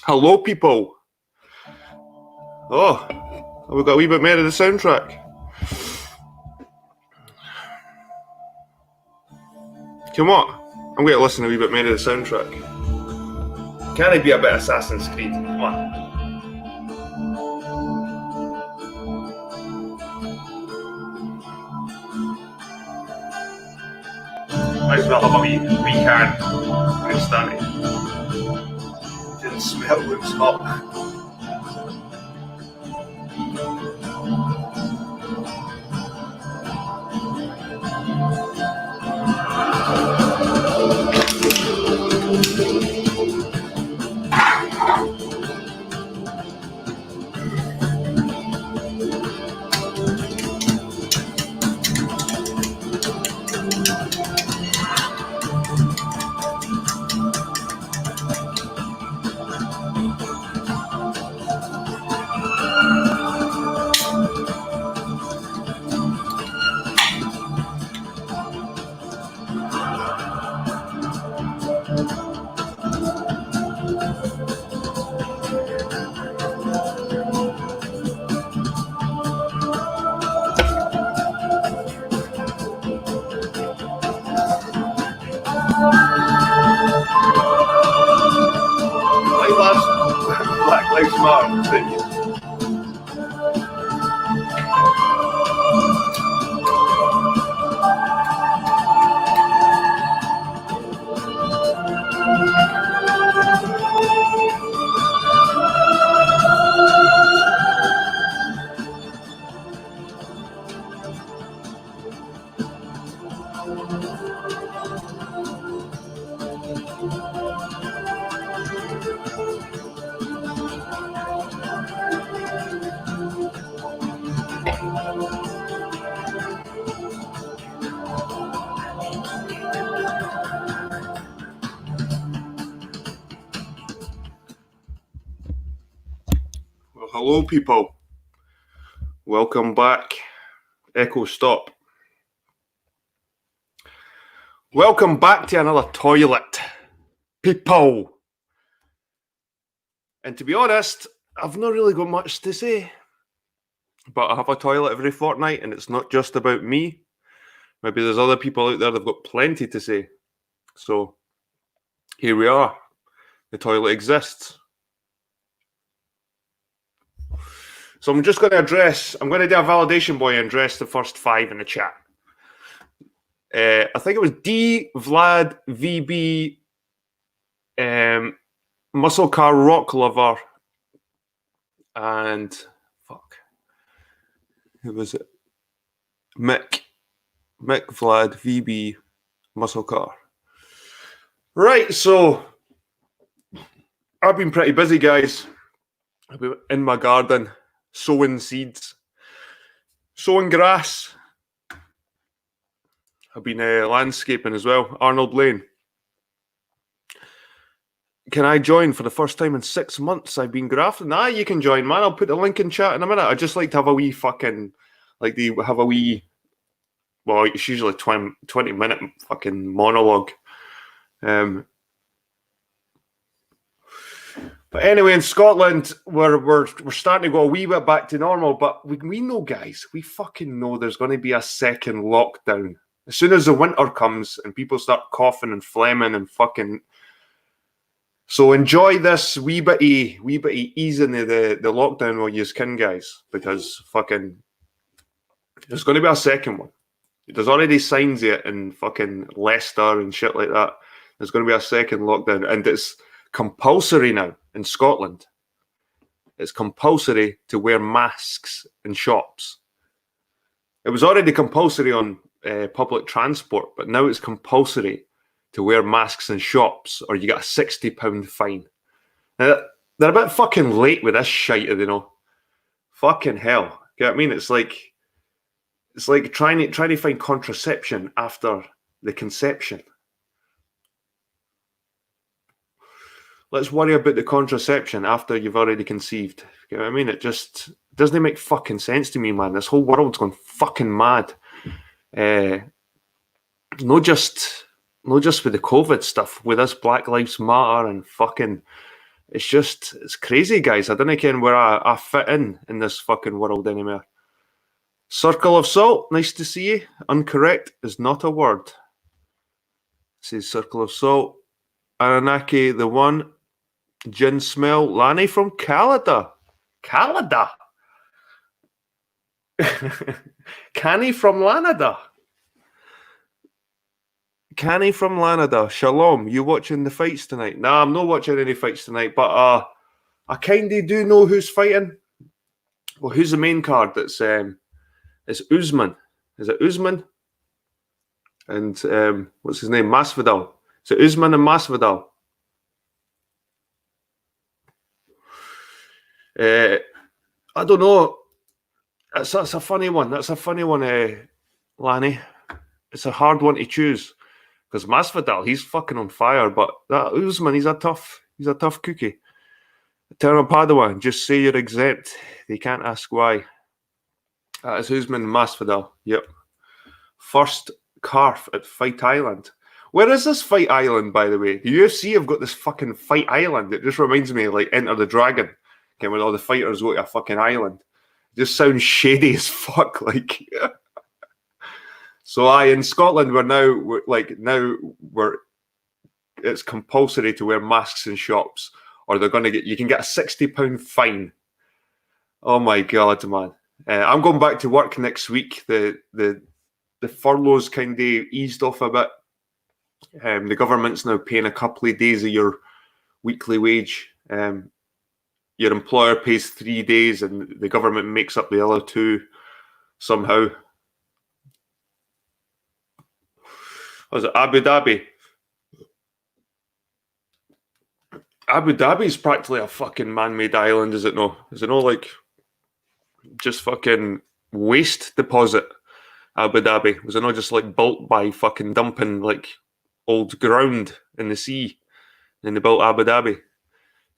Hello, people. Oh, we've got a wee bit more of the soundtrack. Come on, I'm going to listen to a wee bit more of the soundtrack. Can it be a bit Assassin's Creed? Come on. Might as well have a wee can. Good stunning. Didn't smell, looks hot. Lives Matter continues. Well, hello, people. Welcome back. Echo stop. Welcome back to another toilet, people. And to be honest, I've not really got much to say. But I have a toilet every fortnight, and it's not just about me. Maybe there's other people out there that've got plenty to say. So here we are. The toilet exists. So I'm just going to I'm going to do a validation boy and address the first 5 in the chat. I think it was D, Vlad, VB, Muscle Car Rock Lover, and fuck. Who was it? Mick, Vlad, VB, Muscle Car. Right, so I've been pretty busy, guys. I've been in my garden, sowing seeds, sowing grass. I've been landscaping as well. Arnold Lane. Can I join for the first time in 6 months? I've been grafting. You can join, man. I'll put the link in chat in a minute. I just like to have a wee fucking, well, it's usually 20-minute fucking monologue. But anyway, in Scotland, we're starting to go a wee bit back to normal, but we know, guys, we fucking know there's going to be a second lockdown. As soon as the winter comes and people start coughing and phlegming and fucking... So enjoy this wee bit easing the lockdown while you can, guys, because fucking there's going to be a second one. There's already signs of it in fucking Leicester and shit like that. There's going to be a second lockdown, and it's compulsory now in Scotland. It's compulsory to wear masks in shops. It was already compulsory on public transport, but now it's compulsory to wear masks in shops, or you get a £60 fine. Now, they're a bit fucking late with this shite, you know. Fucking hell. You know what I mean? It's like trying to find contraception after the conception. Let's worry about the contraception after you've already conceived. You know what I mean? It just doesn't make fucking sense to me, man. This whole world's gone fucking mad. Not just with the COVID stuff, with this Black Lives Matter and fucking, it's crazy, guys. I don't know where I fit in this fucking world anymore. Circle of Salt, nice to see you. Uncorrect is not a word. It says Circle of Salt. Aranaki, the one. Gin Smell, Lanny from Canada. Canada? Canny from Lanada. Canny from Lanada. Shalom, you watching the fights tonight? Nah, I'm not watching any fights tonight, but I kind of do know who's fighting. Well, who's the main card? It's Usman. Is it Usman? And what's his name? Masvidal. Is it Usman and Masvidal? I don't know. That's a funny one. That's a funny one, Lanny. It's a hard one to choose because Masvidal, he's fucking on fire, but that Usman, he's a tough cookie. Eternal Padawan, just say you're exempt. They can't ask why. That is Usman and Masvidal. Yep. First calf at Fight Island. Where is this Fight Island, by the way? The UFC have got this fucking Fight Island. It just reminds me of like Enter the Dragon. Okay, when all the fighters go to a fucking island. It just sounds shady as fuck. Like, so in Scotland it's compulsory to wear masks in shops, or they're going to get. You can get a £60 fine. Oh my god, man! I'm going back to work next week. The furloughs kind of eased off a bit. The government's now paying a couple of days of your weekly wage. Your employer pays 3 days, and the government makes up the other 2 somehow. Was it Abu Dhabi? Abu Dhabi is practically a fucking man-made island, is it no? Is it no like just fucking waste deposit? Abu Dhabi, was it not just like built by fucking dumping like old ground in the sea? And they built Abu Dhabi.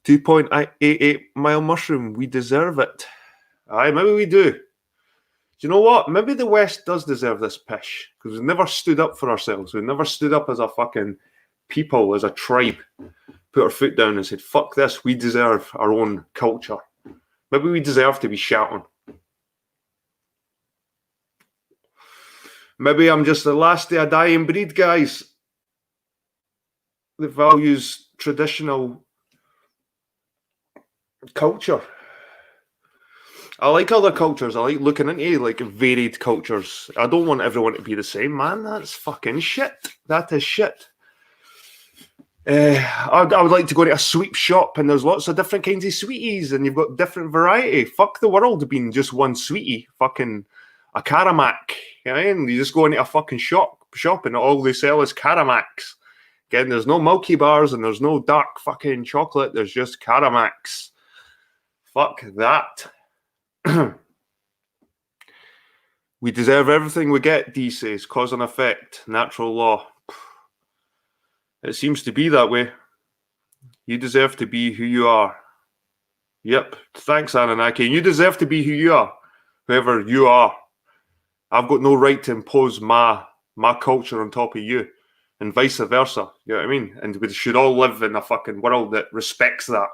2.88 mile mushroom. We deserve it. Aye, maybe we do. Do you know what? Maybe the West does deserve this pish, because we've never stood up for ourselves. We've never stood up as a fucking people, as a tribe, put our foot down and said, fuck this, we deserve our own culture. Maybe we deserve to be shouting. Maybe I'm just the last of a dying breed, guys, that values traditional culture. I like other cultures. I like looking into like varied cultures. I don't want everyone to be the same, man. That's fucking shit. That is shit. I would like to go to a sweet shop and there's lots of different kinds of sweeties and you've got different variety. Fuck the world being just one sweetie. Fucking a Caramac. You know what I mean? You just go into a fucking shop and all they sell is Caramacs. Again, there's no Milky Bars and there's no dark fucking chocolate. There's just Caramacs. Fuck that. We deserve everything we get, D says. Cause and effect. Natural law. It seems to be that way. You deserve to be who you are. Yep. Thanks, Anunnaki. You deserve to be who you are. Whoever you are. I've got no right to impose my culture on top of you. And vice versa. You know what I mean? And we should all live in a fucking world that respects that.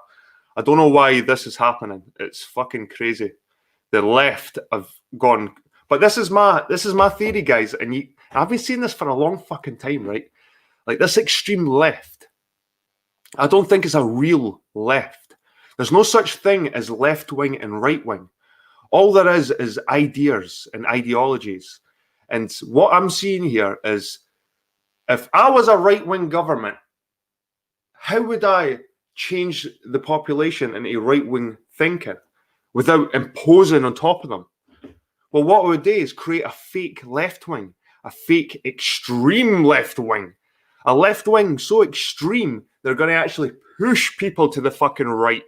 I don't know why this is happening. It's fucking crazy. The left have gone... But this is my theory, guys. And I've been saying this for a long fucking time, right? Like this extreme left, I don't think it's a real left. There's no such thing as left wing and right wing. All there is ideas and ideologies. And what I'm seeing here is, if I was a right wing government, how would I change the population into right wing thinking without imposing on top of them? Well, what I would do is create a fake left wing, a fake extreme left wing. A left wing so extreme, they're going to actually push people to the fucking right.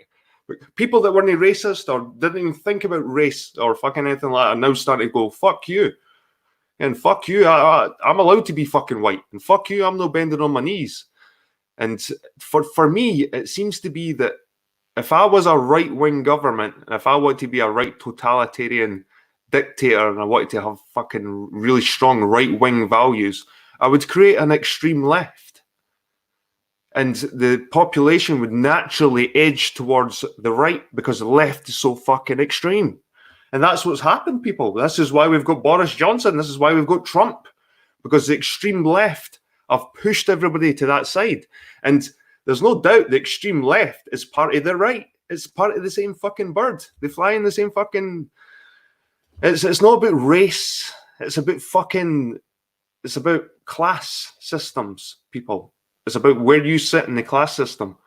People that weren't racist or didn't even think about race or fucking anything like that are now starting to go, fuck you. And fuck you, I'm allowed to be fucking white. And fuck you, I'm not bending on my knees. And for me, it seems to be that if I was a right-wing government, and if I wanted to be a right totalitarian dictator and I wanted to have fucking really strong right-wing values, I would create an extreme left. And the population would naturally edge towards the right because the left is so fucking extreme. And that's what's happened, people. This is why we've got Boris Johnson. This is why we've got Trump. Because the extreme left have pushed everybody to that side. And there's no doubt the extreme left is part of the right. It's part of the same fucking bird. They fly in the same fucking... It's not about race. It's about fucking... It's about class systems, people. It's about where you sit in the class system.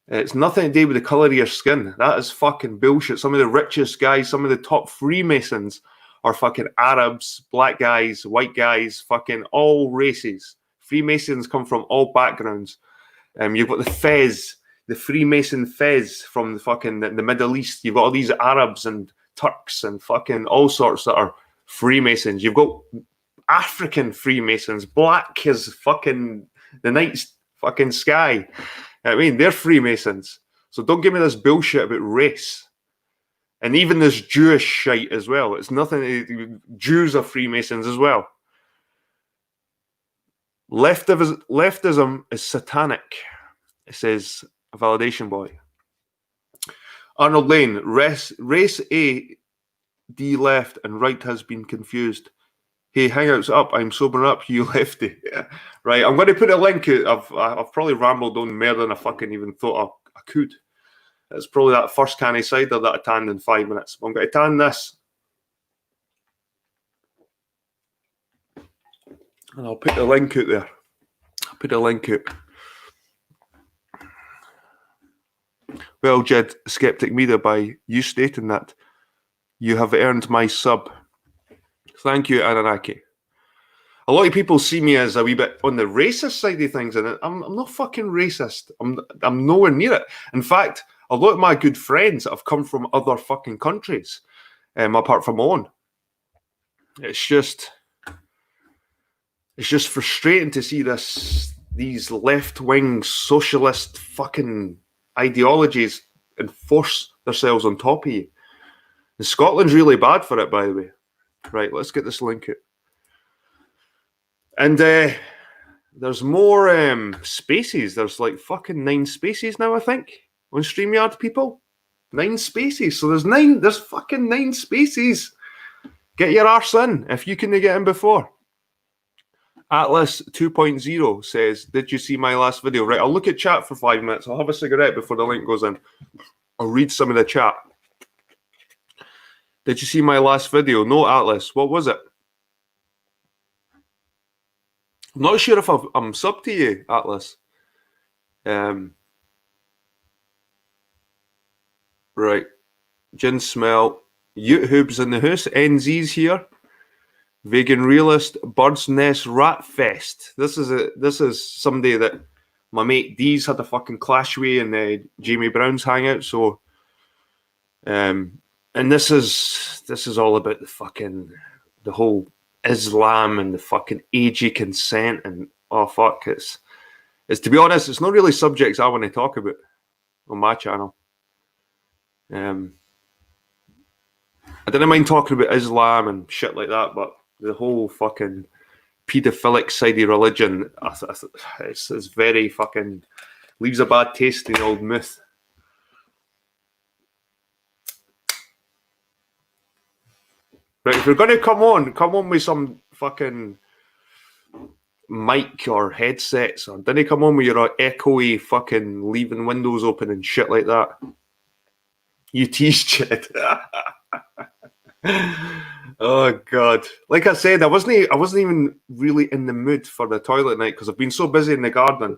It's nothing to do with the colour of your skin. That is fucking bullshit. Some of the richest guys, some of the top Freemasons are fucking Arabs, black guys, white guys, fucking all races. Freemasons come from all backgrounds. You've got the Fez, the Freemason Fez from the fucking the Middle East. You've got all these Arabs and Turks and fucking all sorts that are Freemasons. You've got African Freemasons, black as fucking the night fucking sky. I mean, they're Freemasons. So don't give me this bullshit about race. And even this Jewish shite as well. It's nothing. Jews are Freemasons as well. Leftism is satanic, it says a validation boy. Arnold Lane, race A, D left, and right has been confused. Hey, hangouts up. I'm sobering up, you lefty. Right, I'm going to put a link out. I've probably rambled on more than I fucking even thought I could. It's probably that first canny cider that I tanned in 5 minutes. I'm going to tan this. And I'll put the link out there. I'll put the link out. Well, Jed, Skeptic Media, by you stating that, you have earned my sub. Thank you, Anunnaki. A lot of people see me as a wee bit on the racist side of things, and I'm not fucking racist. I'm nowhere near it. In fact, a lot of my good friends have come from other fucking countries, apart from my own. It's just frustrating to see these left-wing socialist fucking ideologies enforce themselves on top of you. And Scotland's really bad for it, by the way. Right, let's get this link out. And there's more spaces. There's like fucking 9 spaces now, I think, on StreamYard, people. 9 spaces. So there's fucking 9 spaces. Get your arse in if you couldn't get in before. Atlas 2.0 says, did you see my last video? Right, I'll look at chat for 5 minutes. I'll have a cigarette before the link goes in. I'll read some of the chat. Did you see my last video? No, Atlas. What was it? I'm not sure if I'm sub to you, Atlas. Right. Gin smell. YouTube's in the house. NZ's here. Vegan realist. Bird's Nest Rat Fest. This is somebody that my mate Dee's had a fucking clash with in Jamie Brown's hangout. So, and this is all about the whole Islam and the fucking age of consent and oh fuck, it's to be honest, it's not really subjects I want to talk about on my channel. I didn't mind talking about Islam and shit like that, but the whole fucking paedophilic side of religion, it's very fucking leaves a bad taste in the old mouth. Right, if you're going to come on with some fucking mic or headsets, or didn't come on with your echoey fucking leaving windows open and shit like that. You tease shit. Oh God! Like I said, I wasn't even really in the mood for the toilet night because I've been so busy in the garden.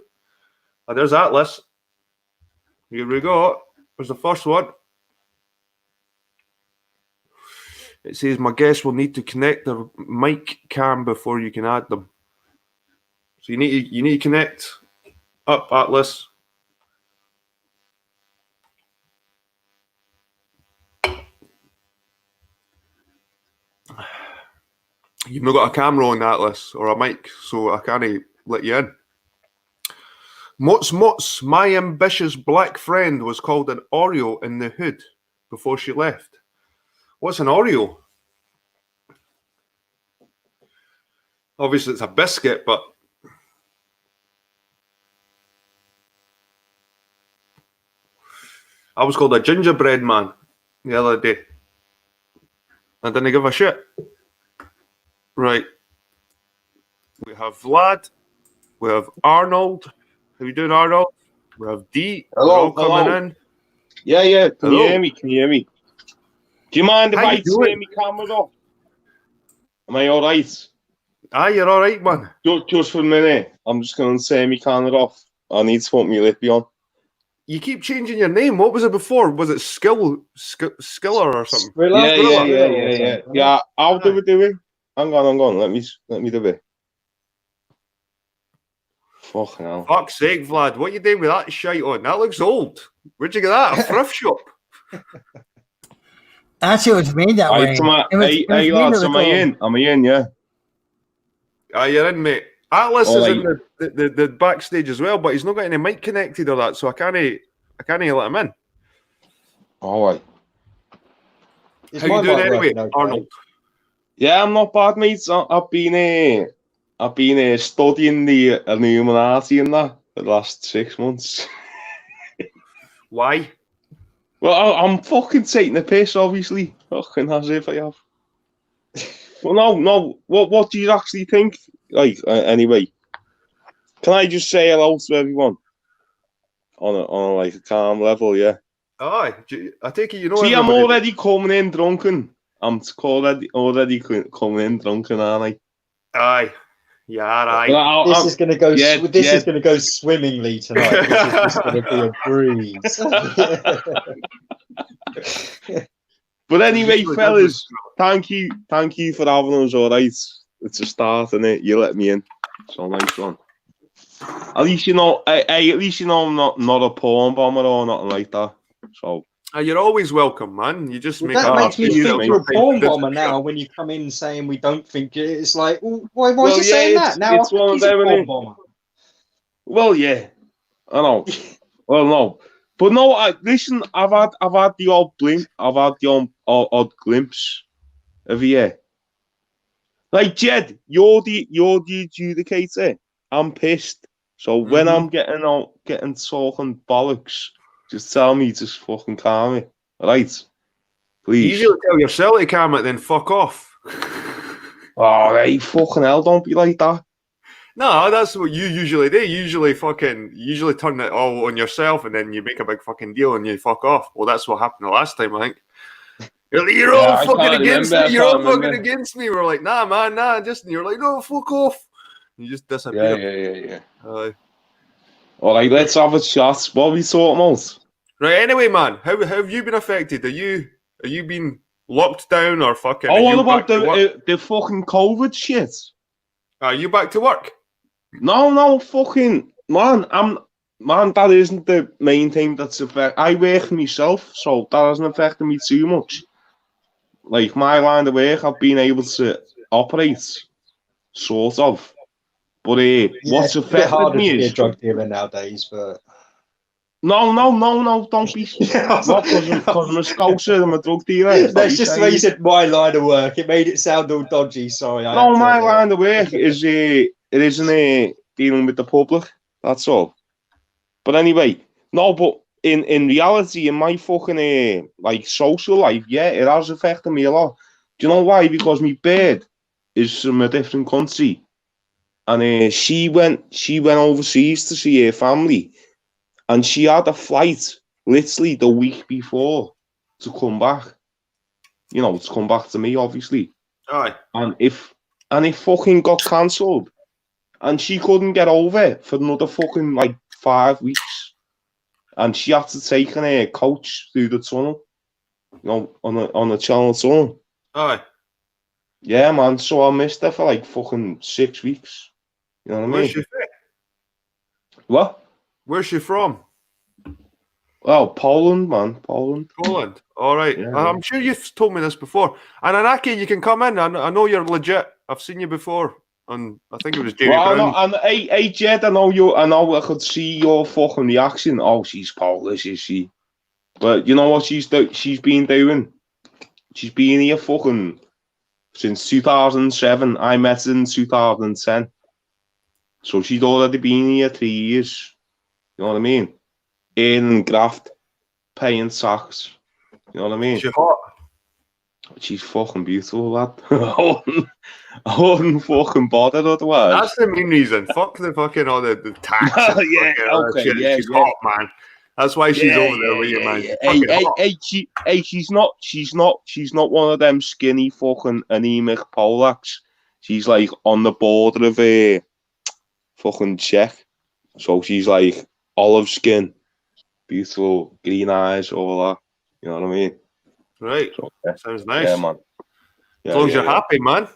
Oh, there's Atlas. Here we go. There's the first one. It says my guests will need to connect their mic cam before you can add them. So you need to connect up, Atlas. You've not got a camera on, Atlas, or a mic, so I can't let you in. Mots, my ambitious black friend was called an Oreo in the hood before she left. What's an Oreo? Obviously, it's a biscuit, but I was called a gingerbread man the other day. I didn't give a shit. Right. We have Vlad. We have Arnold. How you doing, Arnold? We have D. Hello, coming in. Yeah. Can Hello. you hear me? Do you mind if How I you doing? turn my camera off? Am I all right? Ah, you're all right, man. Just for a minute. I'm just going to turn my camera off. I need to put my lippy on. You keep changing your name. What was it before? Was it Skiller or something? Yeah, I'll do it. Hang on. Let me do it. Fucking hell. Fuck's sake, Vlad. What you doing with that shite on? That looks old. Where'd you get that? A thrift shop? Actually, it was made that way. Hey, lads, am I in? Am I in, yeah? Ah, you're in, mate. Atlas All is right. in the backstage as well, but he's not got any mic connected or that, so I can't let him in. All right. How you doing anyway, Arnold? Yeah, I'm not bad, mate. I've been studying the Illuminati and that for the last 6 months. Why? Well, I'm fucking taking the piss, obviously. Fucking as if I have. Well, no. What do you actually think? Like, anyway, can I just say hello to everyone? on like a calm level, yeah. Aye, I take it you know. See, I'm everybody. already coming in drunken. I'm already coming in drunken, aren't I? Aye, yeah, aye. Well, This is going to go. yeah, This yeah. is going to go swimmingly tonight. This is just going to be a breeze. But anyway, Usually fellas, doesn't. thank you for having us. All right, it's a start, and it you let me in. So nice one. At least you know, at least you know I'm not a porn bomber or nothing like that. So You're always welcome, man. You just Well, make that up makes me please, think mate. you're a porn This- bomber now. When you come in saying we don't think it's like, why Well, is he yeah, saying it's- that? Now it's I one think of he's a them, porn innit? bomber. well, yeah, I know. Well, no, but no. Listen, I've had the odd blink. I've had the odd glimpse of you. Like Jed, you're the adjudicator. I'm pissed. So when I'm getting talking bollocks, just tell me, just fucking calm me, right? You Please. usually tell yourself to calm it, then fuck off. Oh, hey, fucking hell! Don't be like that. No, that's what you usually do. You usually turn it all on yourself, and then you make a big fucking deal and you fuck off. Well, that's what happened the last time, I think. You're all I fucking can't against remember, me. You're I all can't fucking remember. against me. We're like, nah, man, nah. Just and you're like, no, fuck off. You just disappear. Yeah. Aye. All right, let's have a chat. What are we talking about? Right. Anyway, man, how have you been affected? Are you been locked down or fucking? Oh, Are what you about back to work? the fucking COVID shit? Are you back to work? No, fucking man, that isn't the main thing that's affect. I work myself, so that hasn't affected me too much. Like my line of work, I've been able to operate, sort of. But what's It's a bit affected harder me to be a is drug dealer nowadays, but no, don't be. What? Because I'm a scouser, I'm a drug dealer. Is that what that's you're just the way you saying? said my line of work. It made it sound all dodgy. Sorry, I No, had to, my line of work is it isn't dealing with the public. That's all. But anyway, no, but in reality, in my fucking like social life, yeah, it has affected me a lot. Do you know why? Because my bird is from a different country, and she went overseas to see her family, and she had a flight literally the week before to come back. You know, to come back to me, obviously. Aye. And it fucking got cancelled, and she couldn't get over for another fucking like 5 weeks. And she had to take a coach through the tunnel, you know, on the Channel Tunnel. Aye. Yeah, man. So I missed her for like fucking 6 weeks. You know what I Where's mean? she from? What? Where's she from? Well, Poland, man. Poland. Poland. All right. Yeah. I'm sure you've told me this before. And Anaki, you can come in. I know you're legit. I've seen you before. And I think it was Jamie Well, Brown. hey, Jed, I know I could see your fucking reaction. Oh, she's Polish, is she? But you know what she's been doing? She's been here fucking since 2007. I met her in 2010. So she'd already been here 3 years. You know what I mean? In graft, paying tax. You know what I mean? She's hot. She's fucking beautiful, lad. I wouldn't fucking bother otherwise. That's the main reason. Fuck the fucking all the tax. And Yeah, fucking all that okay, shit. yeah, She's yeah. hot, man. That's why she's over there with you, man. She's fucking hot. She's not one of them skinny fucking anemic Polacks. She's like on the border of a fucking Czech. So she's like olive skin, beautiful green eyes, all that. You know what I mean? Right. So, yeah. Sounds nice. Yeah, man. As long as you're happy, man.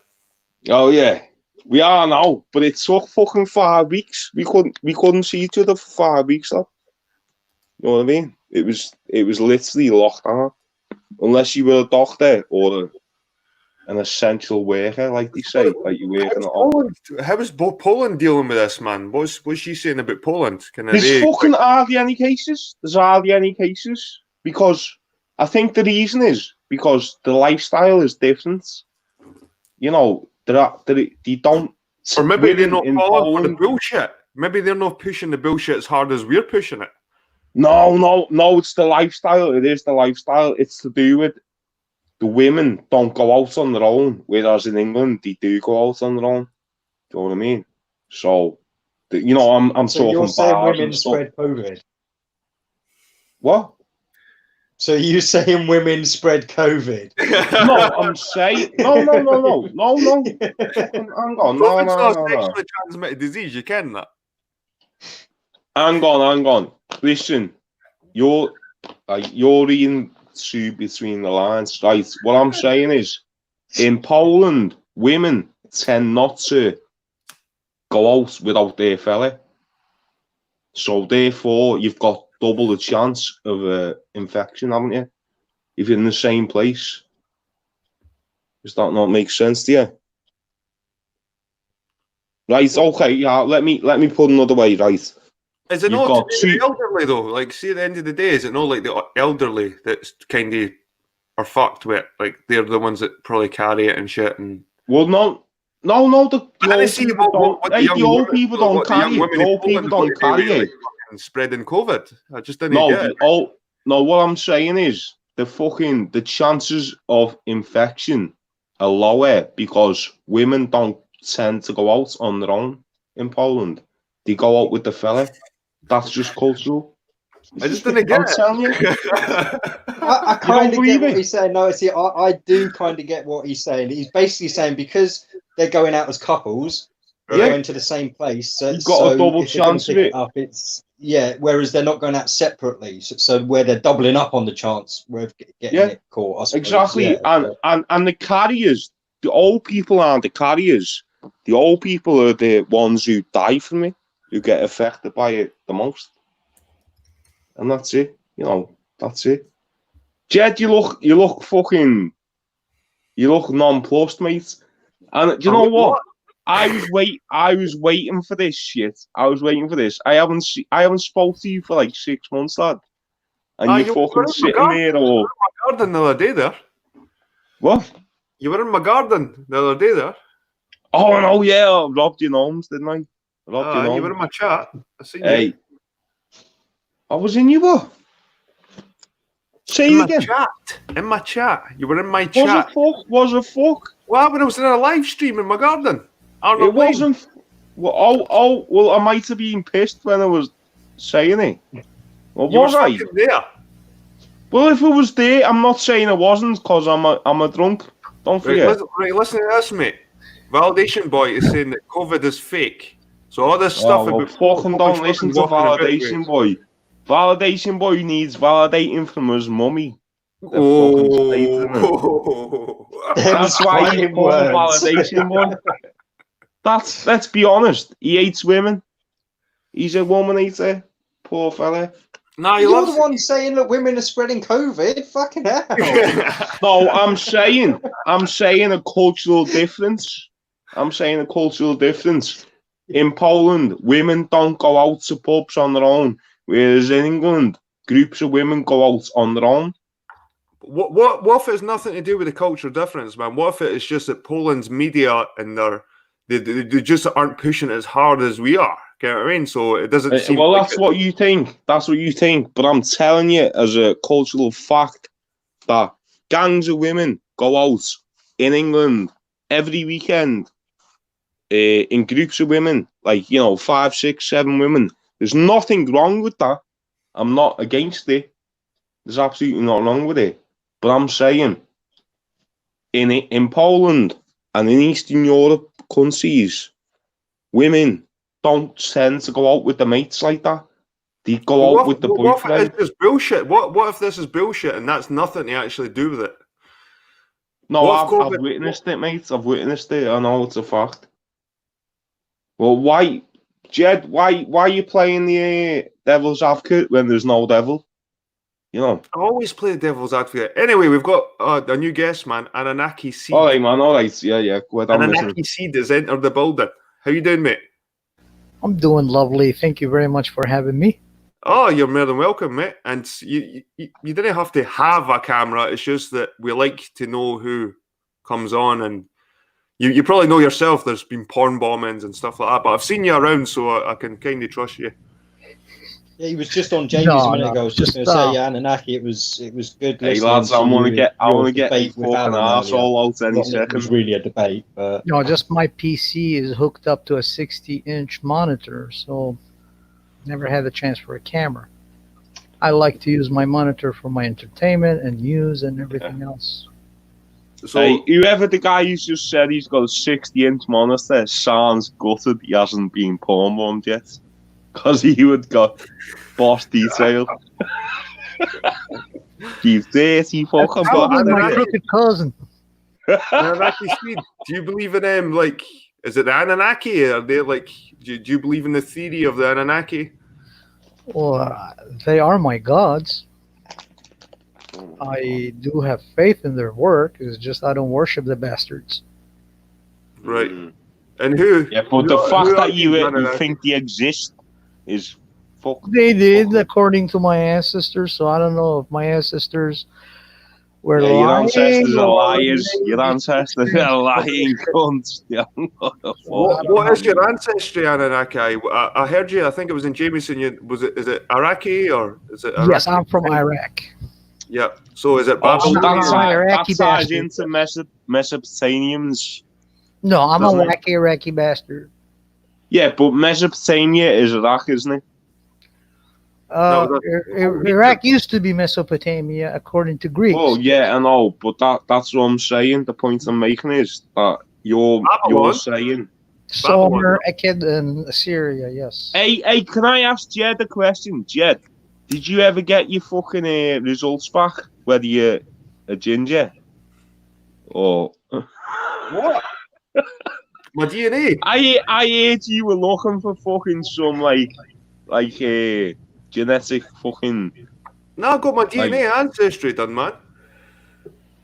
Oh yeah, we are now. But it took fucking 5 weeks. We couldn't see each other for 5 weeks. Though. You know what I mean? It was literally locked down. Unless you were a doctor or an essential worker, like they say, like you work in How was Poland dealing with this, man? What's she saying about Poland? There's fucking hardly any cases. There's hardly any cases because I think the reason is because the lifestyle is different. You know, they don't. Or maybe they're not in falling for the Poland- bullshit. Maybe they're not pushing the bullshit as hard as we're pushing it. No, it's the lifestyle. It is the lifestyle. It's to do with the women don't go out on their own, whereas in England they do go out on their own. Do you know what I mean? So, I'm so talking you're saying bars women and stuff. spread COVID. What? So you saying women spread COVID? No, I'm saying no. Fucking hang on, COVID's not a no. sexually transmitted disease. You can that. Hang on. Listen, you're reading through between the lines, right? What I'm saying is, in Poland, women tend not to go out without their fella. So therefore, you've got double the chance of infection, haven't you? If you're in the same place. Does that not make sense to you? Right, okay, yeah, let me put another way, right? Is it You've not got to do with the elderly though? Like, see, at the end of the day, is it not like the elderly that's kind of are fucked with? Like, they're the ones that probably carry it and shit. And Well, no, the old people don't carry it. The old people don't carry it. Spreading COVID. I just didn't get it. No, what I'm saying is the chances of infection are lower because women don't tend to go out on their own in Poland. They go out with the fella. That's just cultural. I just didn't get it. I'm telling you. I kind of get what he's saying. No, see, I do kind of get what he's saying. He's basically saying because they're going out as couples, they're going to the same place. So you've got a double chance of it. Whereas they're not going out separately. So where they're doubling up on the chance of getting it caught. I suppose. Exactly. And the carriers, the old people aren't the carriers. The old people are the ones who die from it, who get affected by it the most. And that's it. That's it. Jed, you look nonplussed, mate. And do you know what? I was waiting for this shit. I haven't spoke to you for like 6 months, lad. And you're fucking sitting there or... You were in my garden the other day there. What? You were in my garden the other day there. Oh, no, yeah. I robbed your gnomes, didn't I? You were in my chat. I seen you. I was in you, what? Say it again. In my chat. You were in my chat. Was a fuck? Well, when I was in a live stream in my garden. It wasn't. Well, I might have been pissed when I was saying it. Well, was I? There. Well, if it was there, I'm not saying it wasn't because I'm a drunk. Don't forget. Listen to this, mate. Validation Boy is saying that COVID is fake. So all this stuff about fucking don't listen to Validation Boy. Validation Boy needs validating from his mummy. That's why he called Validation Boy. Let's be honest. He hates women. He's a woman hater. Poor fella. No, you're the one saying that women are spreading COVID. Fucking hell. No, I'm saying a cultural difference. In Poland, women don't go out to pubs on their own, whereas in England, groups of women go out on their own. What if it's nothing to do with the cultural difference, man? What if it is just that Poland's media and they just aren't pushing it as hard as we are? Get what I mean? So it doesn't seem. Well, that's what you think. That's what you think. But I'm telling you, as a cultural fact, that gangs of women go out in England every weekend. In groups of women, like 5, 6, 7 women. There's nothing wrong with that. I'm not against it. There's absolutely nothing wrong with it. But I'm saying, in Poland and in Eastern Europe countries, women don't tend to go out with the mates like that. They go out with the boyfriend. What if it's just bullshit? What if this is bullshit and that's nothing to actually do with it? No, I've witnessed it, mate. I've witnessed it. I know it's a fact. Well, why, Jed? Why are you playing the devil's advocate when there's no devil? I always play the devil's advocate. Anyway, we've got a new guest, man. Anunnaki Seed. All right, man. All right. Yeah. Go ahead. Anunnaki Seed has entered the building. How you doing, mate? I'm doing lovely. Thank you very much for having me. Oh, you're more than welcome, mate. And you didn't have to have a camera. It's just that we like to know who comes on, and you probably know yourself. There's been porn bombings and stuff like that, but I've seen you around, so I can kind of trust you. Yeah, he was just on James a minute ago. I was just going to say, Anunnaki. It was good. Hey lads, I want to get fucking arsehole out any second. It was really a debate, but just my PC is hooked up to a 60-inch monitor, so never had the chance for a camera. I like to use my monitor for my entertainment and news and everything else. So Hey, whoever the guy who's just said he's got a 60-inch monitor sounds gutted he hasn't been porn bombed yet. Because he would got boss detail. You dirty fucking Probably my Anunnaki. crooked cousin. Anunnaki Speed, do you believe in them? Like, is it the Anunnaki? Are they like? Do you believe in the theory of the Anunnaki? Well, they are my gods. I do have faith in their work. It's just I don't worship the bastards. Right. And who? Yeah, but the who fact are that these you Anunnaki? think they exist is fuck. They did, according to my ancestors. So I don't know if my ancestors were Yeah, your lying. ancestors are or liars. they- Your ancestors are lying cunts. Yeah, what the fuck? What is your ancestry, Anunnaki? I heard you. I think it was in Jameson. Is it Iraqi or is it? Iraqi? Yes, I'm from Iraq. Yeah. So is it Oh, so Babylonian? that Iraqi ties bastard. into Mesopotamians. No, I'm a Doesn't it? wacky Iraqi bastard. Yeah, but Mesopotamia is Iraq, isn't it? No, Iraq used to be Mesopotamia, according to Greeks. Oh yeah, I know, but that's what I'm saying. The point I'm making is that you're Babylon. saying. Sumer, Akkad, and Assyria, yes. Hey, can I ask Jed a question? Jed, did you ever get your fucking results back? Whether you're a ginger or What? My DNA. I heard you were looking for fucking some like genetic fucking No, I got my DNA ancestry done, man.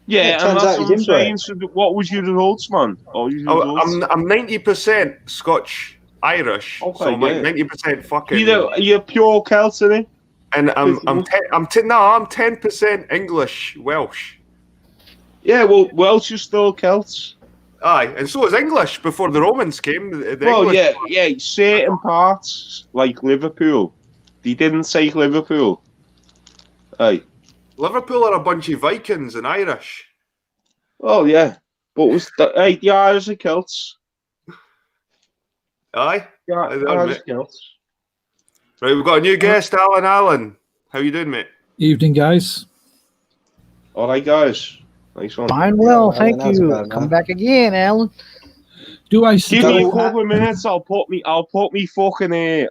yeah, it and turns that's out what you I'm didn't, saying. So what was your results, man? What was your results? I'm 90% Scotch Irish, Okay, so I'm like yeah. 90% fucking. You're pure Celt, innit? And I'm 10% English Welsh. Yeah, well, Welsh is still Celts. Aye, and so is English before the Romans came. The Well, English. yeah, certain parts like Liverpool, they didn't say Liverpool. Aye. Liverpool are a bunch of Vikings and Irish. Oh yeah, but the Irish are Celts. Aye. Yeah, They're Irish mate. Celts. Right, we've got a new guest, Alan Allen. How you doing, mate? Evening, guys. All right, guys. Nice one. Fine, well, Yeah, thank how's it you. going, Come man? back again, Alan. Do I Give me a still? couple of minutes. I'll put me fucking camera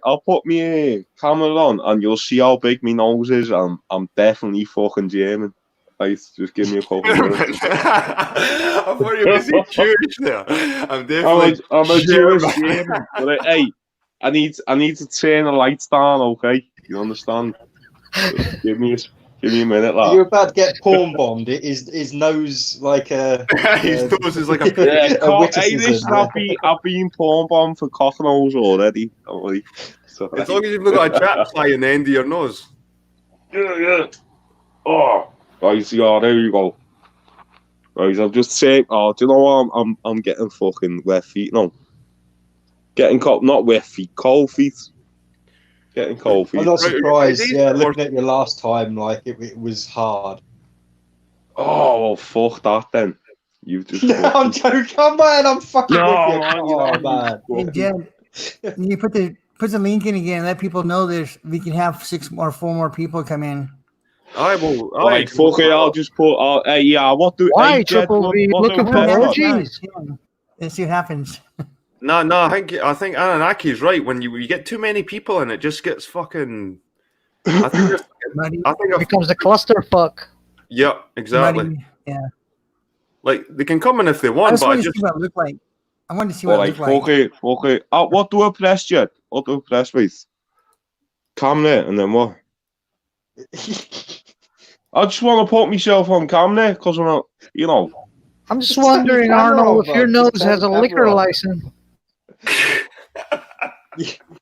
on, and you'll see how big my nose is. I'm definitely fucking German. Right, just give me a couple of minutes. I thought you were saying Jewish there. I'm definitely. I'm a German. Jewish German, but hey, I need to turn the lights down. Okay, you understand? Just give me a minute, lad. You're about to get porn bombed. His nose like a. His nose is like a. Yeah, A witticism, listen, yeah. I've been porn bombed for cock nose already. Don't worry. So, As long as you've not got a trap fly in the end of your nose. yeah. Oh, right, yeah, there you go. Right, I've just said, do you know what? I'm getting fucking wet feet now. Getting not wet feet, cold feet. Getting cold feet. I'm not Right, surprised. right, Yeah, right. looking at you last time, like it was hard. Oh, well, fuck that then. You've just. No, I'm joking. Come on, I'm fucking No, with you. man, Oh man. Hey, Jed, you put the link in again. Let people know we can have 4 more people come in. Aye, well, aye. Like, fuck it, I'll just put. Yeah, what do? Why, hey, Jed, Triple V, what looking do for best more on? G's? Let's see what happens. No, I think Anunnaki's right. When you get too many people and it just gets fucking. I think there's- Muddy, I think It becomes a clusterfuck. yeah, exactly. muddy. Yeah. Like they can come in if they I want, just but wanted I to just see what it looked like. I wanted to see Well, what it like, looked like. fuck it. What do I press, Jed? What do I press, mate? Camera, and then what? I just want to put myself on camera because I'm not, you know. I'm just Just turn the wondering, camera Arnold, off, if your bud. nose Just turn has the a liquor camera off. license.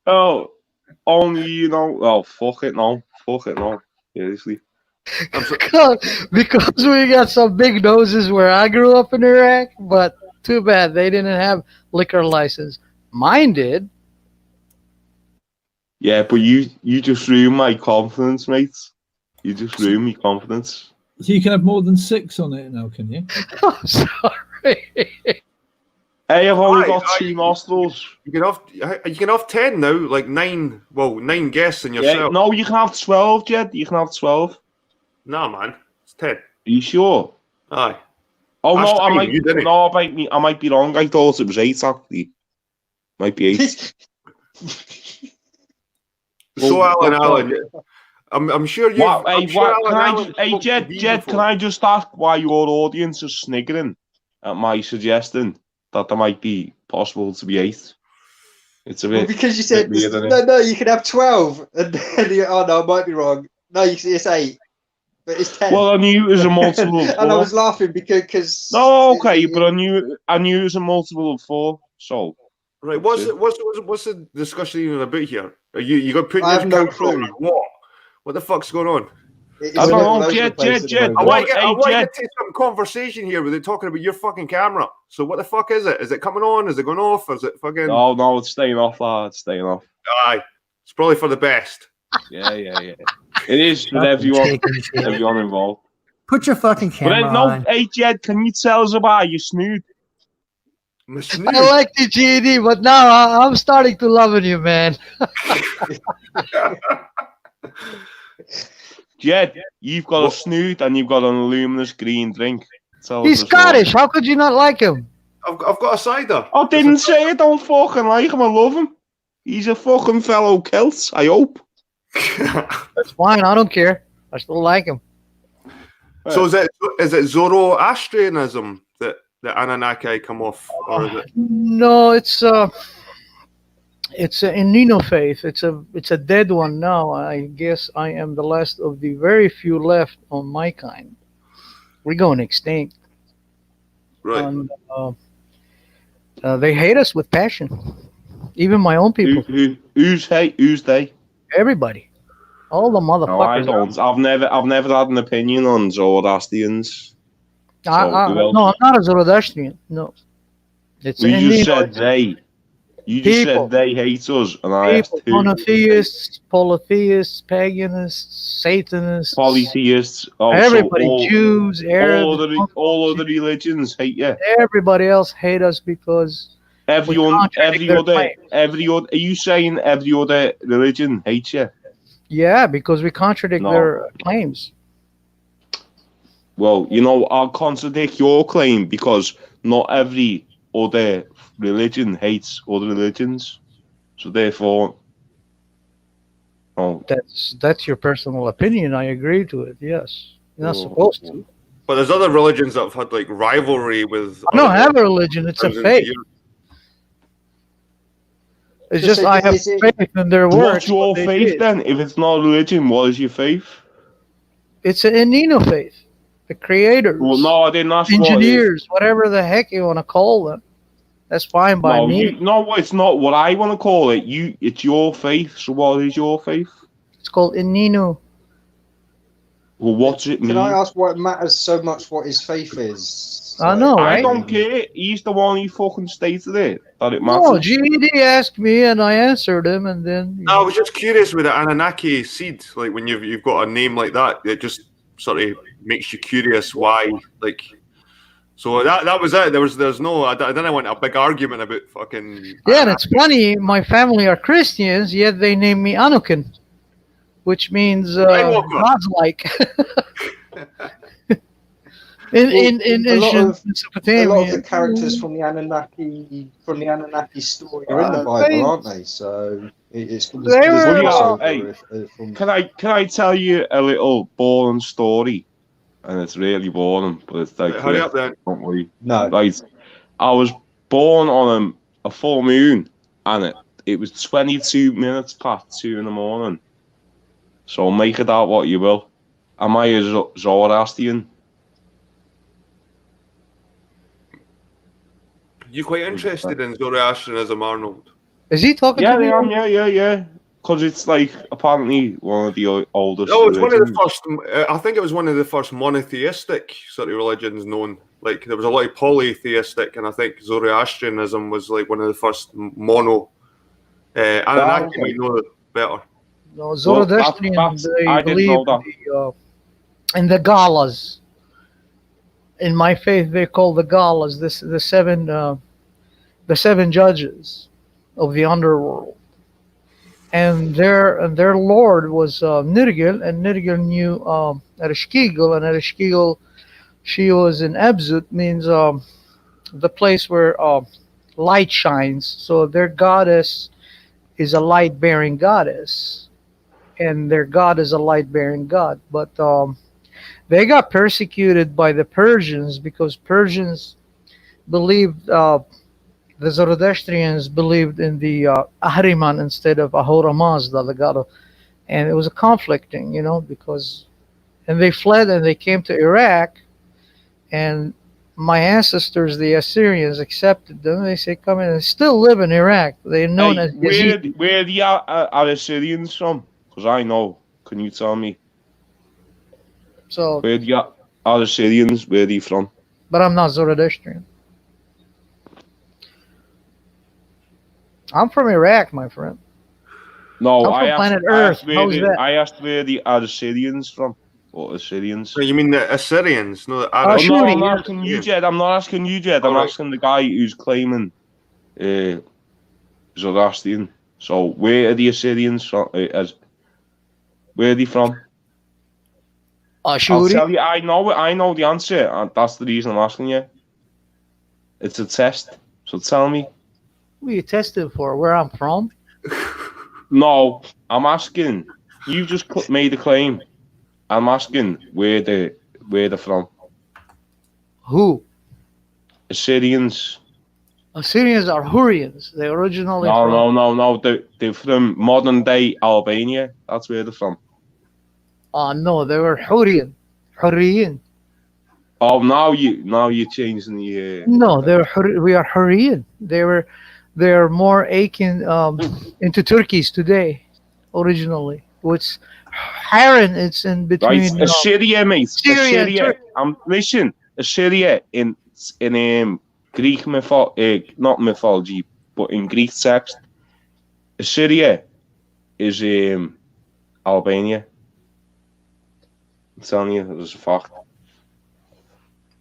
Oh, only, you know. Oh, fuck it, no. Seriously. because we got some big noses where I grew up in Iraq, but too bad they didn't have liquor license. Mine did. Yeah, but you just ruined my confidence, mate. You just ruined my confidence. So you can have more than 6 on it now, can you? I'm sorry. Hey, I've only Aye, got aye. 2 nostrils. You can have 10 now, like 9. Well, 9 guests in Yeah, yourself. no, you can have 12, Jed. You can have 12. Nah, man, it's 10. Are you sure? Aye. Oh That's no, I fine, might. you did it. No, I might be wrong. I thought it was 8 actually. Might be 8. So, Well, Alan, I'm sure you've. Wow, I'm hey, sure what? Can Alan I Allen just, hey, spoke to Jed, Dee Jed, can before. I just ask why your audience is sniggering at my suggestion that there might be possible to be 8? It's a Well, bit. because you said weird, isn't it? no, you can have 12, and then oh no, I might be wrong. No, it's 8, but it's 10. Well, I knew it was a multiple of 4. And I was laughing because No, okay, but I knew it was a multiple of 4. So Right, that's what's the discussion even about here? Are you got putting I your have no camera on clue. or what? What the fuck's going on? It's I don't all know, over the place at the Jed. moment. I want What? Hey, to Jed. get to some conversation here without talking about your fucking camera. So what the fuck is it? Is it coming on? Is it going off? Is it fucking? No, it's staying off, lad. It's staying off. Aye, it's probably for the best. Yeah. It is for everyone involved. Put your fucking But camera then, no, on. hey, Jed, can you tell us about your snood? My I snooze. like the GED, but now I'm starting to love you, man. Jed, you've got a snood and you've got an luminous green drink. Tell He's us the story. Scottish. How could you not like him? I've got a cider. I didn't say I don't fucking like him. I love him. He's a fucking fellow Celt, I hope. That's fine. I don't care. I still like him. So is it Zoroastrianism that the Anunnaki come off, or is it? No, it's an Nino faith. It's a dead one now. I guess I am the last of the very few left on my kind. We're going extinct. Right. And, they hate us with passion. Even my own people. Who's they? Everybody. All the No, I motherfuckers. don't. I've never had an opinion on Zoroastrians. No, I'm not a Zoroastrian. No. It's You Nino. just said they. You just People. said they hate us, and I asked People, who. monotheists, polytheists, paganists, Satanists, Polytheists. Oh, everybody, so Jews, Arabs, all other religions hate you. everybody else hate us because Every other. Are you saying every other religion hates you? yeah, because we contradict No. their claims. Well, I'll contradict your claim because not every other religion hates other religions. So therefore, That's your personal opinion. I agree to it. Yes, you're not supposed to. But there's other religions that have had like rivalry with. I don't have a religion. It's a thousands of faith. years. It's So just I have is it- faith in their words. what's your what they faith did. then? If it's not religion, what is your faith? It's an Nino faith. The creators, Well, no, I didn't ask what it is. engineers, whatever the heck you want to call them. That's fine by me. No, it's not what I want to call it. It's your faith. So what is your faith? It's called Ininu. Well, what's it mean? Can I ask what matters so much what his faith is? I know, I right? don't care. He's the one who fucking stated it that it No, matters. GED asked me and I answered him, and then No, I was just curious with the Anunnaki seed. Like when you've got a name like that, it just sort of makes you curious why. Like, so that was it. There's no. I didn't want a big argument about fucking. yeah, and it's funny. My family are Christians, yet they name me Anukin, which means God's like. in a lot ancient of Mesopotamia. the characters from the Anunnaki story are in the Bible, aren't they? So it's They were- Can I tell you a little boring story? And it's really boring, but it's like Hurry up then. don't worry. No. Right, I was born on a full moon, and it was 22 minutes past 2 in the morning. So make it out what you will. Am I a Zoroastrian? You quite interested in Zoroastrianism, Arnold? Is he talking Yeah, to me? yeah. Because it's like apparently one of the oldest. No, it's one of the religions. first. I think it was one of the first monotheistic sort of religions known. Like there was a lot of polytheistic, and I think Zoroastrianism was like one of the first mono. Anunnaki might know it better. No, Zoroastrians, they believe in the Galas. In my faith, they call the Galas the seven the 7 judges of the underworld, and their lord was Nirgel, and Nirgel knew Ereshkigal, and Ereshkigal, she was in Ebzut, means the place where light shines. So their goddess is a light-bearing goddess, and their god is a light-bearing god. But they got persecuted by the Persians because Persians believed, the Zoroastrians believed in the Ahriman instead of Ahura Mazda, the god of, and it was a conflicting, because, and they fled and they came to Iraq, and my ancestors, the Assyrians, accepted them. They say, come in, and still live in Iraq. They're known as Yazidi. Where the Assyrians from? Because I know. Can you tell me? So, Where the Assyrians, where are they from? but I'm not Zoroastrian. I'm from Iraq, my friend. No, I'm from planet Earth. How's that? I asked where the Assyrians from. Or Assyrians. You mean the Assyrians? No, the Oh, Arabs. no, Shuri, I'm yeah. asking you, Jed. I'm not asking you, Jed. I'm Alright. asking the guy who's claiming Zoroastrian. So, where are the Assyrians from? Where are they from? I'll Shuri. tell you, I know the answer, and that's the reason I'm asking you. It's a test. So tell me. What are you testing for? Where I'm from? No, I'm asking. You just made a claim. I'm asking where they're from. Who? Assyrians. Assyrians are Hurrians. They originally from... No. They're from modern day Albania. That's where they're from. No, they were Hurrian. Hurrian. Oh, now you're changing the. No, we are Hurrian. They're more akin into Turkeys today, originally. Which Harran, it's in between. Right, Assyria, mate. Syria and Assyria. Listen, Assyria in Greek not mythology, but in Greek text, Assyria is Albania. I'm telling you, it was a fact.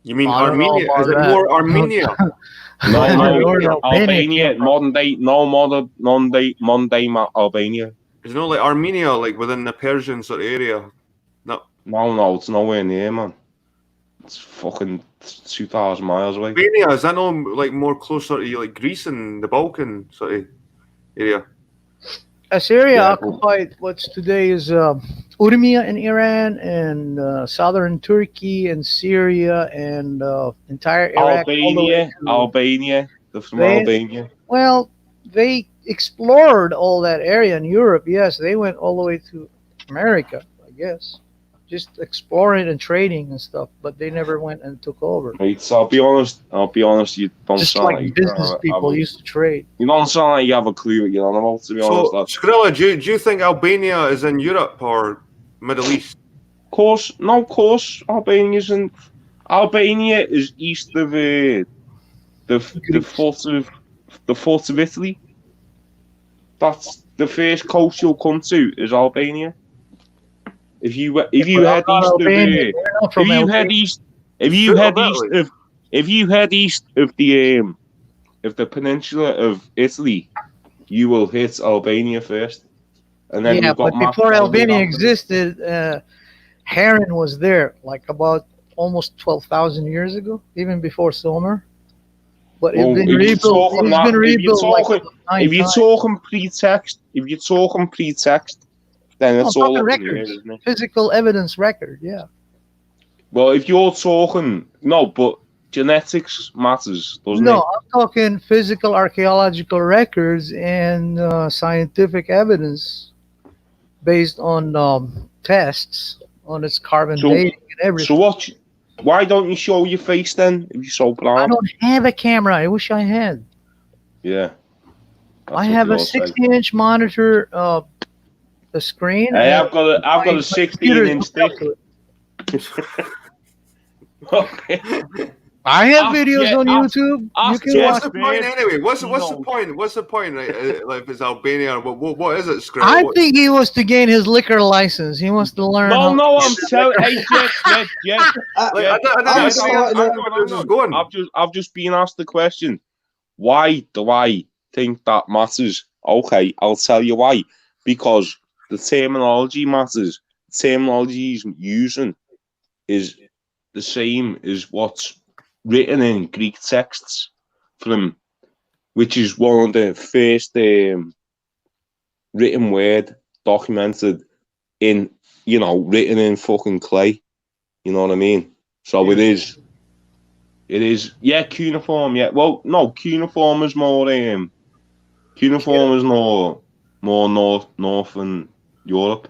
You mean I don't know Armenia? about Is it that. more Armenia? No, Albania Albania, came from. modern day Albania. Is it not like Armenia, like within the Persian sort of area? No. No, it's nowhere near, man. It's fucking 2,000 miles away. Albania, is that not like more closer to like Greece and the Balkan sort of area? Assyria Yeah, occupied what's today is Urmia in Iran, and southern Turkey and Syria, and entire Iraq. Albania. They're from They- Albania. Well, they explored all that area in Europe. Yes, they went all the way to America, I guess, just exploring and trading and stuff. But they never went and took over. Right, so I'll be honest. You don't Just sound like like business people used to trade. You don't sound like you have a clue what you're on about. To be honest, So, Skrilla, do you think Albania is in Europe or Middle East? Of course, Albania is east of the foot of Italy. That's the first coast you'll come to is Albania. If you head east of the peninsula of Italy, you will hit Albania first. And then Yeah, you've got but before Albania existed, Harran was there, like about almost 12,000 years ago, even before Sumer. But it's been rebuilt. If you're talking pretext, then it's all up in the air, records, isn't it? physical evidence record. Yeah. Well, if you're talking but genetics matters, doesn't No, it? I'm talking physical archaeological records and scientific evidence based on tests on its carbon dating and everything. So why don't you show your face then if you're so proud? I don't have a camera. I wish I had. Yeah. I have a 60-inch monitor, the screen. Hey, I've got a 16-inch stick. Okay. I have videos on YouTube. You can What's watch. the point anyway? What's the point? What's the point? Like if it's Albania, what is it, Skrilla? I think he wants to gain his liquor license. He wants to learn. No, I'm telling. Hey, Jet. I've just been asked the question. Why do I think that matters? Okay, I'll tell you why. Because the terminology matters. The terminology he's using is the same as what's written in Greek texts from, which is one of the first written word documented in, written in fucking clay. You know what I mean? So it is, yeah, cuneiform, yeah. Well, no, cuneiform is more, cuneiform is more northern Europe,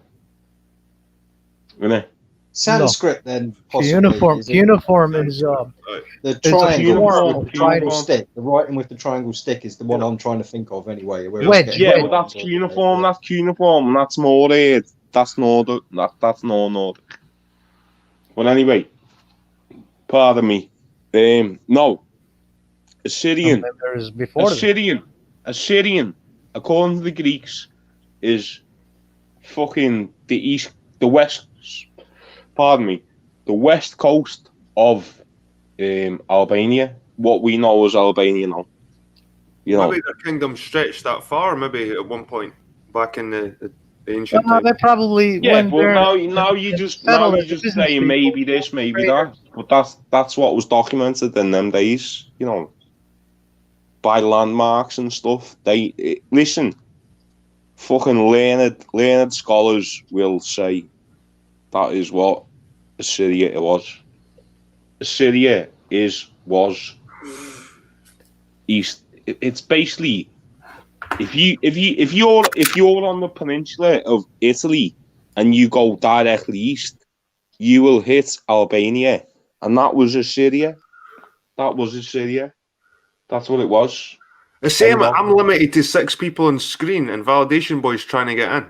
isn't it? Sanskrit, then possibly. Cuneiform is the it's triangle, a the triangle cuneiform. stick. The writing with the triangle stick is the one I'm trying to think of anyway. Where it's Wedge, getting Yeah, wedge. but that's cuneiform. That's cuneiform. That's more. That's Nordic. That's no Nordic. Well, anyway, pardon me. No, Assyrian. There is before Assyrian, according to the Greeks, is fucking the west. Pardon me, the west coast of Albania. What we know as Albania now. Maybe their kingdom stretched that far. Maybe at one point back in the ancient times. they probably Yeah, went but there. now you just settled as saying business maybe people. this, maybe that. But that's what was documented in them days, by landmarks and stuff. Listen, fucking learned scholars will say that is what Assyria was. Assyria was east. It's basically if you're on the peninsula of Italy and you go directly east, you will hit Albania, and that was Assyria. That's what it was. The same. I'm limited to 6 people on screen, and Validation Boy's trying to get in,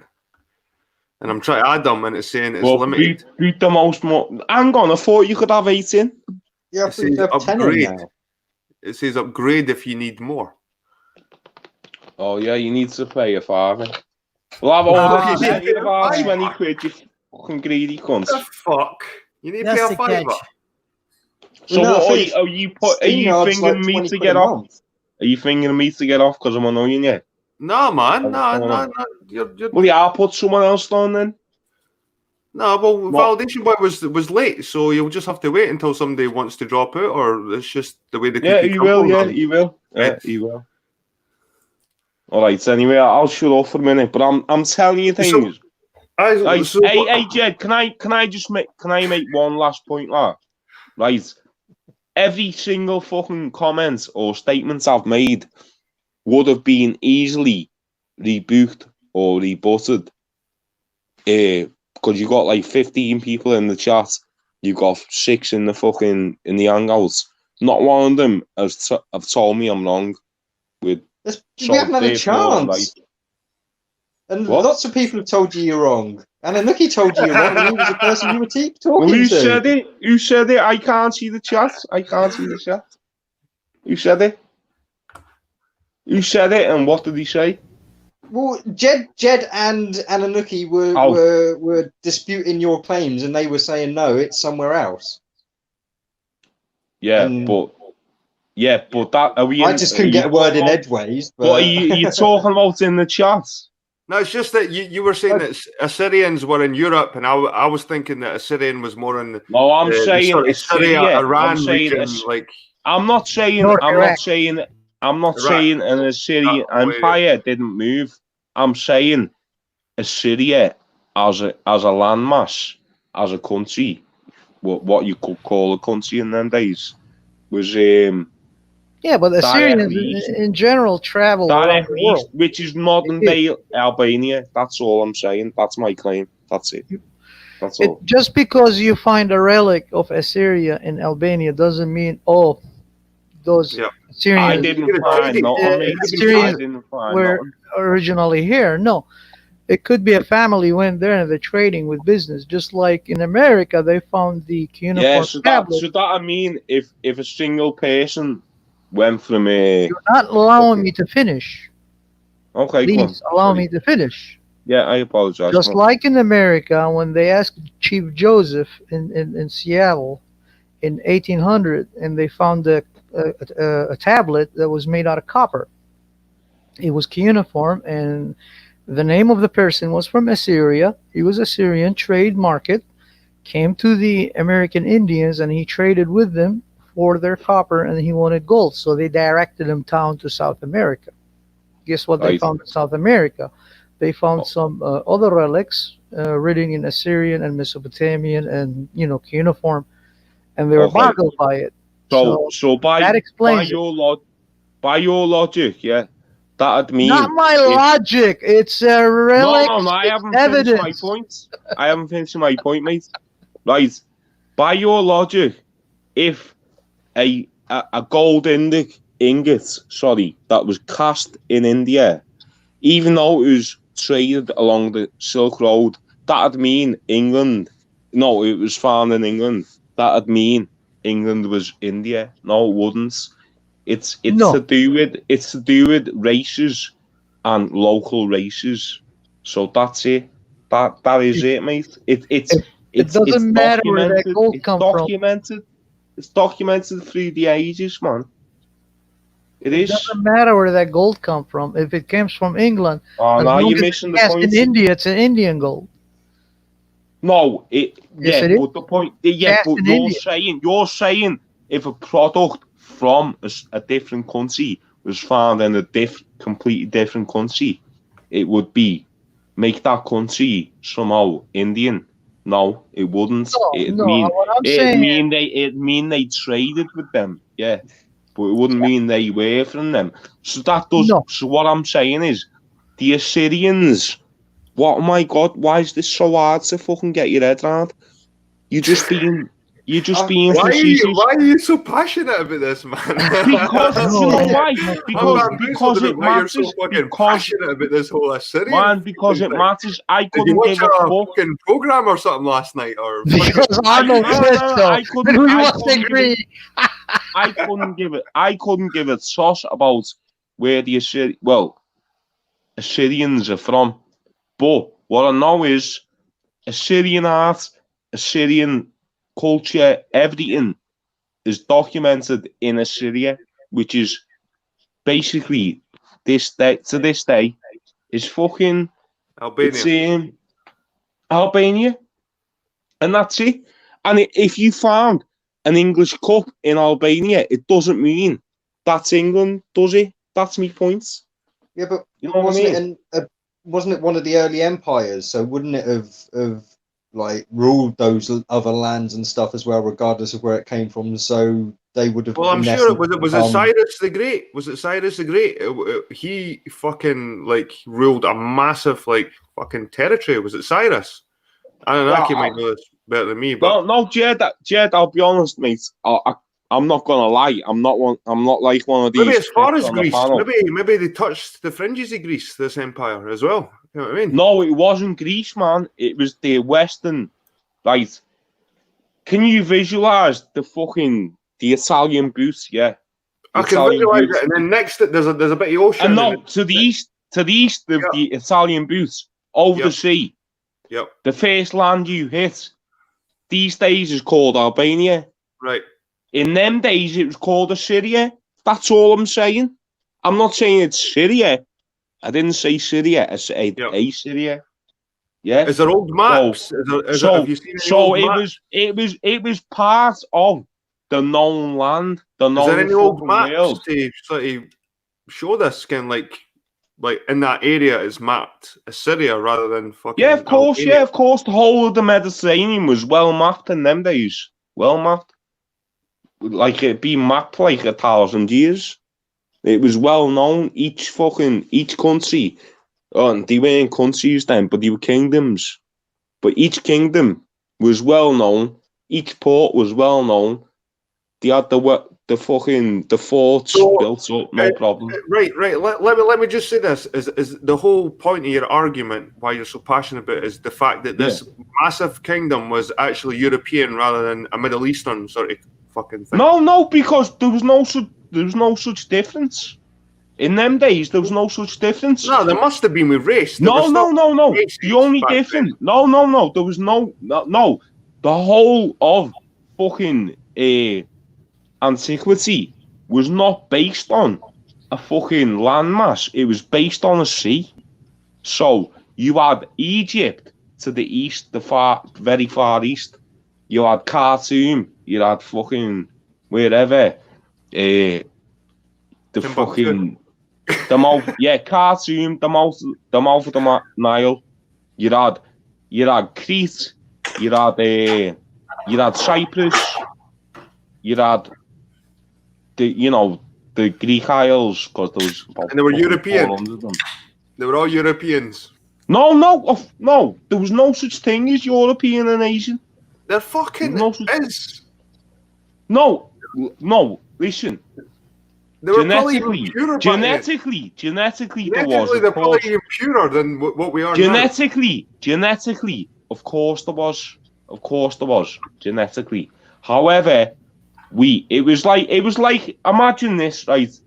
and I'm trying to add them, and it's saying it's limited. Beat the most. Hang on, I thought you could have 8 in. Yeah, It says upgrade. It says upgrade if you need more. Oh yeah, you need to pay a £5. Well, I've already sent you about 20 quid, you fucking greedy cunts. The fuck? You need to That's pay a the £5. catch. So No, what, I are you StreamYard's fingering like me 20 to quid get a off? month. Are you fingering me to get off because I'm annoying you? No, man. No. You're... Well, yeah, I'll put someone else on then. No, well, Validation Boy was late, so you'll just have to wait until somebody wants to drop out, or it's just the way the cookie Yeah, he will. crumbles. Yeah, he will. Yeah, he will. All right. Anyway, I'll shut off for a minute, but I'm telling you things. Hey, Jed, can I just make one last point, lad? Right. Every single fucking comment or statement I've made would have been easily rebuked or rebutted. Because you got like 15 people in the chat, you got 6 in the hangouts. Not one of them have told me I'm wrong. We haven't had a chance. And lots of people have told you you're wrong. And Anuki told you you're wrong, and he was the person you were talking well, who to. said it? Who said it? I can't see the chat. Who said it? Who said it, and what did he say? Well, Jed and Anuki were disputing your claims, and they were saying no, it's somewhere else. Yeah, but that are we? I just couldn't get a word in edgeways. But what are you talking about in the chat? No, it's just that you were saying that Assyrians were in Europe, and I was thinking that Assyrian was more in. No, I'm saying Assyria, Iran region. I'm not saying an Assyrian empire didn't move. I'm saying Assyria as a landmass, as a country, what you could call a country in them days, was yeah, but Assyrians in general travel around the world, which is modern day Albania. That's all I'm saying. That's my claim. That's it. That's all. Just because you find a relic of Assyria in Albania doesn't mean those Assyrians. I didn't find nothing. Assyrians were originally here. No, it could be a family went there and they're trading with business. Just like in America, they found the cuneiform tablet. So that I mean, if a single person went from a... You're not allowing me to finish. Okay, please allow me to finish. Yeah, I apologize. Just like in America, when they asked Chief Joseph in Seattle in 1800, and they found the a tablet that was made out of copper. It was cuneiform, and the name of the person was from Assyria. He was Assyrian, trade market, came to the American Indians, and he traded with them for their copper, and he wanted gold. So they directed him down to South America. Guess what they found in South America? They found some other relics written in Assyrian and Mesopotamian and, cuneiform, and they were boggled by it. So that explains by your logic, yeah, that'd mean not my logic. It's a relic. No, I haven't finished my point. I haven't finished my point, mate. Right, by your logic, if a gold ingot, that was cast in India, even though it was traded along the Silk Road, that'd mean England. No, it was found in England. That'd mean England was India. No, it wouldn't. It's to do with races and local races. So that's it. That is it, mate. It doesn't matter where that gold comes from. It's documented through the ages, man. It doesn't matter where that gold comes from. If it comes from England, now you're missing the point. In India, it's an Indian gold. No, it is. But the point, but you're saying if a product from a different country was found in a completely different country, it would make that country somehow Indian. No, it wouldn't. It'd mean they traded with them, yeah. But it wouldn't mean they were from them. So So what I'm saying is, the Assyrians. What? Oh my God! Why is this so hard to fucking get your head around? You're just being facetious. Why are you so passionate about this, man? Because you know why? Because it matters. You're so fucking passionate about this whole Assyrian. Man, because it matters. I couldn't give a fucking program or something last night, or because Arnold said so. I couldn't give a toss about where the Assyrians are from. But what I know is Assyrian art, Assyrian culture, everything is documented in Assyria, which is basically this day is fucking Albania. Albania, and that's it. And if you found an English cup in Albania, it doesn't mean that's England, does it? That's my point. Yeah, but you know wasn't it one of the early empires? So wouldn't it have like ruled those other lands and stuff as well, regardless of where it came from? So they would have. Well, I'm sure it was Cyrus the Great. Was it Cyrus the Great? He fucking ruled a massive fucking territory. Was it Cyrus? Anunnaki might know this better than me. But no, Jed. I'll be honest, mate. I'm not gonna lie. I'm not like one of these. Maybe as far as Greece. Maybe they touched the fringes of Greece. This empire as well. You know what I mean? No, it wasn't Greece, man. It was the Western. Right? Can you visualize the Italian boots? Yeah. I can visualize it. And then next, there's a bit of ocean. And no, to the east of the Italian boots, over the sea. Yep. The first land you hit these days is called Albania. Right. In them days, it was called Assyria. That's all I'm saying. I'm not saying it's Syria. I didn't say Syria. I said Assyria. Yeah. Is there old maps? It was part of the known land. Is there any old maps to sort of show this kind like in that area is mapped Assyria rather than fucking? Yeah, of course. Albania. Yeah, of course. The whole of the Mediterranean was well mapped in them days. Well mapped. Like it'd been mapped like 1,000 years. It was well known. Each country, they weren't countries then, but they were kingdoms. But each kingdom was well known. Each port was well known. They had the forts built up, no problem. Right. Let me just say this: is the whole point of your argument why you're so passionate about it is the fact that this massive kingdom was actually European rather than a Middle Eastern sort of fucking thing. No, because there was no such difference. In them days, there was no such difference. No, there must have been with race. No. The only difference. No. There was no. The whole of fucking antiquity was not based on a fucking landmass. It was based on a sea. So you had Egypt to the east, very far east. You had Khartoum. You had fucking wherever. The fucking Khartoum, the mouth of the Nile. You had Crete. You had Cyprus. You had the Greek Isles, because there was about And they were European. 400 of them. They were all Europeans. No. There was no such thing as European and Asian. There fucking is. No. Listen. They were probably purer genetically, there was. They're probably even purer than what we are genetically, of course there was. Genetically. However, it was like imagine this, right,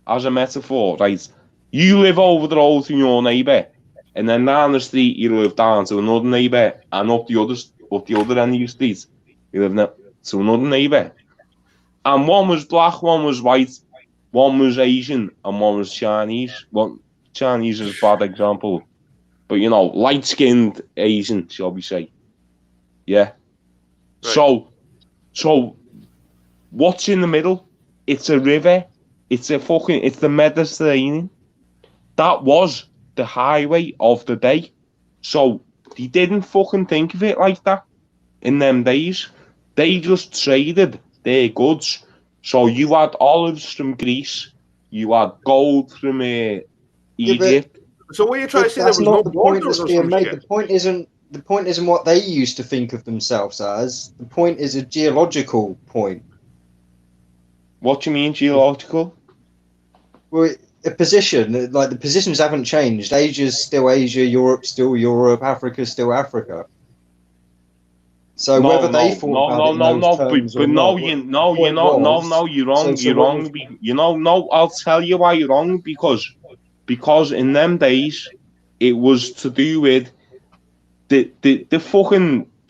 as a metaphor, right? You live over the road from your neighbour, and then down the street you live down to another neighbour, and up the other end of your street you live to another neighbour. And one was black, one was white, one was Asian, and one was Chinese. Well, Chinese is a bad example, but light-skinned Asian, shall we say? Yeah. Right. So, what's in the middle? It's a river. It's the Mediterranean. That was the highway of the day. So they didn't fucking think of it like that in them days. They just traded their goods. So you had olives from Greece, you had gold from Egypt. So what are you trying to say? There was no borders being made. The point isn't what they used to think of themselves as. The point is a geological point. What do you mean geological? Well, a position, like the positions haven't changed. Asia's still Asia, Europe's still Europe, Africa's still Africa. So you're wrong. I'll tell you why you're wrong, because in them days it was to do with the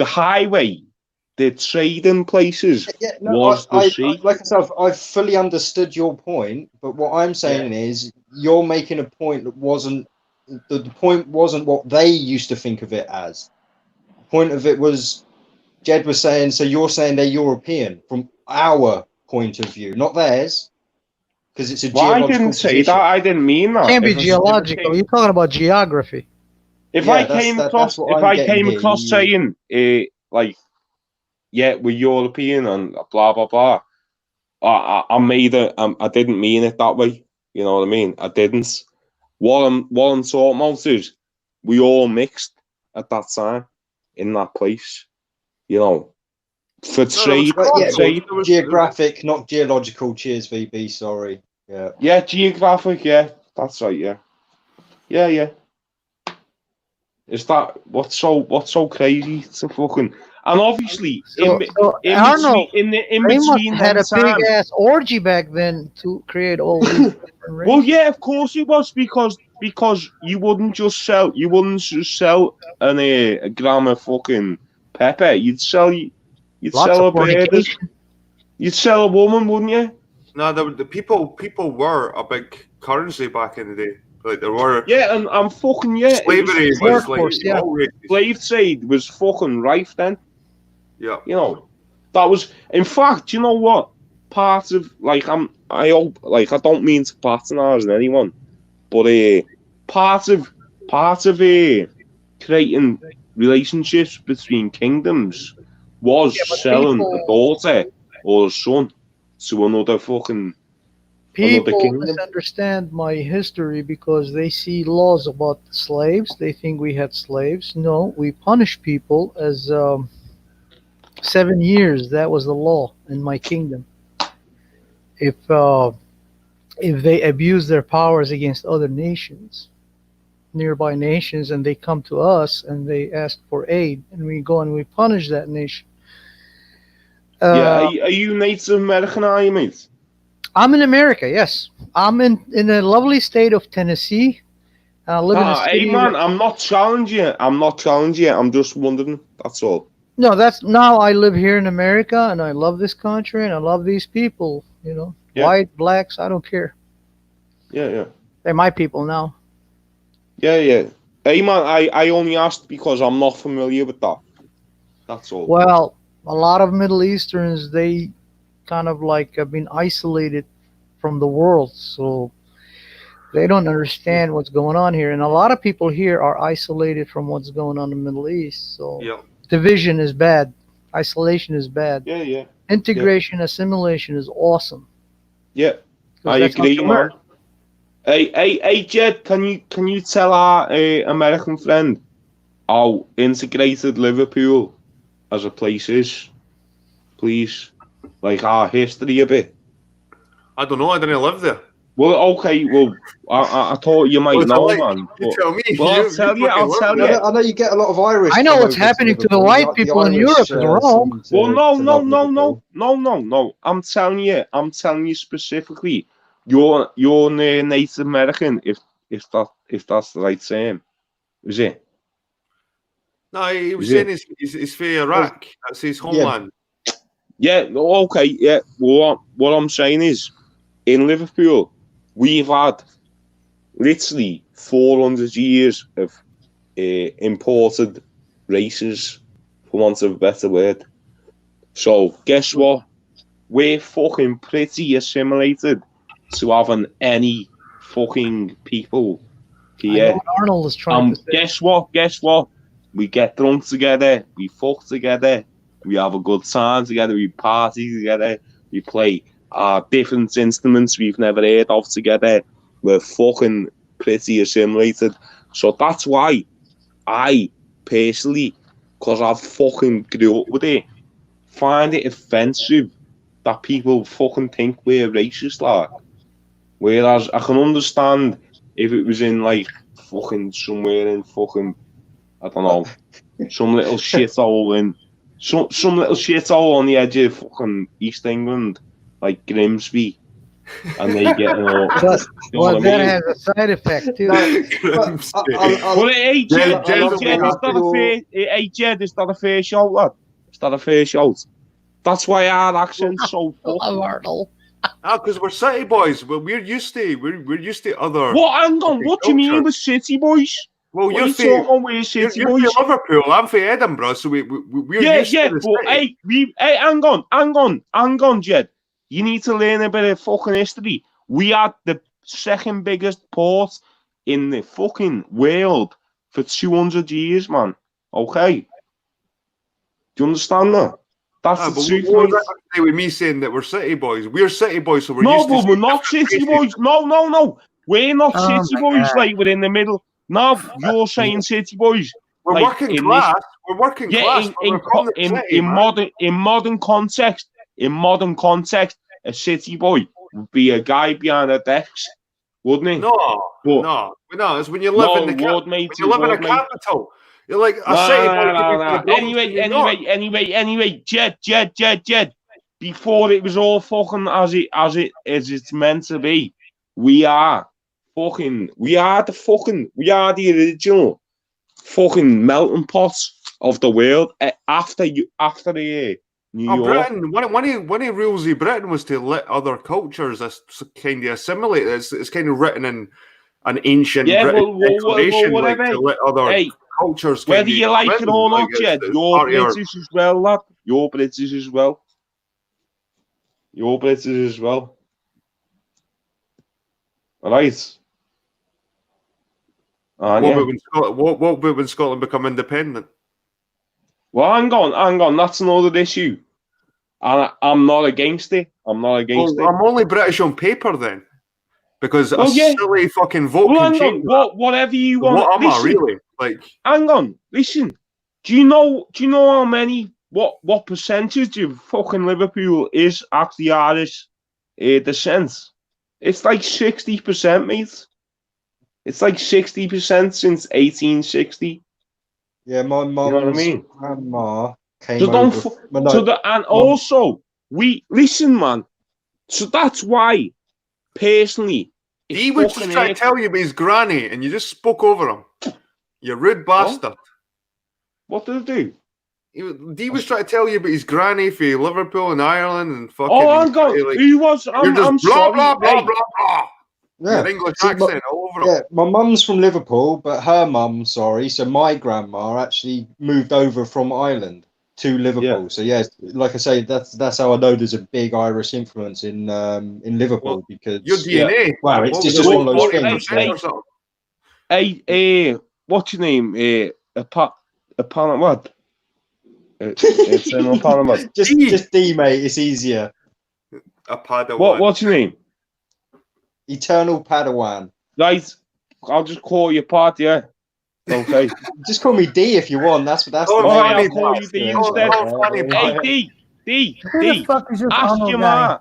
highway, the trading places was the sea. Like I said, I've fully understood your point, but what I'm saying is you're making a point that wasn't the point wasn't what they used to think of it as. The point of it was Jed was saying, so you're saying they're European from our point of view, not theirs, because it's a geological I didn't say that. I didn't mean that. It can't be geological. You're talking about geography. If I came across saying, we're European and blah blah blah, I didn't mean it that way. You know what I mean? I didn't. What I'm talking about is we all mixed at that time in that place. For trade. Geographic, not geological. Cheers, VB. Sorry. Yeah. Yeah, geographic. Yeah, that's right. Yeah. Is that what's so crazy to fucking? And obviously, in between had a big ass orgy back then to create all these. Well, yeah, of course it was because you wouldn't just sell a gram of fucking pepper. You'd sell a bird. You'd sell a woman, wouldn't you? No, the people were a big currency back in the day. Like there were. Yeah, and fucking slavery was slave trade was fucking rife then. Yeah. That was. In fact, you know what? Part of I don't mean to patronize anyone, but part of creating relationships between kingdoms was selling a daughter or a son to another fucking. People misunderstand my history because they see laws about slaves. They think we had slaves. No, we punish people as 7 years. That was the law in my kingdom. If they abuse their powers against other nations, nearby nations, and they come to us and they ask for aid, and we go and we punish that nation. Are you Native American, are you, mate? I'm in America, yes. I'm in the lovely state of Tennessee. I live in a city. Hey man, I'm not challenging you. I'm just wondering. That's all. No, now I live here in America, and I love this country, and I love these people. Yeah. white, blacks, I don't care. Yeah. They're my people now. Yeah. Hey man, I only asked because I'm not familiar with that. That's all. Well, a lot of Middle Easterns, they kind of like have been isolated from the world, so they don't understand what's going on here. And a lot of people here are isolated from what's going on in the Middle East. So Yeah. division is bad. Isolation is bad. Yeah. Integration, assimilation is awesome. Yeah. 'Cause I that's how agree, you man. learn. Hey, Jed, can you tell our American friend how integrated Liverpool as a place is, please? Like our history a bit. I don't know. I didn't live there. Well, okay. Well, I thought you might What's it know, like? man. You tell me. Well, I'll tell you. I know you get a lot of Irish. I know come what's over to happening to the Liverpool, white like people in Irish, Europe is wrong. seem to- Well, to love Liverpool. no. I'm telling you specifically. You're Native American, if that's the right term, is it? No, he was Is saying it? he's for Iraq. That's his homeland. Yeah. Okay. Yeah. Well, what I'm saying is, in Liverpool, we've had literally 400 years of imported races, for want of a better word. So guess what? We're fucking pretty assimilated to having any fucking people I know here. what Arnold is trying to say. Guess what? We get drunk together, we fuck together, we have a good time together, we party together, we play different instruments we've never heard of together. We're fucking pretty assimilated. So that's why I personally, because I've fucking grew up with it, find it offensive that people fucking think we're racist, like. Whereas I can understand if it was in like fucking somewhere in fucking, I don't know, some little shithole in some little shithole on the edge of fucking East England, like Grimsby, and they get all. But, you know what I that mean? has a side effect too. Well, hey, Jed, Jed is will be that a fair? Hey, Jed, is that a fair shout, lad? Is that a fair shout? That's why our accent's so fucked. Love Arnold. Because we're city boys. Well, we're used to other. What? Hang on. What do you mean with city boys? Well, What are you're you for talking? We're city you're boys. for Liverpool. I'm for Edinburgh, so we're used to the but city. hang on, Jed. You need to learn a bit of fucking history. We had the second biggest port in the fucking world for 200 years, man. Okay. Do you understand that? That's the But truth, what mate. was that got to do with me saying that we're city boys? We're city boys, so we're No, used to. but we're not city boys. No. We're not Oh city my boys. God. Like we're in the middle. No, you're saying city boys. We're like, working in class. We're working class. But we're from the city, man. in modern context, a city boy would be a guy behind a desk, wouldn't he? No. It's when you live in the when you live in a capital. You're like a city boy could be from the Bronx in New York. Anyway, Jed. Before it was all fucking as it's meant to be, we are the original fucking melting pot of the world after the New York. Britain. One of rules of Britain was to let other cultures kind of assimilate. It's kind of written in an ancient British declaration, whatever. like to let other cultures. Whether you like it or not, Jed, you're British as well, lad. You're British as well. All right. What about when Scotland become independent? Well, hang on. That's another issue. And I'm not against it. I'm only British on paper then, because a silly fucking vote can change. Whatever you want. What am I really like? Hang on. Listen. Do you know how many? What percentage of fucking Liverpool is actually Irish descent? It's like 60%, mate. It's like 60% since 1860. Yeah, my mum. You know what I mean? Grandma came So over. Also, we listen, man. So that's why, personally, He was just trying to tell you about his granny, and you just spoke over him. You rude bastard. What did I do? D was trying to tell you about his granny for Liverpool and Ireland and fucking. Oh, I'm going. like, He was. you're I'm just sorry. blah blah Hey, blah blah. Yeah. Your English See, accent all over Yeah, it. my mum's from Liverpool, but her mum, sorry, so my grandma actually moved over from Ireland to Liverpool. Yeah. So yeah, like I say, that's how I know there's a big Irish influence in Liverpool Well, because Your DNA. wow, it's What was just it, one of those like things. 40% Yeah. or something? hey, what's your name? A pan what? It's a pan what? just D, mate. It's easier. A Padawan. What's your name? Eternal Padawan. Right, I'll just call you Pat. Yeah. Okay. Just call me D if you want. That's the Oh, name right, I I'll call you use. D Yeah, instead. yeah. Hey, D. Who the fuck is this Ask Arnold your guy? ma.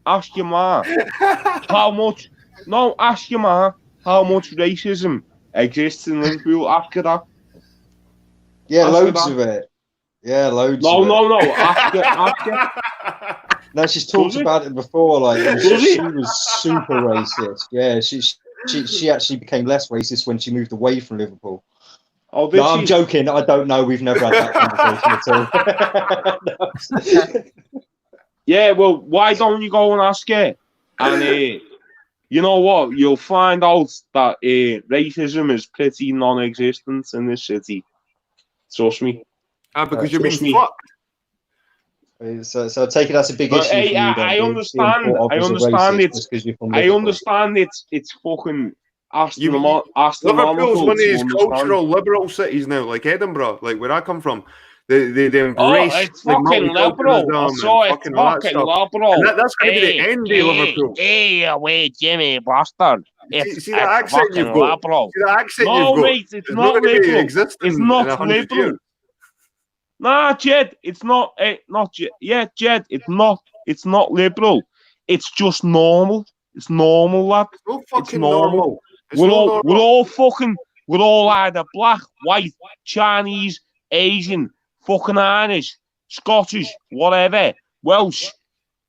Ask your ma. How much? No, ask your ma how much racism exists in Liverpool. Ask her that. Yeah, Ask loads her of it. Yeah, loads No, of it. no. Ask her. No, she's talked Does it? about it before. Like Does she it? was super racist. Yeah, she actually became less racist when she moved away from Liverpool. Oh, did No, she? I'm joking. I don't know. We've never had that conversation at all. Yeah, well, why don't you go and ask her? And you know what? You'll find out that racism is pretty non-existent in this city. Trust me. Because you've Trust been me. fucked. So I take it that's a big But, issue hey, for you. Then, I being understand. thought of I as a understand racist it. just 'cause you're from I Liverpool. understand it's fucking Liverpool's astronomical one of to these understand. cultural liberal cities now, like Edinburgh, like where I come from. They Oh, embrace it's like, fucking liberal. multiculturalism So and it's fucking all that fucking stuff. liberal. And that's going to be the end of Liverpool. Hey, wait, Jimmy Boston. See that accent you've got? liberal. See that accent No, you've got? mate, it's It's not going to be liberal. existing It's in not 100 liberal. years. Nah, Jed, it's not. Not Jed. Yeah, Jed, it's not. It's not liberal. It's just normal. It's normal, lad. It's no It's fucking normal. normal. It's no normal. We're all either black, white, Chinese, Asian, fucking Irish, Scottish, whatever, Welsh.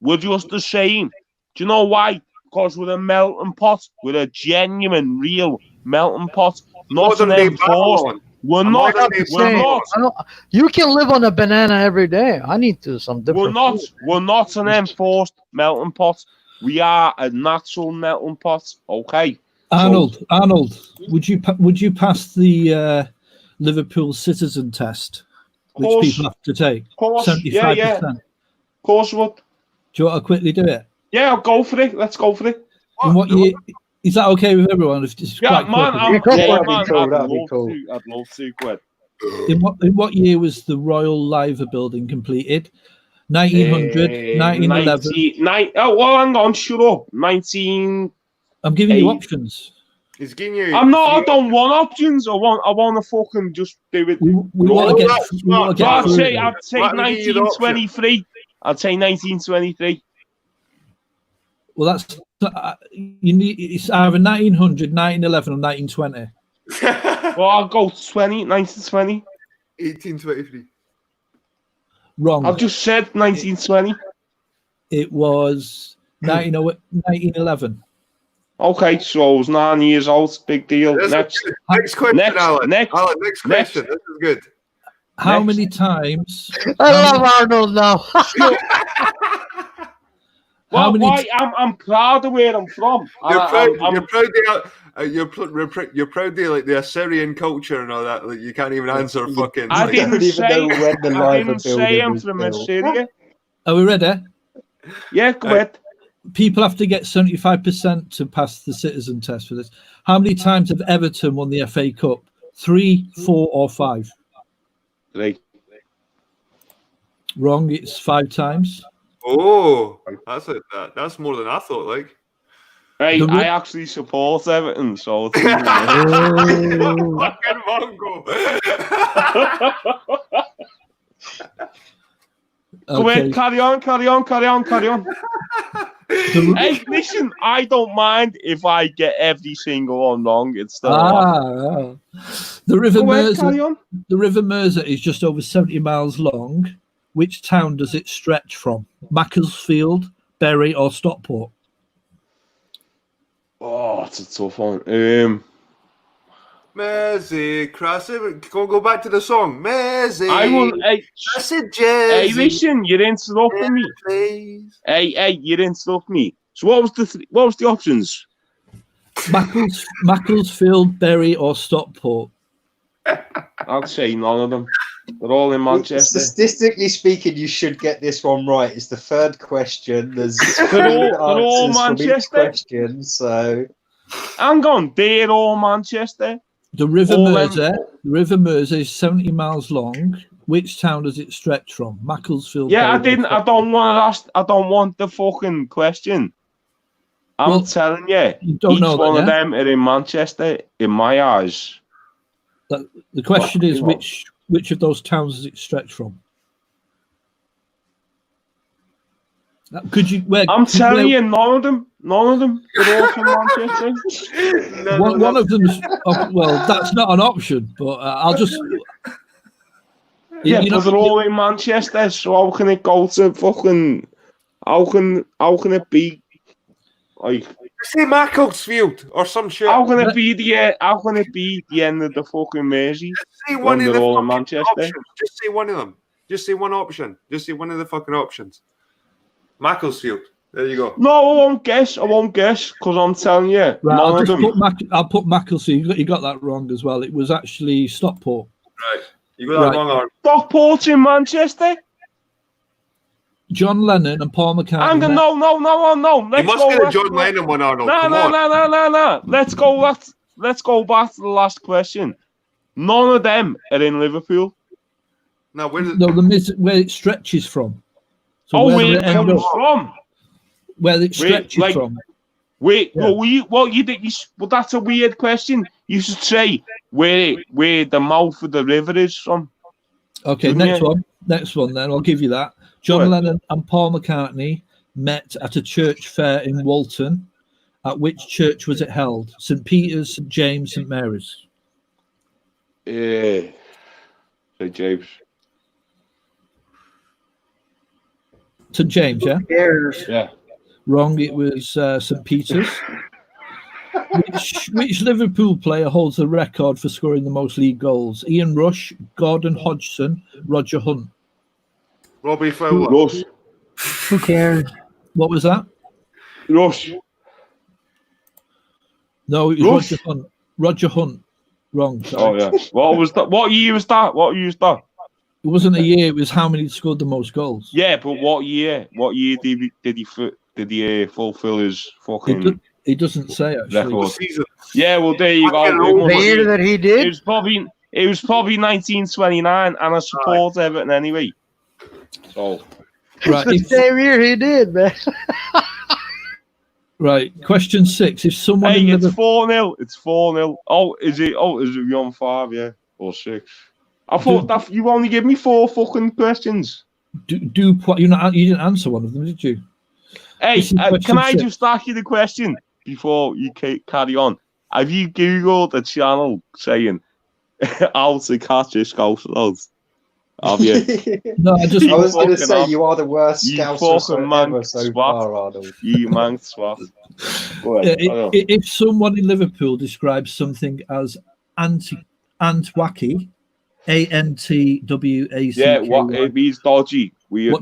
We're just the same. Do you know why? Because we're a melting pot. We're a genuine, real melting pot. Not an Modern day enforced. Babylon. We're I'm not. not the We're same. not. You can live on a banana every day. I need to some different. We're not. food. We're not an enforced melting pot. We are a natural melting pot. Okay. Arnold, would you pass the Liverpool citizen test, which Course. people have to take? Course. 75%. Yeah. Of course, what? Do you want to quickly do it? Yeah, I'll go for it. Let's go for it. In what year? Is that okay with everyone? If it's Yeah, quite man. quick? Yeah, Man, that'd be cool. I'd love to. Quit. In what year was the Royal Liver building completed? 1900, 1911. Well, hang on. Shut up. 19. I'm giving you Eight. options. He's giving you. I'm not. I don't want options. I want to fucking just do it. We want to get. We want to get I'd through say it. I'd say Let me give you the option. 1923. I'd say 1923. Well, that's you need. It's either 1900, 1911, or 1920. Well, I'll go 1920. 1823. Wrong. I've just said 1920. It was 1911. Okay, so I was 9 years old. Big deal. Next question, next, Alan. next, Alan, next question. This is good. How Next. many times? I love Arnold now. Well, many why? I'm proud of where I'm from. You're proud. I'm You're proud. You're proud of like the Assyrian culture and all that. Like you can't even answer fucking. I like, didn't say. when the I Liver didn't say building I'm was from built. Assyria. Are we ready? Yeah, go ahead. People have to get 75% to pass the citizen test for this. How many times have Everton won the FA Cup? 3, 4, or 5? 3. Wrong. It's 5 times. Oh, that's more than I thought. Like, Hey, The- I actually support Everton, so it's fucking Mongo. Go ahead, carry on. Hey, listen, I don't mind if I get every single one wrong. It's still The River Go ahead, carry Mersey. on. The River Mersey is just over 70 miles long. Which town does it stretch from? Macclesfield, Bury, or Stockport? Oh, it's a tough one. Mersey, Cressy. Go back to the song. Mersey. I will. Hey, Cressy, hey, Jersey. listen, you're interrupting me. Please. Hey, you're interrupting me. So what was the options? Macclesfield, Bury, or Stockport? I'd say none of them. They're all in Manchester. Statistically speaking, you should get this one right. It's the third question. There's they're all answers from each Manchester. question, so Hang on, they're all Manchester. The River All Mersey is 70 miles long. Which town does it stretch from? Macclesfield. Yeah, Bury, I don't want to ask. I don't want the fucking question. I'm telling you, don't each know one that, of them are in Manchester. In my eyes. The question is which of those towns does it stretch from? Could you? I'm telling you, none of them. They're all from Manchester. One of them's well, that's not an option. But I'll just. Yeah, but they're all in Manchester. So how can it go to fucking? How can it be? Like, say Macclesfield or some shit. How can it be the end of the fucking Mersey? Say one of the all in fucking Manchester. options. Just say one of them. Just say one option. Just say one of the fucking options. Macclesfield. There you go. No, I won't guess because I'm telling you, Right, none of them. I'll put Macclesfield. You got that wrong as well. It was actually Stockport. Right. You got that wrong, Aaron. Stockport's in Manchester. John Lennon and Paul McCartney. No. You must get a John Lennon one, Arnold. No. Let's go back to the last question. None of them are in Liverpool. No, where it stretches from. So where it comes from. Where it stretches from. Wait, yeah. Well, that's a weird question. You should say where the mouth of the river is from. Okay, next one then. I'll give you that. John Lennon and Paul McCartney met at a church fair in Walton. At which church was it held? St. Peter's, St. James, St. Mary's? St. James. St. James, yeah? Yeah. Wrong, it was St. Peter's. Which Liverpool player holds the record for scoring the most league goals? Ian Rush, Gordon Hodgson, Roger Hunt. Robbie Fowler. Rush. Who cares? What was that? Rush. No, it was Roger Hunt. Roger Hunt. Wrong. Sorry. Oh, yeah. What year was that? It wasn't a year. It was how many scored the most goals. Yeah, but what year? What year did he fulfill his fucking? He doesn't say actually. Yeah, well there you go. The year that he did. It was probably 1929, and I support Everton anyway. So. Right, the same year he did, man. Right, question 6. If someone it's 4-0. It's 4-0. Oh, is it on 5? Yeah, or 6. I thought that you only give me 4 fucking questions. You didn't answer one of them, did you? Hey, can I just ask you the question before you carry on? Have you Googled a channel saying how to catch a Scousers? Have you? No, I was going to say you are the worst Scouser ever so far, Arnold. You mank swat. If someone in Liverpool describes something as antwacky, ANTWACK. Yeah, it means dodgy, weird.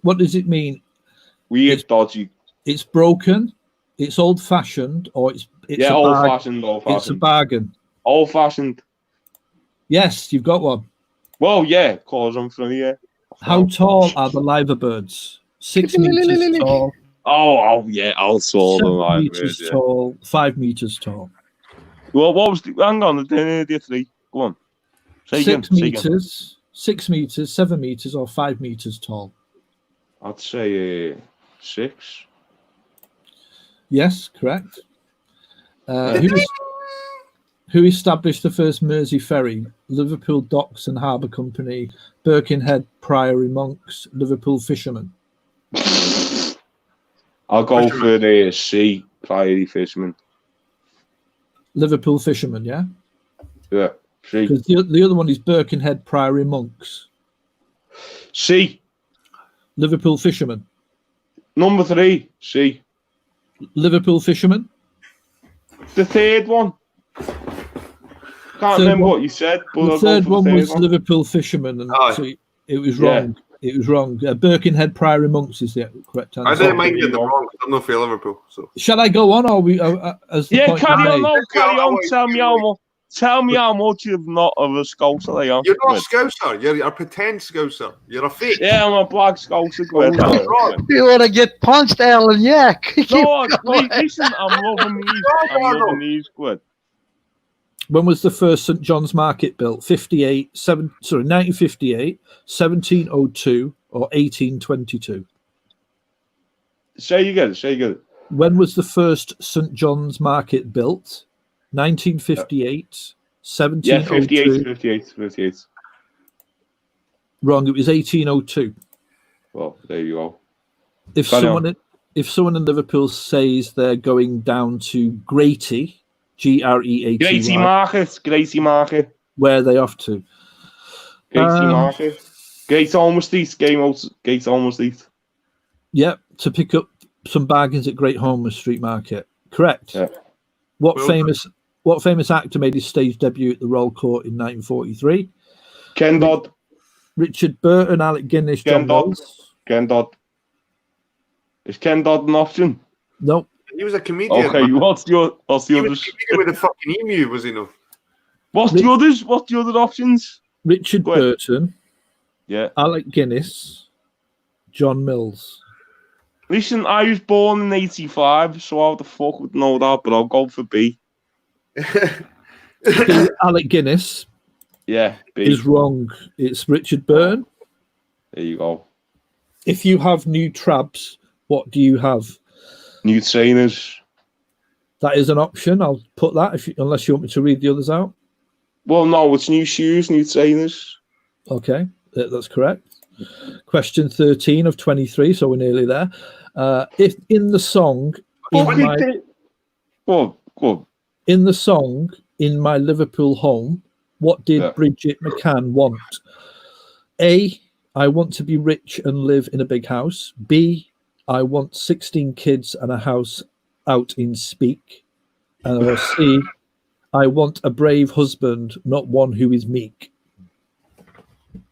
What does it mean? Weird, dodgy. It's broken, it's old-fashioned, or it's old-fashioned. It's a bargain. Old-fashioned. Yes, you've got one. Well, yeah, cause I'm from here. How tall are the liverbirds? 6 meters tall. Oh yeah, I'll saw them. 7 meters tall. 5 meters tall. Well, what was the? Hang on, the 3. Go on. 6 meters. 6 meters, 7 meters, or 5 meters tall. I'd say 6. Yes, correct. Who established the first Mersey ferry? Liverpool Docks and Harbour Company, Birkenhead Priory Monks, Liverpool Fishermen. I'll go for the C, Priory Fishermen. Liverpool Fishermen, yeah? Yeah, C. Because the other one is Birkenhead Priory Monks. C. Liverpool Fishermen. Number 3, C. Liverpool Fishermen. The third one. Can't remember what you said, but The I'll go third for the one third was one. Liverpool Fishermen, and Aye. so it was Yeah. wrong. It was wrong. Birkenhead Priory Monks is the correct answer. I didn't mind there getting you them go. wrong. 'Cause I'm not for Liverpool. So Shall I go on, or we as the Yeah, point carry you on. made? No, carry I on. want Tell you me to how wait. much. Tell me how much you're not of a Scouser. I am. you're not a Scouser. You're a pretend Scouser. You're a fake. Yeah, I'm a black Scouser. Oh, Gwen. You want to get punched, Alan? Yeah. Keep No, going. listen, I'm loving these. I'm loving these. Gwen. When was the first St John's Market built? 1958, 1702, or 1822? Say you get it. When was the first St John's Market built? 1958, Yeah, 1702. 58. Wrong. It was 1802. Well, there you go. If Carry on. someone in Liverpool says they're going down to Grady, Greaty, Gracie Market. where are they off to? Gracie Market. Gates almost east. Gates almost east. Yep, to pick up some bargains at Great Homer Street Market. Correct. Yeah. What Well famous actor made his stage debut at the Royal Court in 1943? Ken Dodd. Richard Burton, Alec Guinness, John Ken Dodd. Mills. Ken Dodd. Is Ken Dodd an option? Nope. He was a comedian. Okay, man. what's the He others? was a comedian with a fucking emu, was he not? What's the others? What's the other options? Richard Go ahead. Burton, Yeah. Alec Guinness, John Mills. Listen, I was born in 85, so how the fuck would know that? But I'll go for B. B, Alec Guinness Yeah, B. is wrong. It's Richard Burton. There you go. If you have new trabs, what do you have? New trainers. That is an option. I'll put that unless you want me to read the others out. Well, no, it's new shoes, new trainers. Okay, that's correct. Question 13 of 23, so we're nearly there. If in the song, Go on. in the song, in my Liverpool home, what did Bridget McCann want? A, I want to be rich and live in a big house. B, I want 16 kids and a house out in Speak. Or C, I want a brave husband, not one who is meek.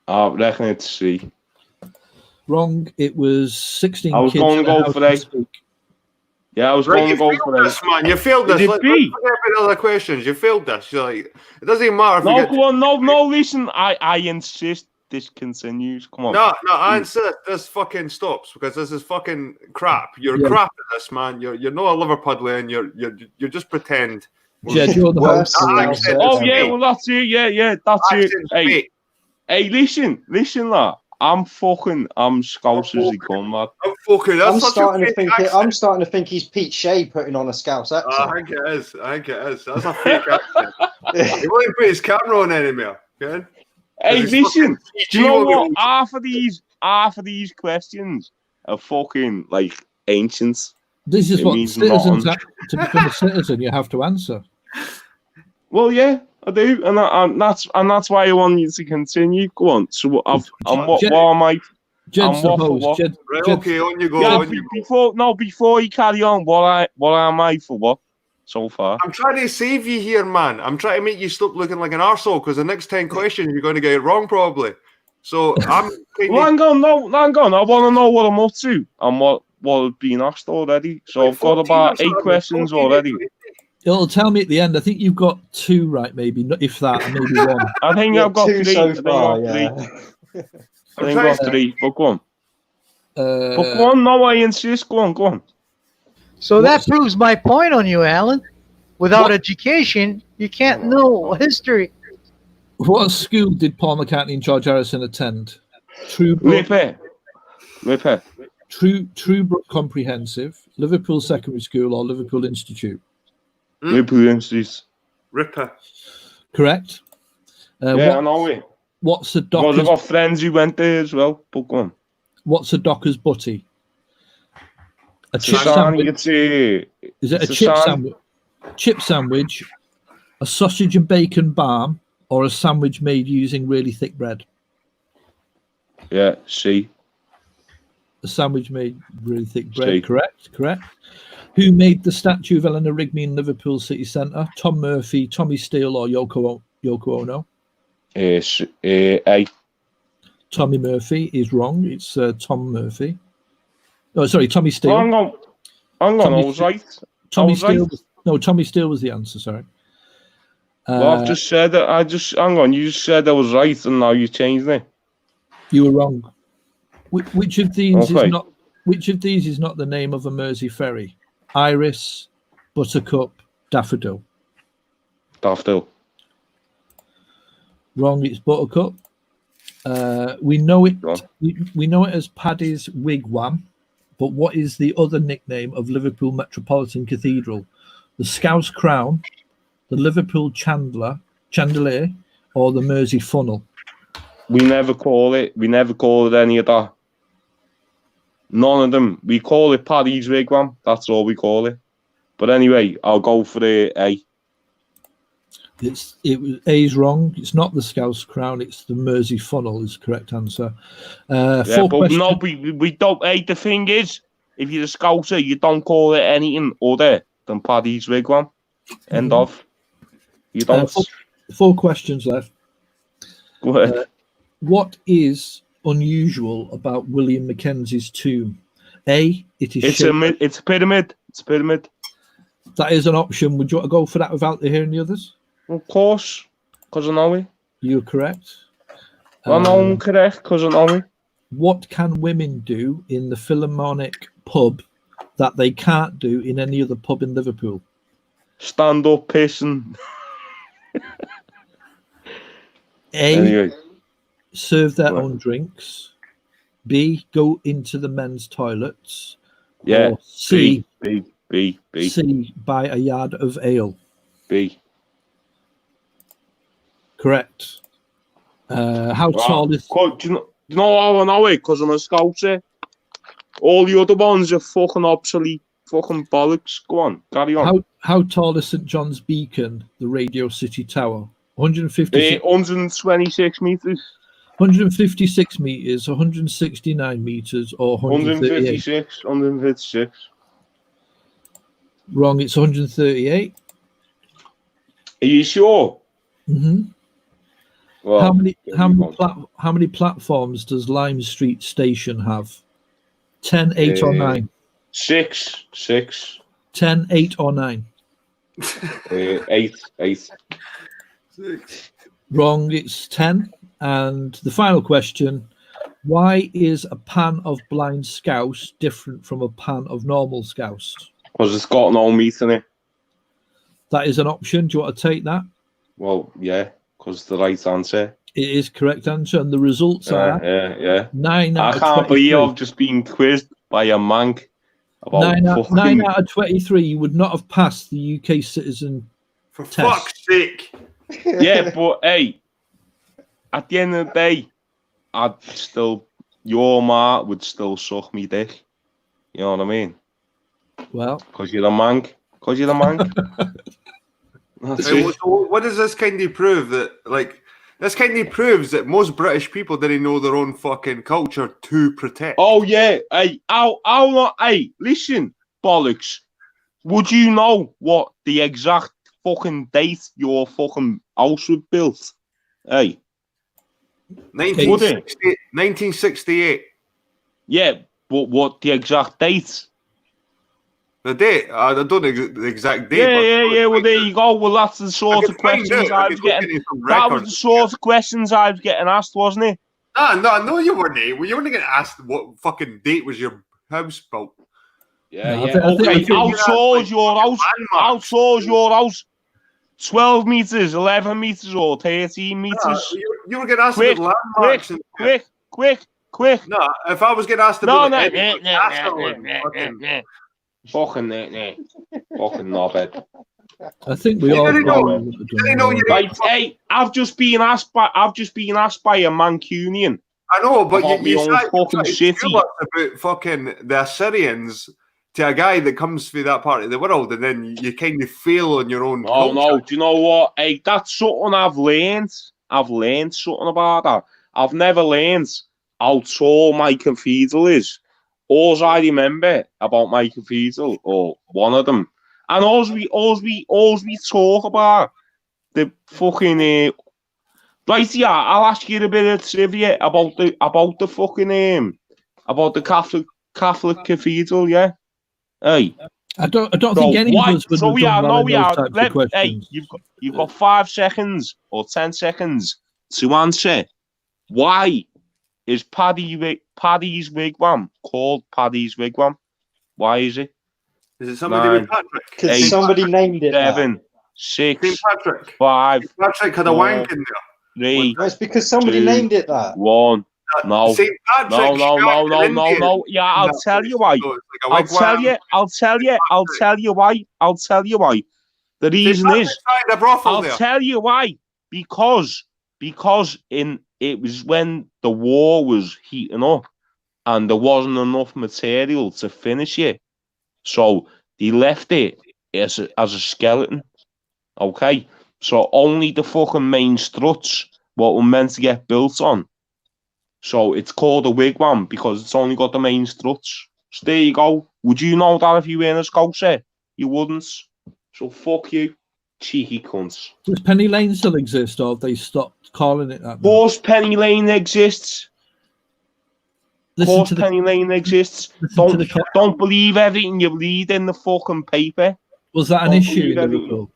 I reckon it's C. Wrong. It was 16 I was kids going to and a go house for in A. Speak. Yeah, I was Right, going you to go failed for this, A. man. You failed this. Is it Let's B? forget about other questions. You failed this. You're like, it doesn't even matter if No, you get... go on. No, listen. I insist this continues. Come on. No, I insist this fucking stops because this is fucking crap. You're crap at this, man. You're not a Liverpudlian. You're just pretend. Jed, you're the Worse host. than Ah, that. Oh, yeah, well, that's it. Yeah, that's it. Hey, listen, lad. I'm Scouse as he come, lad. I'm fucking... I'm starting to think he's Pete Shea putting on a Scouse accent. I think it is. That's a fake accent. He won't put his camera on anymore. Okay? Hey, listen, do you know what? PG Half of these questions are fucking like ancients. This is It what means citizens nothing. to become a citizen, you have to answer. Well, yeah, I do, and that's why I want you to continue. Go on. So, what am I? Jed's the what for host. what? Jed, Right, Jed- okay, on you go. Yeah, on you go. before you carry on, what am I for what? So far, I'm trying to save you here, man. I'm trying to make you stop looking like an arsehole because the next 10 questions you're going to get it wrong probably. So I'm well, hang on. I want to know what I'm up to and what has been asked already. So I've got about 8 questions already. It'll tell me at the end. I think you've got 2 right, maybe, if that, and maybe 1. I think I've got 2 3 so far. Yeah. I think I've got 3. But go on. But Uh, go on. No, I insist. Go on. So that proves my point on you, Alan. Without education, you can't know history. what school did Paul McCartney and George Harrison attend? Truebrook Comprehensive, Liverpool Secondary School, or Liverpool Institute? Liverpool Institute. Ripper. Correct. Yeah, I know it. What's the Because I've Docker's? got friends who went there as well. But go on. What's a Docker's butty? A It's chip a sandwich. it's a, Is it a it's a chip sand- sandwich? Chip sandwich, a sausage and bacon barm, or a sandwich made using really thick bread? yeah, C. A sandwich made really thick bread. See. Correct. Who made the statue of Eleanor Rigby in Liverpool city centre? Tom Murphy, Tommy Steele, or Yoko Yoko Ono. A. Tommy Murphy is wrong. It's Tom Murphy. Oh, sorry, Tommy Steele. Hang on, Tommy I was right. Tommy was Steele. right. No, Tommy Steele was the answer. Sorry. Well, I've just said that. Hang on. You just said I was right, and now you changed it. You were wrong. Which of these Okay. is not? Which of these is not the name of a Mersey ferry? Iris, Buttercup, Daffodil. Daffodil. Wrong. It's Buttercup. We know it. Wrong. We know it as Paddy's Wigwam, but what is the other nickname of Liverpool Metropolitan Cathedral? The Scouse Crown, the Liverpool Chandelier, or the Mersey Funnel? We never call it any of that. None of them. We call it Paddy's Wigwam. That's all we call it. But anyway, I'll go for the A. A's wrong. It's not the Scouse Crown. It's the Mersey Funnel is the correct answer. Yeah, but no, we don't. Hey, the thing is, if you're a Scouser, you don't call it anything other than Paddy's Wigwam. End of. You don't. 4 questions left. Go ahead. What is unusual about William Mackenzie's tomb? A. It's a pyramid. It's a pyramid. That is an option. Would you want to go for that without hearing the others? Of course, because I know it. You're correct. I know I'm correct because I know it. What can women do in the Philharmonic pub that they can't do in any other pub in Liverpool? Stand up pissing. A. Anyway. Serve their own drinks. B. Go into the men's toilets. Yeah. Or C. B. C. Buy a yard of ale. B. Correct. How tall is... Do you know how I know it? Because I'm a Scouser. All the other ones are fucking obsolete. Fucking bollocks. Go on, carry on. How tall is St John's Beacon, the Radio City Tower? 126 meters. 156 meters, 169 meters, or 156. Wrong, it's 138. Are you sure? Mm-hmm. Well, how many platforms does Lime Street Station have? 10, 8, or 9? 6. 10, 8, or 9? 8. 6. Wrong, it's 10. And the final question, why is a pan of blind scouse different from a pan of normal scouse? Because it's got no meat in it. That is an option. Do you want to take that? Well, yeah, because it's the right answer. It is correct answer, and the results are 9 out I of can't 23. believe I've just been quizzed by a mank. 9 out of 23. You would not have passed the UK citizen For test. fuck's sake. Yeah, but hey, at the end of the day, your ma would still suck me dick. You know what I mean? Well, because you're a mank. So what does this kind of prove? This kind of proves that most British people didn't know their own fucking culture to protect. Oh yeah, hey, listen, bollocks. Would you know what the exact fucking date your fucking house was built? Hey, 1968. Yeah, but what the exact date? The date? I don't know the exact date. Yeah. Well, there you go. Well, that's the sort of questions I was getting. That was the sort of questions I was getting asked, wasn't it? No, you weren't. You weren't getting asked what fucking date was your house built. Yeah. Okay, how tall is your house? How tall is your house? 12 meters, 11 meters, or 13 meters? You were getting asked about landmarks. Quick. No, if I was getting asked about Fucking knobhead. I think we all know. Right, hey, I've just been asked by a Mancunian. I know, but you fucking city about fucking the Assyrians to a guy that comes through that part of the world, and then you kind of fail on your own. Oh no, do you know what? Hey, that's something I've learned. I've learned something about that. I've never learned how tall my cathedral is. All I remember about my cathedral, or one of them, and all we talk about the fucking right, yeah, I'll ask you a bit of trivia about the fucking about the Catholic cathedral, yeah. Hey, I don't think any of us would have done well in those types of questions. Hey, you've got 5 seconds or 10 seconds to answer. Why is Paddy's Wigwam called Paddy's Wigwam? Why is it? Is it somebody with Patrick? Because somebody named it 7, 6, St. Patrick. 5. St. Patrick had a wank in there. 3. No, it's because somebody 2, named it that. 1. No. St. Patrick. No. Yeah, I'll tell you why. I'll tell you why. The reason is, I'll tell you why. Because it was when the war was heating up and there wasn't enough material to finish it. So they left it as a skeleton. Okay? So only the fucking main struts, what were meant to get built on. So it's called a wigwam because it's only got the main struts. So there you go. Would you know that if you were in a Scotia? You wouldn't. So fuck you, cheeky cunts. Does Penny Lane still exist, or have they stopped calling it that? Of course Penny Lane exists. Penny Lane exists. Don't believe everything you read in the fucking paper. Was that an issue in Liverpool?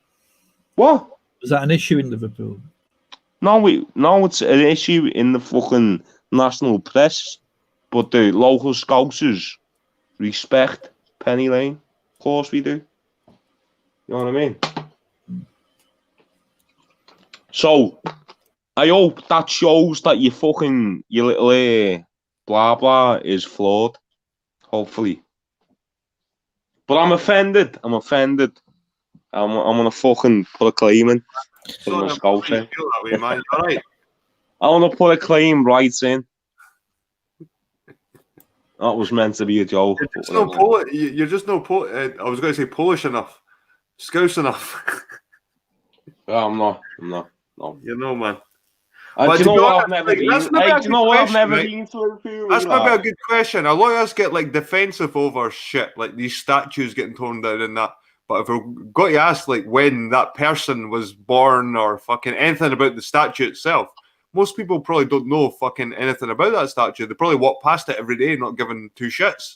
What? Was that an issue in Liverpool? No, it's an issue in the fucking national press, but the local Scousers respect Penny Lane. Of course we do. You know what I mean? So, I hope that shows that your little blah blah is flawed. Hopefully. But I'm offended. I'm gonna fucking put a claim in. I want to put a claim right in. That was meant to be a joke. You're just no I was going to say Polish enough. Scouse enough. I'm not. No. You know, man. Do you know what? I've never been. I've never been to Liverpool. That's maybe a good question. A lot of us get like defensive over shit, like these statues getting torn down and that. But if we've got to ask, like, when that person was born or fucking anything about the statue itself, most people probably don't know fucking anything about that statue. They probably walk past it every day, not giving 2 shits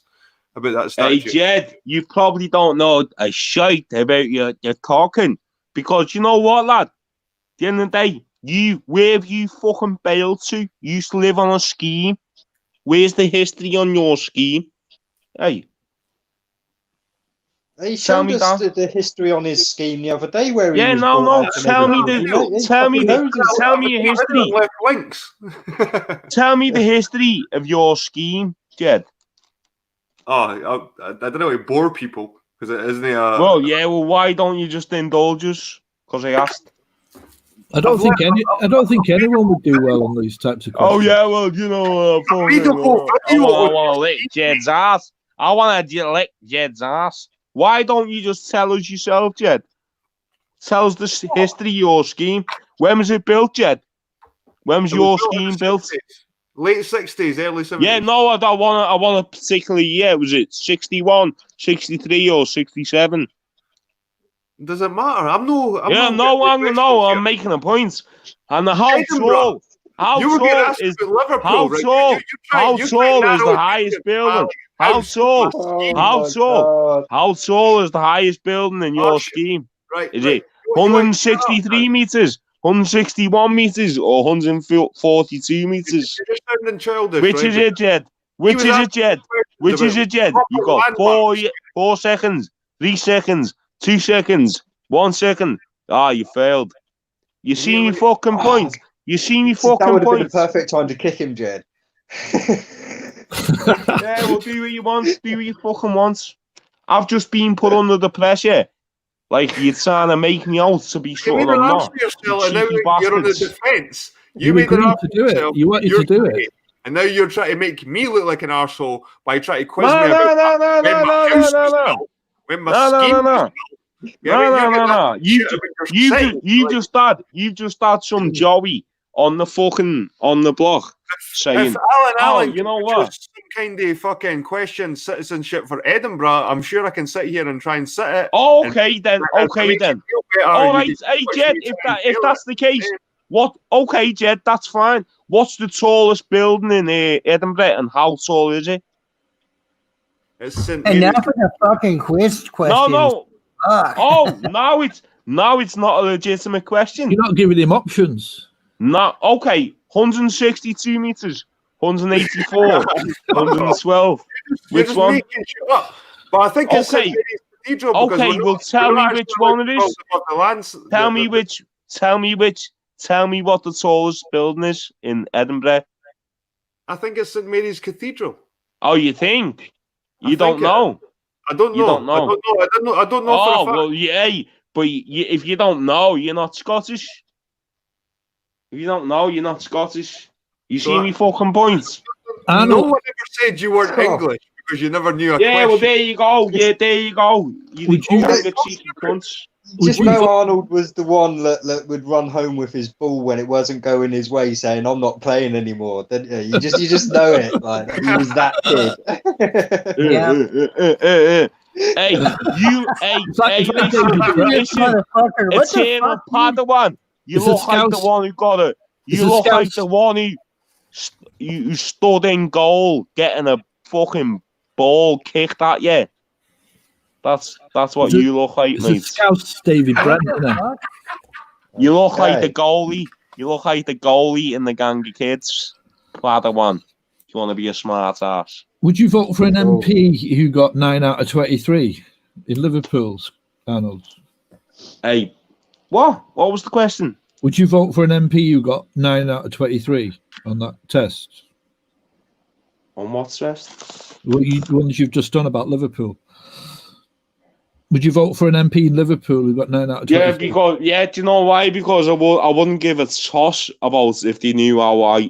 about that statue. Hey, Jed, you probably don't know a shite about your talking. Because you know what, lad? At the end of the day, where have you fucking bailed to? You used to live on a scheme. Where's the history on your scheme? Hey. He showed us the history on his scheme the other day where he was tell me your history. Tell me the history of your scheme, Jed. I don't know, to bore people because it isn't well, why don't you just indulge us? Because I asked. I don't think anyone would do well on these types of questions. Oh yeah, well, you know, I want to lick Jed's ass. I want to lick Jed's ass. Why don't you just tell us yourself, Jed? Tell us the history of your scheme. When was it built, Jed? When was your scheme built? Late 60s, early 70s. Yeah, no, I want a particular year. Was it 61, 63, or 67? Does it matter? I'm making a point. And how tall is Liverpool? How tall is the highest building? How tall is the highest building in your scheme? Is it 163 meters, 161 meters, or 142 meters? Which is it, Jed? Which is it, Jed? You've got 4 seconds, 3 seconds, 2 seconds, 1 second. You failed. You see me fucking point. That would have been the perfect time to kick him, Jed. Yeah, well, do what you want. Do what you fucking want. I've just been put under the pressure. Like, you're trying to make me out to be sort of not. You're on the defence. You agreed to do it. You wanted to do it. And now you're trying to make me look like an arsehole by trying to quiz me about when my scheme was built. No. You just had some Joey on the blog saying, If Alan Allen you know can what? produce some kind of fucking question citizenship for Edinburgh, I'm sure I can sit here and try and sit it. Oh, okay then. and Okay make then. it feel better. All You right, can hey push Jed, me if to if feel that's it. the case, what? Okay, Jed, that's fine. What's the tallest building in Edinburgh, and how tall is it? It's St. Mary's. Enough of the fucking quiz questions. No. Fuck. Oh, now it's not a legitimate question. You're not giving him options. No, okay, 162 meters, 184, 112. You're Which just one? making shit up. But I think it's St. Okay. Mary's Cathedral. because Okay, we're well, not- tell we're me not which actually one it is. above the lands. Tell me what the tallest building is in Edinburgh. I think it's St. Mary's Cathedral. Oh, you think? You I don't think know? I don't know. You don't know? I don't know Oh, for a fact. well, yeah, but if you don't know, you're not Scottish. If you don't know, you're not Scottish. You see me fucking points? I No know. one ever said you weren't Oh. English because you never knew a Yeah, well, question. there you go. Yeah, there you go. You Would you- the cheeky cunts. Just you know vote- Arnold was the one that would run home with his ball when it wasn't going his way, saying, "I'm not playing anymore." Then you just know it. Like he was that kid. Yeah. Hey, It's like listen, Motherfucker, what the Eternal fuck? Padawan. You It's a look like the Scouse- one who got it. It's You a look like Scouse- the one who stood in goal, getting a fucking ball kicked at you. That's what It's a- you look like, It's a mate. Scouse David Brent, isn't it? You look like Okay. the goalie. You look like the goalie in the gang of kids. Padawan. You want to be a smart ass. Would you vote for an Oh. MP who got 9 out of 23 in Liverpool's, Arnold? Hey, what? What was the question? Would you vote for an MP who got 9 out of 23 on that test? On what test? The ones you've just done about Liverpool. Would you vote for an MP in Liverpool who got 9 out of 23? Do you know why? Because I wouldn't give a toss about if they knew how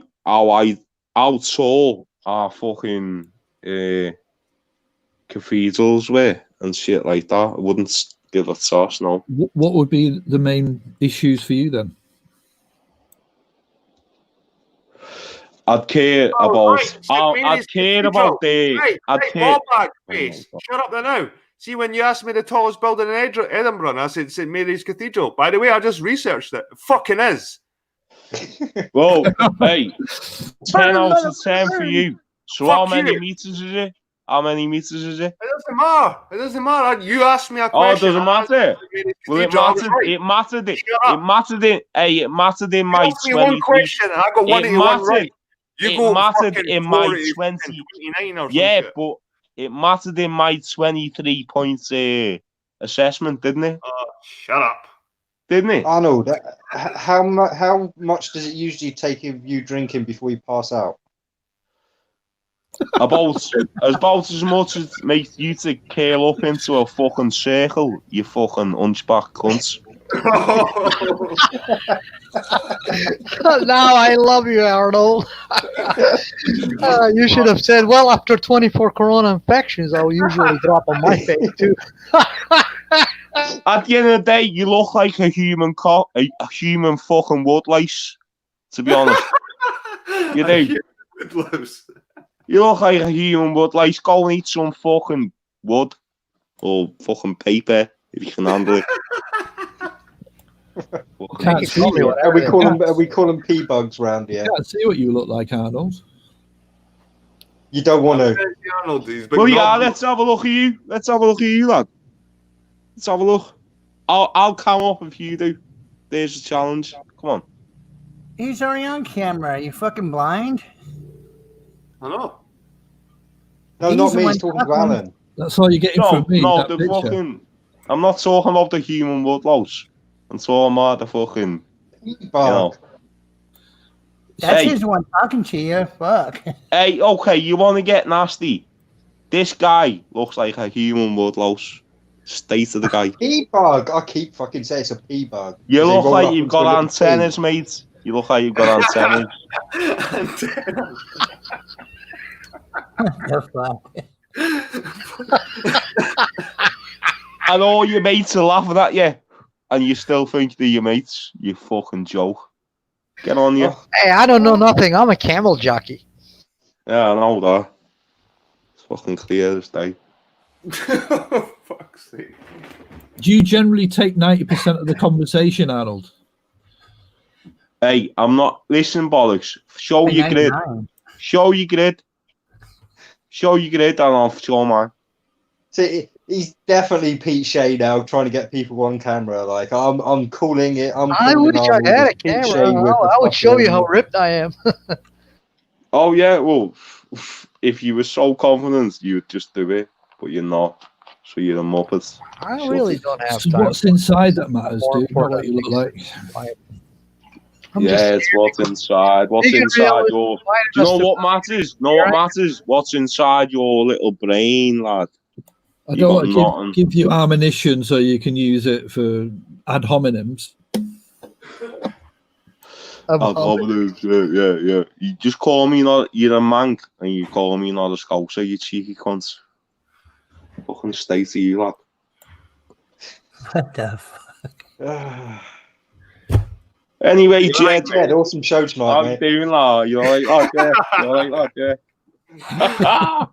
tall our fucking cathedrals were and shit like that. I wouldn't give a toss, no. What would be the main issues for you then? I'd care Oh, about. right, St. Mary's I'd care Cathedral. about the. Right, I'd right, care. ball bag face. Oh my Shut up there now. See, when you asked me the tallest building in Edinburgh, and I said St. Mary's Cathedral. By the way, I just researched it. It fucking is. Well, hey, 10 out of 10 for you. So Fuck how many you. meters is it? How many meters is it? It doesn't matter. It doesn't matter. You asked me a Oh, it question. doesn't matter. Well, it Cathedral, I was mattered. right. It mattered. Shut It up. mattered. It mattered in You my asked me one 23. question and I got one It 81 mattered. right. You It go mattered fucking in my 40, 20. 29 or some Yeah, shit. but it mattered in my 23 points assessment, didn't it? Shut up. Didn't it? Arnold, how much does it usually take of you drinking before you pass out? About as much as makes you to curl up into a fucking circle, you fucking hunchback cunts. Now I love you, Arnold. You should have said, well, after 24 corona infections, I'll usually drop on my face, too. At the end of the day, you look like a human a human fucking woodlice, to be honest. You do. You look like a human woodlice. Go and eat some fucking wood or fucking paper if you can handle it. Can't see you. Are we calling pea bugs round here? Can't see what you look like, Arnold. You don't want to. Well, yeah, let's have a look at you. Let's have a look at you, lad. Let's have a look. I'll come up if you do. There's a challenge. Come on. He's already on camera. Are you fucking blind? I know. No, He's not the me. one He's talking to talking. Alan. That's all you're getting from me. No, that the picture. fucking. I'm not talking about the human woodlouse. I'm talking about the fucking. Pea You bug. know. That's Hey. his one talking to you. Fuck. Hey, okay, you want to get nasty? This guy looks like a human woodlouse. State of the guy. Pea bug. I keep fucking saying it's a pea bug. You They look roll like up you've into a got little antennas, mate. You look like you've got antennas. The fuck. And all your mates are laughing at you. And you still think they're your mates. You fucking joke. Get on you. Hey, I don't know nothing. I'm a camel jockey. Yeah, I know that. It's fucking clear as day. Fuck's sake. Do you generally take 90% of the conversation, Arnold? Hey, I'm not. Listen, bollocks. Show Hey, your grid. 99. Show your grid. Show your grid, and I'll show mine. See, he's definitely Pete Shea now, trying to get people on camera. Like I'm calling it. I wish I had a camera. I would show you how ripped I am. Oh yeah, well, if you were so confident, you'd just do it, but you're not. So you're a muppet. I really don't have So time. what's inside that matters, More dude, not what you important look things. like. I'm Yeah, just it's what's inside. What's Big and inside real your. is inviting Do you know us to what matters? Know what matters? What's inside your little brain, lad? I You don't got want nothing. to give you ammunition so you can use it for ad hominems. Yeah. You just call me not. You're a mank, and you call me not a scouser. You cheeky cunts. Fucking stay to you, lad. What the fuck? Anyway, Jed. Jed, awesome show tonight, I'm mate. doing that. You're like that, yeah. You're like that, yeah.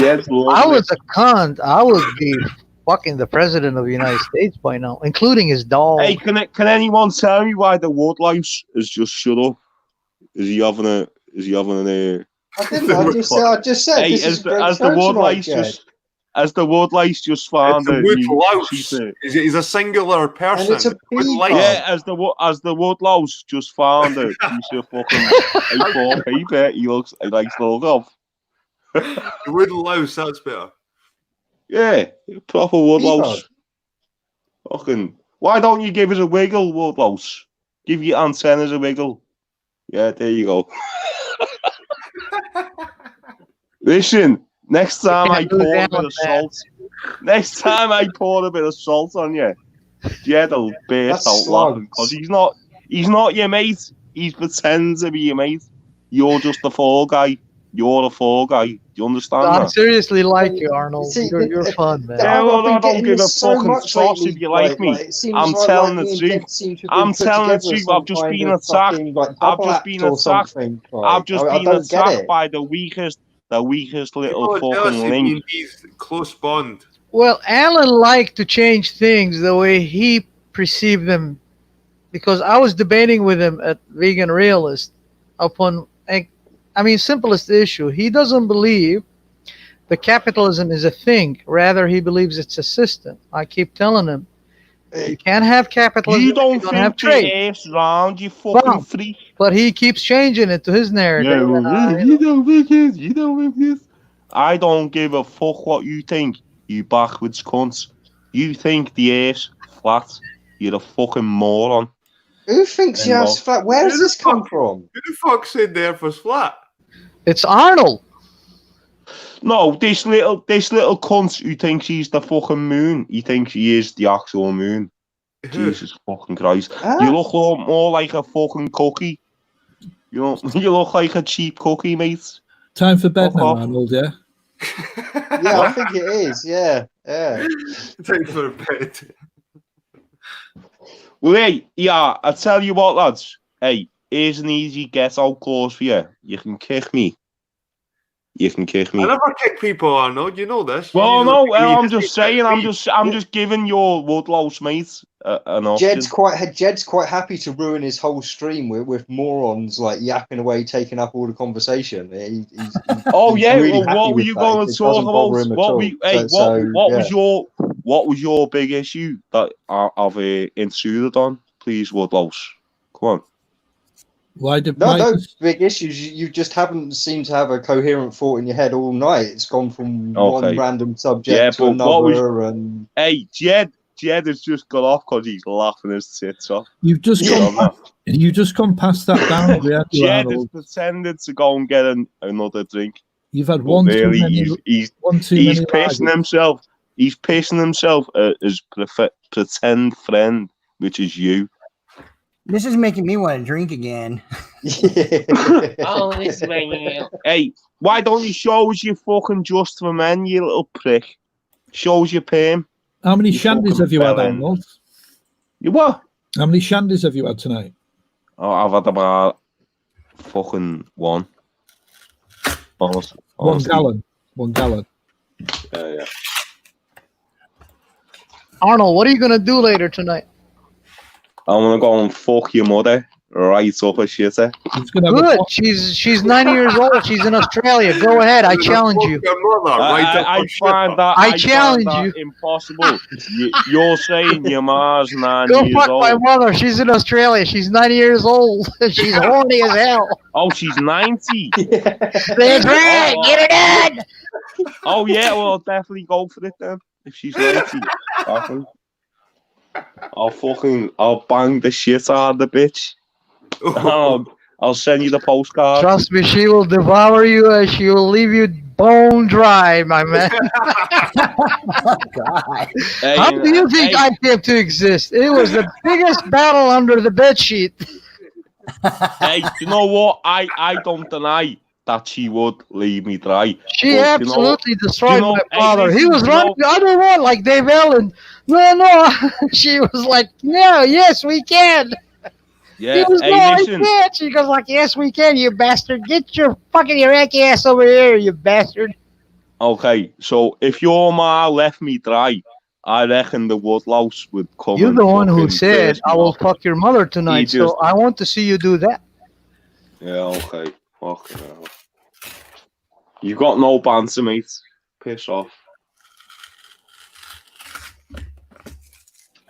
Jed's I loving was a cunt. I would be fucking the president of the United States by now, including his dog. Hey, can anyone tell me why the woodlouse has just shut up? Is he having a? I didn't. I just said Hey, this is as a great the show tonight, woodlouse Jed. just found It's a a wood new louse. she's a- He's a singular person. it's a Wood peacock. lice. Yeah, as the woodlouse just found a piece of fucking A4 paper. He likes to look off. The wood louse, that's better. Yeah, proper woodlouse. Fucking. Why don't you give us a wiggle, woodlouse? Give your antennas a wiggle. Yeah, there you go. Listen, next time I pour a bit of salt. Next time I pour a bit of salt on you, Jed'll burst out laughing because he's not your mate. He's pretends to be your mate. You're just the fall guy. You're a fall guy. Do you understand I that? seriously like you, Arnold. See, You're fun, man. Yeah, well, I I've been don't getting give a this so fucking much toss lately, if you like me. it seems I'm like, telling me the and truth. Jed seem to have I'm been put telling the together truth. some I've just kind been of attacked. fucking, like, I've bubble just act been or attacked. something. I've just I been don't get attacked it. by the weakest little People are jealous fucking of me link. and D's close bond. Well, Alan liked to change things the way he perceived them, because I was debating with him at Vegan Realist upon, simplest issue. He doesn't believe that capitalism is a thing. Rather, he believes it's a system. I keep telling him, you can't have capitalism You if don't you don't have think trade. the earth's round, you fucking Well, freak. But he keeps changing it to his narrative. Yeah, and, well, you don't think it. You don't think this. I don't give a fuck what you think, you backwards cunts. You think the earth's flat. You're a fucking moron. Who thinks the Earth's flat? Where does this come from? Who the fuck said the earth was flat? It's Arnold. No, this little cunt who thinks he's the fucking moon. He thinks he is the actual moon. Who? Jesus fucking Christ. Huh? You look more like a fucking cookie. You know, you look like a cheap cookie, mate. Time for bed Fuck now, off. Arnold, yeah? Yeah, I think it is. Yeah. Time for a bed. Well, hey, yeah, I tell you what, lads. Hey, here's an easy get-out clause for you. You can kick me. You can kick me. I never kick people, Arnold. You know this. Well, You no, usually kick me. I'm just saying. I'm just giving your woodlouse mate an option. Jed's quite happy to ruin his whole stream with morons like yapping away, taking up all the conversation. He's Oh yeah, really well, happy what were with you that. going It to talk doesn't bother him about? at all. What was your big issue that I've intruded on? Please, woodlouse, come on. Why did No big issues. You just haven't seemed to have a coherent thought in your head all night. It's gone from one random subject to another. Hey, Jed has just got off because he's laughing his tits off. You've just gone past that boundary. Jed has pretended to go and get another drink. You've had one too many. He's pissing himself. He's pissing himself at his pretend friend, which is you. This is making me want to drink again. Oh, this way. Hey, why don't you show us your fucking Just for Men, you little prick? Show us your perm. How many shandies have you had, Arnold? You what? How many shandies have you had tonight? I've had about fucking one. Honestly. 1 gallon. 1 gallon. Yeah. Arnold, what are you gonna do later tonight? I'm gonna go and fuck your mother right up her shitter. He's gonna have a Good. pot- She's 9 years old. She's in Australia. Go ahead. I challenge you. Your mother, right up I her find that I challenge find that you. impossible. You're saying your ma's 9 Go years fuck old. my mother. She's in Australia. She's 9 years old. She's horny as hell. Oh, she's 90. That's right. Get it in. Oh yeah, well I'll definitely go for it then. If she's 90. Definitely. I'll bang the shit out of the bitch. I'll send you the postcard. Trust me, she will devour you and she will leave you bone dry, my man. God. Hey, How do you think I came to exist? It was the biggest battle under the bedsheet. Hey, you know what? I don't deny that she would leave me dry. She But, absolutely destroyed know, my hey, father. He listen, was you running know- the other one like Dave Allen. No. She was like, no, yes, we can. Yeah, He was, hey, no, I listen. can't. She goes like, yes, we can, you bastard. Get your fucking Iraqi ass over here, you bastard. Okay, so if your ma left me dry, I reckon the woodlouse would come. You're and the one who fucking said, burst me I will up. fuck your mother tonight, He just- so I want to see you do that. Yeah, okay. Fucking hell. You got no banter, mate. Piss off.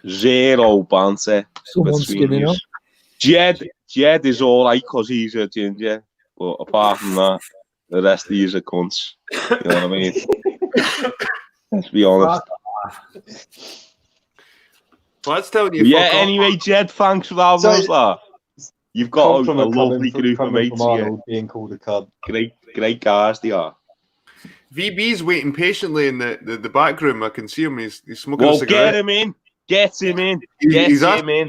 Zero banter. Someone's between skinning yous. up. Jed is alright because he's a ginger, but apart from that, the rest of these are cunts. You know what I mean? Let's be honest. Well, that's telling you. Yeah, fuck off. anyway, Jed, thanks for having So- us there. You've got a Compliment lovely coming from- group of coming mates from here. Arnold being called a cunt. Great guys they are. VB's waiting patiently in the back room. I can see him. He's smoking a Well, cigarette. get him in. Get him in. He's Get ask- him in.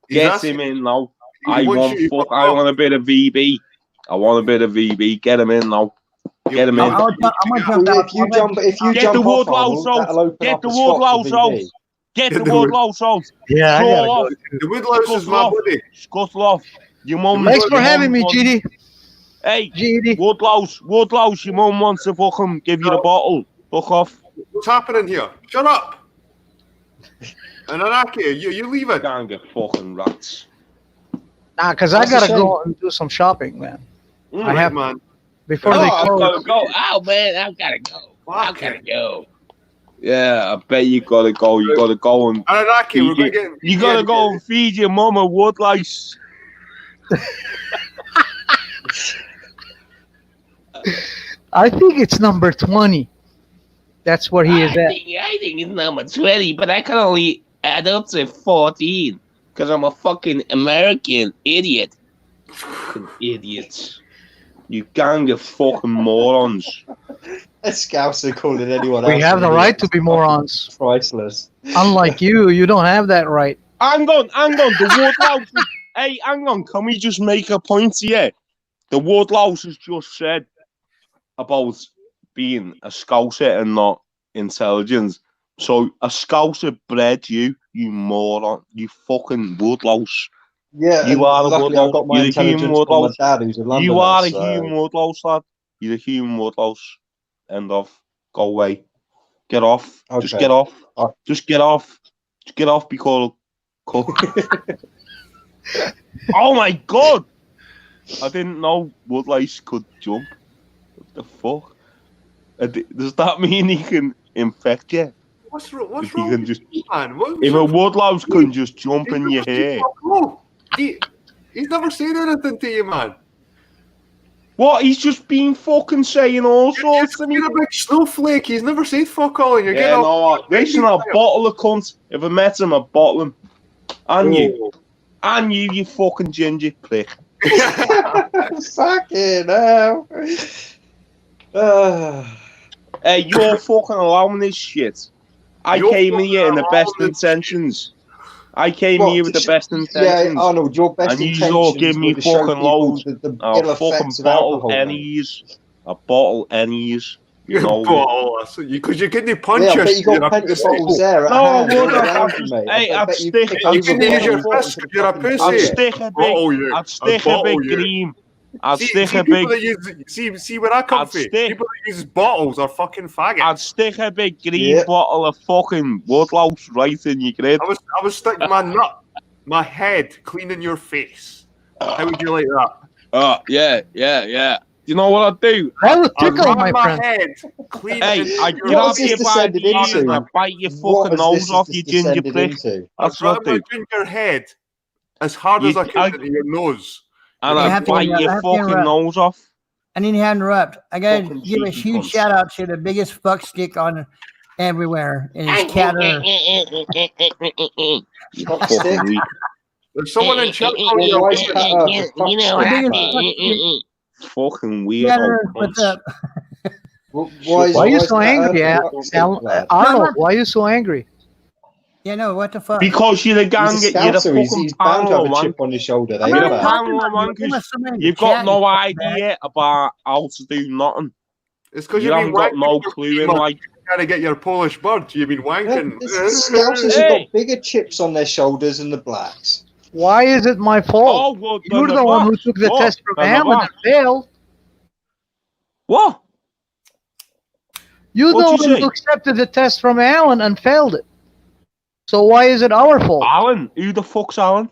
he's Get asking- him in now. he I wants want you to fuck. fuck I off. want a bit of VB. I want a bit of VB. Get him in now. Get him in. I'm gonna jump out. If you jump Get off, the wood Arnold, louse out. that'll open Get up the a wood spot for louse out. VB. Get Get the the wood wood- louse out. Yeah, I Scroll gotta off. go. The Woodlouse is my Scuttle off. buddy. Scuttle off. Your mum. Thanks for your having mum me, wants- GD. Hey, GD. Woodlouse. Your mum wants to fucking give you the bottle. Fuck off. What's happening here? Shut up. And Anaki, you leave it. Can't get fucking rats. Nah, because I That's a gotta shame. go and do some shopping, man. I have man. before they I've close. gotta go. Oh man, I've gotta go. I've gotta go. Yeah, I bet you gotta go. You gotta go and Anaki, we're going to get. you gotta go and feed your mum a woodlice. I think it's number 20. That's where he is at. I think it's number 20, but I can only add up to 14 because I'm a fucking American idiot. Fucking idiots. You gang of fucking morons. A Scouser calling anyone We else have the an right idiot to is be morons. fucking priceless. Unlike you don't have that right. Hang on. The Woodlouse. Hey, hang on. Can we just make a point here? The Woodlouse has just said about being a Scouser and not intelligence. So a Scouser bred you moron. You fucking Woodlouse. Yeah, You and are a luckily I woodlouse. got my You're a human intelligence from my woodlouse. dad, who's a Londoner. You are a so- human Woodlouse, lad. You're a human Woodlouse. End of. Go away. Get off. Just Okay. get off. Oh. Just get off. Just get off because. Oh my god! I didn't know woodlice could jump. What the fuck? Does that mean he can infect you? What's If wrong he can with just, you, man? What, if a woodlouse can just jump in your hair. He's never said anything to you, man. What? He's just been fucking saying all sorts to me. You're a big snowflake. He's never said fuck all. And you're Yeah, getting all. no, listen, I'll bottle a cunt. If I met him, I'd bottle him. And you. And you fucking ginger prick. Fucking hell. Hey, you're fucking allowing this shit. I You're came fucking here in the best allowing this intentions. I came What, here with the best Yeah, intentions. Arnold, your best And you intentions all give me were to show fucking people loads. the I'll ill fucking effects of bottle alcohol. mate. pennies. A bottle pennies. You know. Bottles. Because you couldn't punch Yeah, I us. bet you got plenty of bottles there. No, I At hand, would. all around you, mate. Hey, I I'd bet you stick. pick I'd over can use your bottles fist into if you're a fucking pussy. I'd toilet. stick a big. Bottle you. I'd stick a big green. I'd stick See a people big. that use, see where I come I'd from. stick- People that use bottles are fucking faggots. I'd stick a big green Yeah. bottle of fucking woodlouse right in your grid. I was sticking my head clean in your face. How would you like that? Oh, yeah. You know what I'd do? That would I'd tickle, run my my friend. head clean Hey, in I'd your grab has this you by the descended ears and into? I'd bite your What fucking has nose off, you ginger descended prick. into? That's I'd ram what my I do. ginger head as hard as I could into your nose. And I I'd have to bite interrupt, I your have to fucking interrupt. nose off. I need to interrupt. I gotta Fucking give a cheeky huge cunts. shout out to the biggest fuck stick on everywhere. And it's Cat Earth. You Fuck fucking stick. weak. There's someone in chat Well, calling you why a is Cat Earth a fuck The stick, biggest mate? fuck stick. Fucking Cat weirdo. Earth, what's cunts. up? Why Why are you so Cat angry, Earth a fuck stick, Alan? lad? Arnold, why are you so angry? Yeah, no, what the fuck? Because you're the gang, He's a you're the scouser. He's fucking bound to have a panel, chip man. on his shoulder. They I'm You're know the not that. talking panel, about man, you. Give because us something to you've got chat, no you idea about how to do nothing. It's because You you've haven't been got wanking no for clue 3 in months. life. Trying to get your Polish bird. You've been Yeah, wanking. the Scousers have Hey. got bigger chips on their shoulders than the blacks. Why is it my fault? Oh, well, You're the one who took the test from Alan and failed. What? You're the What'd you one say? who accepted the test from Alan and failed it. So why is it our fault? Alan? Who the fuck's Alan?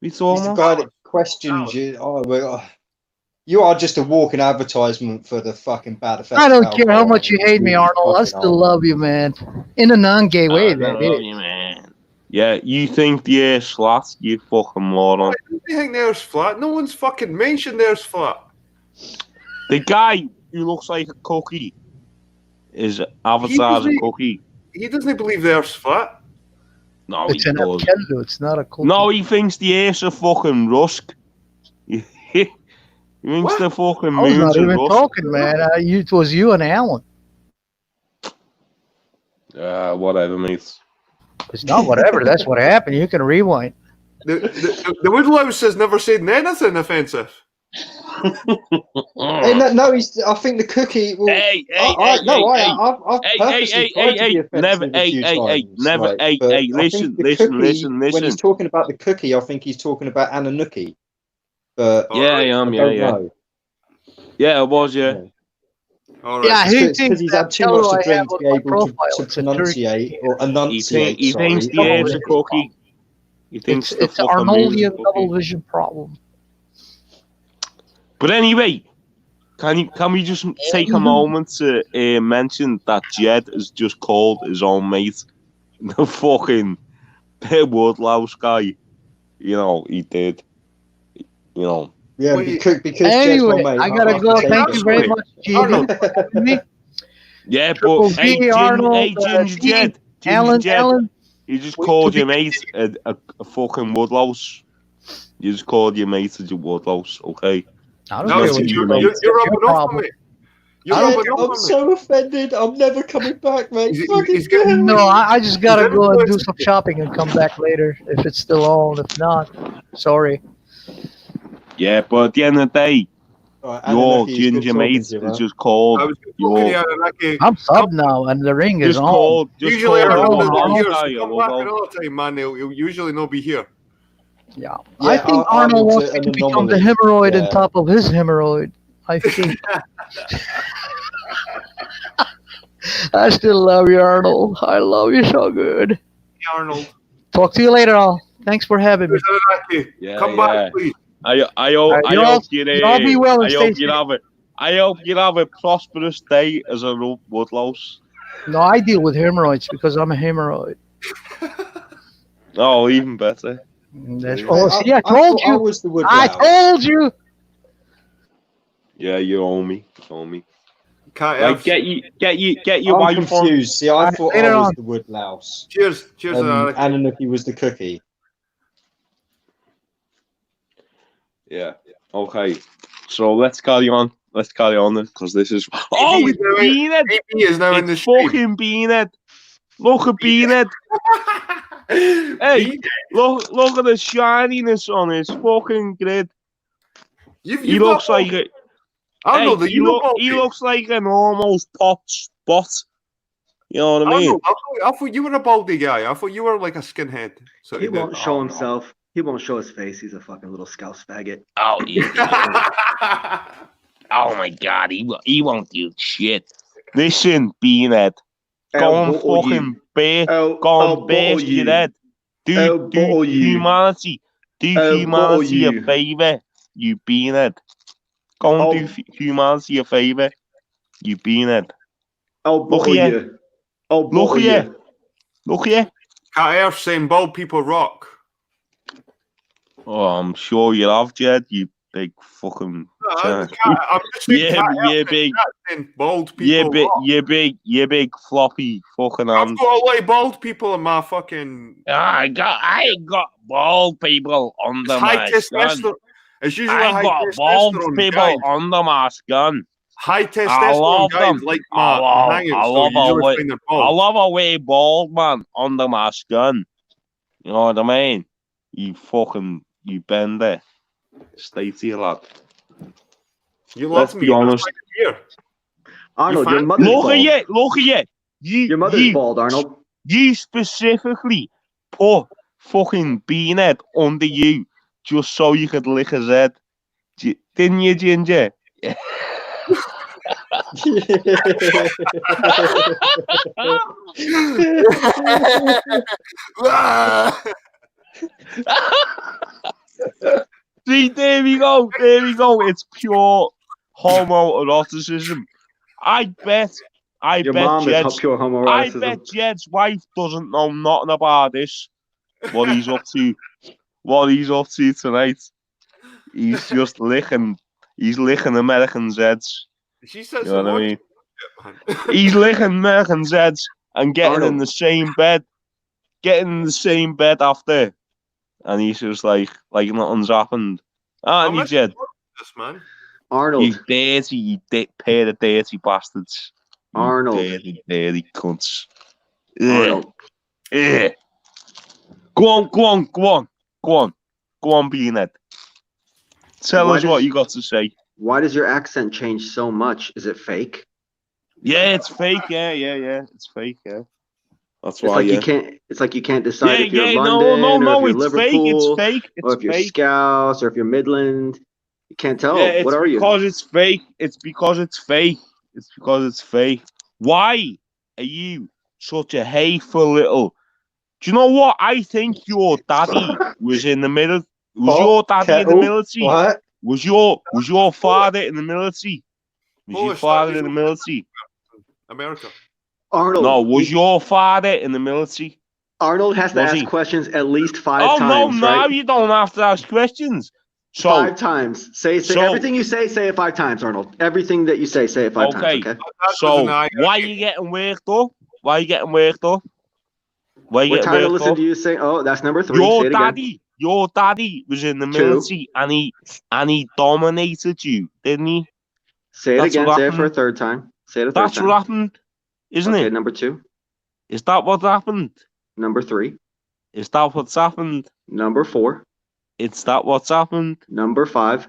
We He's saw the him. guy that questions you. Oh, you are just a walking advertisement for the fucking bad effects. I don't of care how alcohol. much you hate me, Arnold. I Fucking still love you, man. In a non-gay way, that is. Man. Yeah, you think the air's flat, you fucking moron. Why do you think there's flat? No one's fucking mentioned there's flat. The guy who looks like a cookie is advertising He- cookie. He doesn't believe there's flat. No, It's he an does. Apkello, it's not a cookie. No, he thinks the air's a fucking rusk. He thinks What? the fucking I was moon's not a even rusk. talking, man. It was you and Alan. Whatever, mate. It's not whatever. That's what happened. You can rewind. The Woodlouse has never said anything offensive. Hey, no, he's. I think the cookie. Well, I've purposely tried to be offensive a few times, but I listen, think the cookie, When listen. he's talking about the cookie, I think he's talking about Anunnaki. But Yeah, I am, I don't yeah. know. Yeah, it was, yeah. All right. Yeah, It's he because thinks he's that had too much cello to I drink have to on be my able profile, to it's a pronunciate turkey. or enunciate. He thinks the air's a cookie. He thinks the It's an fucking moon's a Arnoldian double cookie. vision problem. But anyway, can we just take a moment to mention that Jed has just called his own mate the fucking Woodlouse guy? You know, he did. You know. Yeah, Wait, because Anyway, Jed's my mate, I gotta have go. to take Thank it. you very much, Arnold. Gene. Yeah, Triple but hey, V, Arnold, Ginger Jed, Alan, you just we- called to your be- mate a fucking Woodlouse. You just called your mate a Woodlouse, okay? I don't No, care it's what you, you mate. think. you're That's rubbing your off on problem. me. You're Jed, rubbing off I'm on me. so offended. I'm never coming back, mate. He's Fucking getting- hell. No, I just gotta Is that go and what- do some shopping and come back later if it's still on. If not, sorry. Yeah, but at the end of the day, Right, your Anunnaki, it's good ginger talking mate to you, is man. just called. I was looking Your at Anunnaki. I'm sub now, and the ring is just on. called. Just Usually called Arnold on, will on. be here, Woodlouse so guy a come back Woodlouse. another time, man. He'll usually not be here. Yeah, Yeah, I think Arnold wants me to become the hemorrhoid on top of his hemorrhoid. I think. I still love you, Arnold. I love you so good. Hey, Arnold. Talk to you later, all. Thanks for having me. Where's Anunnaki? Yeah, Come yeah. back, please. I Alright, you all- hope you're you all be well and stay safe. I hope you have a prosperous day as a Woodlouse. No, I deal with hemorrhoids because I'm a hemorrhoid. Oh, even better. Oh, see, I told I you. was the wood I louse. told you. Yeah, you owe me. You owe me. Can't Like, have- get your I'm wife on. confused. See, I Alright, thought later I was on. the wood louse. Cheers, cheers, And Anunnaki. Anunnaki was the cookie. Yeah. Okay. So let's carry on. Let's carry on because this is. Oh, it's Beanhead. AB is now in the It's stream. fucking Beanhead. Look at Beanhead. Hey, look at the shininess on his fucking grid. You've He looks like a. I don't know. He looks like an almost pot spot. You know what I mean? I thought you were a baldy guy. I thought you were like a skinhead. So He won't show himself. He won't show his face. He's a fucking little scouse faggot. Oh, oh my God, he won't do shit. Listen, Beanhead, go and fucking bash your head. Do humanity a favour, you Beanhead. Go and do humanity a favour, you Beanhead. Look at you. Look at you. Cat Earth saying bald people rock. Oh, I'm sure you have, Jed, you big fucking... I'm just saying big... bald people rock. You big floppy fucking I've hands. got a lot of bald people in my fucking... I ain't got bald people under my skin. It's usually I got bald people guys. under my skin. High testosterone guys them. like my hangouts. I love a way bald man under my skin. You know what I mean? You bender. Stay to your lad. Let's be honest. Arnold, your mother's bald. Look at you. Your mother's bald, Arnold. You specifically put fucking Beanhead under you just so you could lick his head. Didn't you, Ginger? See, there we go. It's pure homoeroticism. I bet Jed's wife doesn't know nothing about this. What he's up to tonight. He's just licking Americans' heads. She says, you know what I mean? He's licking Americans' heads and getting in the same bed. After. And he's just like nothing's happened. And he Jed. This man. Arnold. You dirty, pair of dirty bastards. Arnold. You dirty cunts. Arnold. Yeah. Go on, Beanhead. Tell us what you got to say. Why does your accent change so much? Is it fake? Yeah, it's fake. Yeah. It's fake. Yeah. That's why. It's like you can't decide if you're London or if you're Liverpool, or if you're Scouse or if you're Midland. You can't tell. Yeah, what are you? Because it's fake. It's because it's fake. Why are you such a hateful little? Do you know what? I think your daddy was in the middle. Was your daddy in the military? What? Was your father in the military? Was your father in the military? America. Arnold. No, was your father in the military? Arnold has to ask questions at least 5 times. Oh no, right? you don't have to ask questions. So 5 times. Say everything you say it 5 times, Arnold. Everything that you say it 5 times. Okay. So why are you getting worked up? We're trying to listen to you say. Oh, that's number 3. Your daddy was in the military and he dominated you, didn't he? Say it again. Say it for a 3rd time. Say it a 3rd time. That's what happened, isn't it? Okay, number 2. Is that what happened? Number 3. Is that what's happened? Number 4. Is that what's happened? Number 5.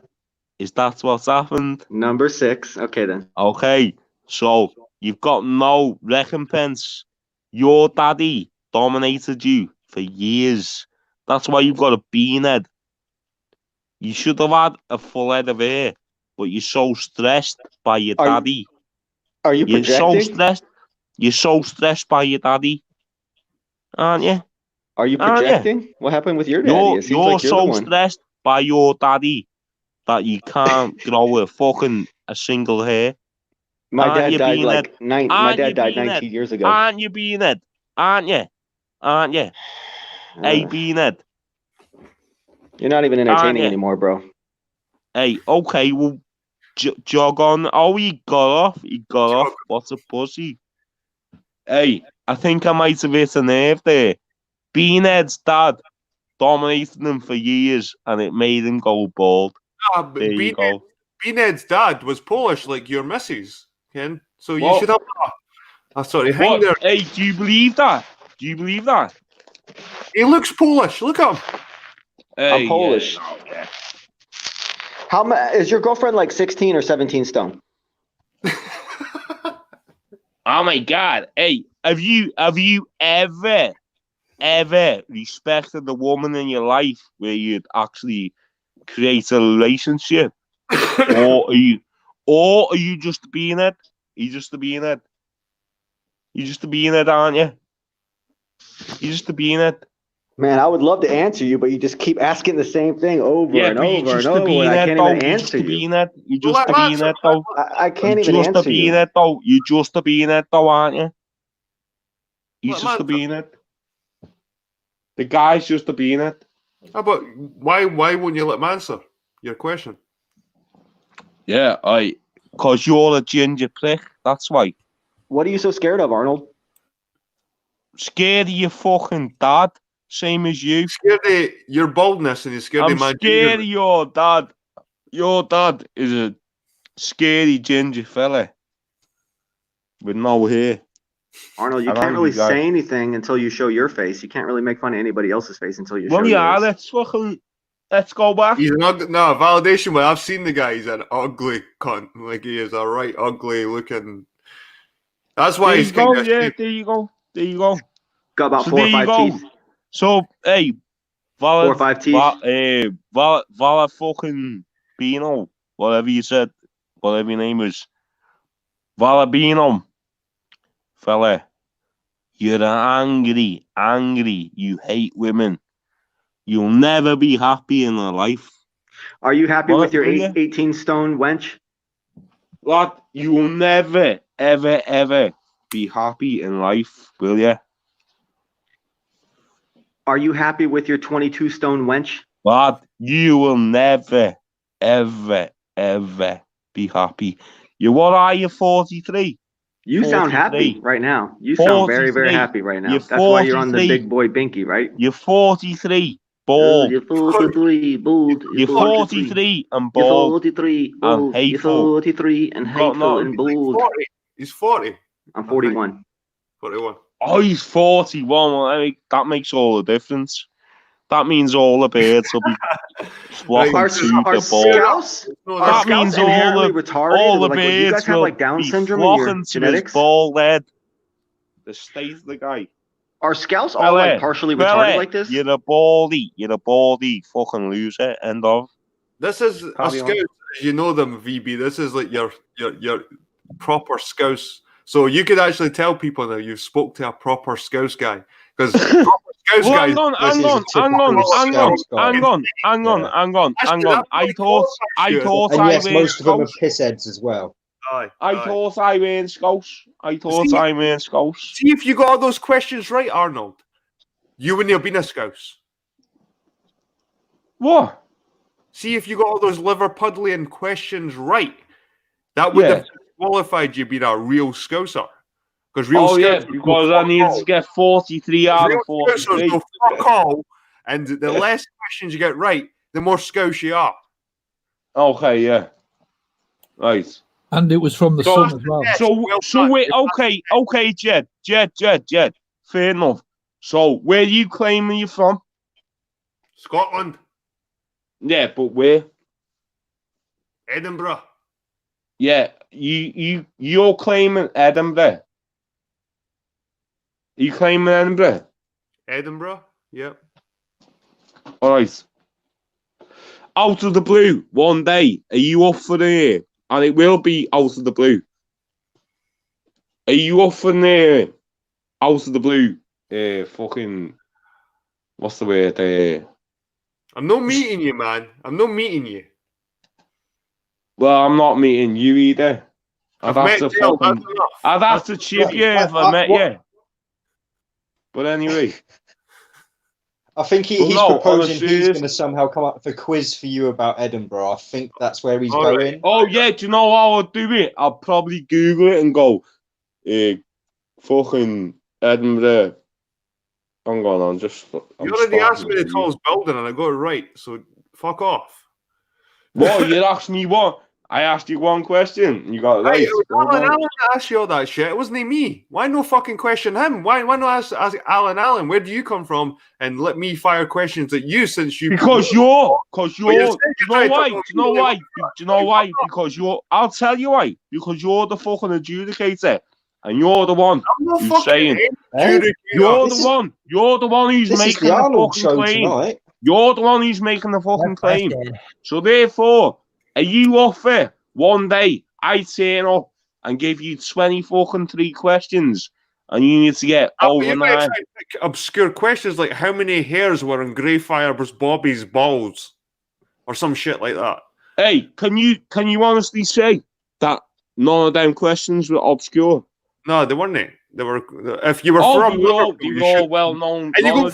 Is that what's happened? Number 6. Okay, then. Okay, so you've got no recompense. Your daddy dominated you for years. That's why you've got a beanhead. You should have had a full head of hair, but you're so stressed by your daddy. Are you projecting? You're so stressed by your daddy, aren't you? Are you projecting? What happened with your daddy? You're so stressed by your daddy that you can't grow a single hair. My dad died like 19 years ago. Aren't you, Beanhead? Aren't you? Hey, Beanhead. You're not even entertaining anymore, bro. Hey, okay, well, jog on. Oh, he got off. What a pussy. Hey, I think I might have hit a nerve there. Beanhead's dad dominated him for years, and it made him go bald. There you go. Beanhead's dad was Polish, like your missus, Ken. So you should have. Hang there. Hey, do you believe that? He looks Polish. Look at him. Hey, I'm Polish. Is your girlfriend like 16 or 17 stone? Oh my God! Hey, have you ever respected the woman in your life where you'd actually create a relationship, or are you just being it? You just being it. You just being it, aren't you? You just being it. Man, I would love to answer you, but you just keep asking the same thing over and over and over, and I can't even answer you. You just being it, though. I can't even answer you. It, though. You just being it, though, aren't you? He's just being it. The guy's just being it. How about why won't you let me answer your question? Yeah, because you're a ginger prick. That's why. What are you so scared of, Arnold? Scared of your fucking dad, same as you. Scared of your baldness and you're scared of my scared of your dad. Your dad is a scary ginger fella with no hair. Arnold, you can't really say anything until you show your face. You can't really make fun of anybody else's face until you show yours. Let's go back. He's no validation, but I've seen the guy. He's an ugly cunt. Like, he is a right ugly looking. That's why he's there you go. Got about 4 or 5 teeth. So, hey, 4 or 5 teeth. Vala fucking Bino, whatever you said, whatever your name is. Vala Bino, fella, you're angry. You hate women. You'll never be happy in life. Are you happy with your 18 stone wench? Lad, you will never, ever be happy in life, will you? Are you happy with your 22 stone wench? Lad, you will never, ever be happy. What are you, 43? You 43. Sound happy right now. You sound very, very happy right now. That's why you're on the big boy binky, right? You're 43. Bald. You're 43, bald. You're 43 and bald. You're 43, bald. You're 43 and hateful and bald. He's 40. I'm 41. 41. Oh, he's 41. That makes all the difference. That means all the birds will be flocking to the ball. That means all the birds you guys have like Down syndrome in your genetics. Bald head. The state of the guy. Are scouts all like partially retarded like this? You're a baldy fucking loser. End of. This is a scout, you know them, VB. This is like your proper scouts. So you could actually tell people that you spoke to a proper scouts guy, because proper scouts guys. Hang on. I thought most of them are pissheads as well. I thought I were scouts. See if you got all those questions right, Arnold. You wouldn't have been a scouse. What? See if you got all those Liverpudlian questions right. That would have qualified you being a real scouser. Because because I need to get 43 out of 43. Fuck all, and the less questions you get right, the more scouse you are. Okay, yeah. Right. And it was from the sun as well. So wait, okay, Jed. Fair enough. So where are you claiming you're from? Scotland. Yeah, but where? Edinburgh. Yeah, you're claiming Edinburgh. Are you claiming Edinburgh? Edinburgh, yep. All right. Out of the blue, one day, are you up for the and it will be out of the blue. Are you up for the out of the blue? Fucking, what's the word? I'm not meeting you, man. I'm not meeting you. Well, I'm not meeting you either. I'd have to chip you if I met you. But anyway. I think he's proposing he's going to somehow come up with a quiz for you about Edinburgh. I think that's where he's going. Oh, yeah. Do you know how I'll do it? I'll probably Google it and go, fucking Edinburgh. Hang on, you already asked me the tallest building and I got it right, so fuck off. What? You asked me what? I asked you one question. You got it right. Hey, it was Alan Allen that asked you all that shit. It wasn't me. Why no fucking question him? Why not ask Alan Allen? Where do you come from? And let me fire questions at you since you. Because you're. Do you know why? Do you know why? Because you're. I'll tell you why. Because you're the fucking adjudicator, and you're the one who's saying. You're the one. You're the one who's making the fucking claim. Tonight. You're the one who's making the fucking claim. So therefore. Are you up for one day I turn up and give you 23 questions and you need to get over 9? Obscure questions like how many hairs were in Greyfire's Bobby's balls or some shit like that. Hey, can you honestly say that none of them questions were obscure? No, they weren't. They were. If you were from Liverpool, you were all well known. And you'd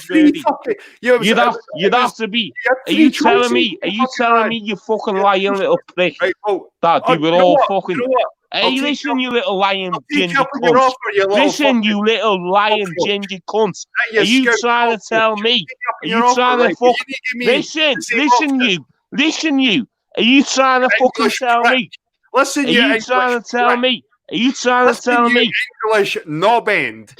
have to be. Are you telling me? Are you telling me you fucking lying little prick? That they were all fucking. Hey, listen, you little lying ginger cunt. Listen, you little lying ginger cunt. Are you trying to tell me? Are you trying to fuck? Listen, you. Are you trying to fucking tell me? Listen, are you trying to tell me? Are you trying to tell me? English knob end.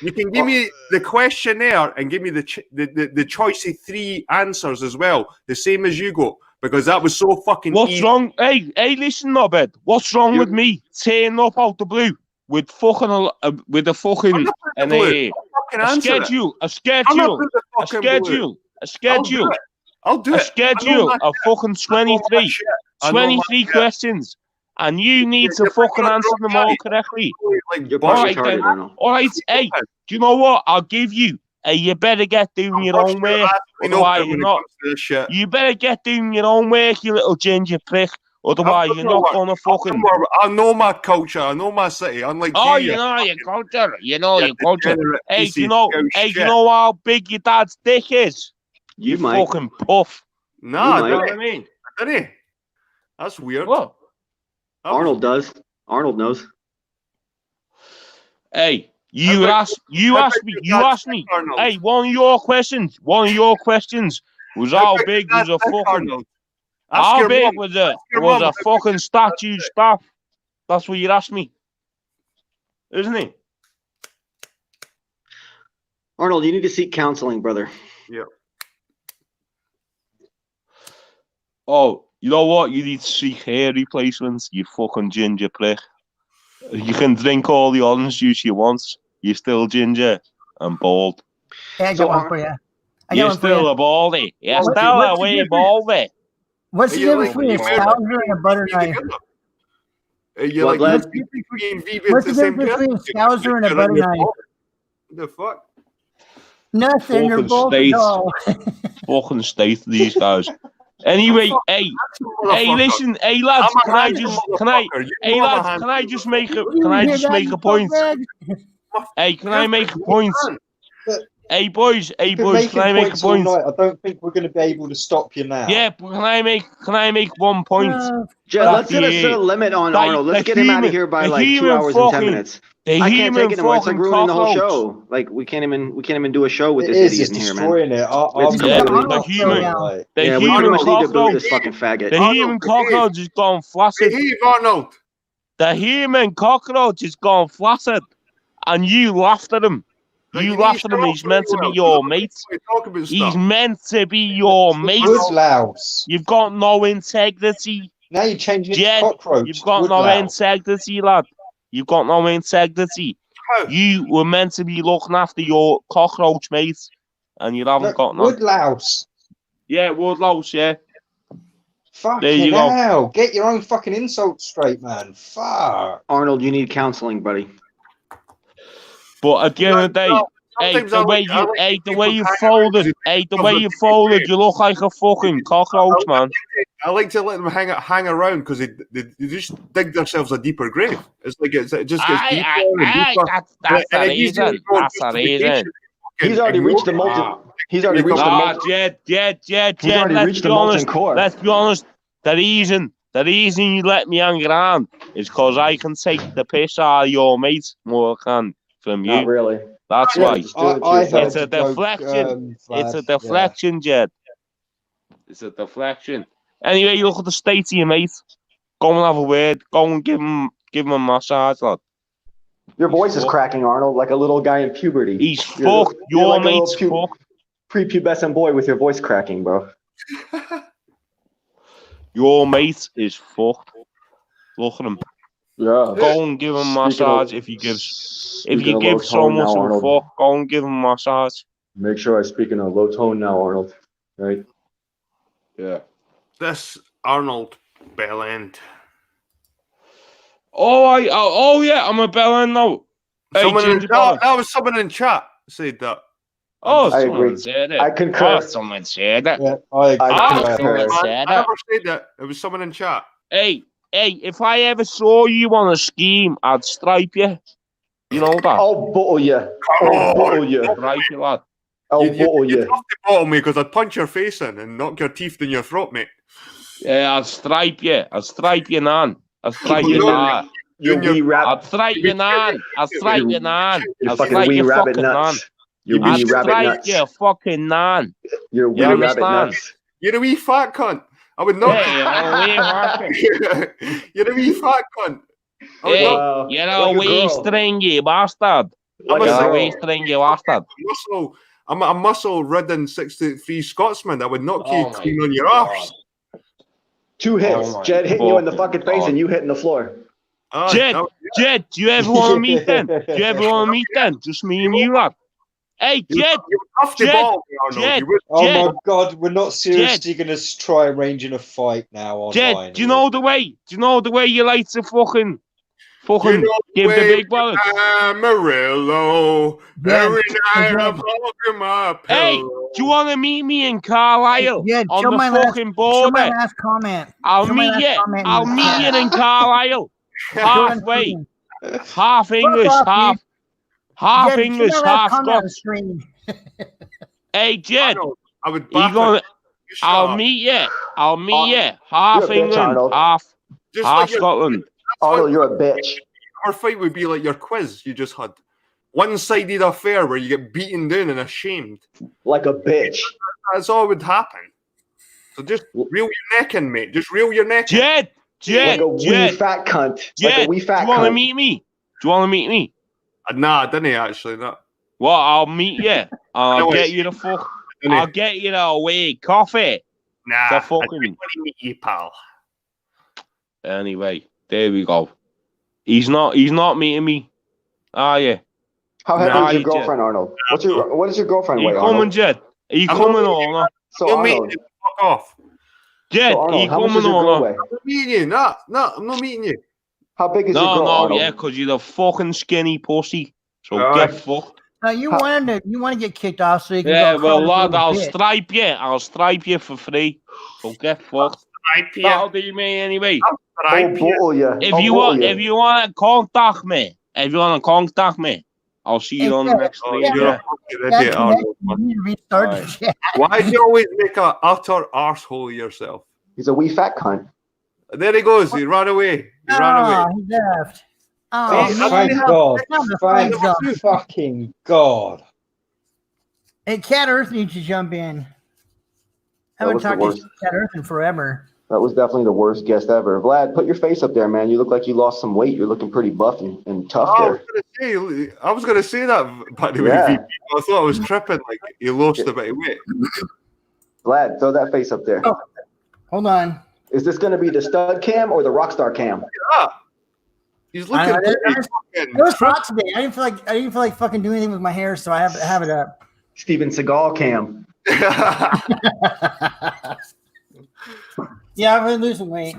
You can give me the questionnaire and give me the choicey 3 answers as well, the same as you got, because that was so fucking What's wrong? Hey, listen, knobhead. What's wrong with me turning up out the blue with fucking with a fucking a schedule of fucking 23 questions. And you need to fucking answer them all correctly. All right, hey, do you know what? I'll give you. You better get doing your own work. Otherwise, you're not. You better get doing your own work, you little ginger prick. Otherwise, you're not gonna fucking. I know my culture. I know my city. Unlike you know your culture. You know your culture. Hey, do you know how big your dad's dick is? You fucking puff. Nah, you know what I mean? Did he? That's weird. What? Arnold does. Arnold knows. Hey, you asked me. Hey, one of your questions was how big was a fucking. How big was a fucking statue staff? That's what you asked me, isn't it? Arnold, you need to seek counseling, brother. Yeah. Oh. You know what? You need to seek hair replacements, you fucking ginger prick. You can drink all the orange juice you want. You're still ginger and bald. Yeah, I got one for you. You're still a baldy. You're still a wee baldy. What's the difference between a scouser and a butter knife? What's the difference between a scouser and a butter knife? The fuck? Nothing. They're both dull. Fucking state these guys. Anyway, hey, listen, hey lads, can I just make a point? Hey, can I make a point? Hey boys, can I make a point? I don't think we're going to be able to stop you now. Yeah, but can I make one point? Let's set a limit on Arnold. Let's get him out of here by like 2 hours and 10 minutes. I can't take it anymore. It's like ruining the whole show. Like we can't even do a show with this idiot in here, man. We pretty much need to boot this fucking faggot. The human cockroach has gone flaccid. Arnold. The human cockroach has gone flaccid, and you laughed at him. You laughed at him. He's meant to be your mate. He's meant to be your mate. You've got no integrity. Now you're changing it to cockroach. You've got no integrity, lad. You've got no integrity. You were meant to be looking after your cockroach mate, and you haven't got none. Woodlouse. Yeah, Woodlouse, yeah. Fucking hell. Get your own fucking insults straight, man. Fuck. Arnold, you need counseling, buddy. But at the end of the day, the way you folded, you look like a fucking cockroach, man. I like to let them hang around because they just dig themselves a deeper grave. It's like it just gets deeper and deeper. That's the reason. That's the reason. He's already reached the molten. He's already reached the molten. Let's be honest. The reason you let me hang around is because I can take the piss out of your mate more than from you. Not really. That's why. It's a deflection. It's a deflection, Jed. It's a deflection. Anyway, you look at the state of your mate. Go and have a word. Go and give him a massage, lad. Your voice is cracking, Arnold, like a little guy in puberty. He's fucked. Your like mate's fucked. Prepubescent boy with your voice cracking, bro. Your mate is fucked. Look at him. Yeah. Go and give him a massage if you give someone some fuck. Go and give him a massage. Make sure I speak in a low tone now, Arnold. Right? Yeah. This Arnold Bellend. Oh yeah, I'm a bellend now. That was someone in chat said that. Oh, I agree. Said it. I concur. Oh, someone said that. Yeah, I someone said I that. never said that. It was someone in chat. Hey, if I ever saw you on a scheme, I'd stripe you. You know that? I'll bottle you. I'll bottle you. Stripe you, lad. I'll bottle You'd you. have to bottle me because I'd punch your face in and knock your teeth in your throat, mate. Yeah, I'll stripe you. I'll stripe you, nan. I'll stripe you, nan. You wee rabbit. I'll stripe you, nan. I'll stripe you, nan. You I'll fucking stripe wee you, rabbit fucking nan. nuts. You I'll wee rabbit stripe nuts. you, fucking nan. You're wee You rabbit understand? nuts. You're a wee fat cunt. I would knock You're a wee fat cunt. Hey, Wow. you're Like a a wee girl. stringy bastard. I'm You're a girl. wee stringy bastard. I'm a muscle-ridden 6'3" Scotsman. I would knock Oh you my clean on your God. arse. 2 hits. Oh my Jed hitting you in the fucking face God. and you hitting the floor. Jed, do you ever want to meet then? Do you ever want to meet then? Just me and you, lad. Hey, Jed. You would have to Jed, ball me, Arnold. Jed. You would. Oh Jed. my god, we're not seriously going to try arranging a fight now online. Jed, do you know the way? Do you know the way you like to fucking give the big brothers? Amarillo. Every night I'm poking my pillow. Hey, do you want to meet me in Carlisle Yeah, on show the my fucking Show my border? last comment. I'll Show my meet last you. comment in I'll the meet chat. you in Carlisle. Halfway. Half English, off, half Jed, English, show my last half comment on the Scots. screen. Hey, Jed, Arnold, I would you back gonna? it. You shut I'll up. meet you. I'll meet you. Half You're a bitch, England, Arnold. half Just like your- Scotland. Arnold, you're a bitch. Our fight would be like your quiz you just had. One-sided affair where you get beaten down and ashamed. Like a bitch. That's all would happen. So just reel your neck in, mate. Just reel your neck in. Jed, Like a wee fat cunt. Like a Jed, wee do fat you want to cunt. meet me? Do you want to meet me? Nah, I didn't actually. No. Well, I'll meet you. I'll No, get it's- you the fuck. Didn't I'll get you the away coffee. Nah, The I fucking. didn't want to meet you, pal. Anyway, there we go. He's not meeting me. Are you? How heavy Nah, is your you girlfriend, Arnold? What is your girlfriend Are you weigh, coming, Arnold? Jed? Are you I'm coming not or not? So Don't meet Arnold, you. Fuck off. Jed, so are Arnold, you how much coming does your or girl not? weigh? I'm not meeting you. Nah, I'm not meeting you. How big is your No, girl, no, Arnold? yeah, because you're the fucking skinny pussy. So Alright. get fucked. No, you wanted to get kicked off so you can Yeah, go. well, call lad, the I'll bitch. stripe you. I'll stripe you for free. So get fucked. That'll do me anyway. I'll bottle you. If you want to contact me, I'll see you on the next Oh, stream. you're Yeah. a fucking That's idiot, the Arnold. next one. You need to restart the Alright. chat. Why do you always make an utter arsehole of yourself? He's a wee fat cunt. There he goes. He ran away. He ran away. Oh, he left. Oh, Oh, See, man. thank God. That's not the Thank fight zone. fucking God. Hey, Cat Earth needs to jump in. Haven't was the talked to worst. Cat Earth in forever. That was definitely the worst guest ever. Vlad, put your face up there, man. You look like you lost some weight. You're looking pretty buff and tough Oh, there. I was gonna say that, by the way. Yeah. VP. I thought I was tripping. Like he lost a bit of weight. Vlad, throw that face up there. Oh. Hold on. Is this going to be the stud cam or the rock star cam? Yeah. He's looking. I pretty was fucking hot today. I didn't feel like fucking doing anything with my hair, so I have it up. Steven Seagal cam. Yeah, I'm losing weight.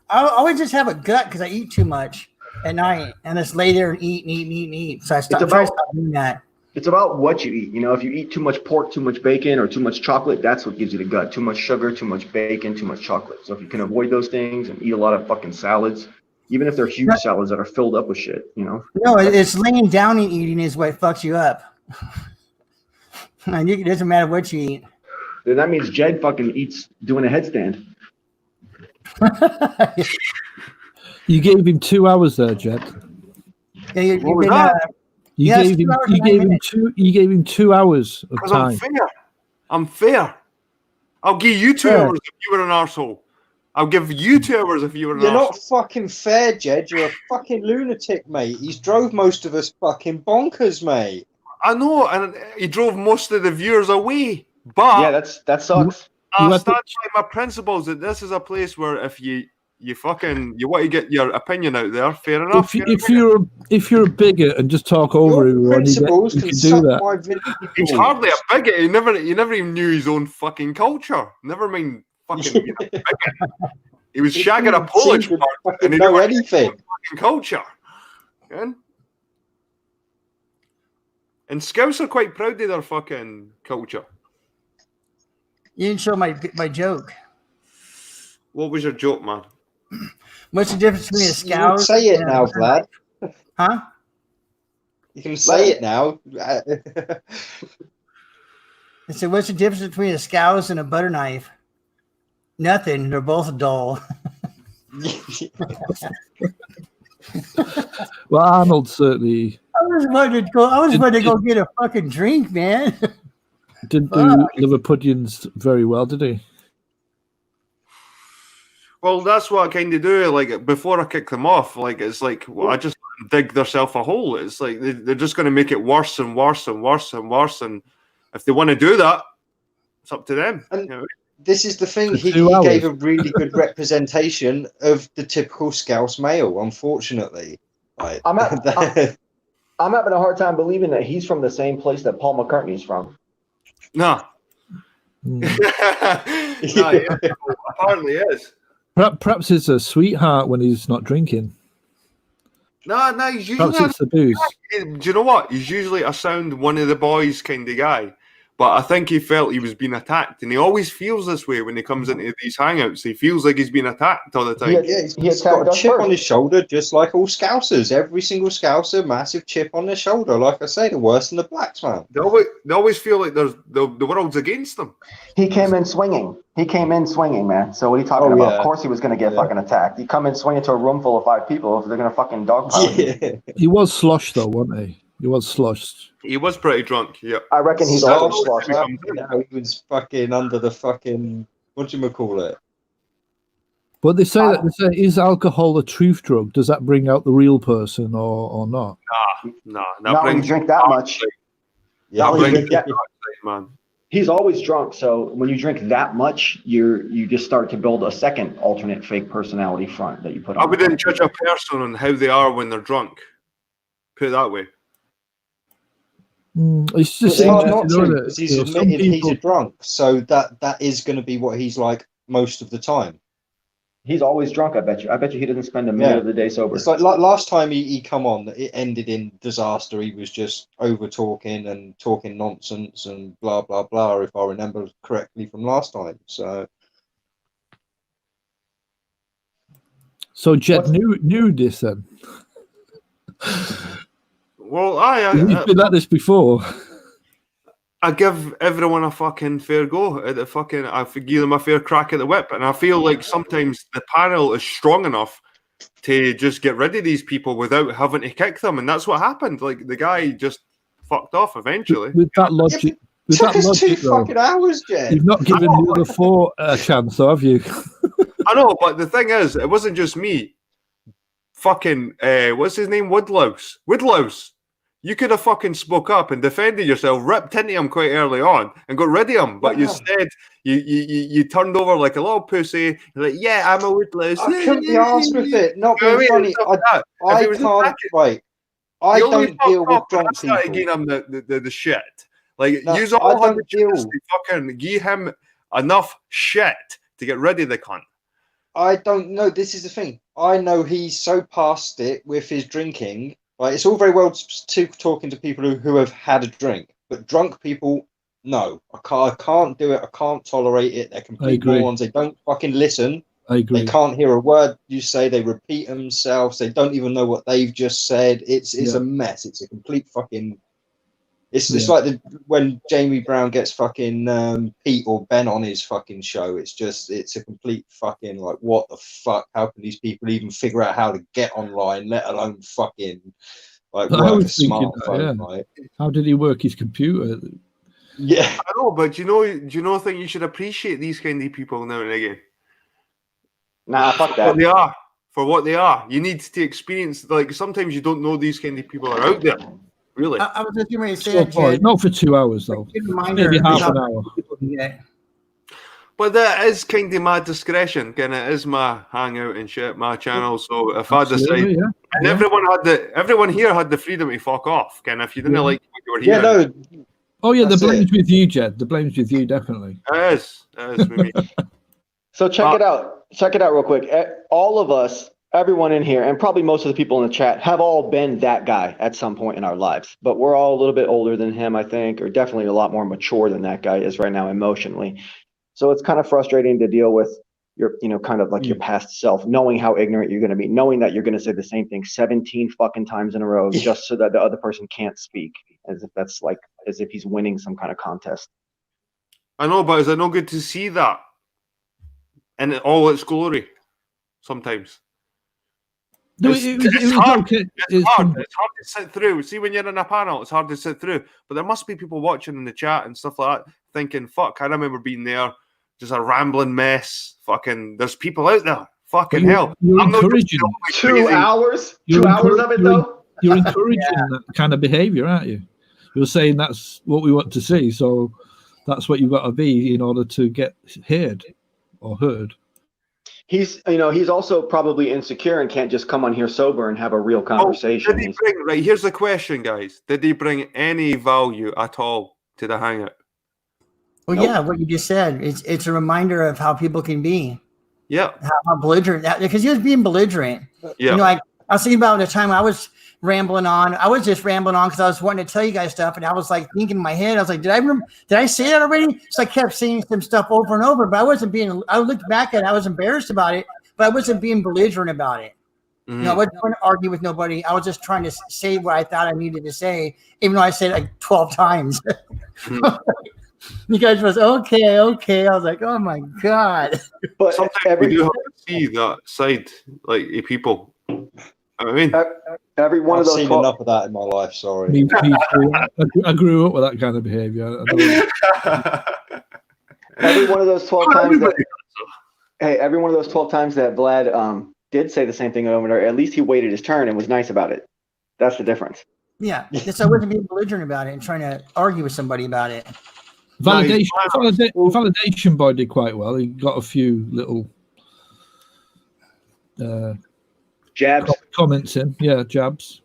I always just have a gut because I eat too much at night and just lay there and eat. So I try to stop doing that. It's about what you eat. You know, if you eat too much pork, too much bacon, or too much chocolate, that's what gives you the gut. Too much sugar, too much bacon, too much chocolate. So if you can avoid those things and eat a lot of fucking salads, even if they're huge salads that are filled up with shit, you know? No, it's laying down and eating is what fucks you up. It doesn't matter what you eat. Then that means Jed fucking eats doing a headstand. You gave him 2 hours there, Jed. Yeah, you've What was been, that? You Yes, gave him 2 hours you and gave 9 him you gave him 2 hours of Because time. I'm fair. I'll give you 2 Fair. hours if you were an arsehole. I'll give you 2 hours if you were. You're not fucking fair, Jed. You're a fucking lunatic, mate. He's drove most of us fucking bonkers, mate. I know, and he drove most of the viewers away. But Yeah, that sucks. I stand by my principles that this is a place where if you want to get your opinion out there, fair enough. If you're a bigot and just talk over Your everyone, you can do that. He's hardly a bigot. He never even knew his own fucking culture. Never mind fucking being a bigot. He was shagging a Polish person and he know anything. Fucking culture. Yeah? And Scouts are quite proud of their fucking culture. You didn't show my joke. What was your joke, man? What's the difference between a scout? Say it now, Vlad. Huh? You can say it now. I said, what's the difference between a scouse and a butter knife? Nothing. They're both dull. Well, Arnold certainly. I was wanting to go get a fucking drink, man. Didn't do Liverpudlians very well, did he? Well, that's what I kind of do. Like before I kick them off, like it's like I just dig themselves a hole. It's like they're just going to make it worse and worse and worse and worse. And if they want to do that, it's up to them. And this is the thing. He gave a really good representation of the typical Scouse male. Unfortunately, like, I'm having a hard time believing that he's from the same place that Paul McCartney's from. No. Apparently is. Perhaps it's a sweetheart when he's not drinking. No, he's usually. Perhaps it's the booze. Do you know what? He's usually a sound one of the boys kind of guy. But I think he felt he was being attacked, and he always feels this way when he comes into these hangouts. He feels like he's being attacked all the time. Yeah, he's got a chip on his shoulder, just like all Scousers. Every single Scouser, massive chip on their shoulder. Like I say, the worse than the blacks, man. They always feel like there's the world's against them. He came in swinging, man. So what are you talking about? Yeah. Of course he was going to get fucking attacked. You come in swinging to a room full of 5 people, if they're going to fucking dogpile you. He was sloshed, though, wasn't he? He was sloshed. He was pretty drunk, yeah. I reckon he's always sloshed up. He was fucking under the fucking, what-do-you-call-it? But they say is alcohol a truth drug? Does that bring out the real person or not? Nah. Not when you drink that much. Yeah, Man. He's always drunk, so when you drink that much, you just start to build a second alternate fake personality front that you put on. I wouldn't judge a person on how they are when they're drunk. Put it that way. It's just not true, because he's admitted he's a drunk, so that is going to be what he's like most of the time. He's always drunk, I bet you. I bet you he doesn't spend a minute of the day sober. It's like last time he come on, it ended in disaster. He was just over talking and talking nonsense and blah blah blah, if I remember correctly from last time. So Jed knew this then. Well, you've been at this before. I give everyone a fucking fair go at the fucking. I give them a fair crack at the whip, and I feel like sometimes the panel is strong enough to just get rid of these people without having to kick them, and that's what happened. Like the guy just fucked off eventually. With that logic, it took us 2 fucking hours, Jed. You've not given the other 4 a chance, though, have you? I know, but the thing is, it wasn't just me. Fucking what's his name? Woodlouse. You could have fucking spoke up and defended yourself, ripped into him quite early on and got rid of him. But you said you turned over like a little pussy. You're like, yeah, I'm a Woodlouse. I couldn't be arsed with it. Not being funny. I can't wait. I don't deal with drunk people. I started giving him the shit. Like, No, use all I don't deal. fucking give him enough shit to get rid of the cunt. I don't know. This is the thing. I know he's so past it with his drinking. Like, it's all very well talking to people who have had a drink, but drunk people, no. I can't do it. I can't tolerate it. They're complete morons. They don't fucking listen. I agree. They can't hear a word you say. They repeat themselves. They don't even know what they've just said. It's a mess. It's a complete fucking... It's like when Jamie Brown gets fucking Pete or Ben on his fucking show. It's a complete fucking, like, what the fuck? How can these people even figure out how to get online, let alone fucking like work a smartphone? Right? How did he work his computer? Yeah, I know, but do you know? Think you should appreciate these kind of people now and again. Nah, fuck What that. they are. For what they are. You need to experience, like, sometimes you don't know these kind of people are out there. Really. I was just going to say So that, far, Jed. not for 2 hours though. Good reminder Maybe half of an how hour. people do that. But that is kind of my discretion. Kind of is my hangout and shit, my channel. So if I Absolutely, decide, yeah. and Yeah. everyone here had the freedom to fuck off. Kind of, if you didn't Yeah. like what you were Yeah, hearing, no, Oh yeah, the That's blame's it. with you, Jed. The blame's with you, definitely. it is with me. So check it out. Check it out real quick. All of us, everyone in here, and probably most of the people in the chat have all been that guy at some point in our lives. But we're all a little bit older than him, I think, or definitely a lot more mature than that guy is right now emotionally. So it's kind of frustrating to deal with your, kind of like your past self, knowing how ignorant you're going to be, knowing that you're going to say the same thing 17 fucking times in a row just so that the other person can't speak, as if he's winning some kind of contest. I know, but is it no good to see that in all its glory? Sometimes. No, It's it was hard. okay. It's hard. It's hard to sit through. See, when you're in a panel, it's hard to sit through. But there must be people watching in the chat and stuff like that, thinking, "Fuck, I remember being there, just a rambling mess." Fucking, there's people out there. Fucking hell. You're I'm not encouraging. 2 hours? You're 2 hours of it, though? You're encouraging that kind of behaviour, aren't you? You're saying that's what we want to see, so that's what you've got to be in order to get heard or heard. He's also probably insecure and can't just come on here sober and have a real conversation. Right, here's the question, guys. Did he bring any value at all to the hangout? Well, yeah, what you just said. It's a reminder of how people can be. Yeah. How belligerent, because he was being belligerent. Yeah. I was thinking about the time I was rambling on. I was just rambling on because I was wanting to tell you guys stuff, and I was like thinking in my head. I was like, did I say that already? So I kept saying some stuff over and over, but I wasn't being. I looked back at it. I was embarrassed about it, but I wasn't being belligerent about it. Mm-hmm. I wasn't trying to argue with nobody. I was just trying to say what I thought I needed to say, even though I said it like 12 times. You guys was okay. I was like, oh my god. But sometimes we do have to see that side, like people. I mean, every one I've of those seen enough of that in my life. Sorry. Me too. I grew up with that kind of behaviour. Every one of those 12 times. Every one of those 12 times that Vlad did say the same thing over there. At least he waited his turn and was nice about it. That's the difference. Yeah, so I wasn't being belligerent about it and trying to argue with somebody about it. Validation boy did quite well. He got a few little jabs, comments in. Yeah, jabs.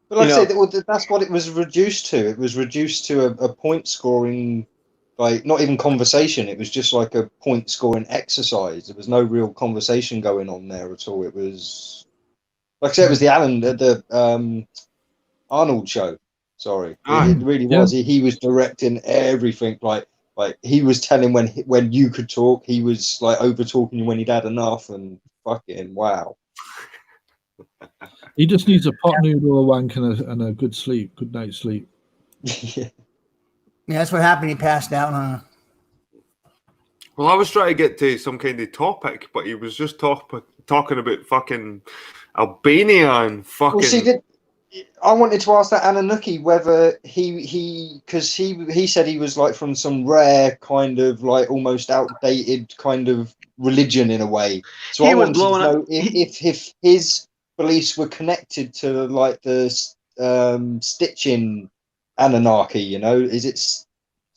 But like I say, that's what it was reduced to. It was reduced to a point scoring, like not even conversation. It was just like a point scoring exercise. There was no real conversation going on there at all. It was, like I said, it was the Arnold show. Sorry, it really was. He was directing everything. Like he was telling when you could talk. He was like over talking you when he'd had enough. And fucking wow. He just needs a pot noodle, a wank, and a good sleep, good night's sleep. Yeah, that's what happened. He passed out, huh? Well, I was trying to get to some kind of topic, but he was just talking about fucking Albania and fucking. Well, see, I wanted to ask that Ananuki whether because he said he was like from some rare kind of like almost outdated kind of religion in a way. So I wanted to know if his beliefs were connected to like the Stitchin Anunnaki. Is it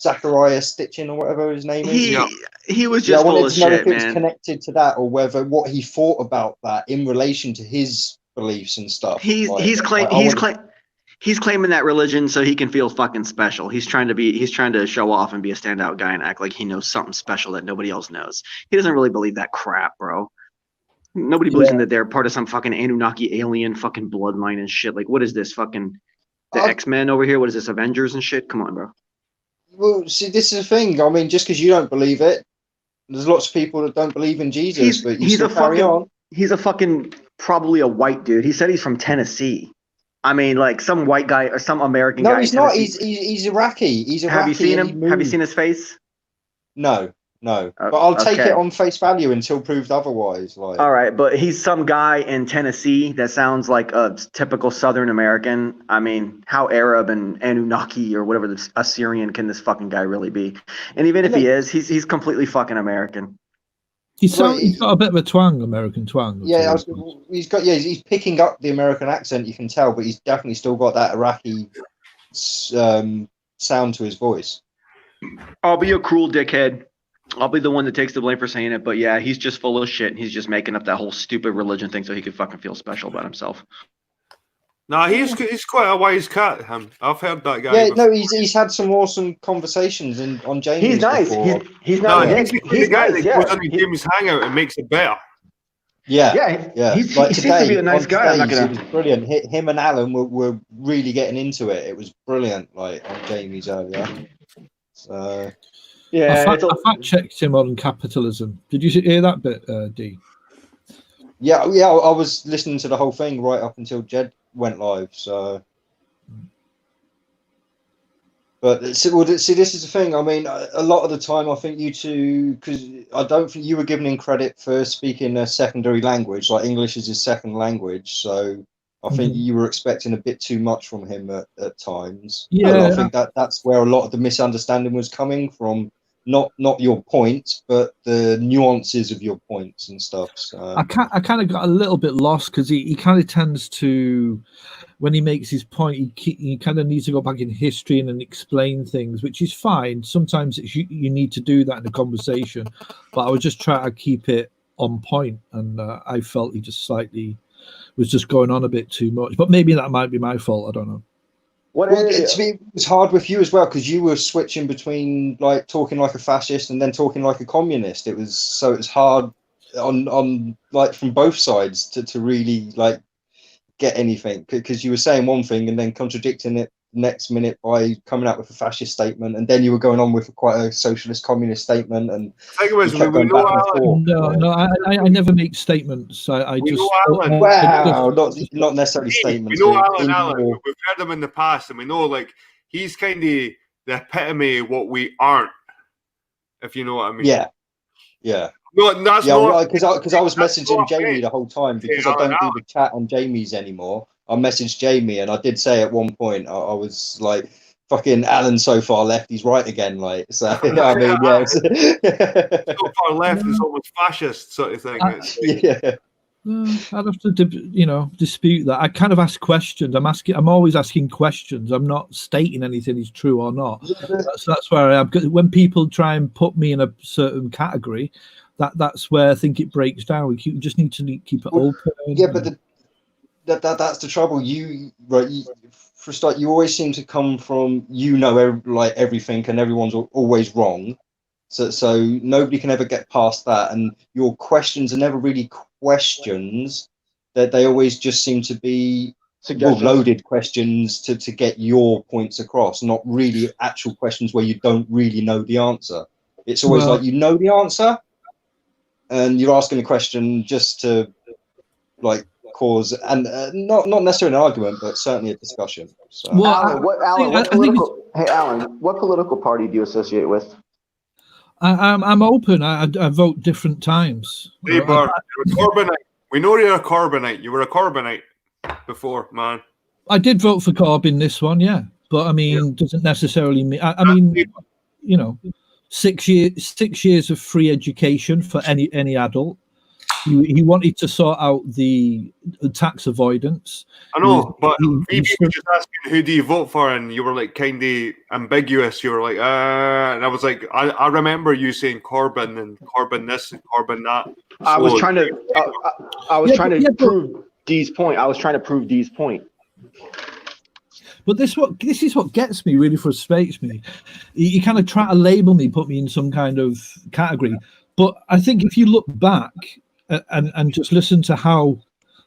Zachariah Stitchin or whatever his name is? He was just full of shit, man. I wanted to know if it was connected to that or whether what he thought about that in relation to his beliefs and stuff. He's claiming that religion so he can feel fucking special. He's trying to show off and be a standout guy and act like he knows something special that nobody else knows. He doesn't really believe that crap, bro. Nobody believes in that they're part of some fucking Anunnaki alien fucking bloodline and shit. Like, what is this fucking the X-Men over here? What is this, Avengers and shit? Come on, bro. Well, see, this is the thing. I mean, just because you don't believe it, there's lots of people that don't believe in Jesus, but you still carry on. He's a fucking probably a white dude. He said he's from Tennessee. I mean, like some white guy or some American guy. No, he's not. He's Iraqi. He's Iraqi. Have you seen him? Have you seen his face? No. No, but I'll take Okay. it on face value until proved otherwise. Like, All right, but he's some guy in Tennessee that sounds like a typical Southern American. I mean, how Arab and Anunnaki or whatever the Assyrian can this fucking guy really be? And even if he is, he's completely fucking American. He's got a bit of a twang, American twang. yeah, he's picking up the American accent. You can tell, but he's definitely still got that Iraqi sound to his voice. I'll be a cruel dickhead. I'll be the one that takes the blame for saying it, but yeah, he's just full of shit. He's just making up that whole stupid religion thing so he could fucking feel special about himself. Nah, he's quite a wise cat. I've heard that guy. Yeah, no, he's had some awesome conversations on Jamie's. He's nice. Before. He's not. No, he's the guy nice, that goes on Jamie's hangout and makes it better. Yeah. He seems to be a nice guy. I'm not gonna. It was brilliant. Him and Alan were really getting into it. It was brilliant. Like on Jamie's earlier. So. Yeah, I fact checked him on capitalism. Did you hear that bit, D? Yeah. I was listening to the whole thing right up until Jed went live. So, but see, this is the thing. I mean, a lot of the time, I think you two, because I don't think you were given him credit for speaking a secondary language. Like English is his second language, so I think you were expecting a bit too much from him at times. Yeah, and I think that's where a lot of the misunderstanding was coming from. Not your points, but the nuances of your points and stuff. So. I kind of got a little bit lost because he kind of tends to, when he makes his point, he kind of needs to go back in history and explain things, which is fine. Sometimes you need to do that in a conversation, but I was just trying to keep it on point, and I felt he just slightly was just going on a bit too much. But maybe that might be my fault. I don't know. It was hard with you as well because you were switching between like talking like a fascist and then talking like a communist. It was hard on like from both sides to really like get anything because you were saying one thing and then contradicting it next minute by coming out with a fascist statement, and then you were going on with quite a socialist communist statement. And I think it was we know Alan. No, I never make statements. I we just know Alan. Wow, not necessarily statements. We know Alan. We've heard him in the past, and we know like he's kind of the epitome of what we aren't. If you know what I mean. Yeah. No, that's not because I was messaging Jamie the whole time because I don't do the chat on Jamie's anymore. I messaged Jamie and I did say at one point I was like, "Fucking Alan so far left, he's right again." Like, so I mean, yeah. So far left is almost fascist sort of thing. Yeah. I'd have to, dispute that. I kind of ask questions. I'm always asking questions. I'm not stating anything is true or not. That's where I am. When people try and put me in a certain category, that's where I think it breaks down. We just need to keep it open. Yeah, but that's the trouble. For a start, you always seem to come from everything, and everyone's always wrong. So nobody can ever get past that, and your questions are never really questions. That they always just seem to be loaded questions to get your points across, not really actual questions where you don't really know the answer. It's always like you know the answer, and you're asking a question just to like cause and not necessarily an argument, but certainly a discussion. So. Well, Alan, what political party do you associate with? I'm open. I vote different times. You're a Corbynite. We know you're a Corbynite. You were a Corbynite before, man. I did vote for Corbyn this one, yeah. But I mean, doesn't necessarily mean. I mean, 6 years of free education for any adult. He wanted to sort out the tax avoidance. I know, but Phoebe was just asking who do you vote for, and you were like kind of ambiguous. You were like, and I was like, I remember you saying Corbyn and Corbyn this and Corbyn that. I was trying to prove Dee's point. I was trying to prove Dee's point. But this is what gets me, really frustrates me. You kind of try to label me, put me in some kind of category. But I think if you look back and just listen to how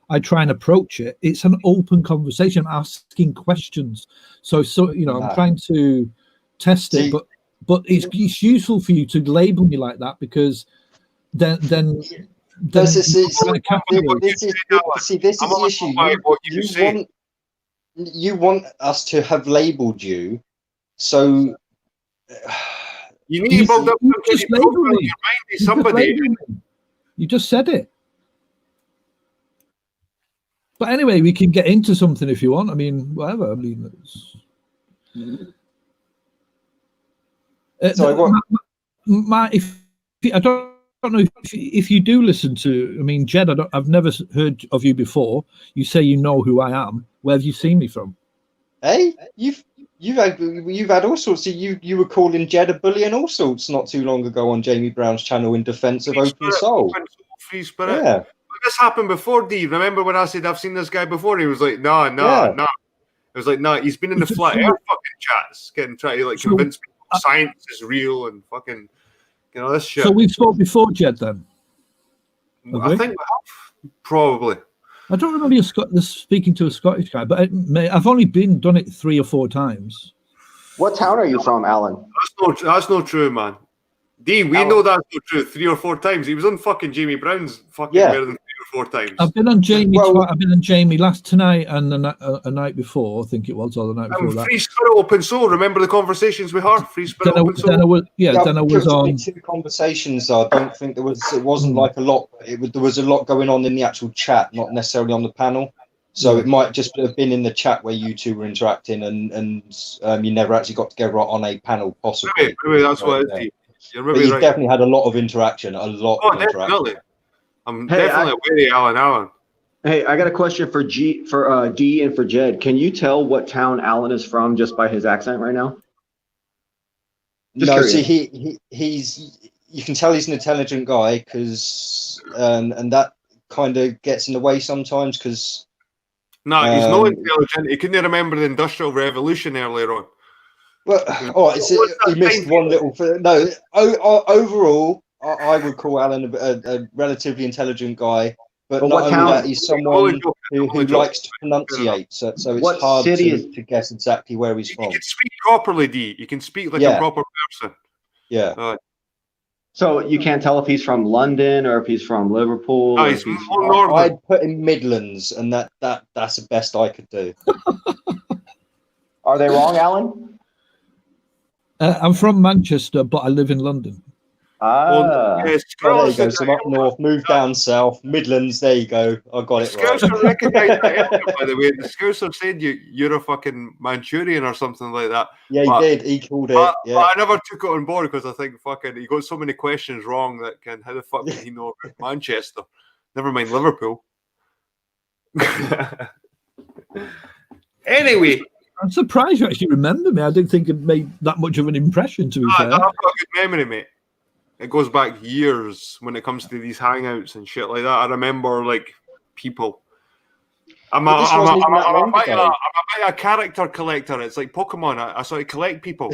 I try and approach it, it's an open conversation. I'm asking questions. So I'm trying to test it, but it's useful for you to label me like that because then this is the issue. You want us to have labeled you, so You need to build up You some just kind of profile labelled in me. your mind to You just somebody. labelled me. You just said it. But anyway, we can get into something if you want. I mean, whatever. I mean, Sorry, what? I don't know if you do listen to. I mean, Jed, I've never heard of you before. You say you know who I am. Where have you seen me from? Hey, you've had all sorts. You were calling Jed a bully and all sorts not too long ago on Jamie Brown's channel in defence of Open Soul. Free spirit. Yeah. This happened before, D. Remember when I said I've seen this guy before? He was like, no. It was like, no, he's been in the flat earth fucking chats, trying to convince people science is real and fucking, this shit. So we've spoke before, Jed, then? I think we have, probably. I don't remember you speaking to a Scottish guy, but I've only done it 3 or 4 times. What town are you from, Alan? That's not true, man. D, we know that's not true 3 or 4 times. He was on fucking Jamie Brown's fucking more than 3 or 4 times. I've been on Jamie. I've been on Jamie last tonight and a night before, I think it was, or the night before that. Free Spirit Open Soul. Remember the conversations we had? Free Spirit Open Soul. Then I was on 2 conversations. I don't think there was. It wasn't like a lot. There was a lot going on in the actual chat, not necessarily on the panel. So it might just have been in the chat where you two were interacting, and you never actually got together on a panel, possibly. Maybe that's what it is. But you've definitely had a lot of interaction. Interaction. Definitely. I'm definitely with Alan. Hey, I got a question for D and for Jed. Can you tell what town Alan is from just by his accent right now? No, see, he's. You can tell he's an intelligent guy because, and that kind of gets in the way sometimes because. No, he's not intelligent. He couldn't remember the Industrial Revolution earlier on. Well, he missed one little. No, overall, I would call Alan a relatively intelligent guy, but not only that, he's someone who likes to pronunciate. So it's hard to guess exactly where he's from. You can speak properly, D. You can speak like a proper person. Yeah. So you can't tell if he's from London or if he's from Liverpool. No, he's more northern. I'd put him Midlands, and that's the best I could do. Are they wrong, Alan? I'm from Manchester, but I live in London. There you go. So up north, move down south, Midlands. There you go. I got it right. Scouser recognised that, by the way. The Scouser said you're a fucking Manchurian or something like that. Yeah, he did. He called it. But I never took it on board because I think fucking he got so many questions wrong that how the fuck did he know about Manchester? Never mind Liverpool. Anyway. I'm surprised you actually remember me. I didn't think it made that much of an impression, to be fair. I've got a good memory, mate. It goes back years when it comes to these hangouts and shit like that. I remember, people. I'm a character collector. It's like Pokemon. I sort of collect people.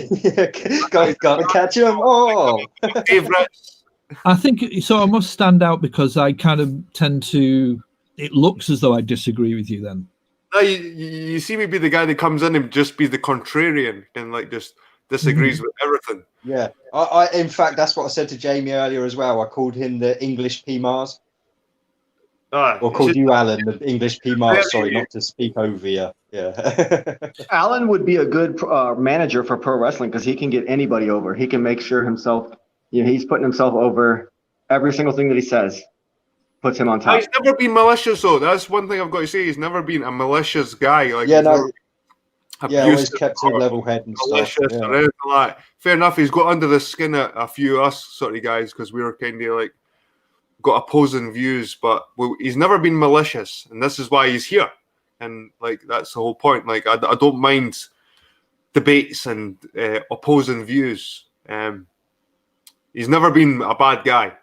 Gotta catch them all. Favorites. I think so. I must stand out because I kind of tend to. It looks as though I disagree with you then. No, you see me be the guy that comes in and just be the contrarian and just disagrees with everything. Yeah, I in fact that's what I said to Jamie earlier as well. I called him the English P Mars. Or called you Alan the English P Mars. Sorry, not to speak over you. Yeah. Alan would be a good manager for pro wrestling because he can get anybody over. He can make sure himself. He's putting himself over every single thing that he says. Puts him on top. He's never been malicious, though. That's one thing I've got to say. He's never been a malicious guy. Always kept a level head and stuff. Or anything like that. Fair enough. He's got under the skin a few us sort of guys because we were kind of got opposing views, but he's never been malicious, and this is why he's here. And that's the whole point. I don't mind debates and opposing views. He's never been a bad guy.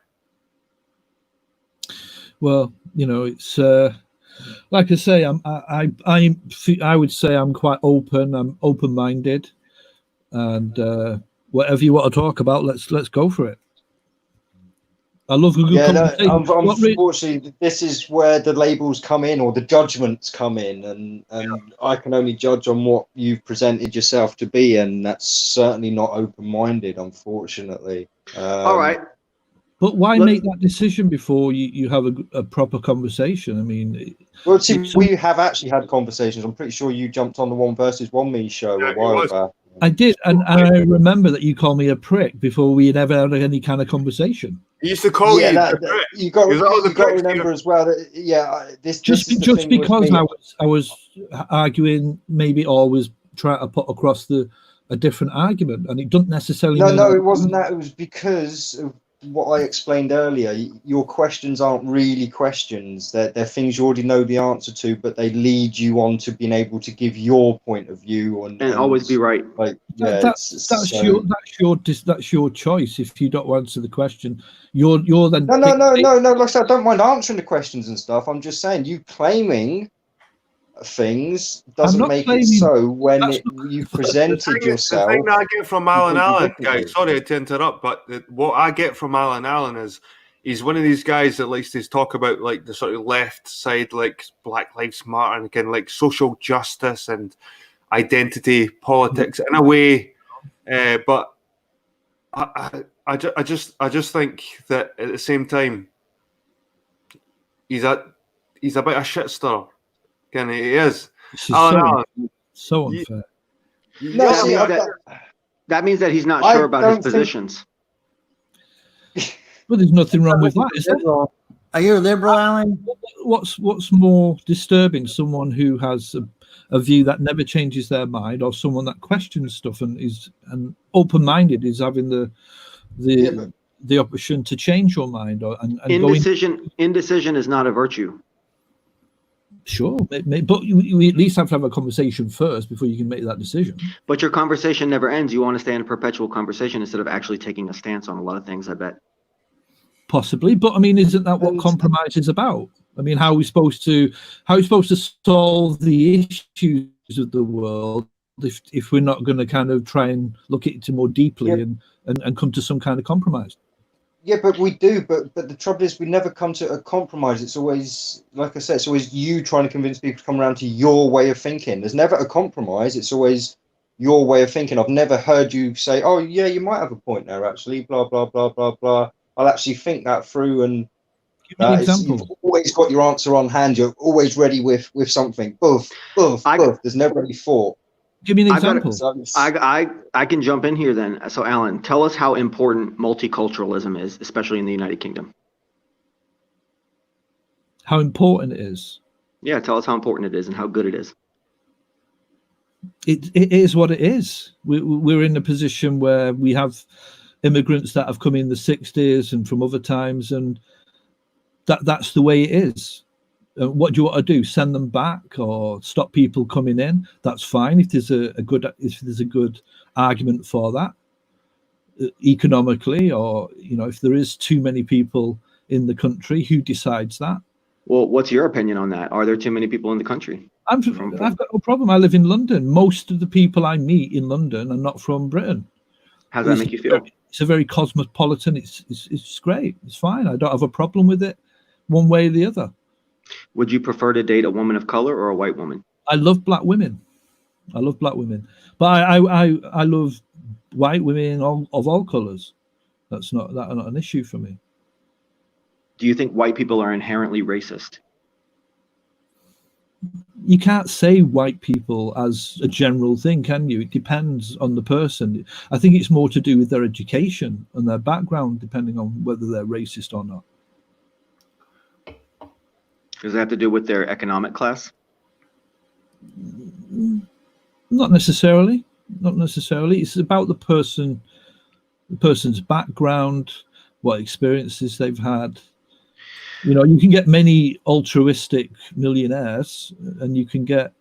Well, it's like I say, I would say I'm quite open. I'm open-minded, and whatever you want to talk about, let's go for it. I love a good conversation. Unfortunately, this is where the labels come in or the judgments come in, and I can only judge on what you've presented yourself to be, and that's certainly not open-minded, unfortunately. All right. But why make that decision before you have a proper conversation? I mean, we have actually had conversations. I'm pretty sure you jumped on the 1 versus 1 me show a while back. I did, and I remember that you called me a prick before we had ever had any kind of conversation. He used to call you. You got Is that all the you got to pricks remember as well that this Just is the just thing with because me. I was arguing, maybe always trying to put across a different argument, and it doesn't necessarily mean No, it wasn't that. It was because of what I explained earlier. Your questions aren't really questions. They're things you already know the answer to, but they lead you on to being able to give your point of view and always be right. Like, that's your choice. If you don't answer the question, you're then no. Like I said, I don't mind answering the questions and stuff. I'm just saying, you claiming things doesn't make it so when you presented yourself. The thing that I get from Alan guys, sorry to interrupt, but what I get from Alan is he's one of these guys that likes to talk about like the sort of left side, like Black Lives Matter, and again like social justice and identity politics in a way, but I just think that at the same time he's a bit of a shit stirrer. Again, he is. Alan, so unfair. That means that he's not sure about his positions. Well, there's nothing wrong with that, is there? Are you a liberal, Alan? What's more disturbing? Someone who has a view that never changes their mind, or someone that questions stuff and is open-minded, is having the option to change your mind, and indecision is not a virtue. Sure, but we at least have to have a conversation first before you can make that decision. But your conversation never ends. You want to stay in a perpetual conversation instead of actually taking a stance on a lot of things, I bet. Possibly, but I mean, isn't that what compromise is about? I mean, how are we supposed to solve the issues of the world if we're not going to kind of try and look at it more deeply and come to some kind of compromise? Yeah, but we do. But the trouble is, we never come to a compromise. It's always, like I said, it's always you trying to convince people to come around to your way of thinking. There's never a compromise. It's always your way of thinking. I've never heard you say, "Oh, yeah, you might have a point there, actually." Blah blah blah blah blah. I'll actually think that through, and give me an example. You've always got your answer on hand. You're always ready with something. Boof. There's never any thought. Give me an example. I can jump in here then. So, Alan, tell us how important multiculturalism is, especially in the United Kingdom. How important it is? Yeah, tell us how important it is and how good it is. It is what it is. We're in a position where we have immigrants that have come in the 60s and from other times, and that's the way it is. What do you want to do? Send them back or stop people coming in? That's fine if there's a good argument for that, economically, or if there is too many people in the country, who decides that? Well, what's your opinion on that? Are there too many people in the country? I've got no problem. I live in London. Most of the people I meet in London are not from Britain. How does that make you feel? It's a very cosmopolitan. It's great. It's fine. I don't have a problem with it, one way or the other. Would you prefer to date a woman of color or a white woman? I love black women. But I love white women of all colors. That's not an issue for me. Do you think white people are inherently racist? You can't say white people as a general thing, can you? It depends on the person. I think it's more to do with their education and their background, depending on whether they're racist or not. Does that have to do with their economic class? Not necessarily. It's about the person's background, what experiences they've had. You can get many altruistic millionaires, and you can get,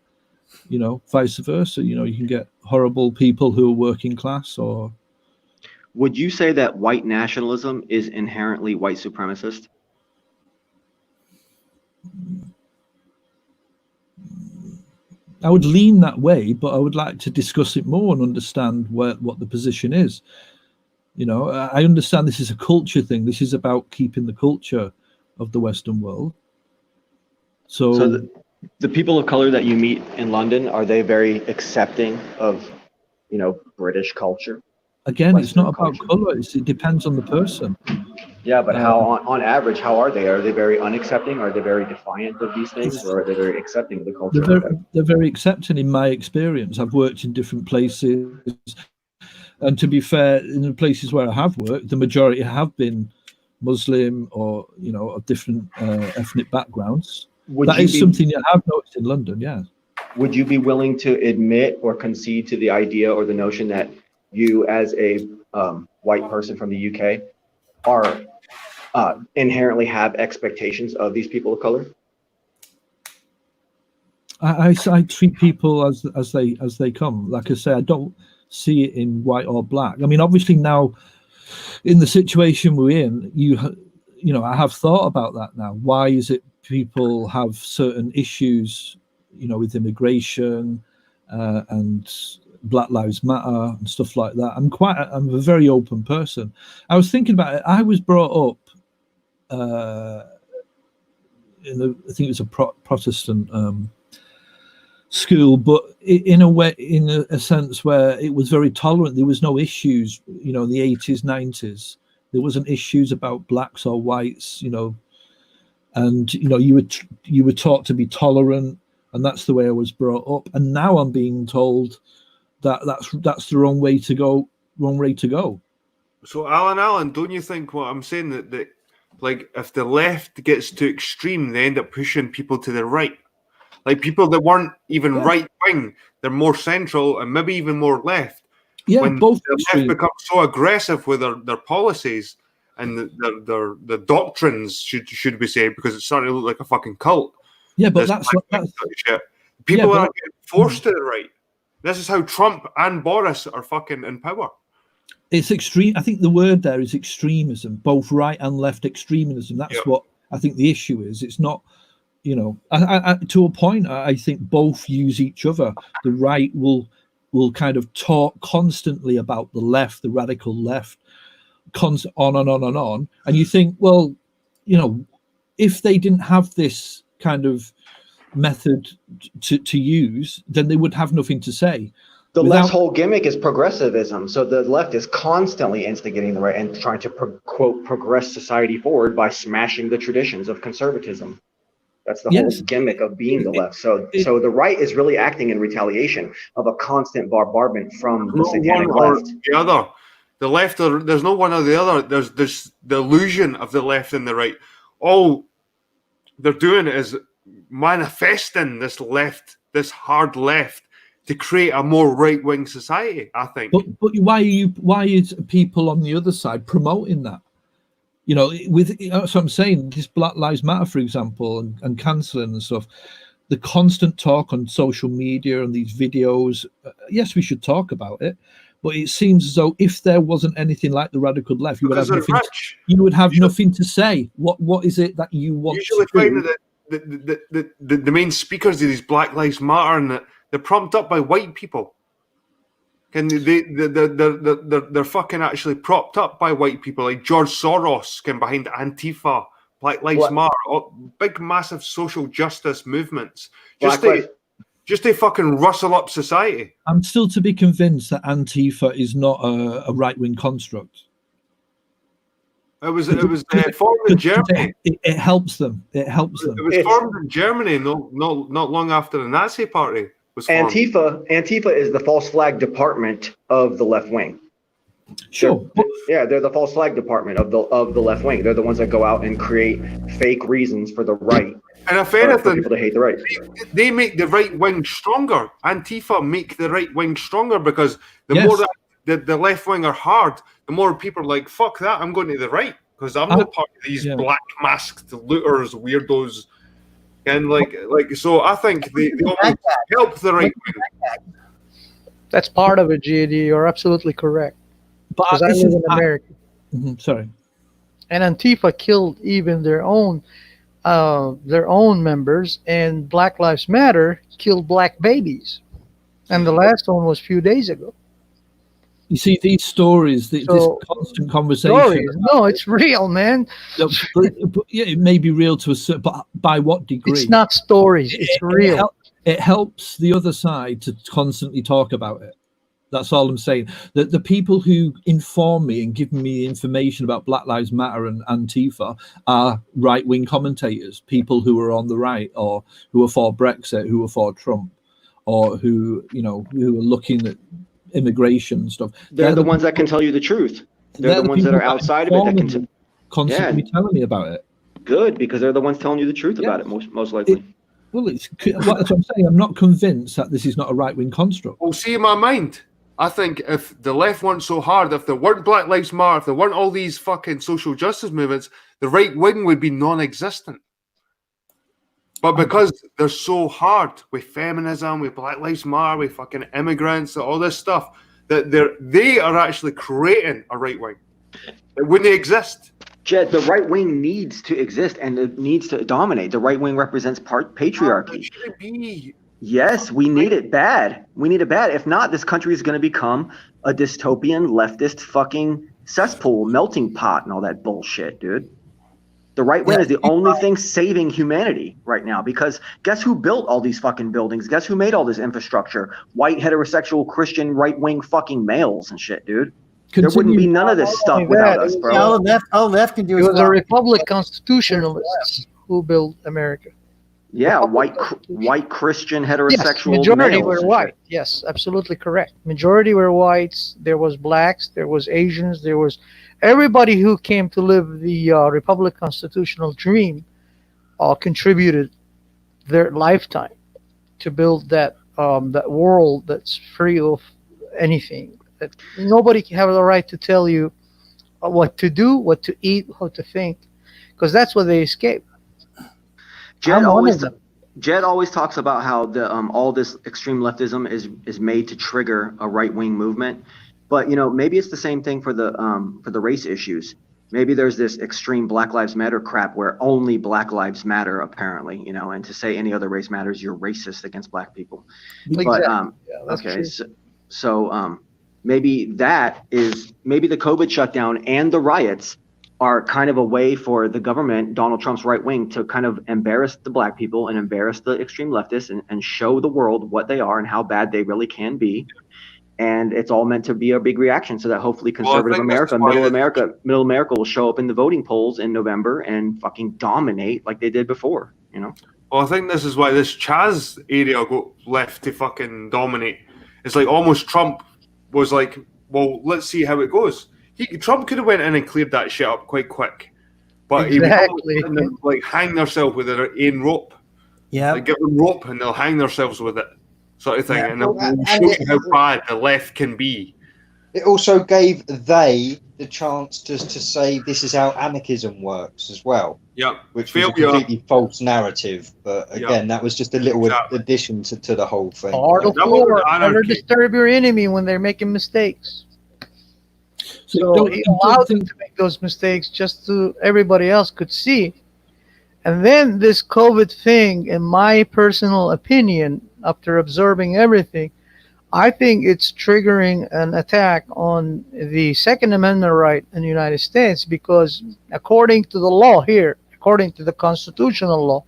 vice versa. You can get horrible people who are working class. Or would you say that white nationalism is inherently white supremacist? I would lean that way, but I would like to discuss it more and understand what the position is. I understand this is a culture thing. This is about keeping the culture of the Western world. So the people of color that you meet in London, are they very accepting of, British culture? again, it's not about color. It depends on the person. Yeah, but how on average, how are they? Are they very unaccepting? Are they very defiant of these things, or are they very accepting of the culture? They're very accepting in my experience. I've worked in different places, and to be fair, in the places where I have worked, the majority have been Muslim or of different ethnic backgrounds. That is something that I've noticed in London. Yeah. Would you be willing to admit or concede to the idea or the notion that you, as a white person from the UK, are inherently have expectations of these people of color? I treat people as they come. Like I say, I don't see it in white or black. I mean, obviously now, in the situation we're in, I have thought about that now. Why is it people have certain issues, with immigration and Black Lives Matter and stuff like that? I'm a very open person. I was thinking about it. I was brought up I think it was a Protestant school, but in a sense where it was very tolerant. There was no issues, in the 80s, 90s. There wasn't issues about blacks or whites, and you were taught to be tolerant, and that's the way I was brought up. And now I'm being told that that's the wrong way to go. So Alan, don't you think what I'm saying that like if the left gets too extreme, they end up pushing people to the right? Like people that weren't even right wing, they're more central and maybe even more left. Yeah, when both the left becomes so aggressive with their policies and their doctrines, should we say, because it's starting to look like a fucking cult. Yeah, but that's shit. People are getting forced to the right. This is how Trump and Boris are fucking in power. It's extreme. I think the word there is extremism, both right and left extremism. That's what I think the issue is. It's not, I, to a point, I think both use each other. The right will kind of talk constantly about the left, the radical left, on and on and on. And you think, well, if they didn't have this kind of method to use, then they would have nothing to say. The left's whole gimmick is progressivism. So the left is constantly instigating the right and trying to quote progress society forward by smashing the traditions of conservatism. That's the whole gimmick of being the left. So the right is really acting in retaliation of a constant bombardment from the satanic left. The other, the left. There's no one or the other. There's the illusion of the left and the right. All they're doing is manifesting this left, this hard left, to create a more right-wing society, I think. But why is people on the other side promoting that? That's what I'm saying. This Black Lives Matter, for example, and cancelling and stuff. The constant talk on social media and these videos. Yes, we should talk about it, but it seems as though if there wasn't anything like the radical left, you would have nothing. You would have nothing to say. What is it that you want? Usually, find that the main speakers of these Black Lives Matter and they're propped up by white people. And they're fucking actually propped up by white people, like George Soros came behind Antifa, Black Lives Matter, big massive social justice movements, just to fucking rustle up society. I'm still to be convinced that Antifa is not a right-wing construct. It was formed in Germany. It helps them. It helps them. It was formed in Germany, not long after the Nazi Party. Antifa is the false flag department of the left wing. Sure. They're the false flag department of the left wing. They're the ones that go out and create fake reasons for the right. And if anything, people to hate the right. They make the right wing stronger. Antifa make the right wing stronger because more that the left wing are hard, the more people are like, fuck that, I'm going to the right because I'm not part of these black masked looters, weirdos. And so I think they always help the right wing. That's part of it, GAD. You're absolutely correct. Because I live in America. Sorry. And Antifa killed even their own members, and Black Lives Matter killed black babies. And the last one was a few days ago. You see these stories, this constant conversation. Stories. No, it's real, man. But it may be real to a certain, but by what degree? It's not stories. It's real. It helps the other side to constantly talk about it. That's all I'm saying. The people who inform me and give me information about Black Lives Matter and Antifa are right-wing commentators, people who are on the right or who are for Brexit, who are for Trump, or who are looking at immigration and stuff. They're the ones that can tell you the truth. They're the ones that are outside of it that can constantly telling me about it. Good, because they're the ones telling you the truth about it, most likely. That's what I'm saying. I'm not convinced that this is not a right-wing construct. Well, see, in my mind, I think if the left weren't so hard, if there weren't Black Lives Matter, if there weren't all these fucking social justice movements, the right wing would be non-existent. But because they're so hard with feminism, with Black Lives Matter, with fucking immigrants, all this stuff, that they are actually creating a right wing. It wouldn't exist. Jed, the right wing needs to exist and it needs to dominate. The right wing represents patriarchy. Yes, we need it bad. We need it bad. If not, this country is going to become a dystopian leftist fucking cesspool, melting pot, and all that bullshit, dude. The right wing is the only thing saving humanity right now, because guess who built all these fucking buildings? Guess who made all this infrastructure? White, heterosexual, Christian, right wing fucking males and shit, dude. There wouldn't be none of this stuff without us, bro. All left can do is a republic constitutionalists who built America. Yeah, white Christian heterosexual. Yes, majority males were white. Yes, absolutely correct. Majority were whites. There was blacks. There was Asians. There was everybody who came to live the republic constitutional dream. Contributed their lifetime to build that world that's free of anything. That nobody can have the right to tell you what to do, what to eat, how to think, because that's what they escape. Jed always talks about how the all this extreme leftism is made to trigger a right wing movement, but maybe it's the same thing for the race issues. Maybe there's this extreme Black Lives Matter crap where only Black Lives matter, apparently, and to say any other race matters, you're racist against Black people. Exactly. But so maybe the COVID shutdown and the riots are kind of a way for the government, Donald Trump's right wing, to kind of embarrass the Black people and embarrass the extreme leftists and show the world what they are and how bad they really can be. And it's all meant to be a big reaction so that hopefully conservative middle America will show up in the voting polls in November and fucking dominate like they did before, Well, I think this is why this Chaz area got left to fucking dominate. It's like almost Trump was like, well, let's see how it goes. Trump could have went in and cleared that shit up quite quick, but exactly. He would like hang themselves with their own rope. Yeah, like, give them rope and they'll hang themselves with it, sort of thing, and they'll show you how bad the left can be. It also gave the chance to say this is how anarchism works as well. Yeah, which was a completely false narrative. But again, that was just a little addition to the whole thing. Never disturb your enemy when they're making mistakes. So he allowed them to make those mistakes just so everybody else could see. And then this COVID thing, in my personal opinion, after observing everything, I think it's triggering an attack on the Second Amendment right in the United States, because according to the law here, according to the constitutional law,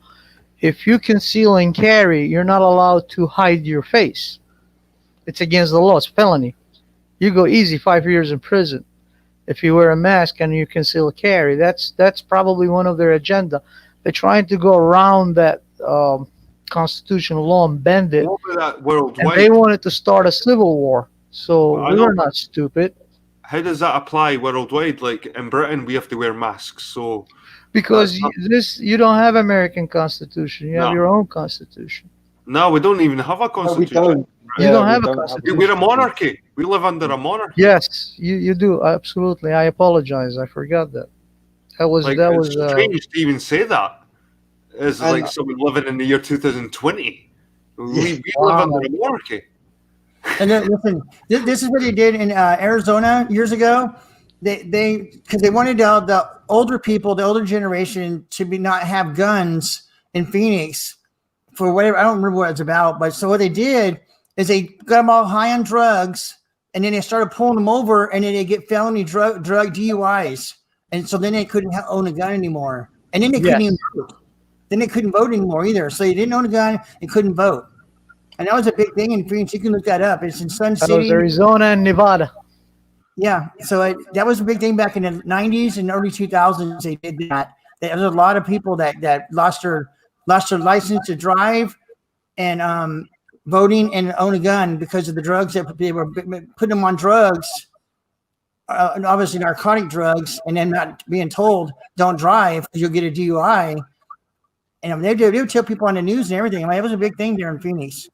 if you conceal and carry, you're not allowed to hide your face. It's against the law. It's felony. You go easy 5 years in prison if you wear a mask and you conceal carry. That's probably one of their agenda. They're trying to go around that constitutional law and bend it. And they wanted to start a civil war. So we're not stupid. How does that apply worldwide? Like in Britain, we have to wear masks. So because you don't have American Constitution, you have your own Constitution. No, we don't even have a Constitution. No, we don't. You don't have a Constitution. We're a monarchy. We live under a monarchy. Yes, you do. Absolutely. I apologize. I forgot that. That was strange to even say that. It's like someone living in the year 2020. We live under a monarchy. And then, listen, this is what they did in Arizona years ago. Because they wanted the older people, the older generation, to not have guns in Phoenix for whatever. I don't remember what it's about. But so what they did is they got them all high on drugs, and then they started pulling them over, and then they get felony drug DUIs, and so then they couldn't own a gun anymore, and then they couldn't even vote. Then they couldn't vote anymore either. So they didn't own a gun and couldn't vote. And that was a big thing in Phoenix. You can look that up. It's in Sun That was City. Arizona and Nevada. Yeah. So that was a big thing back in the 90s and early 2000s. They did that. There was a lot of people that lost their license to drive and voting and own a gun because of the drugs that they were putting them on drugs. And obviously narcotic drugs, and then not being told don't drive because you'll get a DUI. And they would tell people on the news and everything. I mean, it was a big thing there in Phoenix.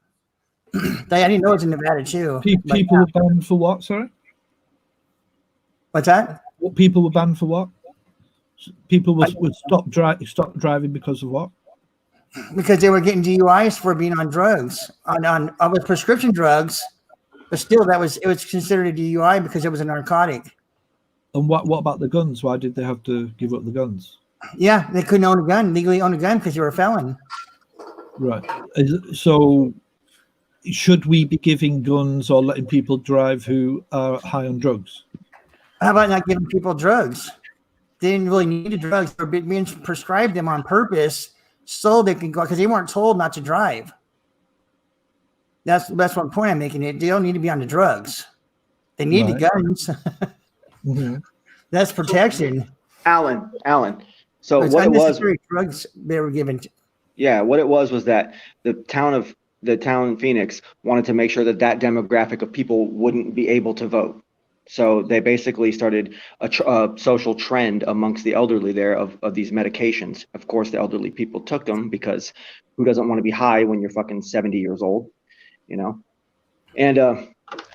I didn't know it was in Nevada too. People were banned for what? Sorry, what's that? What people were banned for what? People would stop driving because of what? Because they were getting DUIs for being on drugs, on with prescription drugs. But still, it was considered a DUI because it was a narcotic. And what about the guns? Why did they have to give up the guns? Yeah, they couldn't legally own a gun because you were a felon. Right. So, should we be giving guns or letting people drive who are high on drugs? How about not giving people drugs? They didn't really need the drugs. They were being prescribed them on purpose so they can go because they weren't told not to drive. That's one point I'm making. They don't need to be on the drugs. They need the guns. Mm-hmm. That's protection. Alan. So it's what it was, drugs they were given. Yeah, what it was that the town in Phoenix wanted to make sure that demographic of people wouldn't be able to vote. So they basically started a social trend amongst the elderly there of these medications. Of course, the elderly people took them because who doesn't want to be high when you're fucking 70 years old? You know, and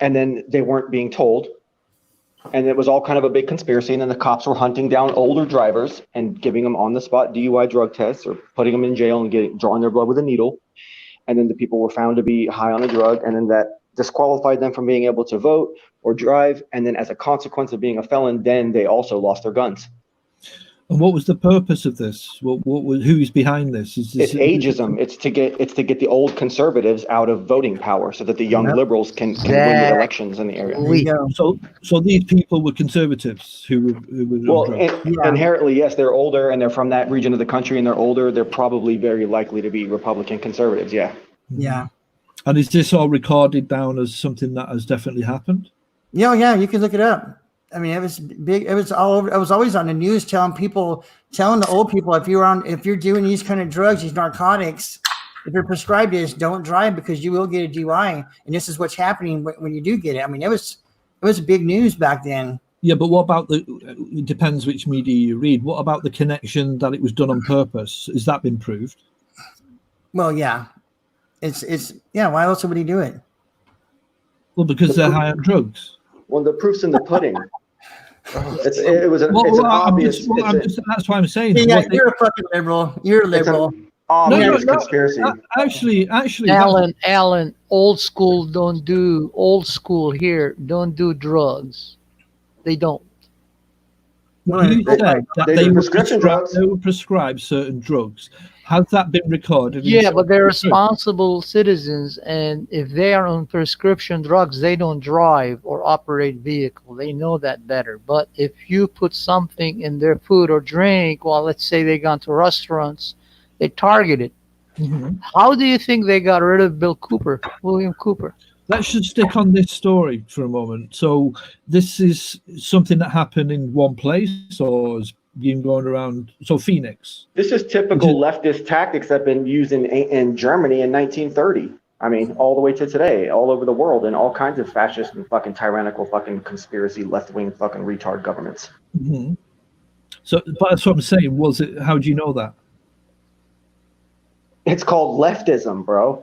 then they weren't being told, and it was all kind of a big conspiracy. And then the cops were hunting down older drivers and giving them on the spot DUI drug tests or putting them in jail and drawing their blood with a needle. And then the people were found to be high on a drug, and then that disqualified them from being able to vote or drive. And then as a consequence of being a felon, then they also lost their guns. And what was the purpose of this? Who's behind this? It's ageism. It's to get the old conservatives out of voting power so that the young liberals can win the elections in the area. So these people were conservatives who were inherently, yes, they're older and they're from that region of the country and they're older. They're probably very likely to be Republican conservatives. Yeah. Yeah. And is this all recorded down as something that has definitely happened? Yeah, you can look it up. I mean, it was big. It was all over. It was always on the news, telling the old people, if you're doing these kind of drugs, these narcotics, if you're prescribed this, don't drive because you will get a DUI. And this is what's happening when you do get it. I mean, it was big news back then. Yeah, but what about it depends which media you read. What about the connection that it was done on purpose? Has that been proved? Well, yeah. Why else would he do it? Well, because they're high on drugs. Well, the proof's in the pudding. It's an obvious. That's why I'm saying. Yeah, you're a fucking liberal. You're a liberal. Obvious conspiracy. Actually, Alan, old school don't do don't do drugs. They don't. You said that they would prescribe certain drugs. Has that been recorded? Yeah, but they're responsible citizens, and if they are on prescription drugs, they don't drive or operate vehicle. They know that better. But if you put something in their food or drink, well, let's say they gone to restaurants, they target it. Mm-hmm. How do you think they got rid of William Cooper? Let's just stick on this story for a moment. So this is something that happened in one place, or has been going around? So Phoenix. This is typical leftist tactics that have been used in Germany in 1930. I mean, all the way to today, all over the world, in all kinds of fascist and fucking tyrannical fucking conspiracy left-wing fucking retard governments. Mm-hmm. So, but that's what I'm saying. How do you know that? It's called leftism, bro.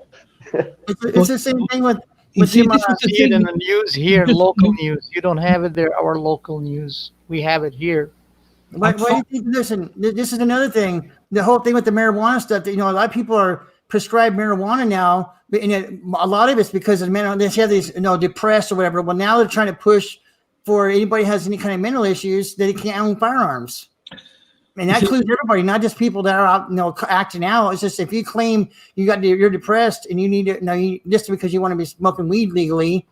It's the same thing with you see it in the news here, local news. You don't have it there, our local news. We have it here. Why do you think? Listen, this is another thing. The whole thing with the marijuana stuff. A lot of people are prescribed marijuana now, but a lot of it's because of mental. They have these, depressed or whatever. Well, now they're trying to push for anybody who has any kind of mental issues that they can't own firearms. And that includes everybody, not just people that are out, acting out. It's just if you claim you're depressed and you need to, just because you want to be smoking weed legally,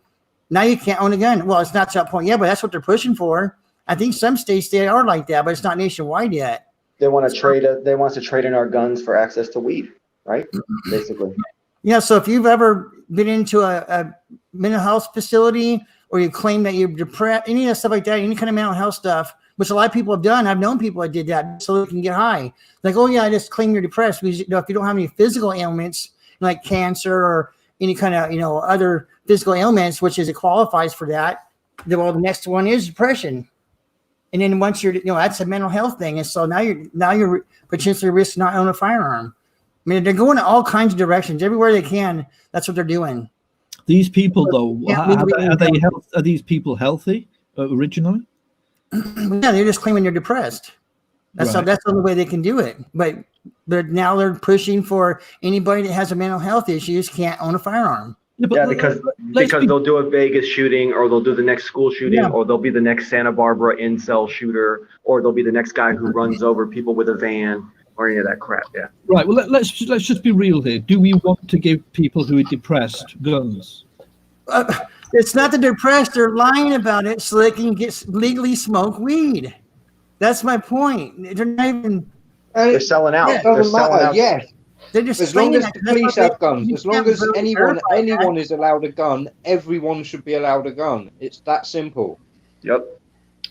now you can't own a gun. Well, it's not to that point yet, but that's what they're pushing for. I think some states they are like that, but it's not nationwide yet. They want to trade. They want us to trade in our guns for access to weed, right? Basically. Yeah, so if you've ever been into a mental health facility or you claim that you're depressed, any of that stuff like that, any kind of mental health stuff, which a lot of people have done. I've known people that did that so they can get high. Like, oh yeah, I just claim you're depressed because if you don't have any physical ailments like cancer or any kind of other physical ailments, which is it qualifies for that, then well, the next one is depression. And then once you're that's a mental health thing, and so now you're potentially risking not owning a firearm. I mean, they're going in all kinds of directions everywhere they can. That's what they're doing. These people, though, are these people healthy originally? Yeah, they're just claiming they're depressed. That's the only way they can do it. But now they're pushing for anybody that has a mental health issues can't own a firearm. Yeah, because they'll do a Vegas shooting, or they'll do the next school shooting, or they'll be the next Santa Barbara incel shooter, or they'll be the next guy who runs over people with a van, or any of that crap. Yeah. Right. Well, let's just be real here. Do we want to give people who are depressed guns? It's not that they're depressed; they're lying about it so they can legally smoke weed. That's my point. They're not even. They're selling out. It doesn't matter. Yes. They're just as long as the police have guns, as long as anyone is allowed a gun, everyone should be allowed a gun. It's that simple. Yep.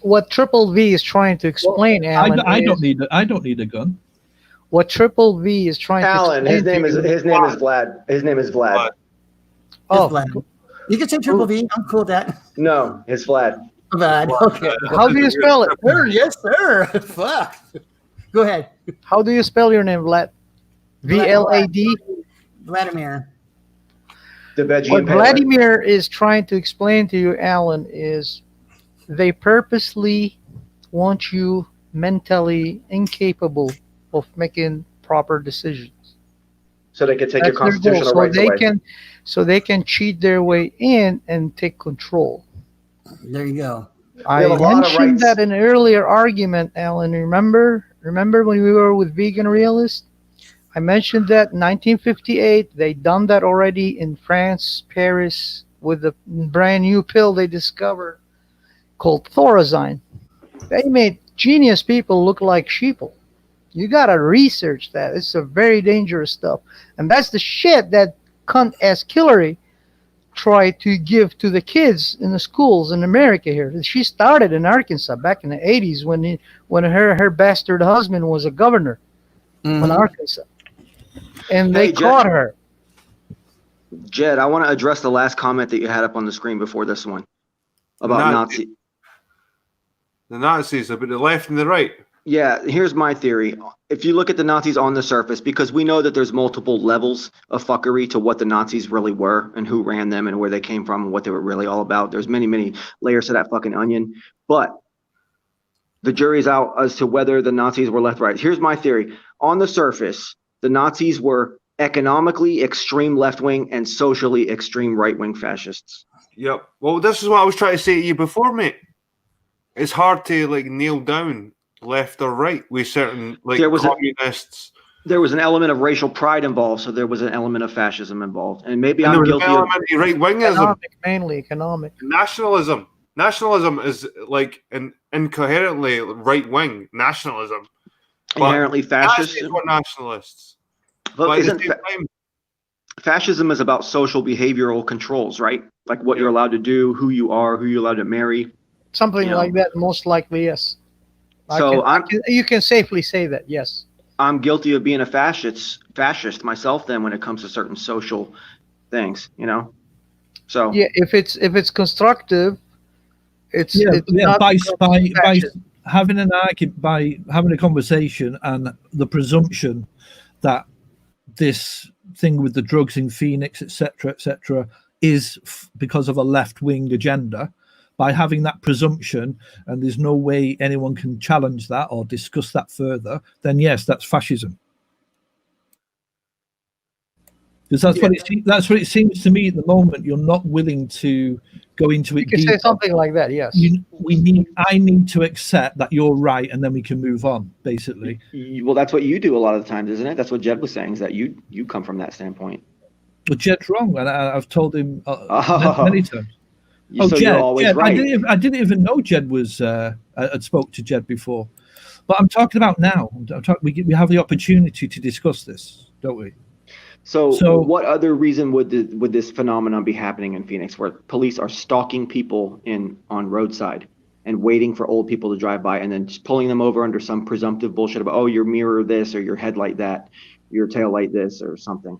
What Triple V is trying to explain, Alan, I don't need a gun. What Triple V is trying Alan, to his explain. name is Vlad. His name is Vlad. Oh, Vlad. You can say Triple V. I'm cool with that. No, it's Vlad. Vlad. Okay. How do you spell it? Sir, yes, sir. Fuck. Go ahead. How do you spell your name, Vlad? VLAD? Vladimir. The veggie What impaler. Vladimir is trying to explain to you, Alan, is they purposely want you mentally incapable of making proper decisions. So they can take your That's their goal. constitutional rights away. So they can cheat their way in and take control. There you go. I have a lot of mentioned rights. that in an earlier argument, Alan. Remember when we were with Vegan Realist? I mentioned that in 1958, they done that already in France, Paris, with a brand new pill they discovered called Thorazine. They made genius people look like sheeple. You gotta research that. It's a very dangerous stuff. And that's the shit that cunt-ass Hillary tried to give to the kids in the schools in America here. She started in Arkansas back in the 80s when her bastard husband was a governor in Arkansas. And they caught her. Jed, I want to address the last comment that you had up on the screen before this one about Nazi. The Nazis, about the left and the right. Yeah, here's my theory. If you look at the Nazis on the surface, because we know that there's multiple levels of fuckery to what the Nazis really were and who ran them and where they came from and what they were really all about. There's many, many layers to that fucking onion. But the jury's out as to whether the Nazis were left, right. Here's my theory. On the surface, the Nazis were economically extreme left-wing and socially extreme right-wing fascists. Yep. Well, this is what I was trying to say to you before, mate. It's hard to nail down left or right with certain communists. There was an element of racial pride involved, so there was an element of fascism involved, and maybe I'm guilty of right-wingism. Mainly economic. Nationalism. Nationalism is an incoherently right-wing nationalism. Inherently fascist. Nazis were nationalists. But fascism is about social behavioral controls, right? Like what you're allowed to do, who you are, who you're allowed to marry. Something like that, most likely, yes. So you can safely say that, yes. I'm guilty of being a fascist myself then when it comes to certain social things, So yeah, if it's constructive, it's not by having an argument, by having a conversation, and the presumption that this thing with the drugs in Phoenix, etc., is because of a left-wing agenda. By having that presumption, and there's no way anyone can challenge that or discuss that further, then yes, that's fascism. Because that's what it seems to me at the moment. You're not willing to go into it. You can say something like that, yes. I need to accept that you're right, and then we can move on, basically. Well, that's what you do a lot of the times, isn't it? That's what Jed was saying, is that you come from that standpoint. But Jed's wrong, and I've told him many times. So Jed, you're always right. I didn't even know Jed was. I'd spoke to Jed before, but I'm talking about now. We have the opportunity to discuss this, don't we? So what other reason would this phenomenon be happening in Phoenix, where police are stalking people on roadside and waiting for old people to drive by and then just pulling them over under some presumptive bullshit about, oh, your mirror this or your headlight that, your tail light this or something,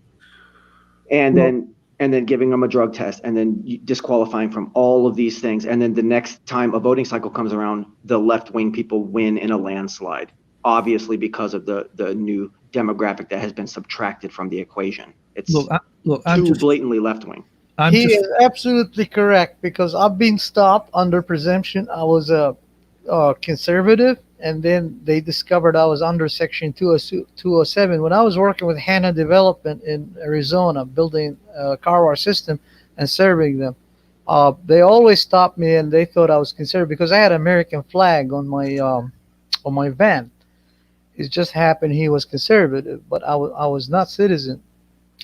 and then giving them a drug test and then disqualifying from all of these things, and then the next time a voting cycle comes around, the left-wing people win in a landslide, obviously because of the new demographic that has been subtracted from the equation. It's too blatantly left-wing. He is absolutely correct, because I've been stopped under presumption I was a conservative, and then they discovered I was under Section 207 when I was working with Hannah Development in Arizona, building a car wash system and serving them. They always stopped me, and they thought I was conservative because I had an American flag on my van. It just happened he was conservative, but I was not citizen.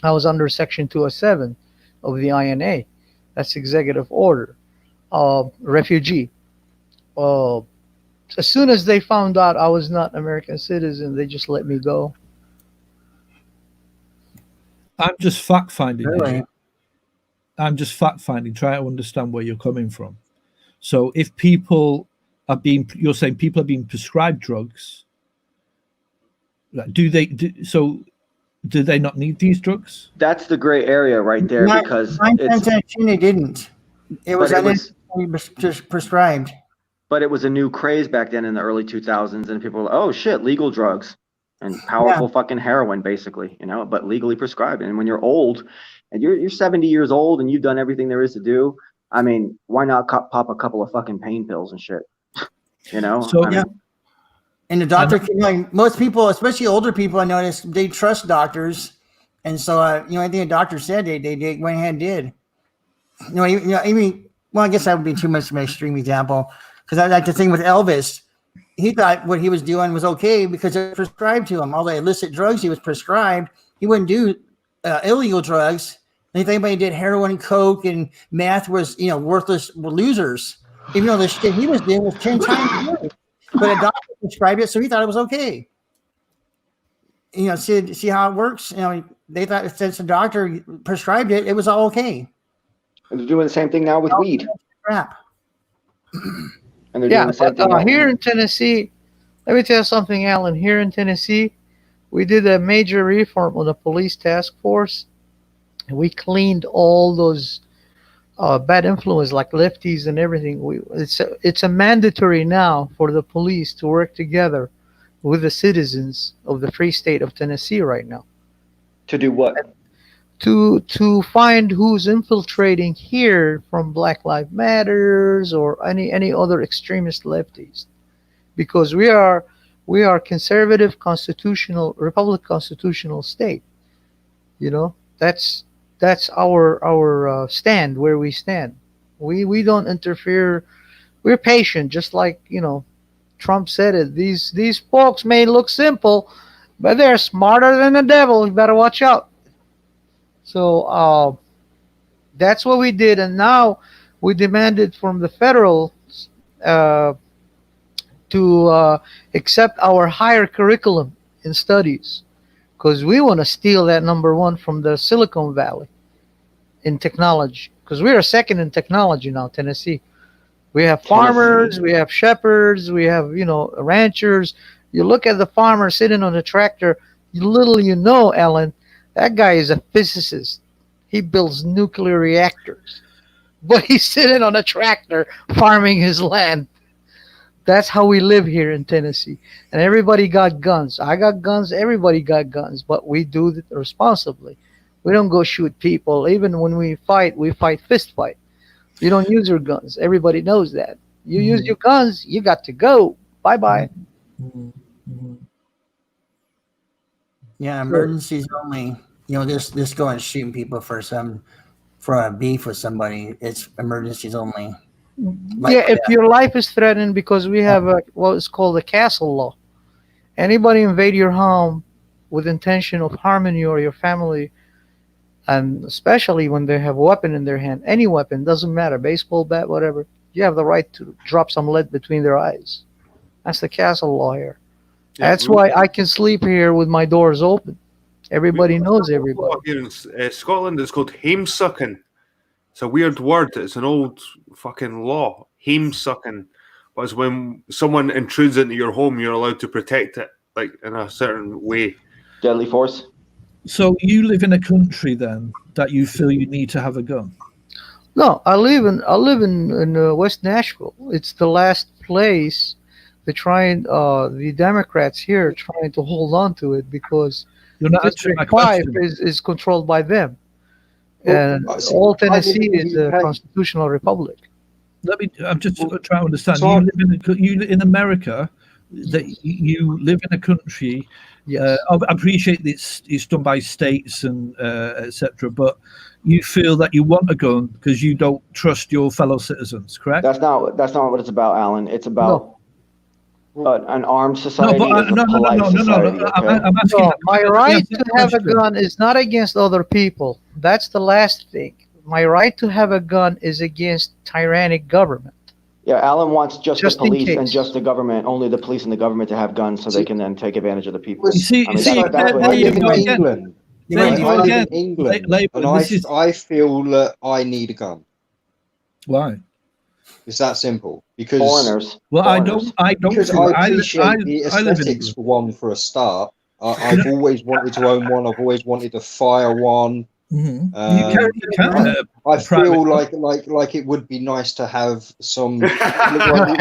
I was under Section 207 of the INA. That's executive order. Refugee. As soon as they found out I was not American citizen, they just let me go. I'm just fact finding. Really? I'm just fact finding, trying to understand where you're coming from. So if people you're saying people are being prescribed drugs. Do they not need these drugs? That's the gray area right there, because they didn't. It was just prescribed. But it was a new craze back then in the early 2000s, and people were like, oh shit, legal drugs and powerful fucking heroin, basically, but legally prescribed. And when you're old and you're 70 years old and you've done everything there is to do, I mean, why not pop a couple of fucking pain pills and shit? And the doctor, most people, especially older people, I noticed they trust doctors, and so anything the doctor said, they went ahead and did. I guess that would be too much of an extreme example, because I like the thing with Elvis. He thought what he was doing was okay because it was prescribed to him. All the illicit drugs he was prescribed, he wouldn't do illegal drugs. If anybody did heroin, coke, and meth was worthless losers, even though the shit he was doing was 10 times worse. But a doctor prescribed it, so he thought it was okay. See how it works? They thought since the doctor prescribed it, it was all okay. And they're doing the same thing now with weed. Crap. And they're doing the same thing here in Tennessee. Let me tell you something, Alan. Here in Tennessee, we did a major reform on the police task force. And we cleaned all those bad influence like lefties and everything. It's a mandatory now for the police to work together with the citizens of the free state of Tennessee right now. To do what? To find who's infiltrating here from Black Lives Matters or any other extremist lefties, because we are conservative republic constitutional state. That's our stand, where we stand. We don't interfere. We're patient, just like Trump said it. These folks may look simple, but they're smarter than the devil. You better watch out. So that's what we did, and now we demanded from the federal to accept our higher curriculum in studies, because we want to steal that #1 from the Silicon Valley in technology, because we are second in technology now, Tennessee. We have farmers, we have shepherds, we have ranchers. You look at the farmer sitting on a tractor, Ellen, that guy is a physicist. He builds nuclear reactors, but he's sitting on a tractor farming his land. That's how we live here in Tennessee. And everybody got guns. I got guns. Everybody got guns. But we do it responsibly. We don't go shoot people. Even when we fight fist fight. You don't use your guns. Everybody knows that. You use your guns, you got to go. Bye-bye. Yeah, emergencies only. Just going shooting people for a beef with somebody. It's emergencies only. If your life is threatened, because we have what is called the castle law. Anybody invade your home with intention of harming you or your family, and especially when they have a weapon in their hand, any weapon, doesn't matter, baseball bat, whatever, you have the right to drop some lead between their eyes. That's the castle law here. That's why I can sleep here with my doors open. Everybody knows everybody. Here in Scotland, it's called hamesucking. It's a weird word. It's an old fucking law. Hamesucking. But it's when someone intrudes into your home, you're allowed to protect it, like in a certain way. Deadly force. So you live in a country then that you feel you need to have a gun? No, I live in West Nashville. It's the last place the Democrats here are trying to hold on to it because You're not answering District my 5 question. is controlled by them. Well, And see, all I live Tennessee in the is a UK. constitutional republic. I'm just trying to understand. so You live in America, that you live in a country. Yes. I appreciate that it's done by states and etc. But you feel that you want a gun because you don't trust your fellow citizens, correct? That's not what it's about, Alan. It's about an armed No, society but is a polite society. Okay? I'm asking. No, my I'm right asking to that have a question. gun is not against other people. That's the last thing. My right to have a gun is against tyrannic government. Yeah, Alan wants just the Just in police and case. just the government, only the police and the government to have guns so they can then take advantage of the people. You see, I mean, see, that's what I it live is. in again. England. There you Right, go I live again. in England, Labour, and this is I feel that I need a gun. why. It's that simple. Because Foreigners. Well, Foreigners. I don't. because feel- I appreciate the I live in aesthetics England. for one for a start. I've always wanted to own one. I've always wanted to fire one. Mhm. Um, You can. I a feel private- like it would be nice to have some. Look,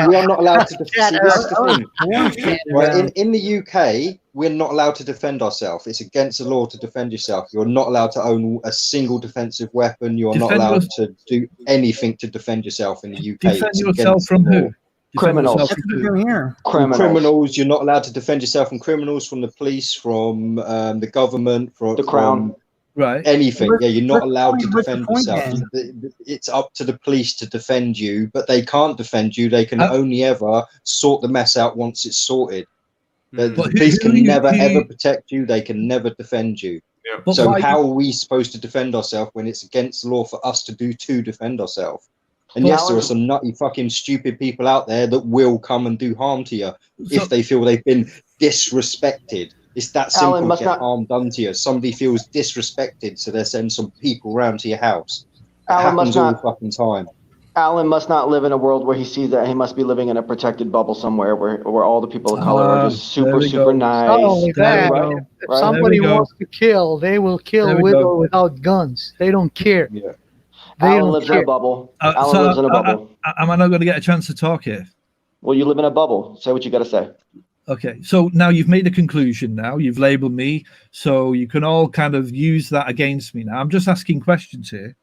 we are not allowed to defend. This is the thing, right? In the UK, we're not allowed to defend ourselves. It's against the law to defend yourself. You're not allowed to own a single defensive weapon. You're not Defend allowed to do anything to defend yourself in the UK. Defend It's yourself against from the law. who? Defend Criminals. yourself That's from what who? we're doing here. From Criminals. criminals, you're not allowed to defend yourself from criminals, from the police, from the government, from The Crown. Right. anything. Yeah, you're not allowed to what's the defend point yourself. then? It's up to the police to defend you, but they can't defend you. They can Uh, only ever sort the mess out once it's sorted. The But police who can never who- ever protect you. They can never defend you. But So why- how are we supposed to defend ourselves when it's against the law for us to defend ourselves? And Well, yes, there are some nutty fucking stupid people out there that will come and do harm to you So- if they feel they've been disrespected. It's that Alan simple. must Get not- harm done to you. Somebody feels disrespected, so they send some people round to your house. It Alan must happens all the not. fucking time. Alan must not live in a world where he sees that he must be living in a protected bubble somewhere where all the people of color are just there super, we super go. nice. Not only that, There we go. if Right. somebody There we go. wants to kill, they will kill There we with go. or without guns. They don't care. Yeah. They Alan don't lives in a care. bubble. Uh, Alan so, lives in a bubble. Am I not going to get a chance to talk here? Well, you live in a bubble. Say what you got to say. Okay, so now you've made a conclusion. Now you've labelled me, so you can all kind of use that against me. Now I'm just asking questions here.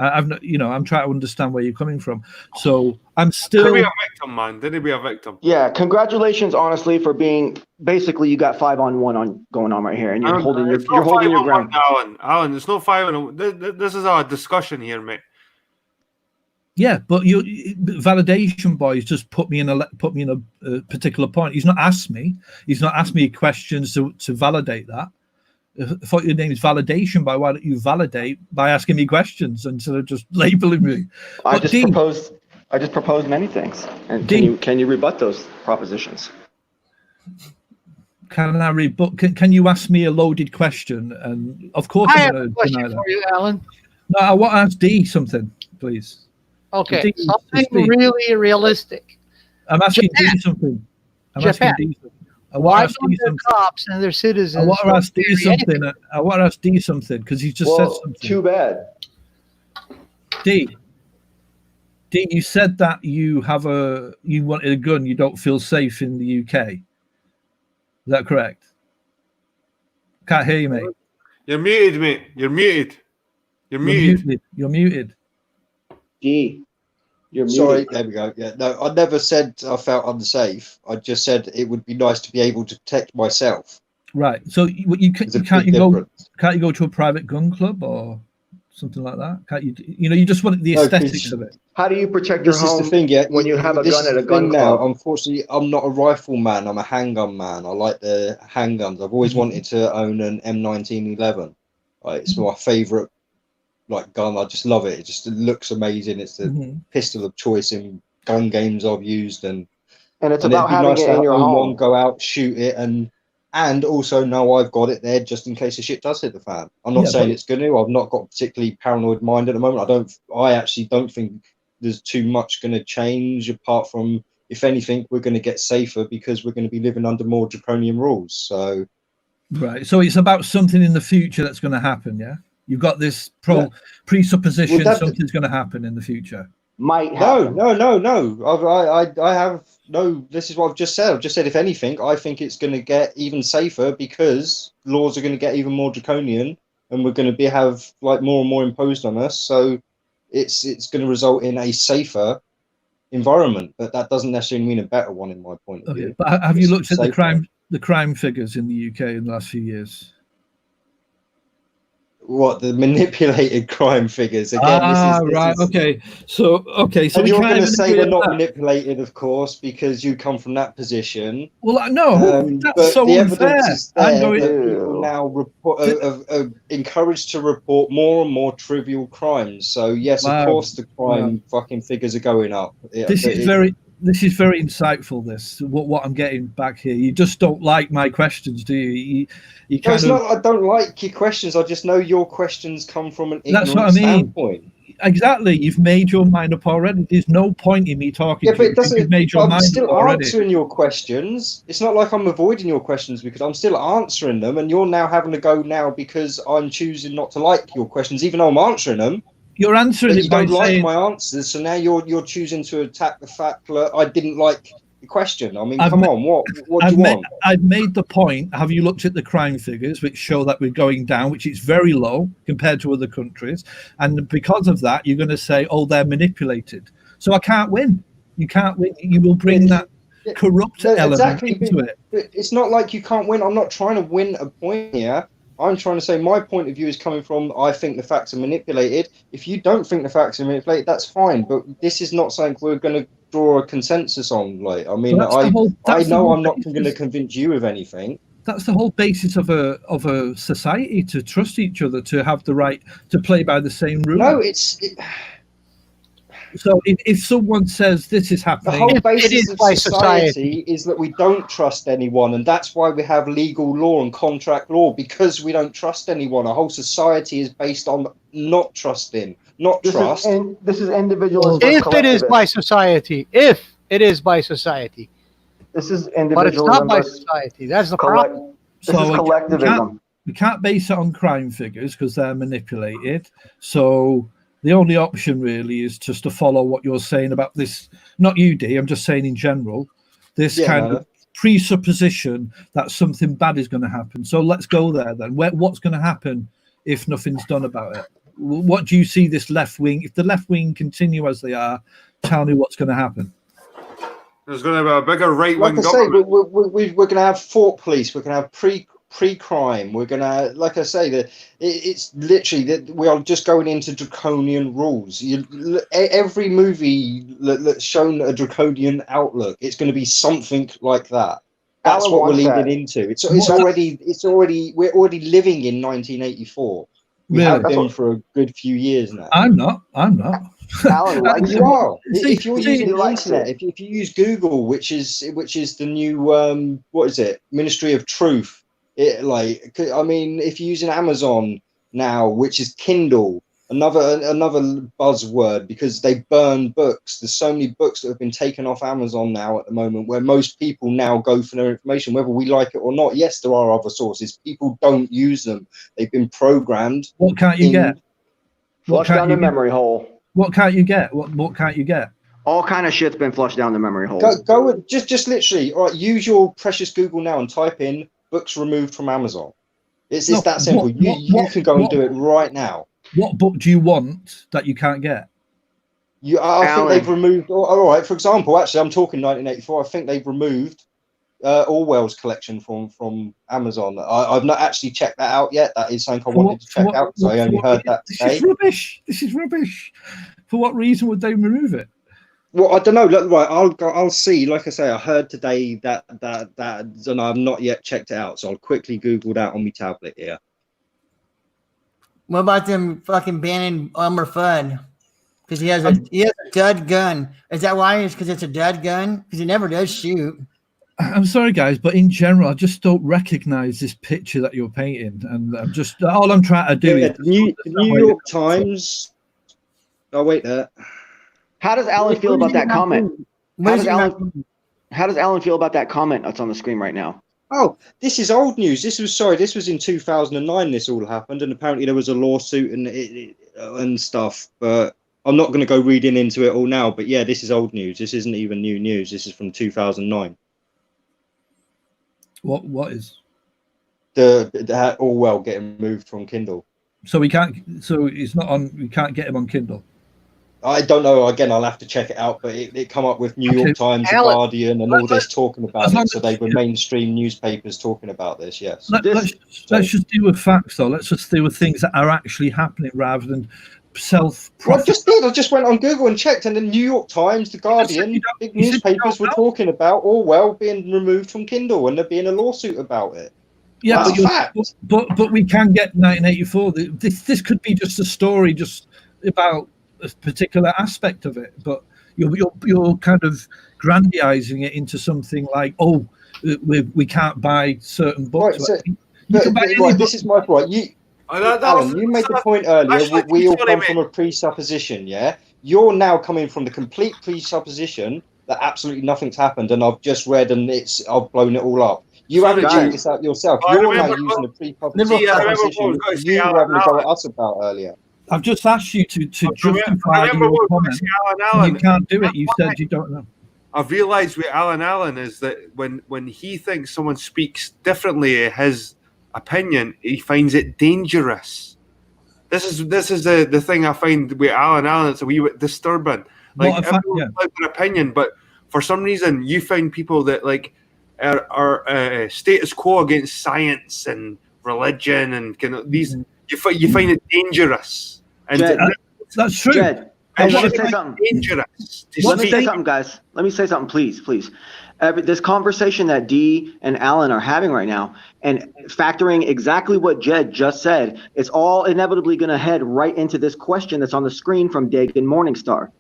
I've not, I'm trying to understand where you're coming from. So I'm Didn't still. be a victim, man. Didn't be a victim. Yeah, congratulations, honestly, for being basically you got 5-on-1 going on right here, and you're holding It's not your 5-on-1, ground. Alan, it's no 5-on-1. This is our discussion here, mate. Yeah, but validation boys just put me in a particular point. He's not asked me. He's not asked me questions to validate that. I thought your name is validation boy. Why don't you validate by asking me questions instead of just labeling me? I But just proposed many things, and can you rebut those propositions? Can I read? But can you ask me a loaded question? And of course, I I'm have a going to question deny that. for you, Alan. No, I want to ask D something, please. Okay, Steve, something Steve. really realistic. I'm asking Japan. D something. I'm Japan. asking D something. I Why want to ask don't D their something. cops and their citizens? I want to ask D carry anything? something. I want to ask D something because he just said something. Too bad. D, you said that you wanted a gun. You don't feel safe in the UK. Is that correct? Can't hear you, mate. You're muted, mate. You're muted. You're muted. You're muted. D, you're Sorry, muted. there we go. Yeah, no, I never said I felt unsafe. I just said it would be nice to be able to protect myself. Right. So There's a can't big you go? difference. Can't you go to a private gun club or something like that? Can't you? You just want the No, aesthetics because- of it. How do you protect your This is home the thing, yeah. when you have a this gun is at a the gun thing now. club? Unfortunately, I'm not a rifle man. I'm a handgun man. I like the handguns. I've always wanted to own an M1911. It's my favorite gun. I just love it. It looks amazing. It's the pistol of choice in gun games I've used, and And it's it'd about be having nice it to in your own home. one, go out, shoot it, and and also know I've got it there just in case the shit does hit the fan. I'm not saying it's going to. I've not got a particularly paranoid mind at the moment. I actually don't think there's too much going to change, apart from, if anything, we're going to get safer because we're going to be living under more draconian rules. So, right. So it's about something in the future that's going to happen. Yeah, you've got this presupposition something's going to happen in the future. Might happen. No. I have no. This is what I've just said. I've just said, if anything, I think it's going to get even safer because laws are going to get even more draconian, and we're going to have like more and more imposed on us. So it's going to result in a safer environment, but that doesn't necessarily mean a better one in my point of view. But have you looked at the crime figures in the UK in the last few years? What, the manipulated crime figures? Again, this is okay. So and you're going to say they're not manipulated, of course, because you come from that position. Well, no, that's so the unfair. Evidence is there that people now are encouraged to report more and more trivial crimes. So yes, of course, the crime fucking figures are going up. This is very insightful. What I'm getting back here. You just don't like my questions, do you? It's not. I don't like your questions. I just know your questions come from an ignorant standpoint. Exactly. You've made your mind up already. There's no point in me talking. Yeah, but it doesn't. You've made your I'm mind still up already. answering your questions. It's not like I'm avoiding your questions because I'm still answering them, and you're now having to go now because I'm choosing not to like your questions, even though I'm answering them. You're answering but it you by don't like saying, my answers, so now you're choosing to attack the fact that I didn't like the question. I mean, come on, what do you want? I've made the point. Have you looked at the crime figures, which show that we're going down, which is very low compared to other countries? And because of that, you're going to say, oh, they're manipulated. So I can't win. You can't win. You will bring that corrupt element into it. It's not like you can't win. I'm not trying to win a point here. I'm trying to say my point of view is coming from, I think the facts are manipulated. If you don't think the facts are manipulated, that's fine. But this is not something we're going to draw a consensus on. Like, I mean, I know I'm not going to convince you of anything. That's the whole basis of a society, to trust each other, to have the right to play by the same rules. No, So if someone says this is happening, the whole basis of society is that we don't trust anyone, and that's why we have legal law and contract law, because we don't trust anyone. Our whole society is based on not trusting, not trust. This is individualism. If it is by society, this is individualism, but it's not by society. That's the problem. This is collectivism. We can't base it on crime figures because they're manipulated. So the only option really is just to follow what you're saying about this. Not you, D. I'm just saying in general. This kind of presupposition that something bad is going to happen. So let's go there then. What's going to happen if nothing's done about it? What do you see this left wing? If the left wing continue as they are, tell me what's going to happen. There's going to be a bigger right wing government. We're going to have thought police. We're going to have pre-crime. We're going to, like I say, that it's literally that we are just going into draconian rules. Every movie that's shown a draconian outlook, it's going to be something like that. That's what we're leading into. We're already living in 1984. We have been for a good few years now. I'm not. Alan, you are. If you're using the internet, if you use Google, which is the new what is it? Ministry of Truth. If you're using Amazon now, which is Kindle, another buzzword, because they burn books. There's so many books that have been taken off Amazon now at the moment, where most people now go for their information, whether we like it or not. Yes, there are other sources. People don't use them. They've been programmed. What can't you get? Flush down the memory hole. What can't you get? What can't you get? All kind of shit's been flushed down the memory hole. Go just literally. All right, use your precious Google now and type in books removed from Amazon. It's that simple. You can go and do it right now. What book do you want that you can't get? I think they've removed. All right, for example, actually, I'm talking 1984. I think they've removed Orwell's collection from Amazon. I've not actually checked that out yet. That is something I wanted to check out because I only heard that today. This is rubbish. For what reason would they remove it? Well, I don't know. Look, right, I'll see. Like I say, I heard today that, and I've not yet checked it out. So I'll quickly Google that on my tablet here. What about them fucking banning Elmer Fudd? Because he has a dud gun. Is that why? It's because it's a dud gun? Because he never does shoot. I'm sorry, guys, but in general, I just don't recognise this picture that you're painting, and I'm just all I'm trying to do is the New York Times. Oh wait, there. How does Alan feel about that comment? What How is does it not Alan? doing? How does Alan feel about that comment that's on the screen right now? Oh, this is old news. This was in 2009. This all happened, and apparently there was a lawsuit and stuff. But I'm not going to go reading into it all now. But yeah, this is old news. This isn't even new news. This is from 2009. What is? The Orwell getting moved from Kindle. So we can't. So it's not on. We can't get him on Kindle. I don't know. Again, I'll have to check it out. But it come up with New York Times, The Alan, Guardian, and all this talking about it. So they were yeah. mainstream newspapers talking about this. Yes. Let's just deal with facts, though. Let's just deal with things that are actually happening rather than Well, I just did. I just went on Google and checked, and the New York Times, The Guardian, big newspapers were talking about Orwell being removed from Kindle, and there being a lawsuit about it. Yeah, That's but we can get 1984. This could be just a story just about a particular aspect of it, but you're kind of grandizing it into something like, oh, we can't buy certain books. Right, so, this is my point. Alan, you made the point earlier. We all come from a presupposition, yeah? You're now coming from the complete presupposition that absolutely nothing's happened, and I've just read and I've blown it all up. You haven't checked this out yourself. You're now using a presupposition you were having to go at us about earlier. I've just asked you to justify your comment. You can't do it. You said you don't know. I've realised with Alan Allen is that when he thinks someone speaks differently his opinion, he finds it dangerous. This is the thing I find with Alan Allen. It's a wee bit disturbing. Like everyone has an opinion, but for some reason you find people that like are status quo against science and religion and kind of these. You find it dangerous. And Jed, that's true. Jed, hey, let me say something. Dangerous. Let me say something, guys. Let me say something, please. This conversation that Dee and Alan are having right now, and factoring exactly what Jed just said, it's all inevitably going to head right into this question that's on the screen from Dagan Morningstar.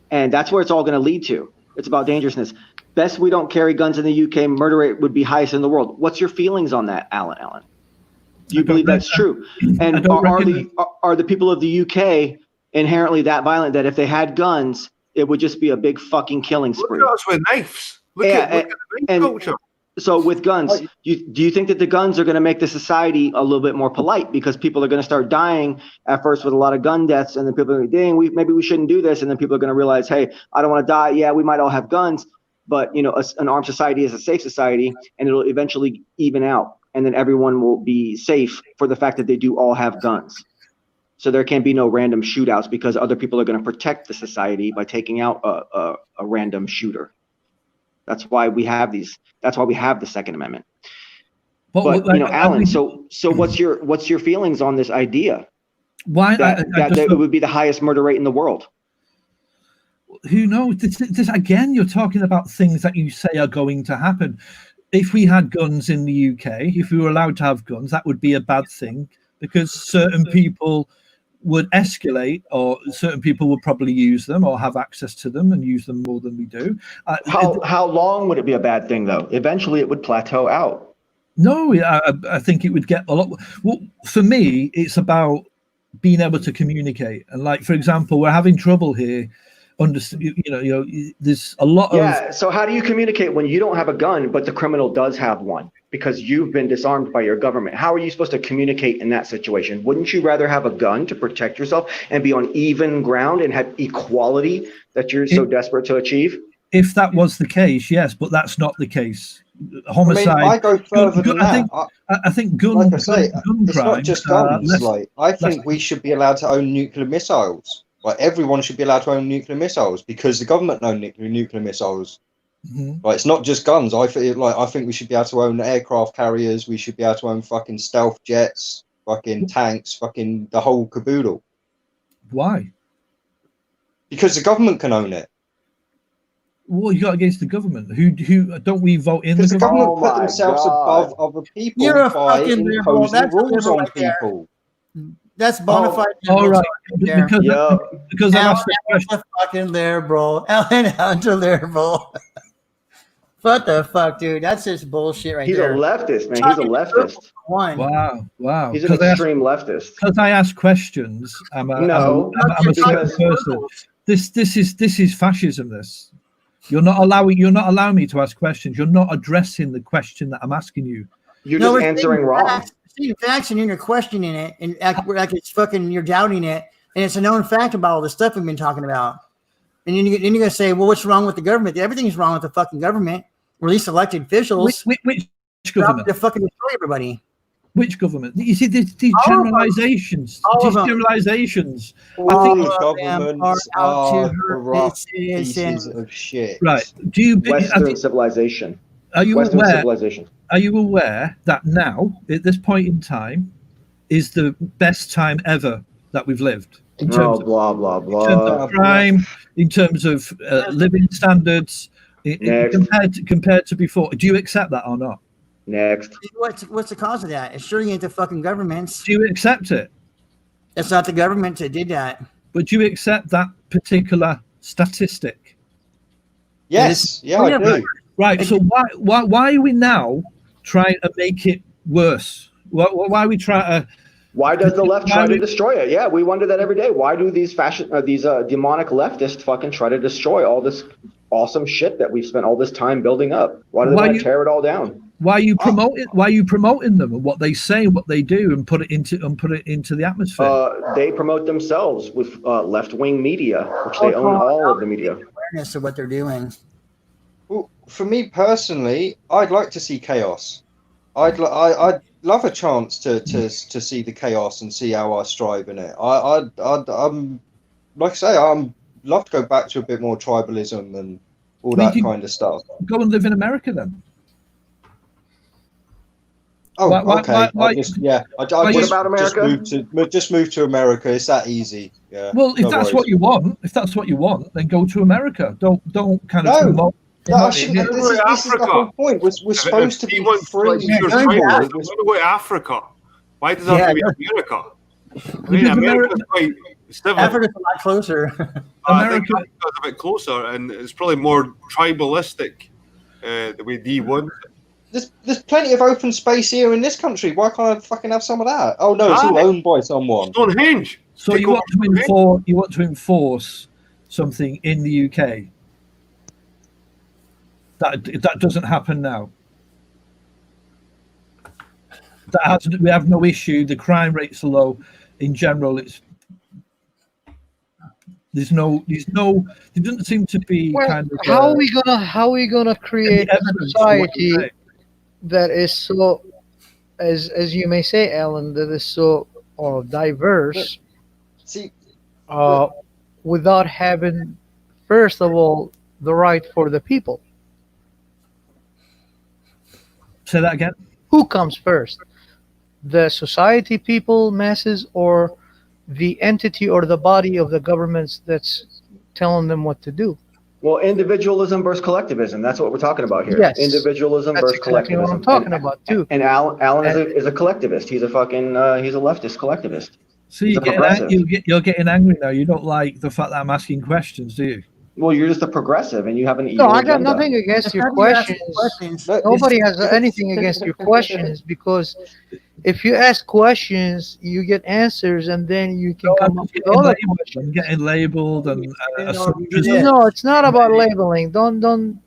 And that's where it's all going to lead to. It's about dangerousness. Best we don't carry guns in the UK. Murder rate would be highest in the world. What's your feelings on that, Alan? Do you believe that's true? And are the people of the UK inherently that violent that if they had guns, it would just be a big fucking killing spree? Look at us with knives. Look at the knife culture. So with guns, do you think that the guns are going to make the society a little bit more polite because people are going to start dying at first with a lot of gun deaths, and then people are going to be, dang, maybe we shouldn't do this, and then people are going to realize, hey, I don't want to die. Yeah, we might all have guns, but an armed society is a safe society, and it'll eventually even out. And then everyone will be safe for the fact that they do all have guns. So there can't be no random shootouts because other people are going to protect the society by taking out a random shooter. That's why we have these. That's why we have the Second Amendment. But Alan, so what's your feelings on this idea? Why that it would be the highest murder rate in the world? Who knows? This again, you're talking about things that you say are going to happen. If we had guns in the UK, if we were allowed to have guns, that would be a bad thing because certain people would escalate, or certain people would probably use them or have access to them and use them more than we do. How long would it be a bad thing, though? Eventually, it would plateau out. No, I think it would get a lot. Well, for me, it's about being able to communicate. And like, for example, we're having trouble here. There's a lot of. Yeah. So how do you communicate when you don't have a gun, but the criminal does have one because you've been disarmed by your government? How are you supposed to communicate in that situation? Wouldn't you rather have a gun to protect yourself and be on even ground and have equality that you're so desperate to achieve? If that was the case, yes, but that's not the case. Homicide. I go further than that. I think gun. Like I say, gun it's not just guns. I think we should be allowed to own nuclear missiles. Like everyone should be allowed to own nuclear missiles because the government own nuclear missiles. Mm-hmm. Like it's not just guns. I think we should be able to own aircraft carriers. We should be able to own fucking stealth jets, fucking tanks, fucking the whole caboodle. Why? Because the government can own it. What you got against the government? Who don't we vote in? Because the government put themselves above other people by imposing rules on people. That's bona fide. All right. Because I asked the question. Fucking liberal. Alan Hunter liberal. What the fuck, dude? That's just bullshit right He's there. a leftist, man. He's a leftist. One. Wow. He's an extreme leftist. Because I ask questions. I'm a certain person. This is fascism. This. You're not allowing me to ask questions. You're not addressing the question that I'm asking you. You're just answering wrong. Facts, and you're questioning it, and like it's fucking, you're doubting it, and it's a known fact about all the stuff we've been talking about. And then you're gonna say, well, what's wrong with the government? Everything's wrong with the fucking government, or at least elected officials. Which government? To fucking destroy everybody. Which government? You see, these generalizations. These generalizations. All I think governments are corrupt pieces of shit. Right. Do you? Western civilization. Are you Western aware? civilization. Are you aware that now, at this point in time, is the best time ever that we've lived? In terms blah blah blah. In terms of crime, in terms of living standards, compared to before. Do you accept that or not? Next. What's the cause of that? It surely ain't the fucking governments. Do you accept it? It's not the government that did that. But do you accept that particular statistic? Yes. Yeah, I do. Right. So why are we now trying to make it worse? Why are we trying to? Why does the left try to destroy it? Yeah, we wonder that every day. Why do these demonic leftists fucking try to destroy all this awesome shit that we've spent all this time building up? Why do they want to tear it all down? Why are you promoting? Why are you promoting them and what they say, what they do, and put it into the atmosphere? They promote themselves with left-wing media, which they own all of the media. Awareness of what they're doing. Well, for me personally, I'd like to see chaos. I'd love a chance to see the chaos and see how I strive in it. I'm like I say, I'm love to go back to a bit more tribalism and all that kind of stuff. Go and live in America then. Oh, okay. What about America? Just move to America. It's that easy. Yeah. Well, if that's what you want, then go to America. Don't kind of promote. No, this is the whole point. We're supposed to be free. Why go to Africa? Why does that have to be America? I mean, America's quite civil. Africa's a lot closer. I think Africa's a bit closer, and it's probably more tribalistic the way D wants it. There's plenty of open space here in this country. Why can't I fucking have some of that? Oh no, it's all owned by someone. Stonehenge. So you want to enforce something in the UK that doesn't happen now. We have no issue. The crime rates are low. In general, there doesn't seem to be kind of. How are we gonna create a society that is so, as you may say, Alan, that is so diverse? See, without having, first of all, the right for the people. Say that again. Who comes first? The society, people, masses, or the entity or the body of the governments that's telling them what to do? Well, individualism versus collectivism. That's what we're talking about here. Yes. Individualism That's versus exactly collectivism. what I'm talking about too. And Alan is a collectivist. He's a fucking he's a leftist collectivist. So you're getting angry now. You don't like the fact that I'm asking questions, do you? Well, you're just a progressive, and you have an evil No, I got agenda. nothing against your questions. Nobody has anything against your questions, because if you ask questions, you get answers, and then you can come up with other questions. I'm getting labeled and no, it's not about labeling.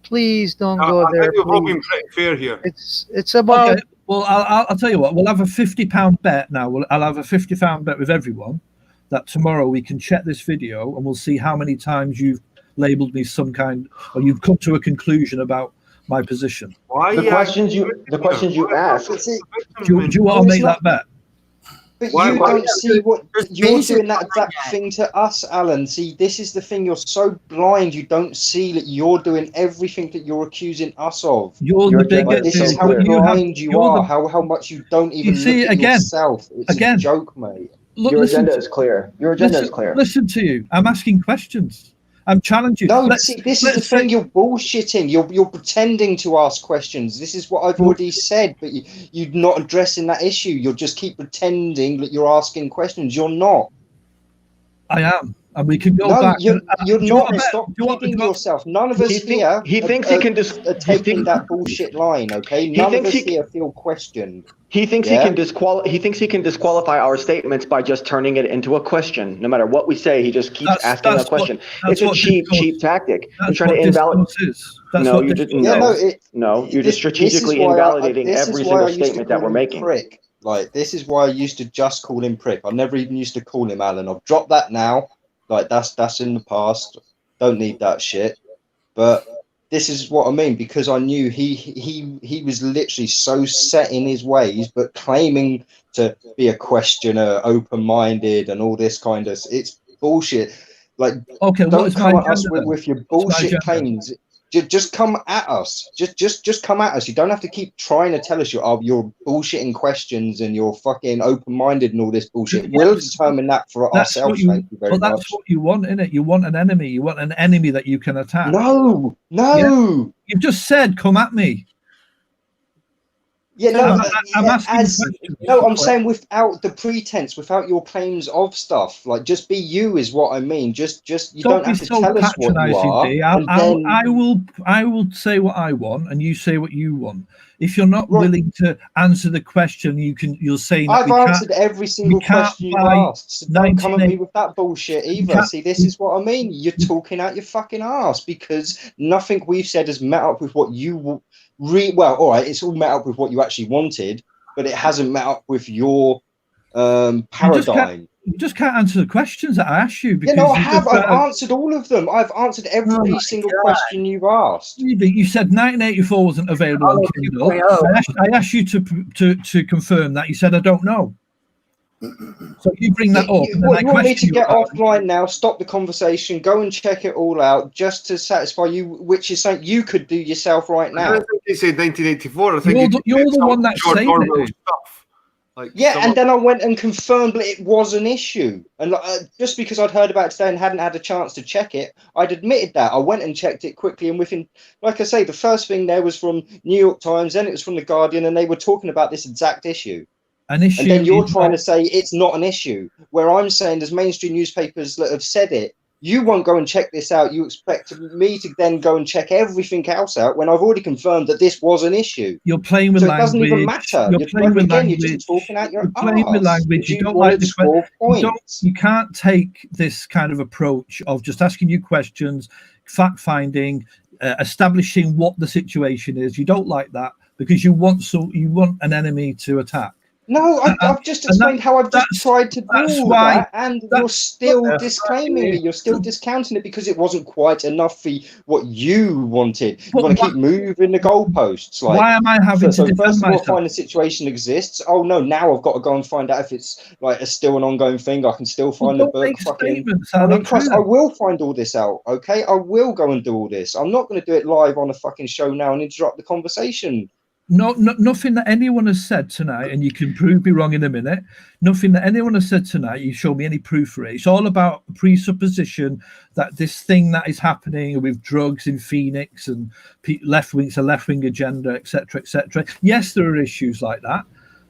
Please don't go there. I think we've all been pretty fair here. It's about. Okay. Well, I'll tell you what. We'll have a £50 bet now. I'll have a £50 bet with everyone that tomorrow we can check this video and we'll see how many times you've labeled me some kind, or you've come to a conclusion about my position. The questions you ask. Do you want to make that bet? But you don't see what you're doing that exact thing to us, Alan. See, this is the thing. You're so blind. You don't see that you're doing everything that you're accusing us of. You're the biggest. This is how blind you are. How much you don't even look at yourself. It's a joke, mate. Your agenda is clear. Your agenda is clear. Listen to you. I'm asking questions. I'm challenging. No, see, this is the thing. You're bullshitting. You're pretending to ask questions. This is what I've already said, but you're not addressing that issue. You'll just keep pretending that you're asking questions. You're not. I am. And we can go No, back. you're Do you want not. to bet- Stop do you want- kidding do you want- yourself. None of us here he thinks he can just are taking that bullshit line, okay? He None of thinks us he here feel questioned. He thinks Yeah? he thinks he can disqualify our statements by just turning it into a question. No matter what we say, he just keeps asking a question. It's a cheap tactic. He's trying to invalidate. No, you just you're just strategically invalidating every single statement that we're making. Prick. Like, this is why I used to just call him prick. I never even used to call him Alan. I've dropped that now. Like, that's in the past. Don't need that shit. But this is what I mean, because I knew he was literally so set in his ways, but claiming to be a questioner, open-minded, and all this kind of, it's bullshit. Like, okay, don't come at us with your bullshit claims. Just come at us. Just come at us. You don't have to keep trying to tell us you're bullshitting questions and you're fucking open-minded and all this bullshit. We'll determine that for ourselves. Thank you very much. That's what you want, innit? You want an enemy. You want an enemy that you can attack. No. Yeah? You've just said, "Come at me." Yeah, no, I'm asking I'm saying without the pretense, without your claims of stuff. Like, just be you is what I mean. Just you don't have to tell us what you are. I will say what I want, and you say what you want. If you're not willing to answer the question, you'll say. I've answered every single question you've asked. So don't come at me with that bullshit either. See, this is what I mean. You're talking out your fucking ass because nothing we've said has met up with what you. Well, all right, it's all met up with what you actually wanted, but it hasn't met up with your paradigm. You just can't answer the questions that I asked you. Because I have. I've answered all of them. I've answered every single question you've asked. You said 1984 wasn't available on Kindle. I asked you to confirm that. You said, I don't know. So you bring that up. You want me to get offline now, stop the conversation, go and check it all out just to satisfy you, which is something you could do yourself right now. I don't think you said 1984. I think you're the one that's saying it. Stuff. Like, and then I went and confirmed that it was an issue. And just because I'd heard about it today and hadn't had a chance to check it, I'd admitted that. I went and checked it quickly, and within, like I say, the first thing there was from New York Times, then it was from The Guardian, and they were talking about this exact issue. An issue, and then you're trying to say it's not an issue, where I'm saying there's mainstream newspapers that have said it. You won't go and check this out. You expect me to then go and check everything else out when I've already confirmed that this was an issue. You're playing with language. It doesn't even matter. You're playing with language. You're just talking out your You're playing with language. You don't like the questions. You can't take this kind of approach of just asking you questions, fact finding, establishing what the situation is. You don't like that because you want an enemy to attack. No, I've just explained how I've just tried to do all that, and you're still disclaiming it. You're still discounting it because it wasn't quite enough for what you wanted. You want to keep moving the goalposts. Like, why am I having to defend first of all, myself? find the situation exists. Oh no, now I've got to go and find out if it's like still an ongoing thing. I can still find the book. I will find all this out. Okay, I will go and do all this. I'm not going to do it live on a fucking show now and interrupt the conversation. No, nothing that anyone has said tonight, and you can prove me wrong in a minute. Nothing that anyone has said tonight, you show me any proof for it. It's all about presupposition that this thing that is happening with drugs in Phoenix and left-wing, a left-wing agenda, etc., etc. Yes, there are issues like that,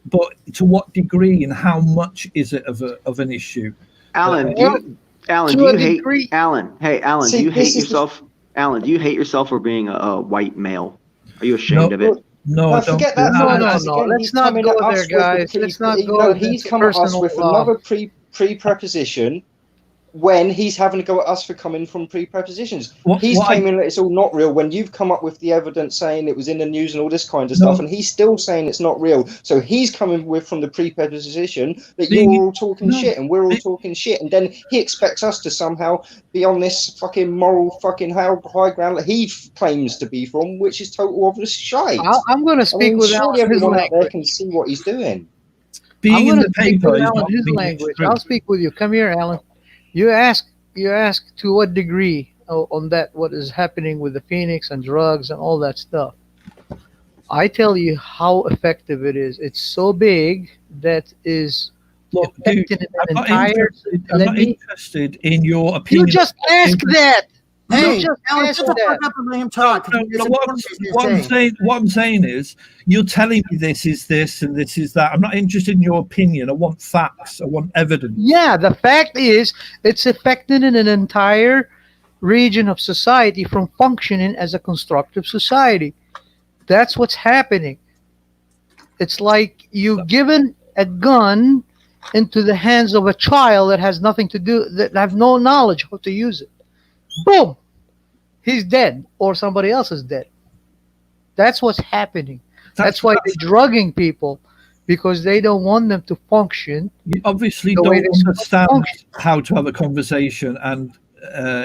but to what degree and how much is it of an issue? Alan, do you hate Alan? Hey, Alan, do you hate yourself? Alan, do you hate yourself for being a white male? Are you ashamed of it? No, forget that. No. Let's not go there, guys. Let's not go. He's come at us with another pre-preposition when he's having to go at us for coming from pre-prepositions. He's claiming that it's all not real when you've come up with the evidence saying it was in the news and all this kind of stuff, and he's still saying it's not real. So he's coming with from the pre-preposition that you're all talking shit and we're all talking shit, and then he expects us to somehow be on this fucking moral fucking high ground that he claims to be from, which is total obvious shite. I'm going to speak with Alan. Everyone out there can see what he's doing. Being in the paper is not his language. I'll speak with you. Come here, Alan. You ask to what degree on that, what is happening with the Phoenix and drugs and all that stuff. I tell you how effective it is. It's so big that is affecting an entire. I'm not interested in your opinion. You just ask that. Hey, just Alan, ask shut the that. fuck up and let him talk. 'cause it's important What I'm saying is, you're telling me this is this and this is that. I'm not interested in your opinion. I want facts. I want evidence. Yeah, the fact is, it's affecting an entire region of society from functioning as a constructive society. That's what's happening. It's like you've given a gun into the hands of a child that has nothing to do, that have no knowledge how to use it. Boom! He's dead, or somebody else is dead. That's what's happening. That's why they're drugging people, because they don't want them to function. You obviously the way don't they're understand function. how to have a conversation, and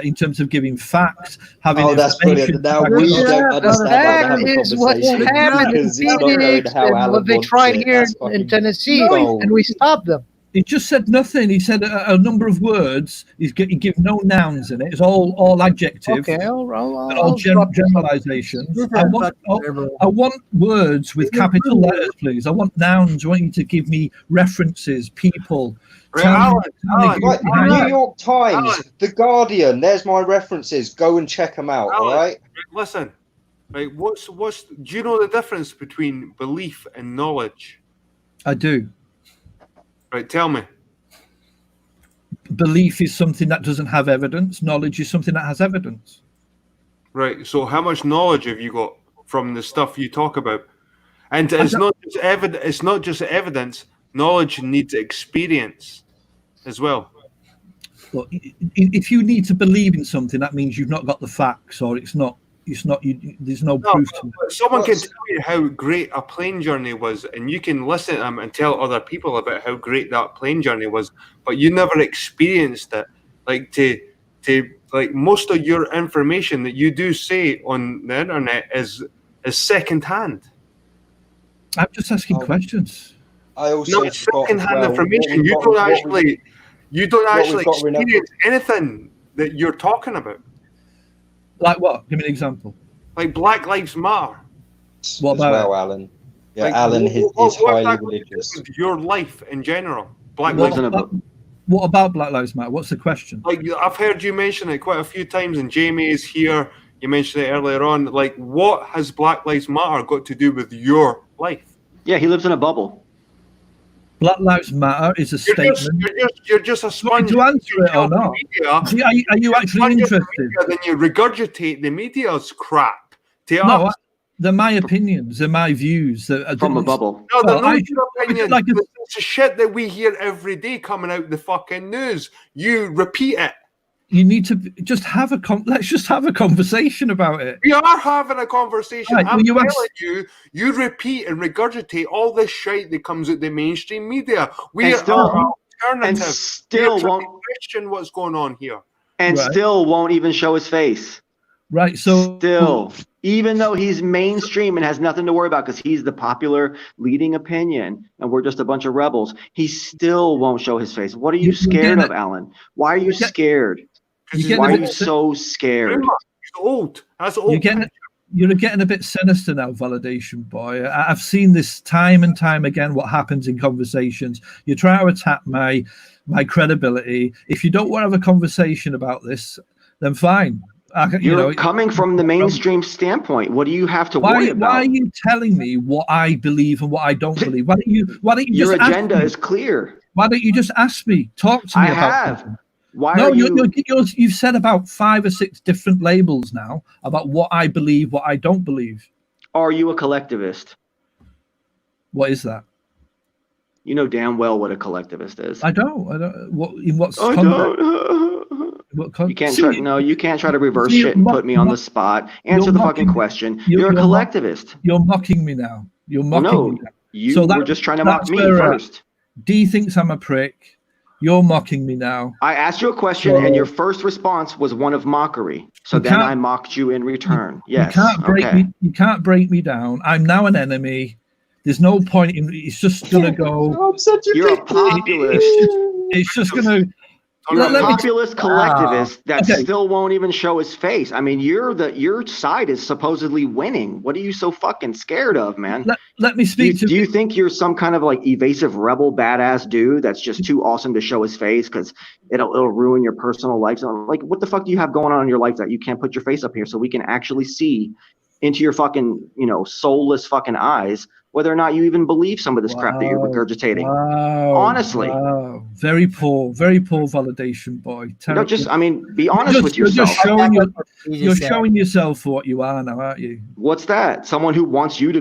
in terms of giving facts, having Oh, that's information. brilliant. Now we Yeah, don't the understand how to have That a is what conversation happened in because it's not going Phoenix how and Alan what they wants tried it. here That's in fucking Tennessee, gold. and we stopped them. He just said nothing. He said a number of words. He give no nouns in it. It's all adjective. Okay, And all I'll drop this up. generalizations. This is I fucking want words with capital letters, please. I want nouns. I want you to give me references, people. Right, Tell me- Alan, tell me- Alan, Right, Alan, New York Times, Alan. The Guardian. There's my references. Go and check them out. All Alan. right. listen. Right, what's do you know the difference between belief and knowledge? I do. Right, tell me. Belief is something that doesn't have evidence. Knowledge is something that has evidence. Right, so how much knowledge have you got from the stuff you talk about? And it's not just evidence. It's not just evidence. Knowledge needs experience as well. Well, if you need to believe in something, that means you've not got the facts, or it's not. There's no proof to it. But someone can tell you how great a plane journey was, and you can listen to them and tell other people about how great that plane journey was, but you never experienced it. Like to like most of your information that you do say on the internet is secondhand. I'm just asking questions. I also Not forgot as secondhand well, information. what You we've don't got- actually got to remember- experience anything that you're talking about. Like what? Give me an example. Like Black Lives Matter. What as about well, it? Alan. Yeah, Like, Alan what is does highly that got to do religious. with your life in general? Black What Lives in a about, what about Black Lives Matter? What's the question? Like I've heard you mention it quite a few times, and Jamie is here. You mentioned it earlier on. Like, what has Black Lives Matter got to do with your life? Yeah, he lives in a bubble. Black Lives Matter is a statement. You're just a sponge. to answer it or of the not? media. See, are you actually Sponge of the interested? media, then you regurgitate the media's crap to No, us. they're my opinions. They're my views. From a bubble. No, they're well, not I- your opinion. like if- It's the shit that we hear every day coming out the fucking news. You repeat it. You need to just have a let's just have a conversation about it. We are having a conversation. Right, I'm well, you telling have- you repeat and regurgitate all this shit that comes out the mainstream media. We And are still- alternative. and still We're trying won't- to question what's going on here. And Right. still won't even show his face. Right. So Still, even though he's mainstream and has nothing to worry about because he's the popular leading opinion and we're just a bunch of rebels, he still won't show his face. What are you You're scared getting of, Alan? Why are you scared? You're Why are getting you a bit, so scared? He's old. That's old. you're getting a bit sinister now, validation boy. I've seen this time and time again. What happens in conversations? You try to attack my credibility. If you don't want to have a conversation about this, then fine. You're coming from the mainstream standpoint. What do you have to worry about? Why are you telling me what I believe and what I don't believe? Why don't you Your just ask agenda me? is clear. Why don't you just ask me? Talk to me I about have. something. Why No, are you? you've said about 5 or 6 different labels now about what I believe, what I don't believe. Are you a collectivist? What is that? You know damn well what a collectivist is. I don't. What in what's I context? don't. What You can't See, try. No, you can't try to reverse See, shit and mock- put me on the mock- spot. Answer you're the fucking mocking- question. you're- You're a you're mock- collectivist. You're mocking me now. You're mocking No, me now. you So were just trying to mock that's me where, first. D thinks I'm a prick. You're mocking me now. I asked you a question, So- and your first response was one of mockery. So You then can't- I mocked you in return. Yes. You can't break Okay. me. You can't break me down. I'm now an enemy. There's no point in. It's just gonna go. I'm such a You're a big populist. It's just gonna. You're a let me- populist collectivist that Okay. still won't even show his face. I mean, your side is supposedly winning. What are you so fucking scared of, man? let me speak Do you think you're some kind of like evasive rebel badass dude that's just too awesome to show his face because it'll ruin your personal life? So, like, what the fuck do you have going on in your life that you can't put your face up here so we can actually see into your fucking, soulless fucking eyes whether or not you even believe some of this crap that you're regurgitating? Wow, Honestly. wow. Very poor validation, boy. Be honest with yourself. You're showing yourself for what you are now, aren't you? What's that? Someone who wants you to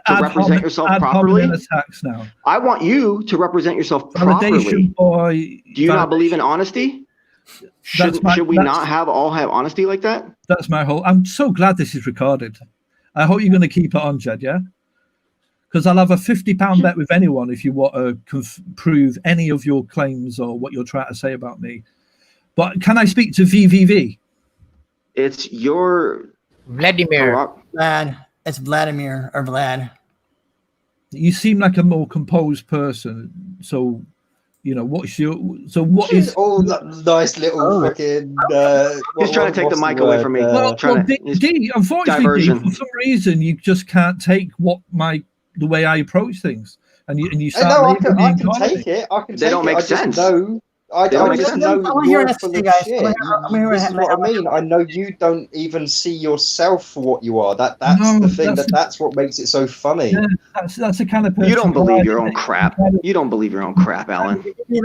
represent yourself add properly? attacks now. I want you to represent yourself Validation, properly. boy. Do you not believe in honesty? Should we not all have honesty like that? That's my whole. I'm so glad this is recorded. I hope you're going to keep it on, Jed. Yeah. Because I'll have a £50 bet with anyone if you want to prove any of your claims or what you're trying to say about me. But can I speak to VVV? It's your Vladimir. Vlad. It's Vladimir or Vlad. You seem like a more composed person. So, what is all that nice little fucking? He's trying to take the mic away from me. D, unfortunately, D, for some reason you just can't take the way I approach things, and you start. No, I can take it. I can. They don't make sense. I just know you're full of shit. This is what I mean. I know you don't even see yourself for what you are. That's the thing. That's what makes it so funny. Yeah, that's the kind of person. You don't believe your own crap. You don't believe your own crap, Alan. You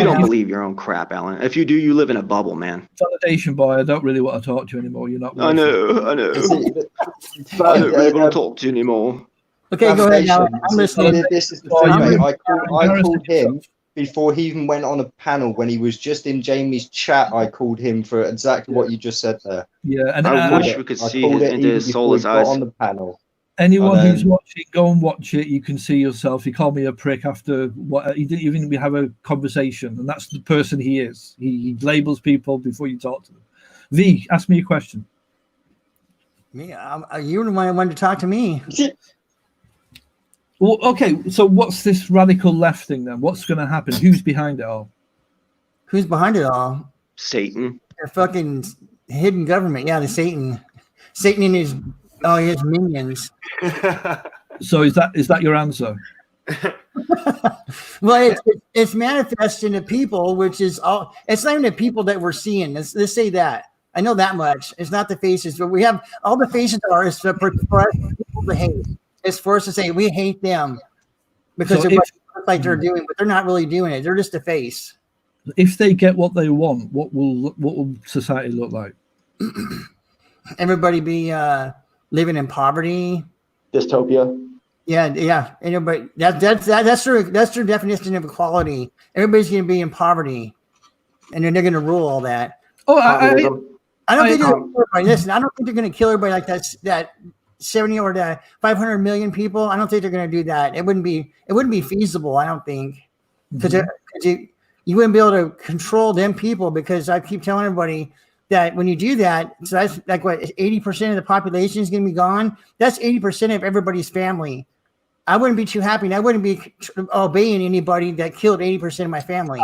don't believe your own crap, Alan. If you do, you live in a bubble, man. Validation, boy. I don't really want to talk to you anymore. You're not. I know. I don't really want to talk to you anymore. Okay, go ahead now. I'm listening. This is the thing, mate. I called him before he even went on a panel. When he was just in Jamie's chat, I called him for exactly what you just said there. Yeah, and I wish we could see into his soulless eyes. On the panel. Anyone who's watching, go and watch it. You can see yourself. He called me a prick after what he didn't even have a conversation, and that's the person he is. He labels people before you talk to them. V, ask me a question. Me? You were the one who wanted to talk to me. Well, okay. So what's this radical left thing then? What's going to happen? Who's behind it all? Who's behind it all? Satan. The fucking hidden government. Yeah, the Satan. Satan and his minions. So is that your answer? Well, it's manifesting to people, which is all. It's not even the people that we're seeing. Let's say that. I know that much. It's not the faces, but we have all the faces are is for us people to hate. It's for us to say we hate them because of what like they're doing, but they're not really doing it. They're just a face. If they get what they want, what will society look like? Everybody be living in poverty. Dystopia. Yeah. Anybody that's their definition of equality. Everybody's going to be in poverty, and then they're going to rule all that. Oh, I don't think they're going to kill everybody. Listen, I don't think they're going to kill everybody like that 70 or the 500 million people. I don't think they're going to do that. It wouldn't be feasible. I don't think because you wouldn't be able to control them people because I keep telling everybody that when you do that, so that's like what 80% of the population is going to be gone. That's 80% of everybody's family. I wouldn't be too happy. And I wouldn't be obeying anybody that killed 80% of my family.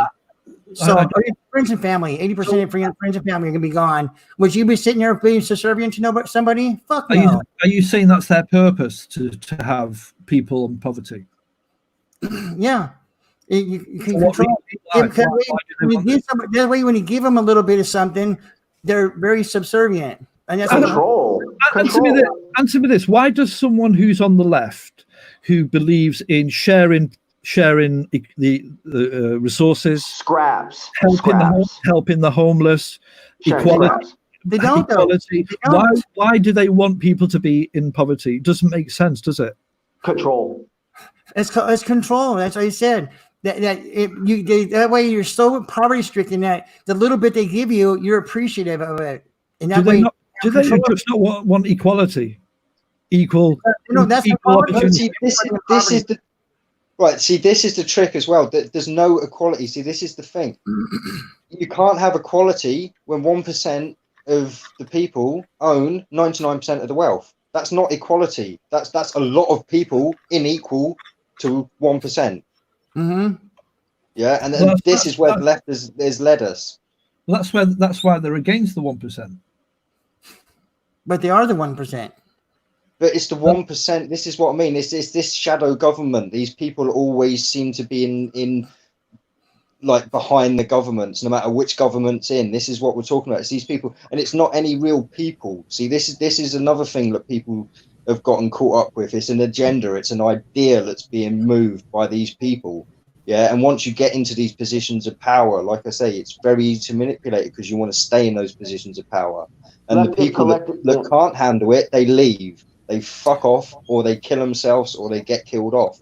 So friends and family, 80% of your friends and family are going to be gone. Would you be sitting there being subservient to somebody? Fuck no. Are you saying that's their purpose to have people in poverty? Yeah. You can control. That way, when you give them a little bit of something, they're very subservient. And that's control. Answer me this. Why does someone who's on the left, who believes in sharing the resources, scraps, helping the homeless, equality. They don't. Equality. They don't. Why do they want people to be in poverty? It doesn't make sense, does it? Control. It's control. That's what I said. That way you're so poverty stricken that the little bit they give you, you're appreciative of it. And that do they just not want equality? Equal. That's equal opportunity. This is the. Right, see, this is the trick as well. There's no equality. See, this is the thing. You can't have equality when 1% of the people own 99% of the wealth. That's not equality. That's a lot of people unequal to 1%. Mm-hmm. Yeah, and Well, this is where the left has led us. Well, that's why they're against the 1%. But they are the 1%. But it's the 1%. This is what I mean. It's this shadow government. These people always seem to be in like behind the governments, no matter which government's in. This is what we're talking about. It's these people, and it's not any real people. See, this is another thing that people have gotten caught up with. It's an agenda. It's an idea that's being moved by these people. Yeah, and once you get into these positions of power, like I say, it's very easy to manipulate because you want to stay in those positions of power. And the people that can't handle it, they leave. They fuck off, or they kill themselves, or they get killed off.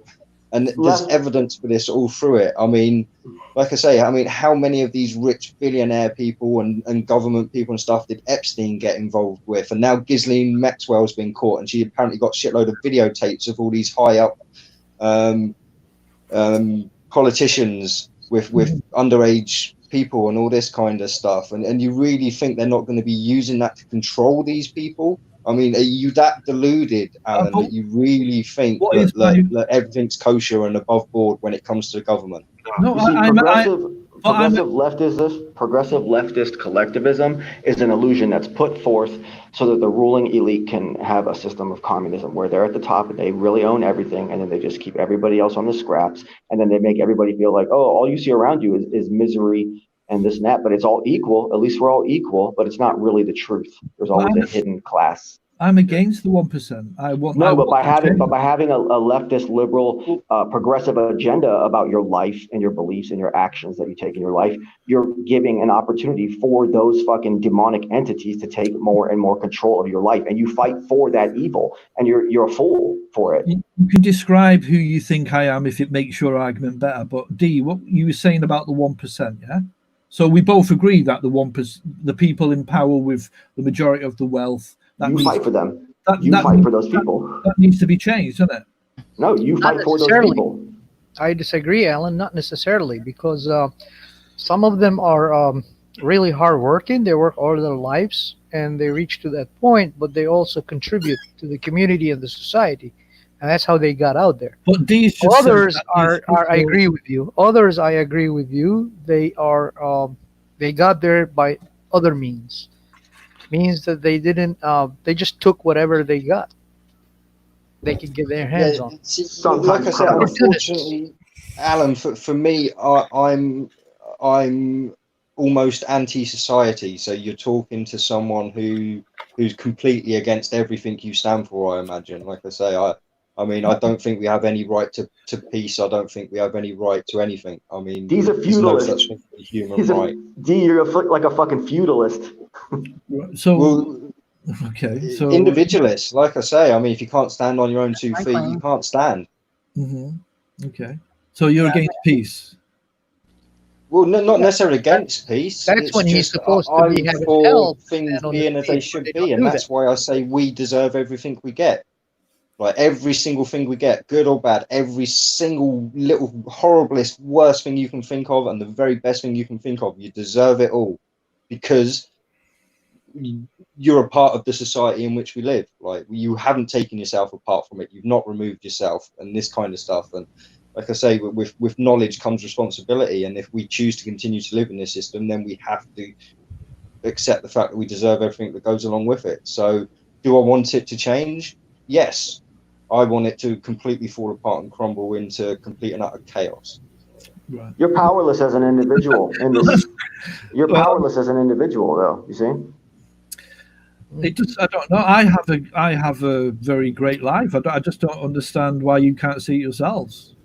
And there's evidence for this all through it. I mean, like I say, I mean, how many of these rich billionaire people and government people and stuff did Epstein get involved with? And now Ghislaine Maxwell's been caught, and she apparently got a shitload of videotapes of all these high up politicians with underage people and all this kind of stuff. And you really think they're not going to be using that to control these people? I mean, are you that deluded, Alan, that you really think that everything's kosher and above board when it comes to the government? No, progressive leftist collectivism is an illusion that's put forth so that the ruling elite can have a system of communism where they're at the top and they really own everything, and then they just keep everybody else on the scraps, and then they make everybody feel like, oh, all you see around you is misery and this and that, but it's all equal. At least we're all equal, but it's not really the truth. There's always a hidden class. I'm against the 1%. But by having a leftist, liberal, progressive agenda about your life and your beliefs and your actions that you take in your life, you're giving an opportunity for those fucking demonic entities to take more and more control of your life, and you fight for that evil, and you're a fool for it. You can describe who you think I am if it makes your argument better. But D, what you were saying about the 1%, yeah? So we both agree that the 1%, the people in power with the majority of the wealth, you fight for them. You fight for those people. That needs to be changed, doesn't it? No, you fight for those people. I disagree, Alan. Not necessarily, because some of them are really hardworking. They work all their lives, and they reach to that point. But they also contribute to the community and the society, and that's how they got out there. But these others are. I agree with you. Others, I agree with you. They are. They got there by other means. Means that they didn't. They just took whatever they got. They could get their hands on. See, like I said, unfortunately, Alan, for me, I'm almost anti-society. So you're talking to someone who's completely against everything you stand for. I imagine. Like I say, I mean, I don't think we have any right to peace. I don't think we have any right to anything. I mean, he's a feudalist. No such thing as human right. You're like a fucking feudalist. So, okay. So individualist, like I say, I mean, if you can't stand on your own 2 feet, you can't stand. Mm-hmm. Okay. So you're against peace. Well, not necessarily against peace. That's when he's supposed to be having help. Things being as they should be, and that's why I say we deserve everything we get. Like every single thing we get, good or bad, every single little horriblest, worst thing you can think of, and the very best thing you can think of, you deserve it all, because you're a part of the society in which we live. Like, you haven't taken yourself apart from it, you've not removed yourself, and this kind of stuff. And like I say, with knowledge comes responsibility, and if we choose to continue to live in this system, then we have to accept the fact that we deserve everything that goes along with it. So do I want it to change? Yes, I want it to completely fall apart and crumble into complete and utter chaos. Right. You're powerless as an individual in this. You're powerless as an individual, though. You see? It just, I don't know. I have a very great life. I just don't understand why you can't see it yourselves.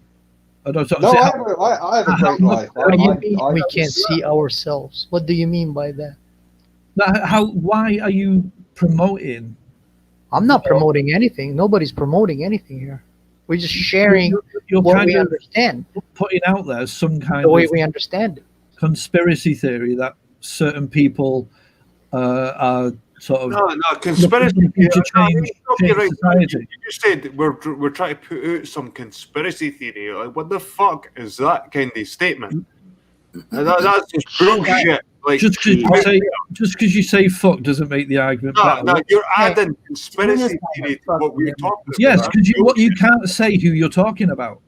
I have a great life. We can't see ourselves. What do you mean by that? Why are you promoting? I'm not promoting anything. Nobody's promoting anything here. We're just sharing what we understand. Putting out there some kind the way of we understand it. Conspiracy theory that certain people are sort of no conspiracy to change society. You just said we're trying to put out some conspiracy theory. Like, what the fuck is that kind of statement? That's just bullshit. Like, just because you say fuck doesn't make the argument better. No, you're adding conspiracy theory to what we're talking about. Yes, because you can't say who you're talking about.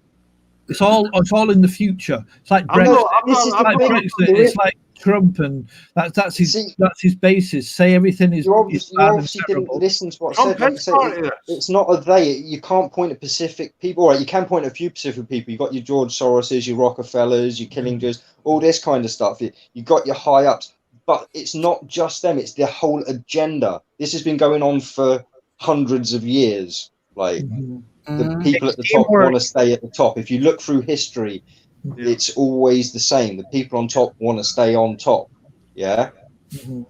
It's all in the future. It's like I'm Brexit. not- I'm This not- is I'm the not- thing. Brexit. It's like Trump, and that's his basis. Say everything is You bad obviously and didn't terrible. listen to what I Trump said. Like I is said, part of this. it's not a they. You can't point at Pacific people. All right, you can point at a few Pacific people. You've got your George Soroses, your Rockefellers, your Killingers, all this kind of stuff. You got your high ups, but it's not just them. It's the whole agenda. This has been going on for hundreds of years. Like the people at the top want to stay at the top. If you look through history, it's always the same. The people on top want to stay on top. Yeah.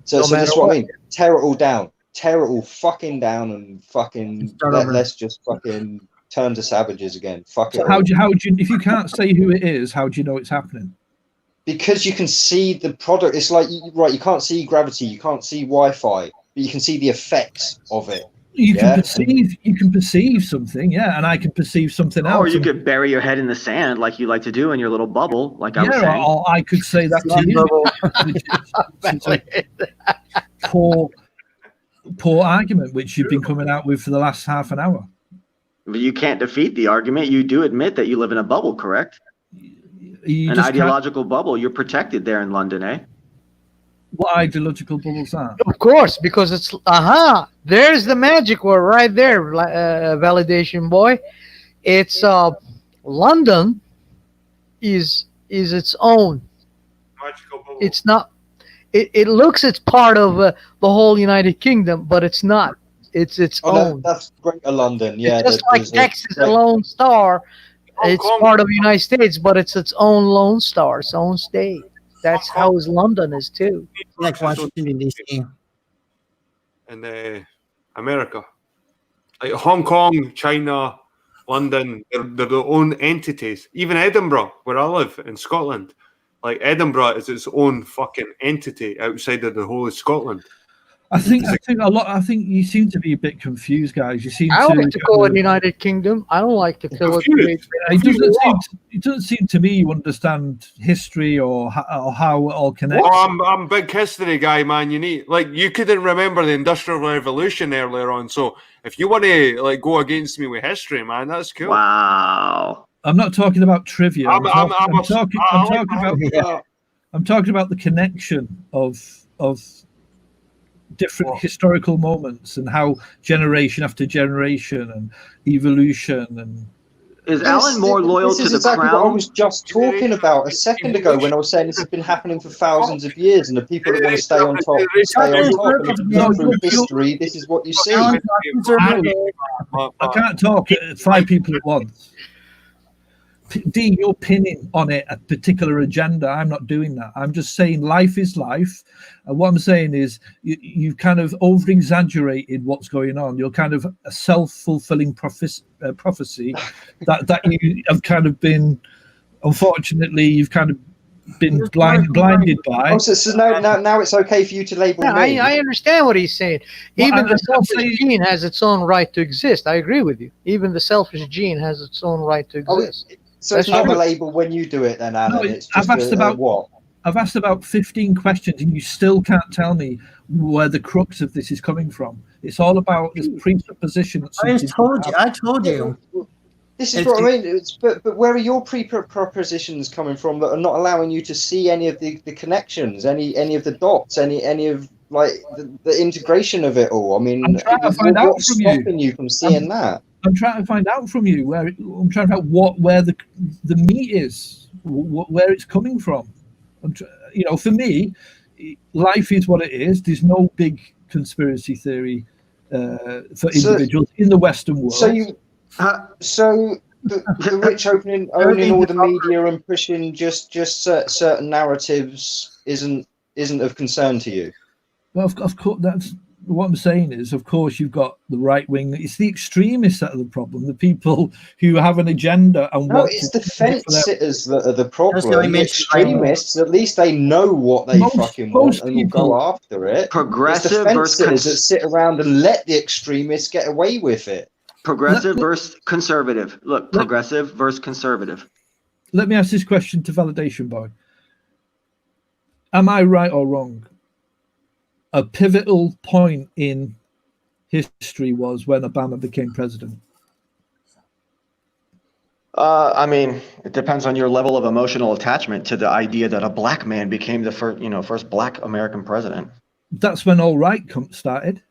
So this is what I mean. Tear it all down. Tear it all fucking down and fucking let's just fucking turn to savages again. Fuck it. So how do you if you can't say who it is, how do you know it's happening? Because you can see the product. It's like right, you can't see gravity, you can't see Wi-Fi, but you can see the effects of it. You can perceive something, yeah, and I can perceive something else. Or you could bury your head in the sand like you like to do in your little bubble, like I was saying. Or I could say that to you. It's a poor argument, which you've been coming out with for the last half an hour. But you can't defeat the argument. You do admit that you live in a bubble, correct? An ideological bubble. You're protected there in London, eh? What ideological bubbles are? Of course, because it's there's the magic word right there, validation boy. It's London is its own. Magical bubble. It's not. It looks it's part of the whole United Kingdom, but it's not. It's its own. That's Greater London, yeah. It's just like Texas, a Lone Star. It's part of the United States, but it's its own Lone Star, its own state. That's how London is too. Like Washington D.C. and America, like Hong Kong, China, London, they're their own entities. Even Edinburgh, where I live in Scotland, like Edinburgh is its own fucking entity outside of the whole of Scotland. I think you seem to be a bit confused, guys. You seem I don't like to call it United Kingdom. I don't like to call it. It doesn't seem to me you understand history or how it all connects. Oh, I'm a big history guy, man. You couldn't remember the Industrial Revolution earlier on, so if you want to go against me with history, man, that's cool. Wow. I'm not talking about trivia. I'm talking about the connection of different historical moments and how generation after generation and evolution and. Is Alan more loyal to the exactly crown? What I was just talking about a second ago when I was saying this has been happening for thousands of years, and the people that want to stay on top stay on top. And if you look through history, this is what you see. I can't talk at 5 people at once. D, you're pinning on it a particular agenda. I'm not doing that. I'm just saying life is life. And what I'm saying is you've kind of over-exaggerated what's going on. You're kind of a self-fulfilling prophecy that you have kind of been, unfortunately, you've kind of been blinded by. Oh, so now it's okay for you to label me. I understand what he's saying. Even the selfish gene has its own right to exist. I agree with you. Even the selfish gene has its own right to exist. So it's not a label when you do it, then, Alan. No, it's just what? I've asked about 15 questions, and you still can't tell me where the crux of this is coming from. It's all about this presupposition. I told you. This is what I mean. But where are your prepropositions coming from that are not allowing you to see any of the connections, any of the dots, any of like the integration of it all? I mean, I'm trying to find out from stopping you from seeing that? I'm trying to find out from you where the meat is, where it's coming from. For me, life is what it is. There's no big conspiracy theory for individuals in the Western world. So the rich owning all the media and pushing just certain narratives isn't of concern to you? Well, of course, that's what I'm saying is, of course, you've got the right wing. It's the extremists that are the problem. The people who have an agenda and it's the fence sitters that are the problem. The extremists, at least they know what they fucking want and will go after it. Progressive it's the fence sitters that sit around and let the extremists get away with it. Progressive versus conservative. Look, progressive versus conservative. Let me ask this question to Validation Boy. Am I right or wrong? A pivotal point in history was when Obama became president. I mean, it depends on your level of emotional attachment to the idea that a black man became the first black American president. That's when all right started.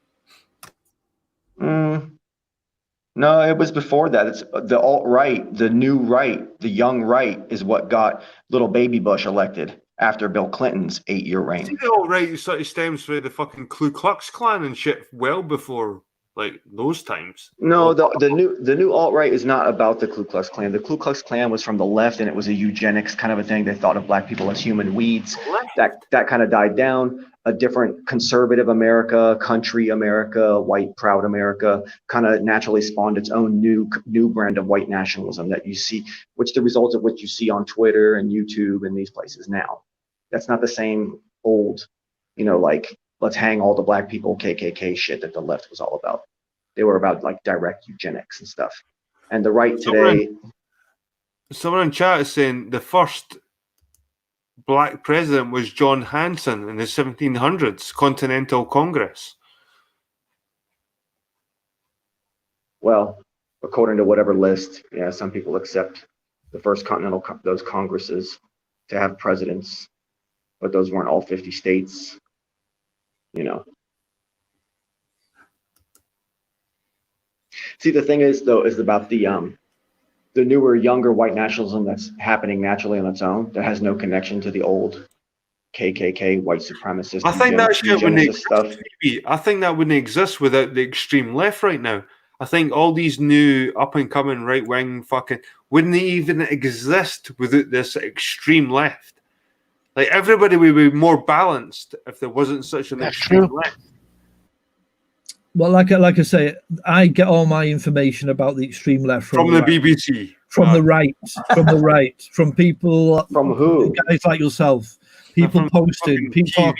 No, it was before that. It's the alt-right, the new right, the young right is what got little baby Bush elected after Bill Clinton's 8-year reign. See, the alt-right sort of stems from the fucking Ku Klux Klan and shit well before like those times. No, the new alt-right is not about the Ku Klux Klan. The Ku Klux Klan was from the left, and it was a eugenics kind of a thing. They thought of black people as human weeds. That kind of died down. A different conservative America, country America, white proud America kind of naturally spawned its own new brand of white nationalism that you see, which the result of which you see on Twitter and YouTube and these places now. That's not the same old, like let's hang all the black people KKK shit that the left was all about. They were about like direct eugenics and stuff. And the right today. Someone in chat is saying the first black president was John Hanson in the 1700s Continental Congress. Well, according to whatever list, yeah, some people accept the first continental those congresses to have presidents, but those weren't all 50 states. See, the thing is though, is about the newer, younger white nationalism that's happening naturally on its own, that has no connection to the old KKK, white supremacist. I think that shit wouldn't exist. I think that wouldn't exist without the extreme left right now. I think all these new up and coming right wing fucking wouldn't even exist without this extreme left. Like everybody would be more balanced if there wasn't such an extreme left. Well, like I say, I get all my information about the extreme left from the BBC, from the right, from people, from who? Guys like yourself, people posting, people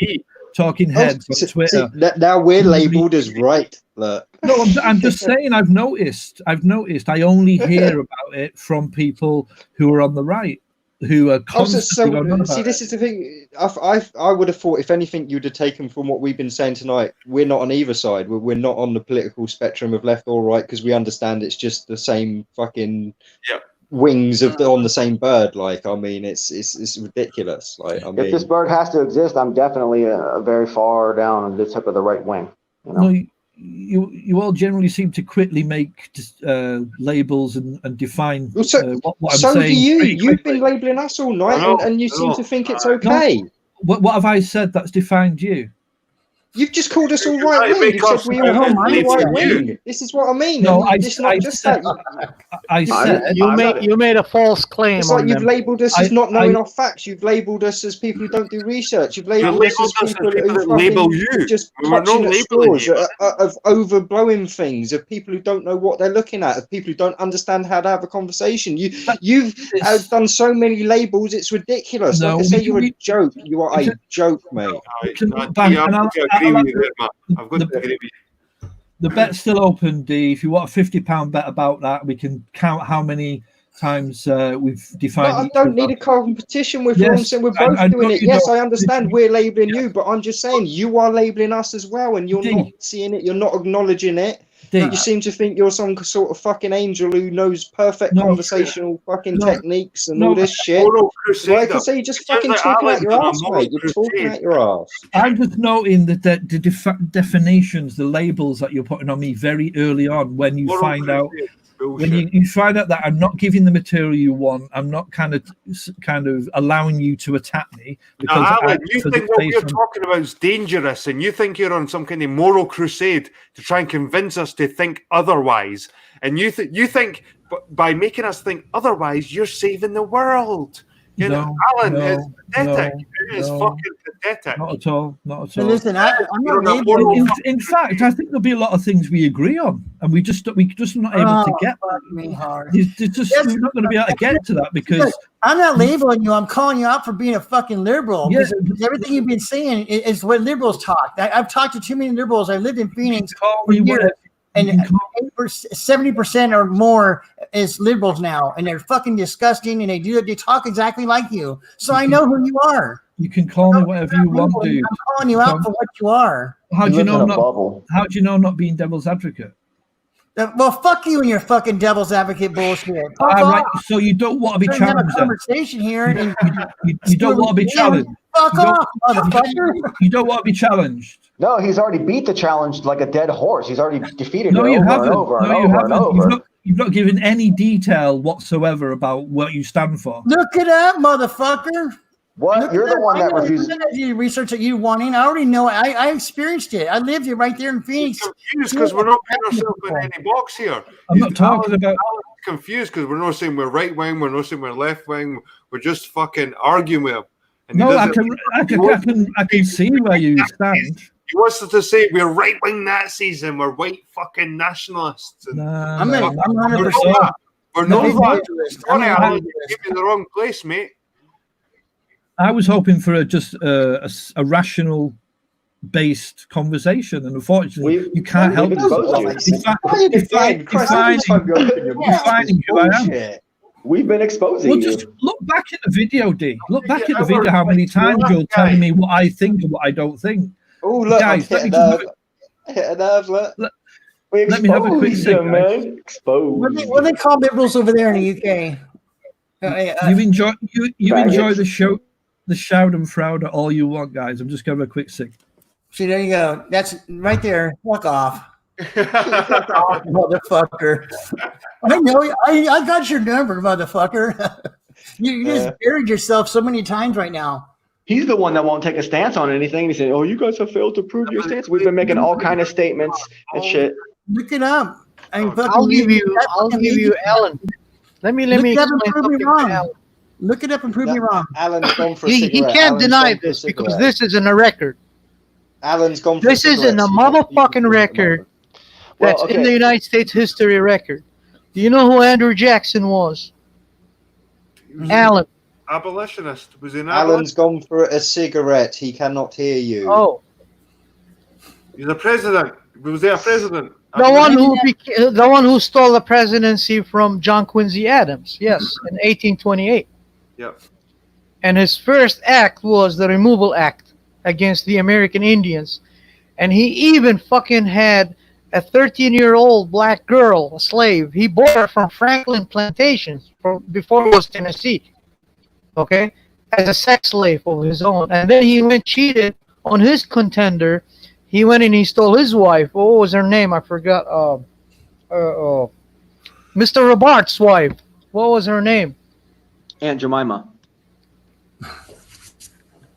talking heads on Twitter. See, now we're labelled as right. Look. No, I'm just saying. I've noticed. I only hear about it from people who are on the right, who are constantly. See, this is the thing. I would have thought, if anything, you'd have taken from what we've been saying tonight. We're not on either side. We're not on the political spectrum of left or right, because we understand it's just the same fucking wings on the same bird. Like, I mean, it's ridiculous. Like, I mean, if this bird has to exist, I'm definitely very far down on the tip of the right wing. No, you all generally seem to quickly make labels and define what I'm saying. So do you. You've been labelling us all night, and you seem to think it's okay. What have I said that's defined you? You've just called us all right wing. You said we were all right wing. This is what I mean. No, I said you made a false claim. It's like you've labelled us as not knowing our facts. You've labelled us as people who don't do research. You've labelled us as people who label you. Just clutching at straws, of overblowing things, of people who don't know what they're looking at, of people who don't understand how to have a conversation. You've done so many labels. It's ridiculous. Like I say, you're a joke. You are a joke, mate. I've got to agree with you. The bet's still open, D. If you want a £50 bet about that, we can count how many times we've defined. No, I don't need a competition with you. I'm saying we're both doing it. Yes, I understand we're labelling you, but I'm just saying you are labelling us as well, and you're not seeing it. You're not acknowledging it. You seem to think you're some sort of fucking angel who knows perfect conversational fucking techniques and all this shit. Like I say, you're just fucking talking out your ass, mate. You're talking out your ass. I'm just noting that the definitions, the labels that you're putting on me very early on when you find out. When you find out that I'm not giving the material you want, I'm not kind of allowing you to attack me. Because Alan, you think what we're talking about is dangerous, and you think you're on some kind of moral crusade to try and convince us to think otherwise. And you think by making us think otherwise, you're saving the world. Alan, it's pathetic. It is fucking pathetic. Not at all. Not at all. Listen, I'm not in fact, I think there'll be a lot of things we agree on, and we just not able to get. Me hard. We're not going to be able to get to that because I'm not labeling you. I'm calling you out for being a fucking liberal. Yeah. Because everything you've been saying is what liberals talk. I've talked to too many liberals. I lived in Phoenix for years. And 70% or more is liberals now, and they're fucking disgusting, and they talk exactly like you. So I know who you are. You can call me whatever you want, dude. I'm calling you out for what you are. How do you know I'm not being devil's advocate? Well, fuck you and your fucking devil's advocate bullshit. Fuck Right, off. so you don't want to be We're gonna have a challenged then? conversation here. And You don't want to be challenged. Fuck You don't- off, motherfucker. You don't want to be challenged. No, he's already beat the challenge like a dead horse. He's already defeated No, it you over haven't. and over and No, you over and haven't. over. You've not given any detail whatsoever about what you stand for. Look it up, motherfucker. What? Look You're it the up. one I that know refuses. the research that you wanting. I already know. I experienced it. I lived it right there in Phoenix. Confused because we're not putting ourselves in any box here. I'm not talking about. Alan's confused because we're not saying we're right wing, we're not saying we're left wing. We're just fucking arguing with him. And he No, I doesn't- can see where you stand. He wants us to say we're right wing Nazis and we're white fucking nationalists. And I'm No, 100%. we're No, not no, that. Sorry, Alan, you gave me the wrong place, mate. I was hoping for just a rational based conversation, and unfortunately, you can't help we've it. exposed you. Defining who I am. We've been exposing Well, you. just look back at the video, D. Look back at the video. How many times you're telling me what I think and what I don't think? Oh, look, Guys, I'm hit a nerve, look. Let me have a quick Exposed think, you, guys. man. Exposed. What do they call liberals over there in the UK? You enjoy Faggots. the shout and frown at all you want, guys. I'm just going to have a quick sec. See, there you go. That's right there. Fuck off. Fuck off, motherfucker. I know. I got your number, motherfucker. You just buried yourself so many times right now. He's the one that won't take a stance on anything. He said, "Oh, you guys have failed to prove your stance." We've been making all kind of statements and shit. Look it up. I'll give you Alan. Let me Look it up explain and prove me something to wrong. Alan. Look it up and prove me wrong. Alan's gone for a He cigarette. can't Alan's deny gone for a this because cigarette. this is in a record. Alan's gone for This is in a motherfucking record. Well, That's in okay. the United States history record. Do you know who Andrew Jackson was? Alan. Abolitionist. Was he an Alan's gone for a cigarette. He cannot hear you. Oh, He's a president. Was he a president? the one who stole the presidency from John Quincy Adams. Yes, in 1828. Yep. And his first act was the Removal Act against the American Indians. And he even fucking had a 13-year-old black girl, a slave. He bought her from Franklin Plantations before it was Tennessee. Okay? As a sex slave of his own. And then he went cheated on his contender. He went and he stole his wife. What was her name? I forgot. Mr. Robarts' wife. What was her name? Aunt Jemima.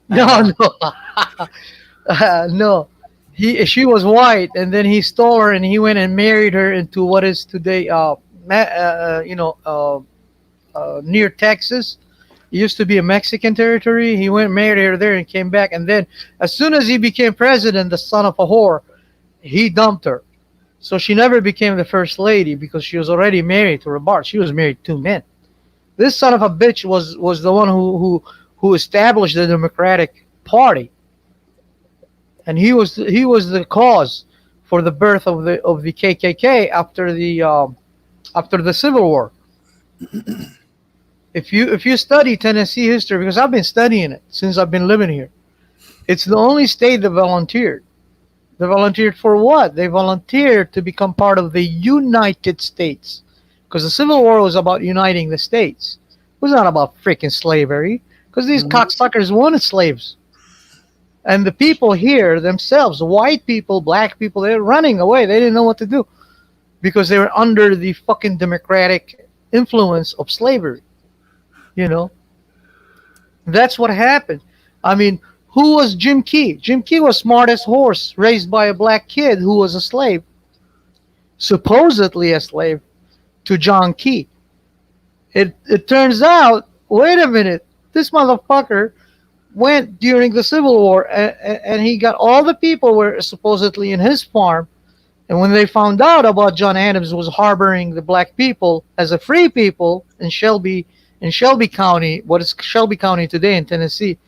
No. No. She was white, and then he stole her, and he went and married her into what is today, near Texas. It used to be a Mexican territory. He went and married her there and came back, and then as soon as he became president, the son of a whore, he dumped her. So she never became the first lady because she was already married to Robarts. She was married to 2 men. This son of a bitch was the one who established the Democratic Party. And he was the cause for the birth of the KKK after the Civil War. If you study Tennessee history, because I've been studying it since I've been living here, it's the only state that volunteered. They volunteered for what? They volunteered to become part of the United States, because the Civil War was about uniting the states. It was not about freaking slavery, because these cocksuckers wanted slaves. And the people here themselves, white people, black people, they're running away. They didn't know what to do because they were under the fucking democratic influence of slavery. You know? That's what happened. I mean, who was Jim Key? Jim Key was smartest horse raised by a black kid who was a slave, supposedly a slave, to John Key. It turns out, wait a minute, this motherfucker went during the Civil War and he got all the people were supposedly in his farm, and when they found out about John Adams was harboring the black people as a free people in Shelby County, what is Shelby County today in Tennessee,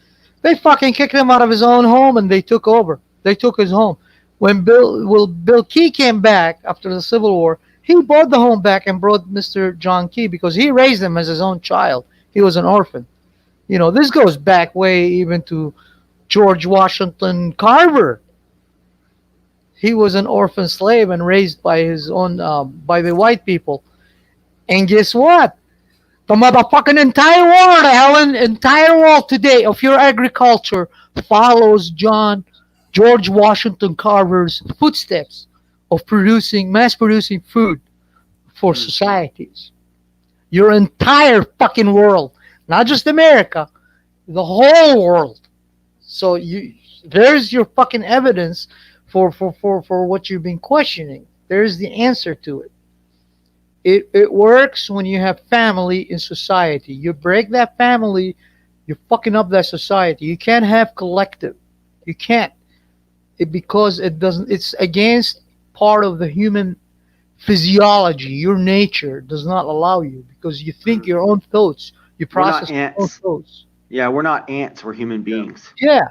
they fucking kicked him out of his own home and they took over. They took his home. When Bill Key came back after the Civil War, he bought the home back and brought Mr. John Key because he raised him as his own child. He was an orphan. You know, this goes back way even to George Washington Carver. he was an orphan slave and raised by his own by the white people. And guess what? The motherfucking entire world, Alan, entire world today of your agriculture follows George Washington Carver's footsteps of mass producing food for societies. Your entire fucking world, not just America, the whole world. So there's your fucking evidence for what you've been questioning. There's the answer to it. It works when you have family in society. You break that family, you're fucking up that society. You can't have collective. You can't. Because it doesn't. It's against part of the human physiology. Your nature does not allow you because you think your own thoughts. You process your own thoughts. Yeah, we're not ants. We're human beings. Yeah,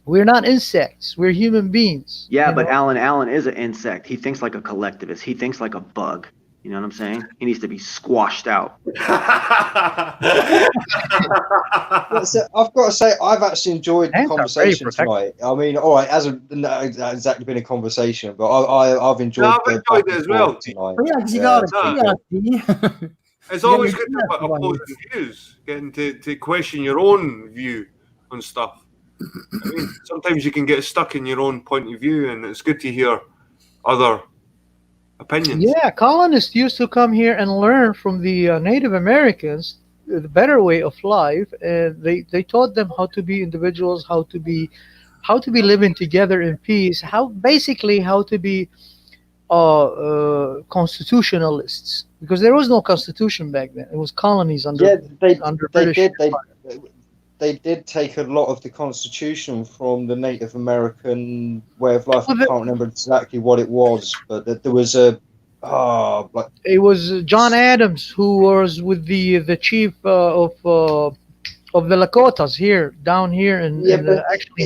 we're not insects. We're human beings. Yeah, but Alan is an insect. He thinks like a collectivist. He thinks like a bug. You know what I'm saying? He needs to be squashed out. So I've got to say, I've actually enjoyed the conversation tonight. I mean, all right, hasn't exactly been a conversation, but I've enjoyed. No, I've enjoyed it as well tonight. It's always good to put opposing views, getting to question your own view on stuff. I mean, sometimes you can get stuck in your own point of view, and it's good to hear other opinions. Yeah, colonists used to come here and learn from the Native Americans the better way of life, and they taught them how to be individuals, how to be living together in peace, how to be constitutionalists, because there was no constitution back then. It was colonies under British. They did take a lot of the constitution from the Native American way of life. I can't remember exactly what it was, but there was it was John Adams who was with the chief of the Lakotas down here in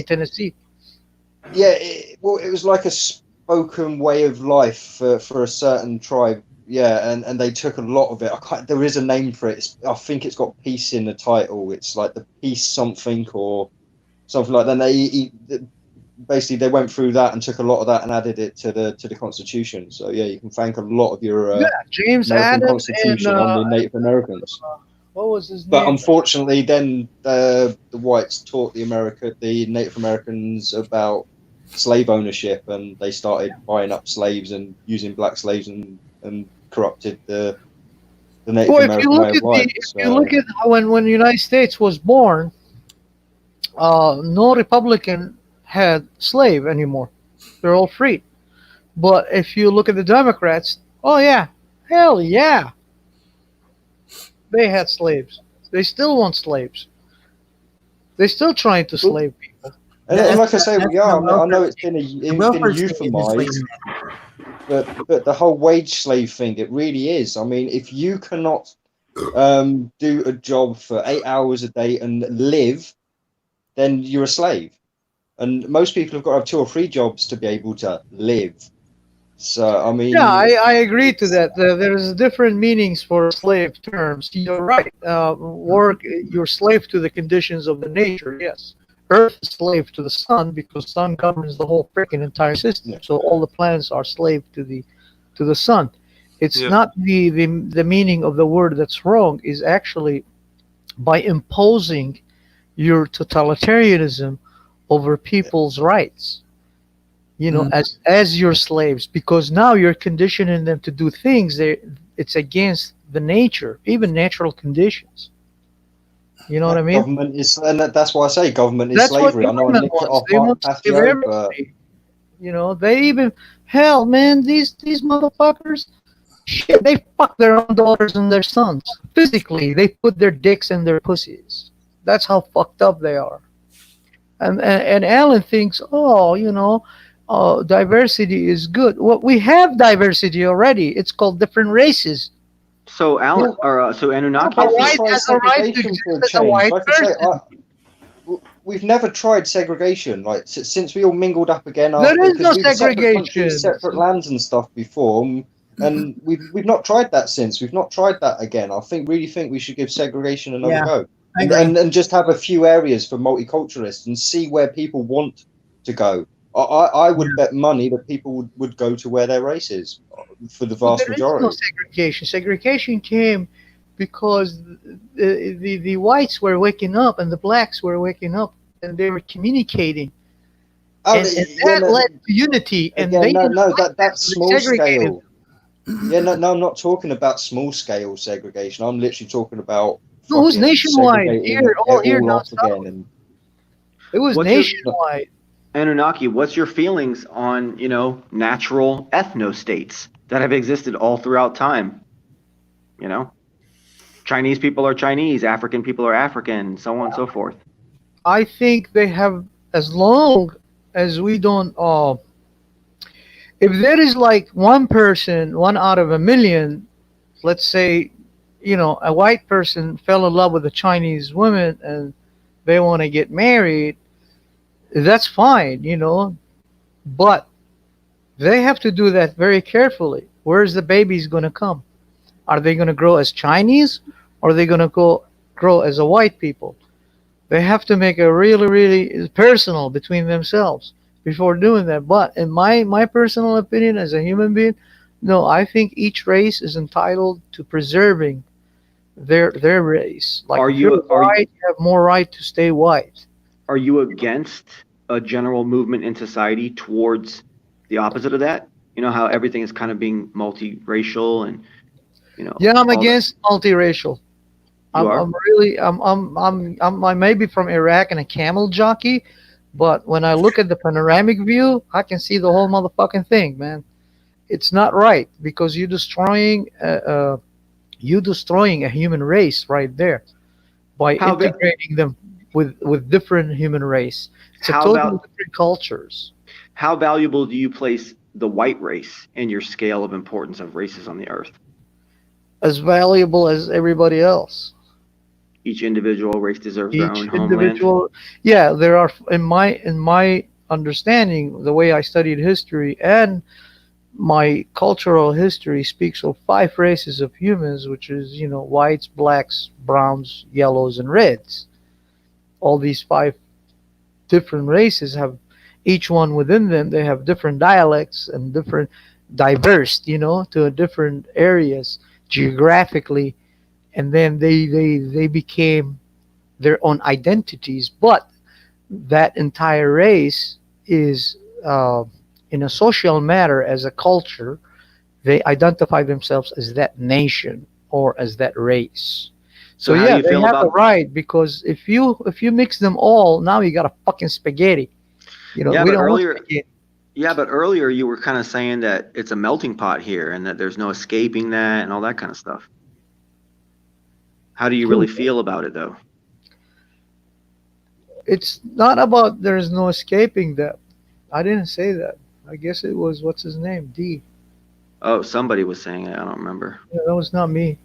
Tennessee. Yeah, it was like a spoken way of life for a certain tribe. Yeah, and they took a lot of it. There is a name for it. I think it's got peace in the title. It's like the peace something or something like that. And basically they went through that and took a lot of that and added it to the Constitution. So yeah, you can thank a lot of your James American Adams Constitution on the Native Americans. What was his name? But unfortunately, then the whites taught the Native Americans about slave ownership, and they started buying up slaves and using black slaves and corrupted the Native American way of life. If you look at how when the United States was born, no Republican had slave anymore. They're all free. But if you look at the Democrats, oh yeah, hell yeah, they had slaves. They still want slaves. They're still trying to slave people. And like I say, I know it's been euphemized. But the whole wage slave thing, it really is. I mean, if you cannot do a job for 8 hours a day and live, then you're a slave. And most people have got to have 2 or 3 jobs to be able to live. So, I mean... Yeah, I agree to that. There's different meanings for slave terms. You're right. You're slave to the conditions of the nature, yes. Earth is slave to the sun because sun governs the whole freaking entire system. So all the planets are slave to the sun. It's not the meaning of the word that's wrong. Is actually by imposing your totalitarianism over people's rights. You know, as your slaves, because now you're conditioning them to do things it's against the nature, even natural conditions. You know what I mean? Government is, and that's why I say government is slavery. I know I nicked it off everybody. You know, they even hell, man, these motherfuckers, shit, they fuck their own daughters and their sons physically. They put their dicks in their pussies. That's how fucked up they are. And Alan thinks, diversity is good. Well, we have diversity already. It's called different races. So Alan, so Anunnaki. We've never tried segregation. Like since we all mingled up again. There is no segregation. Separate lands and stuff before, and we've not tried that since. We've not tried that again. I really think we should give segregation another go, and just have a few areas for multiculturalists and see where people want to go. I would bet money that people would go to where their race is for the Well, vast there is no majority. segregation. Segregation came because the whites were waking up and the blacks were waking up and they were communicating. Oh, And yeah, that led to unity. And again, they didn't no, like that, that's so they small segregated. scale. Yeah, no, I'm not talking about small scale segregation. I'm literally talking about No, it was fucking nationwide. segregating Here, it all here, all off nonstop. again. And It was What's your- nationwide. Anunnaki, what's your feelings on, natural ethno-states that have existed all throughout time? Chinese people are Chinese, African people are African, so on and so forth. I think they have, as long as we don't, if there is like one person, one out of a million, let's say, a white person fell in love with a Chinese woman and they want to get married, that's fine, but they have to do that very carefully. Where's the baby's going to come? Are they going to grow as Chinese or are they going to grow as a white people? They have to make a really, really personal between themselves before doing that. But in my personal opinion, as a human being, no, I think each race is entitled to preserving their race. Like, if you're white, you have more right to stay white. Are you against a general movement in society towards the opposite of that? You know how everything is kind of being multiracial and Yeah, I'm all against multiracial. You are? I may be from Iraq and a camel jockey, but when I look at the panoramic view, I can see the whole motherfucking thing, man. It's not right because you're destroying a human race right there by How va- integrating them with different human race. It's a How totally about- different cultures. How valuable do you place the white race in your scale of importance of races on the earth? As valuable as everybody else. Each individual race deserves their Each own homeland. individual, yeah, there are in my understanding, the way I studied history and my cultural history speaks of 5 races of humans, which is whites, blacks, browns, yellows, and reds. All these 5 different races have, each one within them, they have different dialects and different diverse, to different areas geographically, and then they became their own identities. But that entire race is, in a social matter, as a culture, they identify themselves as that nation or as that race. So how do yeah, you they feel have the about- right, because if you mix them all, now you got a fucking spaghetti. Yeah, we but don't want earlier- spaghetti. Yeah, but earlier you were kind of saying that it's a melting pot here and that there's no escaping that and all that kind of stuff. How do you really feel about it, though? It's not about there's no escaping that. I didn't say that. I guess it was, what's his name, D. Oh, somebody was saying it. I don't remember. Yeah, that was not me.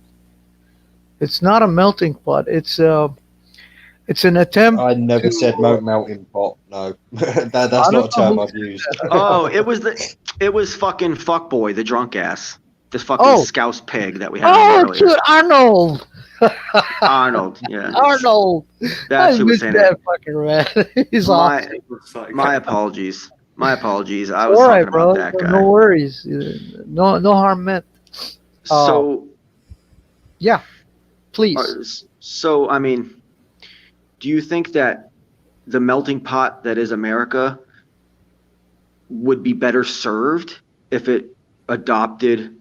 It's not a melting pot. It's an attempt. I never to- said melting pot. No, that's I not a don't term know I've used. Oh, it was fucking fuckboy, the drunk ass. This fucking scouse pig that we had on Oh, earlier. dude, Arnold. Arnold, yeah. Arnold. That's I who was miss saying that it. fucking man. He's My, awesome. my apologies. My apologies. I was All talking right, bro. about that guy. No worries. No harm meant. So, Yeah, please. so I mean, do you think that the melting pot that is America would be better served if it adopted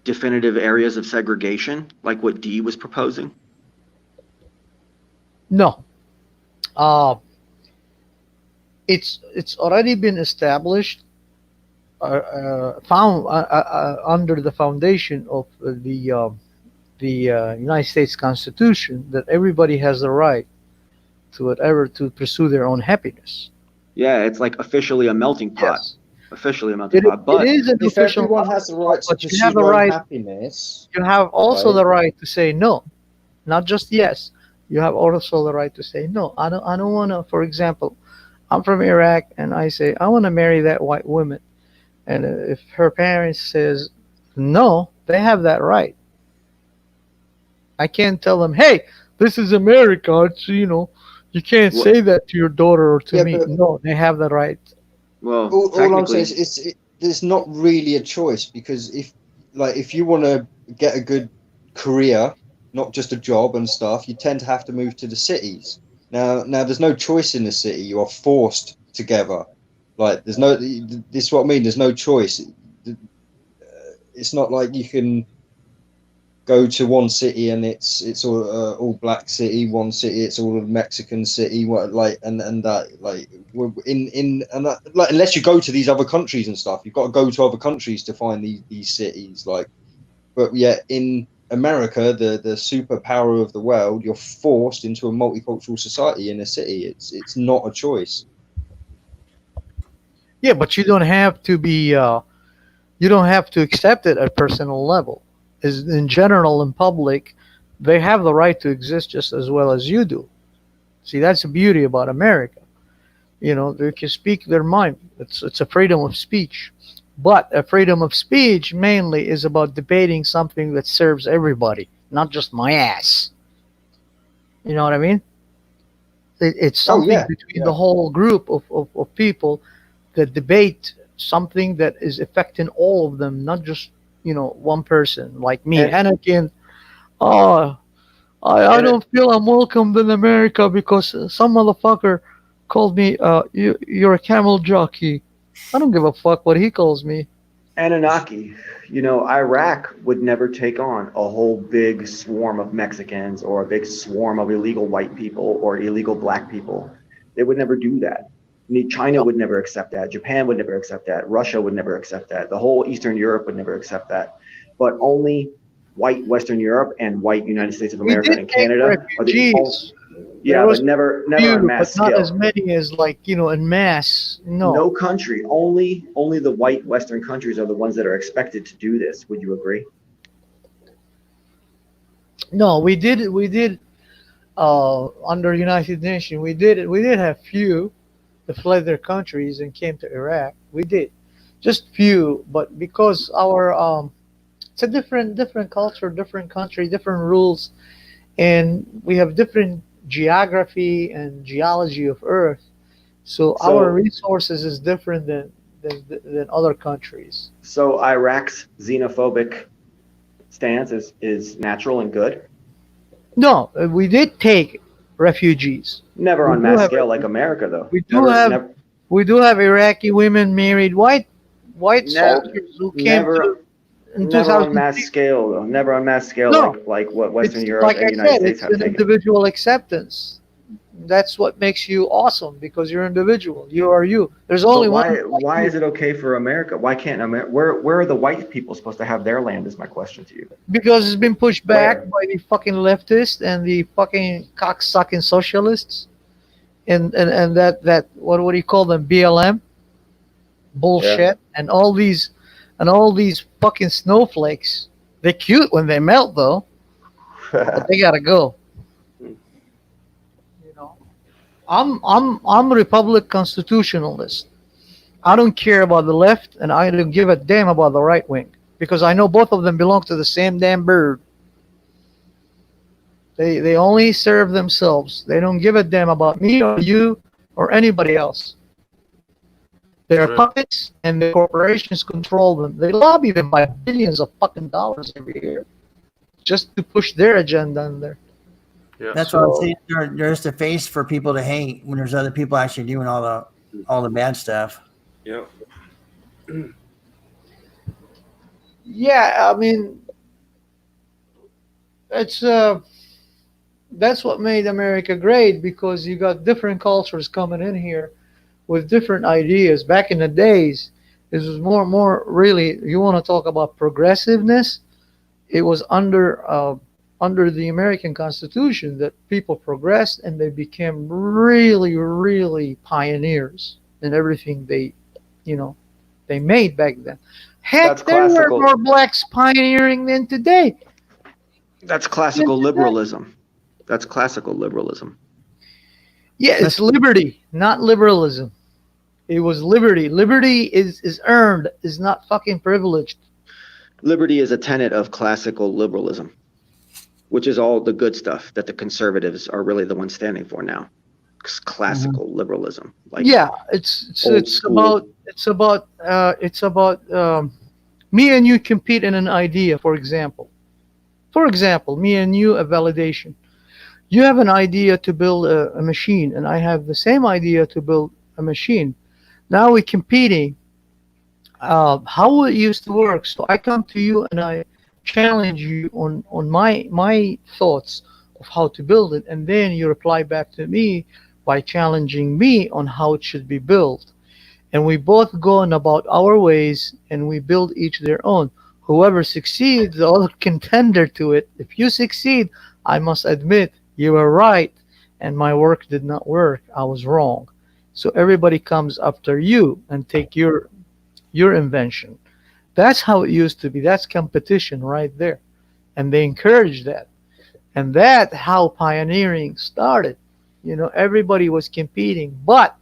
definitive areas of segregation, like what Dee was proposing? No. It's already been established, found under the foundation of the United States Constitution, that everybody has the right to pursue their own happiness. Yeah, it's like officially a melting pot. Yes. Officially a melting pot. It But is an If official. everyone has the right to but you pursue have the their own right. happiness, You have also Right. the right to say no, not just yes. You have also the right to say no. I don't want to. For example, I'm from Iraq, and I say I want to marry that white woman, and if her parents says no, they have that right. I can't tell them, hey, this is America. It's, you can't What- say that to your daughter or to Yeah, me. but- No, they have the right. Well, all I'm saying technically, is there's not really a choice, because if you want to get a good career, not just a job and stuff, you tend to have to move to the cities. Now there's no choice in the city. You are forced together. Like there's no. This is what I mean. There's no choice. It's not like you can go to one city and it's all black city, one city it's all Mexican city, what like and that like in and that, like unless you go to these other countries and stuff, you've got to go to other countries to find these cities. Like, but yet in America, the superpower of the world, you're forced into a multicultural society in a city. It's not a choice. Yeah, but you don't have to be. You don't have to accept it at personal level. Is in general in public, they have the right to exist just as well as you do. See, that's the beauty about America. You know, they can speak their mind. It's a freedom of speech, but a freedom of speech mainly is about debating something that serves everybody, not just my ass. You know what I mean? It's Oh something yeah, between the whole group of people that debate something that is affecting all of them, not just one person like me, and Anakin. Oh, I and it, don't feel I'm welcomed in America because some motherfucker called me you're a camel jockey. I don't give a fuck what he calls me. Anunnaki, Iraq would never take on a whole big swarm of Mexicans or a big swarm of illegal white people or illegal black people. They would never do that. China would never accept that. Japan would never accept that. Russia would never accept that. The whole Eastern Europe would never accept that. But only white Western Europe and white United States of We America did and take Canada are the only, refugees. There yeah, was but never on few, mass but not as scale. many as like in mass. No No, country, only the white Western countries are the ones that are expected to do this. Would you agree? no, we did under United Nations. We did have few that fled their countries and came to Iraq. We did just few, but because our it's a different culture, different country, different rules, and we have different geography and geology of Earth. So our So resources is different than other countries. so Iraq's xenophobic stance is natural and good. No, we did take refugees. Never We on do mass have scale like America though. we do Never have never we do have Iraqi women married white never soldiers who came to never in never on mass 2006. scale though. Never on mass scale No, like what Western it's Europe like and I United said, States it's have an taken. individual acceptance. That's what makes you awesome because you're individual. You are you. There's But only one like why you is it okay for America? Why can't America? Where are the white people supposed to have their land? Is my question to you. because it's been pushed back Where? by the fucking leftists and the fucking cocksucking socialists and that what do you call them, BLM Yeah. bullshit and all these fucking snowflakes. They're cute when they melt though, but they gotta go. You know, I'm a Republic constitutionalist. I don't care about the left, and I don't give a damn about the right wing because I know both of them belong to the same damn bird. They only serve themselves. They don't give a damn about me or you or anybody else. They're True. puppets, and the corporations control them. They lobby them by billions of fucking dollars every year just to push their agenda in there. Yeah. That's what I'm saying. There's the face for people to hate when there's other people actually doing all the bad stuff. Yeah. Yeah, I mean, it's that's what made America great because you got different cultures coming in here with different ideas. Back in the days, it was more really. You want to talk about progressiveness? It was under the American Constitution that people progressed and they became really, really pioneers in everything they made back then. Heck, That's there were classical. more blacks pioneering than today. That's classical liberalism. That's classical liberalism. Yeah, it's liberty, not liberalism. It was liberty. Liberty is earned, is not fucking privileged. Liberty is a tenet of classical liberalism, which is all the good stuff that the conservatives are really the ones standing for now. classical liberalism. Like yeah, it's old it's school. about me and you compete in an idea. For example, me and you a validation. You have an idea to build a machine, and I have the same idea to build a machine. Now we're competing. How it used to work. So I come to you and I challenge you on my thoughts of how to build it, and then you reply back to me by challenging me on how it should be built. And we both go on about our ways, and we build each their own. Whoever succeeds, the other contender to it. If you succeed, I must admit you were right, and my work did not work. I was wrong. So everybody comes after you and take your invention. That's how it used to be. That's competition right there. And they encourage that. And that how pioneering started. You know, everybody was competing, but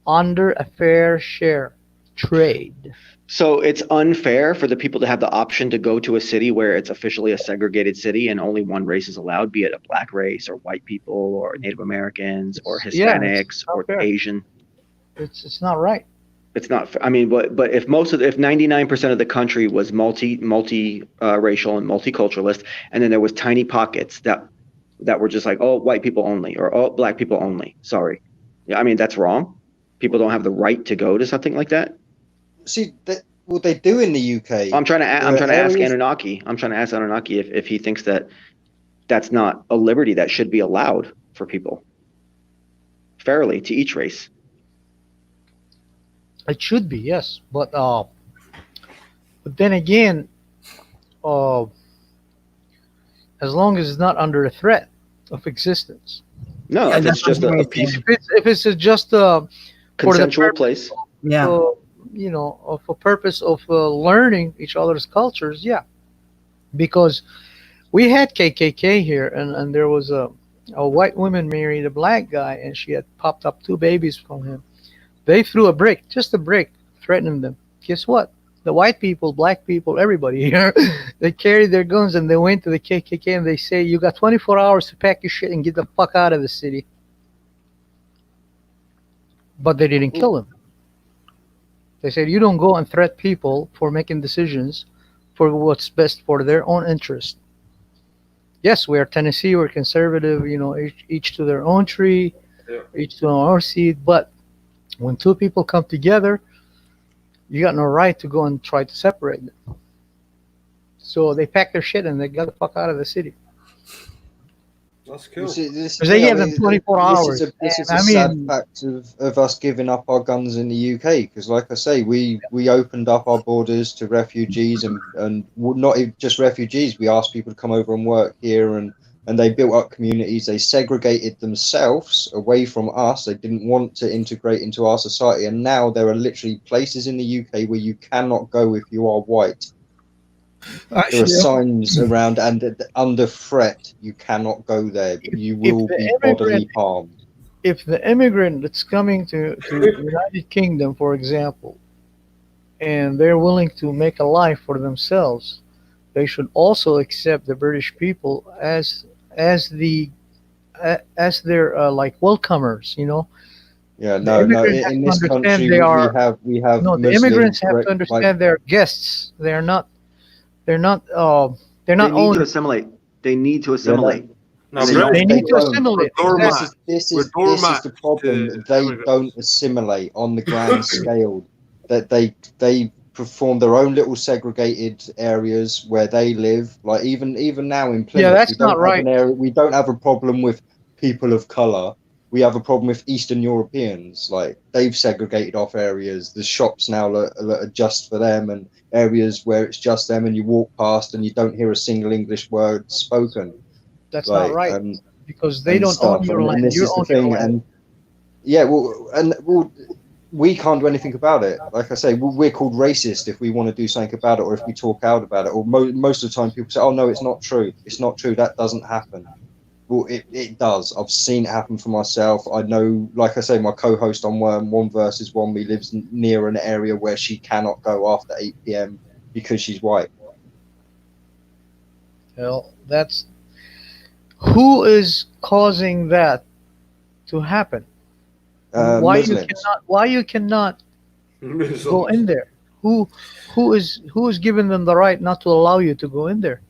under a fair share trade. So it's unfair for the people to have the option to go to a city where it's officially a segregated city and only one race is allowed, be it a black race or white people or Native Americans or Yeah, Hispanics not or fair. Asian. It's not right. It's not. I mean, but if 99% of the country was multi racial and multiculturalist, and then there was tiny pockets that were just like, oh, white people only, or oh, black people only. Sorry, yeah, I mean that's wrong. People don't have the right to go to something like that. See, what they do in the UK. I'm trying to ask areas- Anunnaki. I'm trying to ask Anunnaki if he thinks that that's not a liberty that should be allowed for people fairly to each race. It should be, yes. But then again, as long as it's not under a threat of existence. No, Yeah, if it's that's just what a I'm peace, saying. If it's just for the consensual purpose, place. Yeah. you know, of a purpose of learning each other's cultures, yeah. Because we had KKK here, and there was a white woman married a black guy, and she had popped up 2 babies from him. They threw a brick, just a brick, threatening them. Guess what? The white people, black people, everybody here, they carried their guns and they went to the KKK and they say, you got 24 hours to pack your shit and get the fuck out of the city. But they didn't kill him. They said, you don't go and threat people for making decisions for what's best for their own interest. Yes, we are Tennessee, we're conservative, you know, each to their own tree, each to our seed, but when 2 people come together, you got no right to go and try to separate them. So they packed their shit and they got the fuck out of the city. That's cool. Because they gave them 24 hours. This is And a I sad mean- fact of us giving up our guns in the UK. Because, like I say, we opened up our borders to refugees and not just refugees. We asked people to come over and work here, and they built up communities. They segregated themselves away from us. They didn't want to integrate into our society. And now there are literally places in the UK where you cannot go if you are white. There are Actually, signs around, and under threat, you cannot go there. You will the be immigrant- bodily harmed. If the immigrant that's coming to the United Kingdom, for example, and they're willing to make a life for themselves, they should also accept the British people as their like welcomers, you know. Yeah, The no. immigrants have In to this understand country, they are- we have No, the Muslims, immigrants have correct, to understand they're guests. They're not They need to owners. assimilate. They need to assimilate. No, See, bro, They need to don't. assimilate. We're This doormat. is this We're is doormat the problem. to They immigrants. don't assimilate on the grand scale. That they perform their own little segregated areas where they live. Like even now in Plymouth, that's we don't not have right. an area. We don't have a problem with people of color. We have a problem with Eastern Europeans. Like they've segregated off areas. The shops now are just for them, and areas where it's just them, and you walk past and you don't hear a single English word spoken. That's Like, not right and because they and don't stuff. own your And land. this You is the own your thing. land. And yeah, well, we can't do anything about it. Like I say, we're called racist if we want to do something about it, or if we talk out about it. Or most of the time, people say, "Oh no, it's not true. It's not true. That doesn't happen." Well, it does. I've seen it happen for myself. I know, like I say, my co-host on One versus One Me lives near an area where she cannot go after 8 p.m. because she's white. Well, that's who is causing that to happen? Why Muslims. you cannot go in there? Who is giving them the right not to allow you to go in there?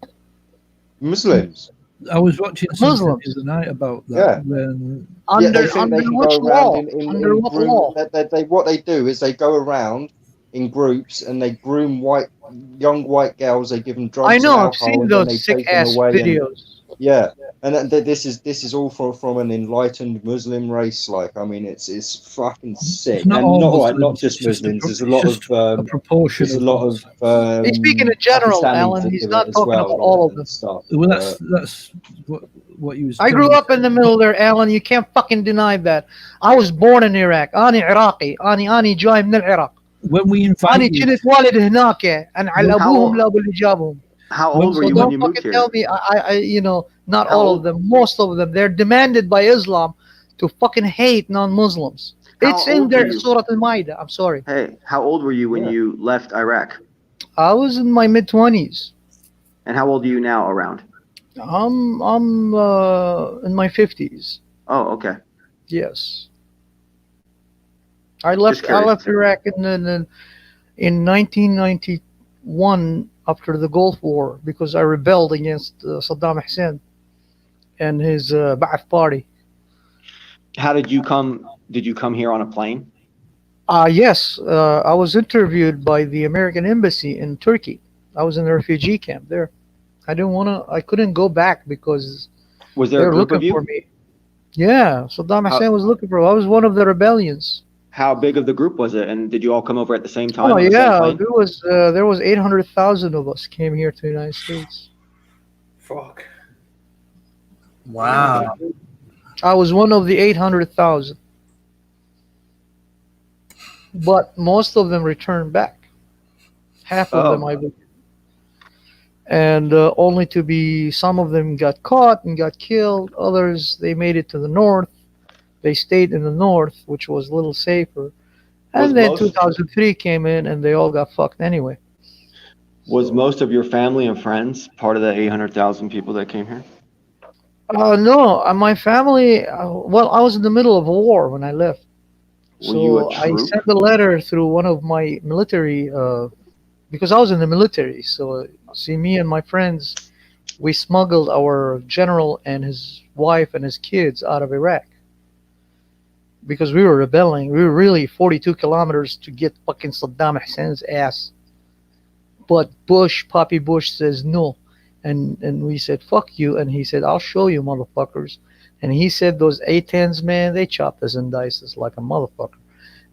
Muslims. I was watching something Muslims. the other night about that. Yeah. When They think they can which go around law? Under in what group. law? What they do is they go around in groups and they groom young white girls. They give them drugs I know. and I've alcohol, seen and then they those sick take them ass away. videos. Yeah, and this is all from an enlightened Muslim race. Like, I mean, it's fucking sick, it's not and all not Muslims, just it's just Muslims. There's a it's lot just of a proportion there's a of lot them. of He's speaking in general, Pakistanis Alan. that He's do not it as talking well, about all of them. and stuff. Well, but- that's what you was. I grew telling up in the middle there, Alan. You can't fucking deny that. I was born in Iraq. أنا عراقي. أنا جاي من العراق. When we أنا invited, كنت والد هناك. أنا على أبوهم لا باللي جابهم. How When- old were so you when Don't you moved fucking here? tell me. I you know, not How all old- of them. Most of them. They're demanded by Islam to fucking hate non-Muslims. How It's in old were their you? Surah Al-Ma'idah. I'm sorry. Hey, how old were you when Yeah. you left Iraq? I was in my mid-20s. And how old are you now around? I'm in my 50s. Oh, okay. Yes. I left curious. Iraq in 1991 after the Gulf War because I rebelled against Saddam Hussein and his Ba'ath Party. How did you come? Did you come here on a plane? Yes, I was interviewed by the American Embassy in Turkey. I was in a refugee camp there. I couldn't go back because Was they there a were group of looking for you? me. Yeah, Saddam Hussein was looking for me. I was one of the rebellions. How big of the group was it? And did you all come over at the same time? Oh on the same yeah, plane? there was 800,000 of us came here to the United States. Fuck. Wow. I was one of the 800,000. But most of them returned back. Half of them, Oh. I believe. And only to be, some of them got caught and got killed. Others, they made it to the north. They stayed in the north, which was a little safer. And Was then most- 2003 came in and they all got fucked anyway. Was most of your family and friends part of the 800,000 people that came here? No, my family, well, I was in the middle of a war when I left. Were you a So I troop? sent a letter through one of my military, because I was in the military. So, see, me and my friends, we smuggled our general and his wife and his kids out of Iraq. Because we were rebelling. We were really 42 kilometers to get fucking Saddam Hussein's ass. But Poppy Bush says no. And we said, fuck you. And he said, I'll show you, motherfuckers. And he said, those A-10s, man, they chopped us and diced us like a motherfucker.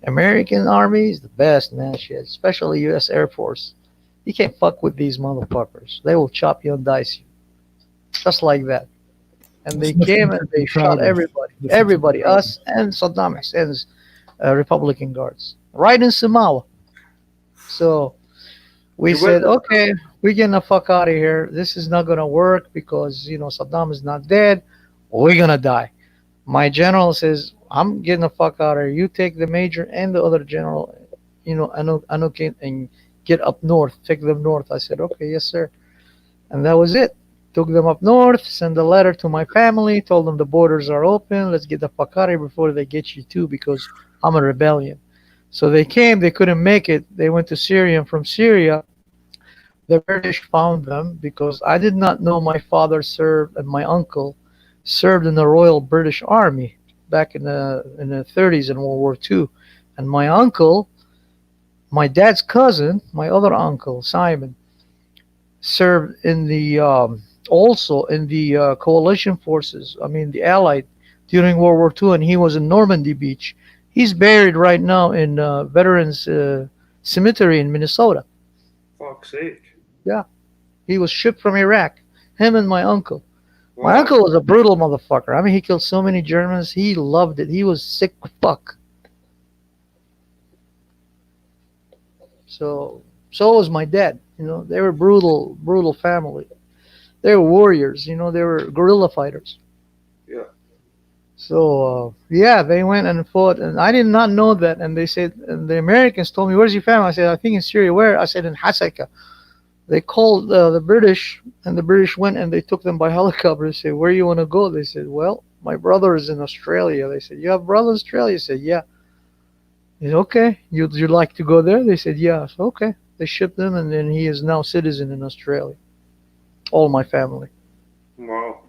American Army is the best, man, shit. Especially U.S. Air Force. You can't fuck with these motherfuckers. They will chop you and dice you. Just like that. And they That's came nothing and to be they proud shot of. everybody. Nothing to be Everybody, proud of. us and Saddam Hussein's Republican guards. Right in Samawa. So we You said, went- okay, we're getting the fuck out of here. This is not going to work because, Saddam is not dead. We're going to die. My general says, I'm getting the fuck out of here. You take the major and the other general, Anukin, and get up north. Take them north. I said, okay, yes, sir. And that was it. Took them up north, sent a letter to my family, told them the borders are open. Let's get the fuck out of here before they get you too, because I'm a rebellion. So they came, they couldn't make it. They went to Syria, and from Syria, the British found them because I did not know my father served and my uncle served in the Royal British Army back in the 30s in World War II. And my uncle, my dad's cousin, my other uncle, Simon, served in the also in the coalition forces, the Allied, during World War II, and he was in Normandy Beach. He's buried right now in Veterans Cemetery in Minnesota. Fuck's sake. He was shipped from Iraq, him and my uncle. My Wow. uncle was a brutal motherfucker. He killed so many Germans. He loved it. He was sick fuck. So was my dad. They were brutal family. They were warriors. They were guerrilla fighters. Yeah. So they went and fought, and I did not know that. And they said, and the Americans told me, "Where's your family?" I said, "I think in Syria." Where? I said, "In Hasaka." They called the British, and the British went and they took them by helicopter. They said, "Where you want to go?" They said, "Well, My brother is in Australia. They said, you have brother in Australia? I said, yeah. He said, okay. You'd like to go there? They said, yeah. So, okay. They shipped him, and then he is now citizen in Australia. All my family. Wow.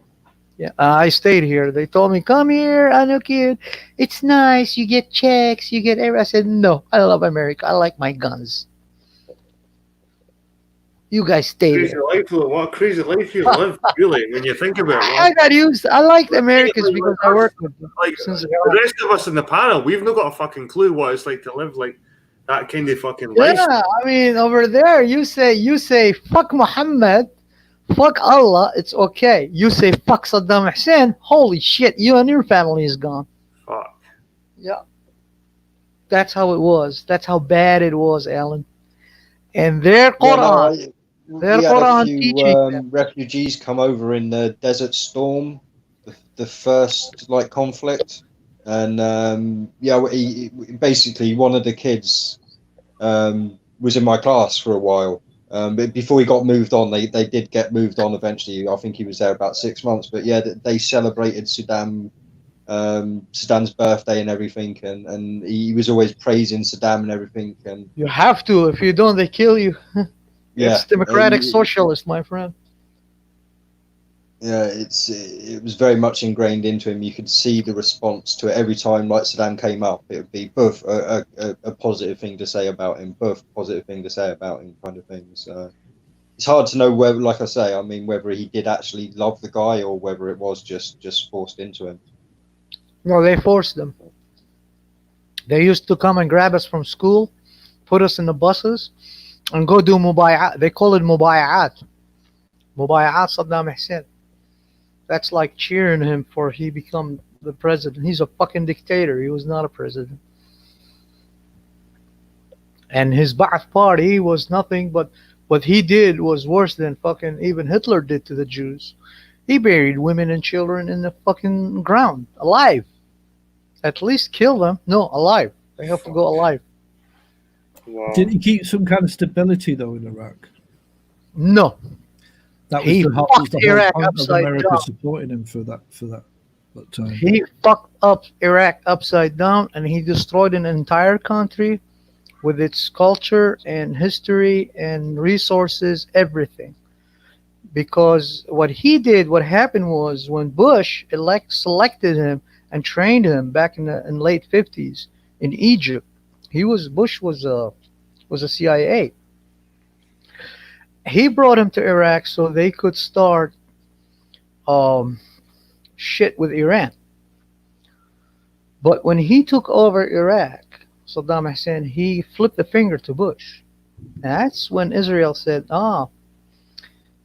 Yeah, I stayed here. They told me, come here, Anukid. It's nice. You get checks. You get everything. I said, no, I love America. I like my guns. You guys stay Crazy there. life, what a crazy life you live, really, when you think about it. I got used. I like the Americans because I worked with them. Like Since the rest of us in the panel, we've not got a fucking clue what it's like to live like that kind of fucking life. yeah, I mean, over there, you say, fuck Muhammad, fuck Allah, it's okay. You say, fuck Saddam Hussein, holy shit, you and your family is gone. Fuck. Yeah. That's how it was. That's how bad it was, Alan. And their Quran, we had a few refugees come over in the Desert Storm, the first like conflict, and basically one of the kids was in my class for a while. But before he got moved on, they did get moved on eventually. I think he was there about 6 months. But yeah, they celebrated Saddam's birthday and everything, and he was always praising Saddam and everything. And you have to. If you don't, they kill you. It's democratic socialist, my friend. Yeah, it was very much ingrained into him. You could see the response to it every time, like Saddam came up. It would be both a positive thing to say about him, both positive thing to say about him, kind of things. It's hard to know whether, like I say, I mean, whether he did actually love the guy or whether it was just forced into him. No, they forced them. They used to come and grab us from school, put us in the buses, and go do mubay'at. They call it mubay'at. Mubay'at Saddam Hussein. That's like cheering him for he become the president. He's a fucking dictator. He was not a president. And his Ba'ath party was nothing but what he did was worse than fucking even Hitler did to the Jews. He buried women and children in the fucking ground, alive. At least kill them. No, alive. They have to go alive. Wow. Did he keep some kind of stability though in Iraq? No. That was He the whole fucked point Iraq of upside America down. supporting him for that time. He fucked up Iraq upside down, and he destroyed an entire country with its culture and history and resources, everything. Because what he did, what happened was when Bush selected him and trained him back in late 50s in Egypt, Bush was a CIA. He brought him to Iraq so they could start shit with Iran. But when he took over Iraq, Saddam Hussein, he flipped the finger to Bush. And that's when Israel said,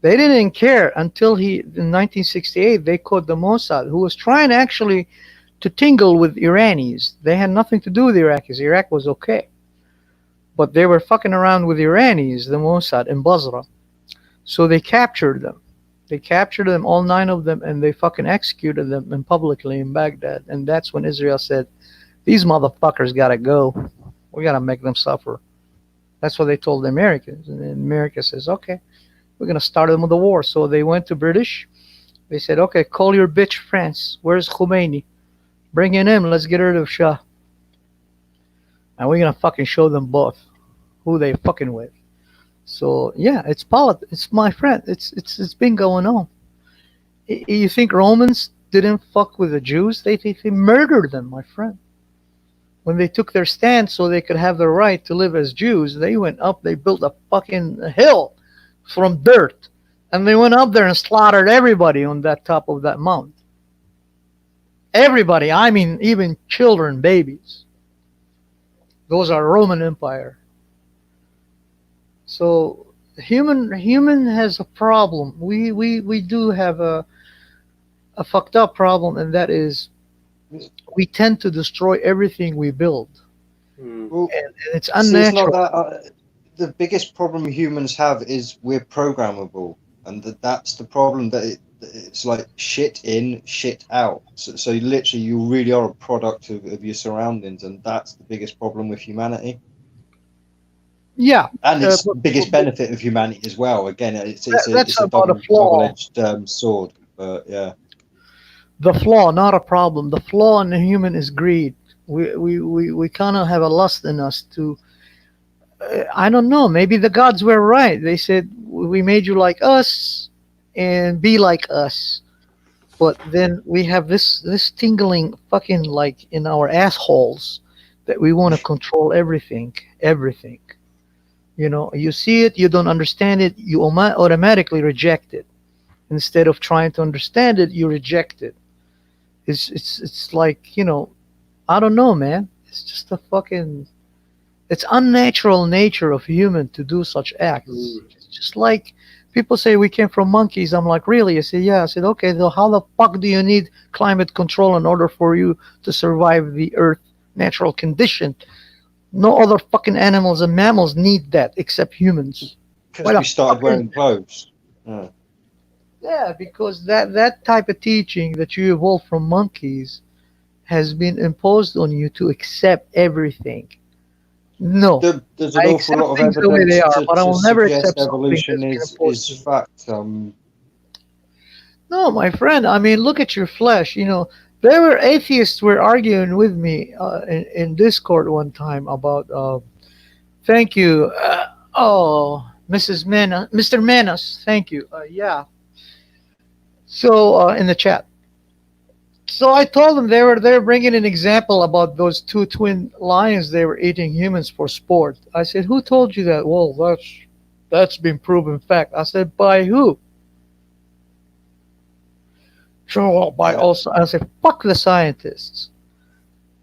they didn't care until in 1968, they caught the Mossad, who was trying actually to tingle with Iranis. They had nothing to do with Iraqis. Iraq was okay. But they were fucking around with Iranis, the Mossad, in Basra. So they captured them. They captured them, all 9 of them, and they fucking executed them publicly in Baghdad. And that's when Israel said, these motherfuckers gotta go. We gotta make them suffer. That's what they told the Americans. And then America says, okay, we're gonna start them with a war. So they went to British. They said, okay, call your bitch France. Where's Khomeini? Bring in him. Let's get rid of Shah. And we're gonna fucking show them both who they fucking with. So yeah, it's politics. It's my friend. It's been going on. You think Romans didn't fuck with the Jews? They murdered them, my friend. When they took their stand so they could have the right to live as Jews, they went up. They built a fucking hill from dirt, and they went up there and slaughtered everybody on that top of that mount. Everybody. I mean, even children, babies. Those are Roman Empire. So human has a problem. We do have a fucked up problem, and that is we tend to destroy everything we build. Well, and it's unnatural. It's not that, the biggest problem humans have is we're programmable, and that's the problem. That it's like shit in, shit out. So literally, you really are a product of your surroundings, and that's the biggest problem with humanity. Yeah, and it's the biggest benefit of humanity as well. Again, it's a double-edged sword, but yeah. The flaw, not a problem. The flaw in the human is greed. We kind of have a lust in us to. I don't know. Maybe the gods were right. They said we made you like us and be like us. But then we have this tingling fucking like in our assholes that we want to control everything, everything. You know, you see it, you don't understand it, you automatically reject it. Instead of trying to understand it, you reject it. It's like, you know, I don't know, man. It's just a fucking. It's unnatural nature of human to do such acts. It's just like people say we came from monkeys. I'm like, really? I said, yeah. I said, okay, so how the fuck do you need climate control in order for you to survive the Earth natural condition? No other fucking animals and mammals need that except humans. Because we started wearing clothes. Yeah. Yeah, because that type of teaching that you evolved from monkeys has been imposed on you to accept everything. No, There's an I awful accept lot of things the way evidence they are, to, but I to will never suggest accept something evolution that's been imposed is to me. fact. No, my friend. I mean, look at your flesh. You know, there were atheists were arguing with me in Discord one time about. Thank you. Oh, Mrs. Manas, Mr. Manas. Thank you. Yeah. So in the chat. So I told them they were bringing an example about those two twin lions they were eating humans for sport. I said, who told you that? Well, that's been proven fact. I said, by who? Sure, well, by also. I said, fuck the scientists.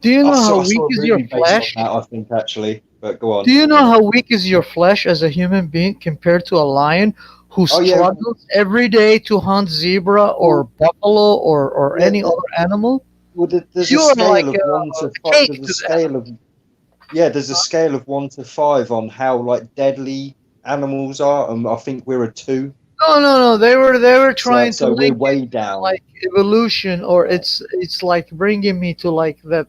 Do you know how I weak saw a is movie your based on flesh? that, I think, actually. But go on. Do you know how weak is your flesh as a human being compared to a lion who Oh, yeah. struggles every day to hunt zebra or buffalo or Yeah, any other animal? Well, there's a You're scale like of 1 to 5. cake There's a to scale of there's a scale of 1 to 5 on how like deadly animals are, and I think we're a 2. No. They were trying to So we're link way it to, down. like evolution, or it's like bringing me to like that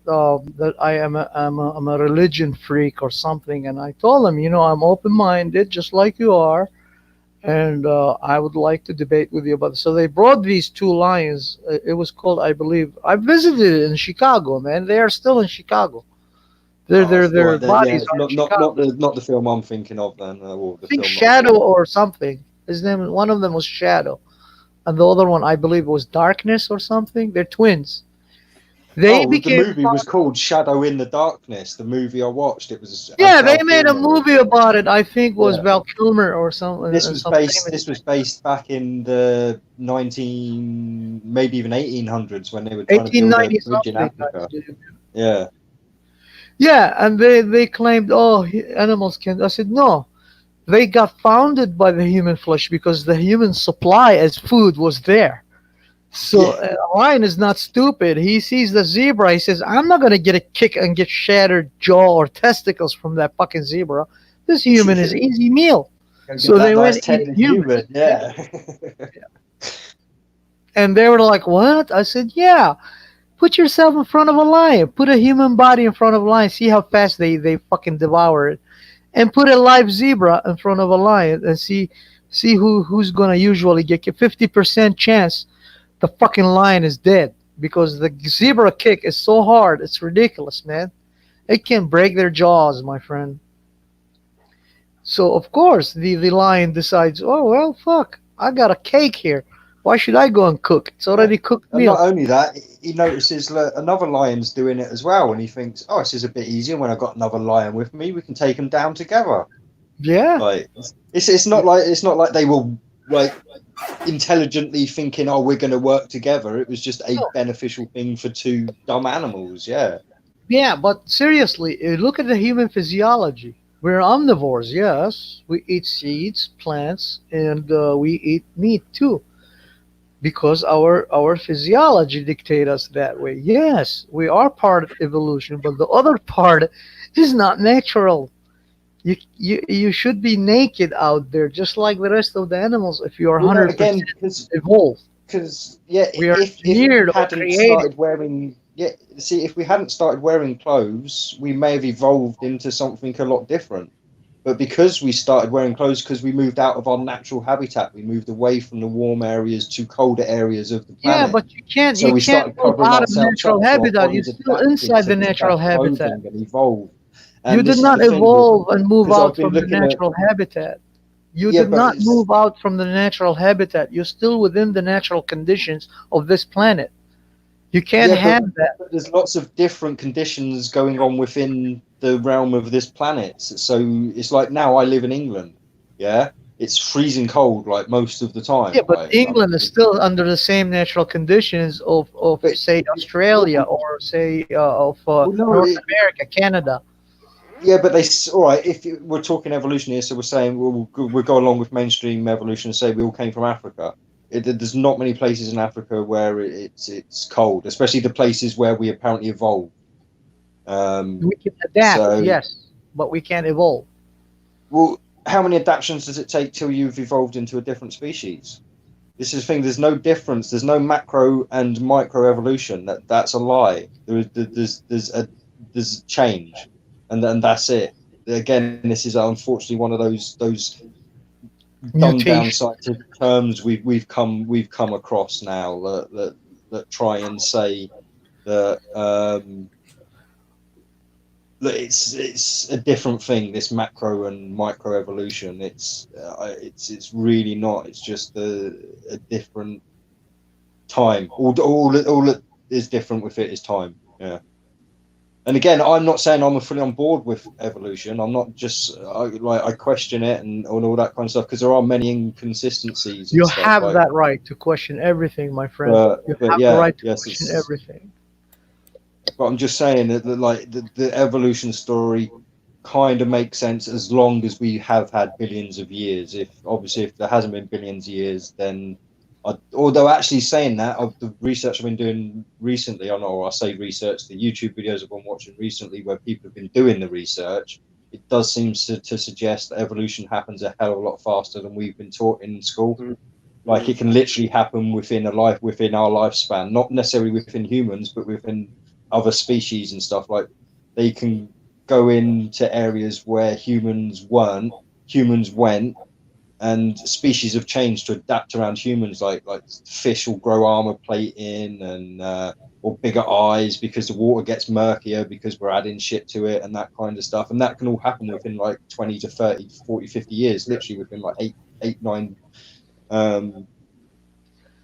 I'm a religion freak or something. And I told them, you know, I'm open minded, just like you are, and I would like to debate with you about this. So they brought these two lions. It was called, I believe, I visited it in Chicago, man. They are still in Chicago. Their Right, bodies are in Chicago. not the film I'm thinking of then. Or the I think film Shadow or something. His name, one of them was Shadow, and the other one, I believe, was Darkness or something. They're twins. They the became. movie was called Shadow in the Darkness. The movie I watched, it was. Yeah, they Val made a Kilmer. movie about it. I think was Yeah. Val Kilmer or something. This was based back in the 19, maybe even 1800s, when they were trying to build a 1890 bridge in something. Africa. Yeah. Yeah, and they claimed, oh, animals can. I said no. They got founded by the human flesh because the human supply as food was there. So a lion is not stupid. He sees the zebra. He says, I'm not going to get a kick and get shattered jaw or testicles from that fucking zebra. This human is easy meal. So they went eating humans. Yeah. And they were like, what? I said, yeah. Put yourself in front of a lion. Put a human body in front of a lion. See how fast they fucking devour it. And put a live zebra in front of a lion and see who's going to usually get a 50% chance the fucking lion is dead, because the zebra kick is so hard, it's ridiculous, man. It can break their jaws, my friend. So of course the lion decides, oh well, fuck, I got a cake here. Why should I go and cook? It's already cooked And meal. not only that, he notices that another lion's doing it as well, and he thinks, oh, this is a bit easier. When I've got another lion with me, we can take them down together. Yeah. Like it's not like they were like intelligently thinking, oh, we're going to work together. It was just a beneficial thing for two dumb animals. Yeah, but seriously, look at the human physiology. We're omnivores, yes. We eat seeds, plants, and we eat meat too, because our physiology dictates us that way. Yes, we are part of evolution, but the other part is not natural. You should be naked out there, just like the rest of the animals. If you are 100% evolved, because we are if geared we or hadn't created. started wearing if we hadn't started wearing clothes, we may have evolved into something a lot different. But because we started wearing clothes, because we moved out of our natural habitat, we moved away from the warm areas to colder areas of the planet. Yeah, but you can't So we started move covering out of ourselves natural up, so our habitat. You're bodies still adapted inside to the this natural type of habitat. clothing and evolved. You And did this is not the thing, evolve and move because I've out been from the looking at natural habitat. You Yeah, did but not it's, move out from the natural habitat. You're still within the natural conditions of this planet. You can't yeah, have but, that. but there's lots of different conditions going on within the realm of this planet. So it's like now I live in England. Yeah, it's freezing cold like most of the time. Yeah, but Like, England is still under the same natural conditions of but say Australia or say of well, no, North America, Canada. yeah, but all right. If we're talking evolution here, so we're saying we'll go along with mainstream evolution and say we all came from Africa. There's not many places in Africa where it's cold, especially the places where we apparently evolved. We can adapt, So, yes, but we can't evolve. well, how many adaptations does it take till you've evolved into a different species? This is the thing. There's no difference. There's no macro and micro evolution. That's a lie. There's change, and that's it. Again, this is unfortunately one of those dumbed down Mutation. scientific terms we've come across now that try and say that that it's a different thing. This macro and micro evolution. It's really not. It's just a different time. All that is different with it is time. Yeah. And again, I'm not saying I'm fully on board with evolution. I'm not just I question it and all that kind of stuff because there are many inconsistencies and You stuff. have Like, that right to question everything, my friend. You but have yeah, the right to yes, question everything. but I'm just saying that like the evolution story kind of makes sense as long as we have had billions of years. If there hasn't been billions of years, then although actually saying that, the research I've been doing recently, I say research, the YouTube videos I've been watching recently where people have been doing the research, it does seem to suggest that evolution happens a hell of a lot faster than we've been taught in school. Like it can literally happen within our lifespan, not necessarily within humans, but within other species and stuff. Like they can go into areas where humans went, and species have changed to adapt around humans. Like fish will grow armor plating and or bigger eyes because the water gets murkier because we're adding shit to it and that kind of stuff. And that can all happen within like 20 to 30 to 40, 50 years, literally within like eight, 9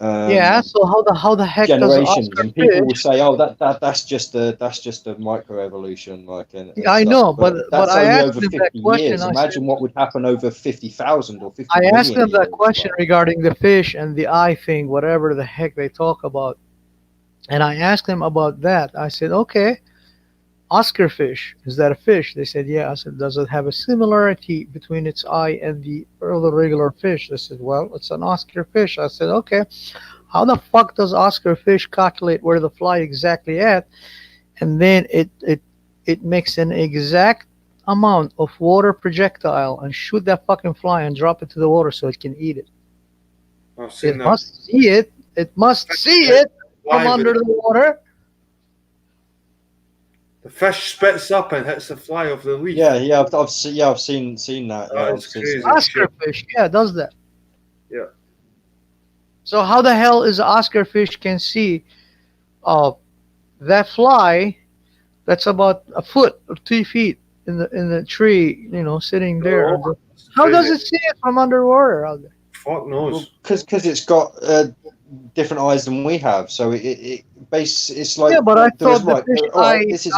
Yeah. So how the heck does generations. Oscar And people will Fish? say, "Oh, that's just a microevolution," like and I stuff. know, but That's I only asked over them that 50 question. years. Imagine what would happen over 50,000 or 50 I asked million them that years. question regarding the fish and the eye thing, whatever the heck they talk about. And I asked them about that. I said, okay, Oscar fish, is that a fish? They said, yeah. I said, does it have a similarity between its eye and the other regular fish? They said, well, it's an Oscar fish. I said, okay, how the fuck does Oscar fish calculate where the fly exactly at? And then it makes an exact amount of water projectile and shoot that fucking fly and drop it to the water so it can eat it. I've seen It that. must see it. It must see it from Fly under with- the water. The fish spits up and hits the fly off the leaf. Yeah, I've seen that. Oh, Yeah, it's crazy. Oscar fish, yeah, does that. Yeah. So how the hell is Oscar fish can see that fly that's about a foot or 2 feet in the tree, sitting there? Oh, How does crazy. it see it from underwater out there? Fuck knows. because it's got different eyes than we have. So it's like Yeah, but I there is thought the fish this is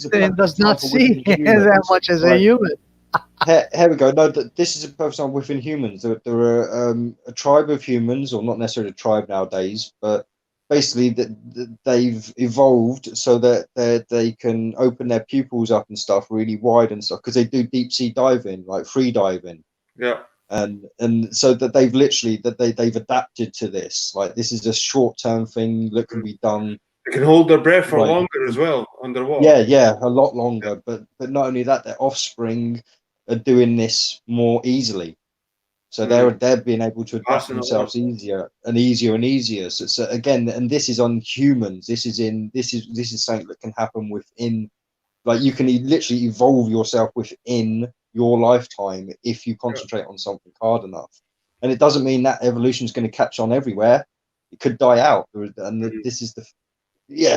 a perfect does not example see within that humans. much as a Right. human. Here we go. No, this is a perfect example within humans. There are a tribe of humans, or not necessarily a tribe nowadays, but basically they've evolved so that they can open their pupils up and stuff really wide and stuff because they do deep sea diving, like free diving. Yeah. And so that they've adapted to this. Like this is a short-term thing that can be done. They can hold their breath for Like- longer as well underwater. Yeah, a lot longer. But not only that, their offspring are doing this more easily. So they're being able to adapt Passing it themselves easier and easier. So again, and this is on humans. This is something that can happen within. Like you can literally evolve yourself within your lifetime if you concentrate on something hard enough. And it doesn't mean that evolution is going to catch on everywhere. It could die out. And this is the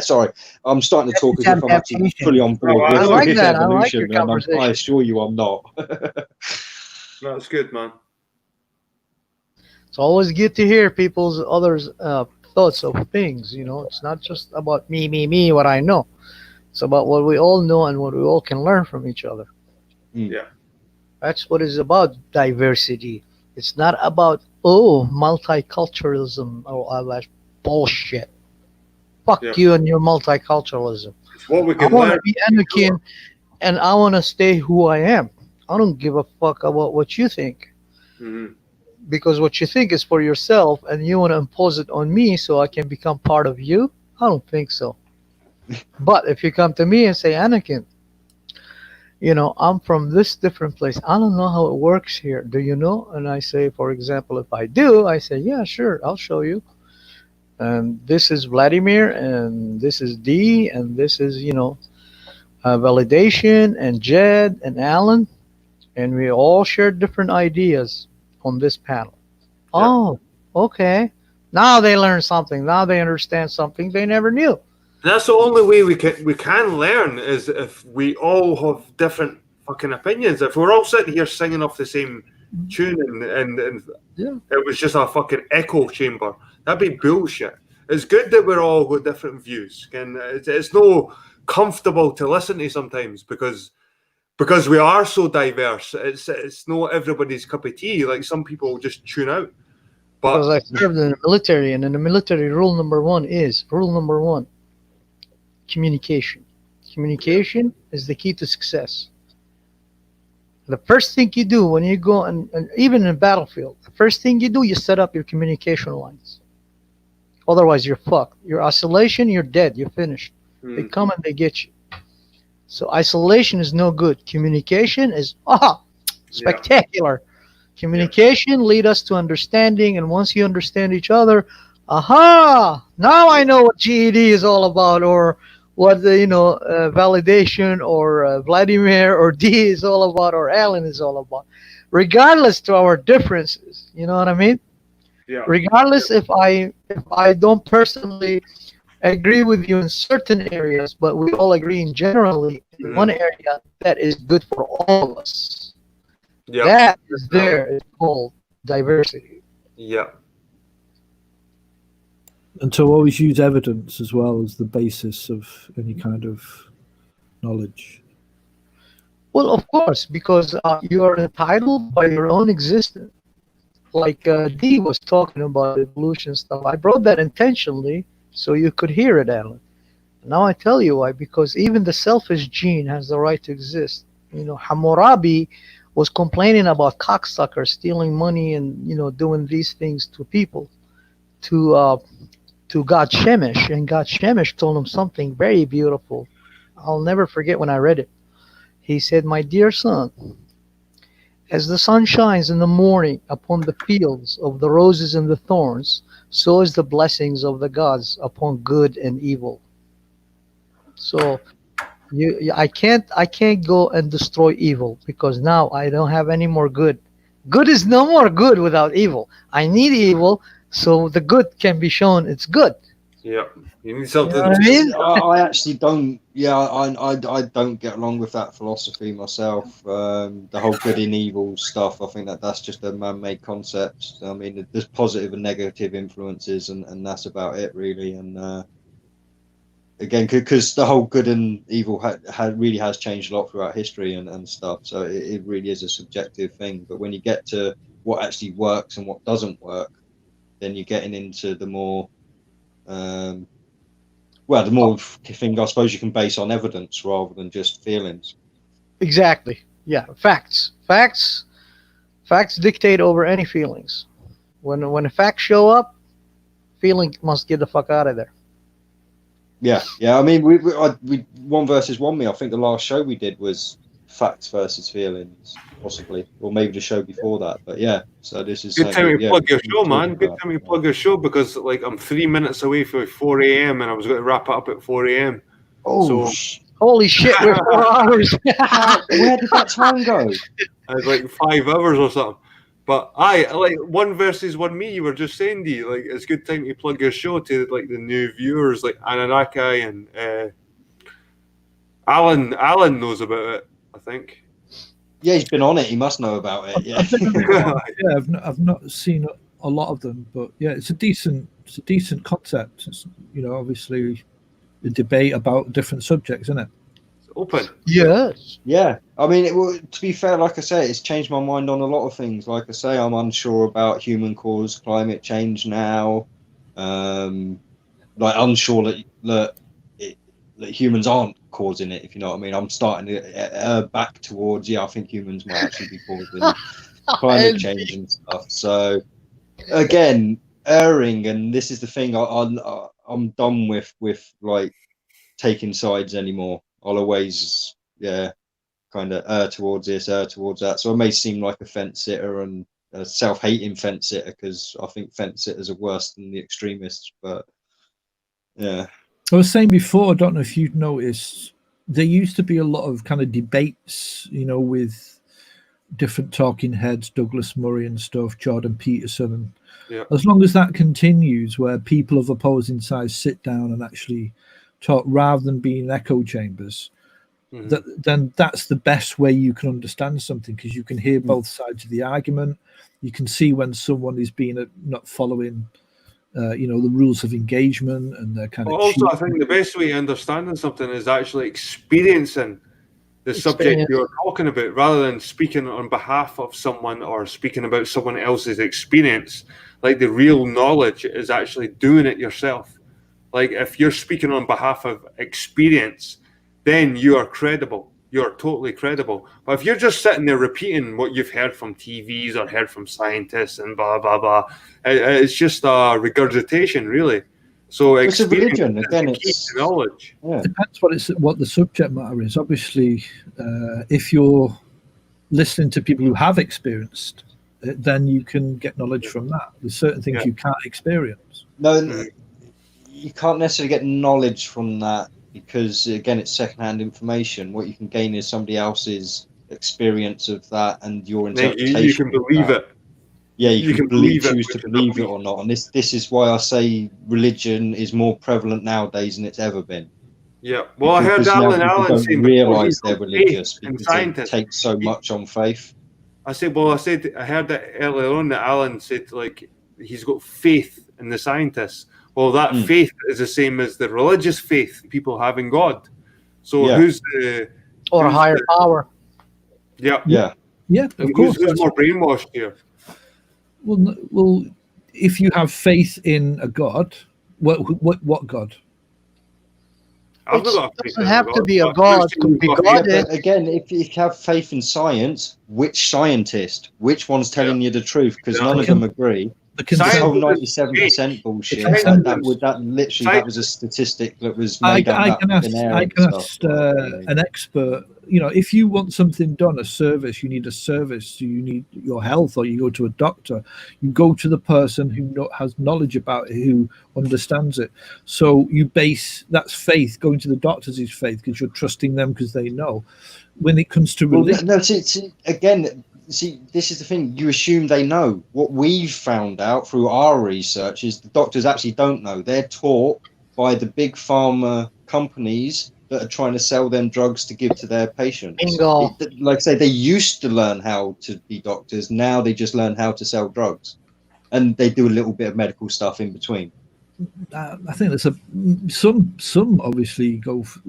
sorry, I'm starting to talk as if I'm actually fully on board with I like that. evolution, I like your and conversation. I assure you I'm not. That's good, man. It's always good to hear people's others' thoughts of things. You know, it's not just about me, what I know. It's about what we all know and what we all can learn from each other. Yeah. That's what it's about, diversity. It's not about, multiculturalism or all that bullshit. Fuck you and your multiculturalism. It's what we I can want learn. to be Anakin, and I want to stay who I am. I don't give a fuck about what you think. Mm-hmm. Because what you think is for yourself, and you want to impose it on me so I can become part of you. I don't think so. But if you come to me and say, Anakin, you know, I'm from this different place. I don't know how it works here. Do you know? And I say, for example, if I do, I say, yeah, sure, I'll show you. And this is Vladimir, and this is D, and this is, Validation, and Jed, and Alan. And we all share different ideas on this panel. Yeah. Oh, okay. Now they learn something. Now they understand something they never knew. That's the only way we can learn is if we all have different fucking opinions. If we're all sitting here singing off the same tune and it was just a fucking echo chamber, that'd be bullshit. It's good that we're all with different views, and it's no comfortable to listen to sometimes because we are so diverse. It's not everybody's cup of tea. Like some people just tune out. But because I served in the military, and in the military, rule number one, communication. Communication is the key to success. The first thing you do when you go, and even in a battlefield, the first thing you do, you set up your communication lines. Otherwise, you're fucked. Your isolation, you're dead. You're finished. They come and they get you. So isolation is no good. Communication is spectacular. Communication lead us to understanding, and once you understand each other, now I know what GED is all about, or what validation, or Vladimir or D is all about, or Alan is all about, regardless to our differences. You know what I mean? Yeah. Regardless if I don't personally agree with you in certain areas, but we all agree in generally in one area that is good for all of us. Yeah. That is there. It's called diversity. Yeah. And to always use evidence as well as the basis of any kind of knowledge. Well, of course, because you are entitled by your own existence. Like D was talking about evolution stuff. I brought that intentionally so you could hear it, Alan. Now I tell you why. Because even the selfish gene has the right to exist. Hammurabi was complaining about cocksuckers stealing money and doing these things to people, to God Shemesh, and God Shemesh told him something very beautiful. I'll never forget when I read it. He said, "My dear son, as the sun shines in the morning upon the fields of the roses and the thorns, so is the blessings of the gods upon good and evil." So I can't go and destroy evil, because now I don't have any more good. Good is no more good without evil. I need evil so the good can be shown it's good. Yeah, you need something. You know what I mean? I actually don't. Yeah, I don't get along with that philosophy myself. The whole good and evil stuff. I think that's just a man-made concept. I mean, there's positive and negative influences, and that's about it, really. And again, because the whole good and evil really has changed a lot throughout history and stuff. So it really is a subjective thing. But when you get to what actually works and what doesn't work, then you're getting into the more the more thing I suppose you can base on evidence rather than just feelings. Exactly. Yeah, facts dictate over any feelings. When the facts show up, feeling must get the fuck out of there. Yeah. I mean, we one versus one me. I think the last show we did was facts versus feelings, possibly, or maybe the show before that. But yeah, so this is good time you plug your show, man. Good time you plug your show, because like I'm 3 minutes away from 4 a.m. and I was going to wrap it up at 4 a.m. Oh, so Holy shit, we're 4 hours. Where did that time go? It's like 5 hours or something. But I like 1v1 me. You were just saying, D. Like it's a good time to plug your show to like the new viewers, like Anunnaki and Alan knows about it, I think. Yeah, he's been on it. He must know about it. Yeah. Yeah, I've not seen a lot of them, but yeah, it's a decent concept. It's, obviously a debate about different subjects, isn't it? It's open. Yes. Yeah, I mean, to be fair, like I say, it's changed my mind on a lot of things. Like I say, I'm unsure about human-caused climate change now. Like unsure that humans aren't causing it. If you know what I mean, I'm starting to back towards. Yeah, I think humans might actually be causing climate change and stuff. So again, erring, and this is the thing. I'm done with like taking sides anymore. I'll always kind of towards this, towards that. So I may seem like a fence sitter and a self-hating fence sitter because I think fence sitters are worse than the extremists. But yeah, I was saying before, I don't know if you've noticed, there used to be a lot of kind of debates, with different talking heads, Douglas Murray and stuff, Jordan Peterson. And yeah. As long as that continues, where people of opposing sides sit down and actually talk rather than being echo chambers, then that's the best way you can understand something, because you can hear both sides of the argument. You can see when someone is being not following the rules of engagement, and they're kind of also, I think the best way of understanding something is actually experiencing the subject you're talking about, rather than speaking on behalf of someone or speaking about someone else's experience. Like the real knowledge is actually doing it yourself. Like if you're speaking on behalf of experience, then you are credible. You're totally credible. But if you're just sitting there repeating what you've heard from TVs or heard from scientists and blah, blah, blah, it's just a regurgitation, really. So it's a religion. Again, it's knowledge. Yeah. It depends what the subject matter is. Obviously, if you're listening to people who have experienced it, then you can get knowledge from that. There's certain things you can't experience. No, you can't necessarily get knowledge from that, because again, it's secondhand information. What you can gain is somebody else's experience of that and your interpretation. You can believe it. Yeah, you can choose to believe it or not. And this is why I say religion is more prevalent nowadays than it's ever been. Yeah, well, I heard Alan saying realize they're religious because they take so much on faith. I heard that earlier on that Alan said like he's got faith in the scientists. Well, that faith is the same as the religious faith people have in God. So who's the or a higher power? Yeah, of course. Who's more brainwashed here? Well, if you have faith in a God, what God? It doesn't have to be a God to be God. But again, if you have faith in science, which scientist? Which one's telling you the truth? Because none of them agree. This whole 97% bullshit. That was a statistic that was made up. I can ask an expert. If you want something done, a service, you need a service. You need your health, or you go to a doctor. You go to the person who has knowledge about it, who understands it. So you base that's faith. Going to the doctors is faith because you're trusting them because they know. When it comes to religion, See, this is the thing. You assume they know. What we've found out through our research is the doctors actually don't know. They're taught by the big pharma companies that are trying to sell them drugs to give to their patients. Bingo. Like I say, they used to learn how to be doctors. Now they just learn how to sell drugs. And they do a little bit of medical stuff in between. I think there's some obviously go for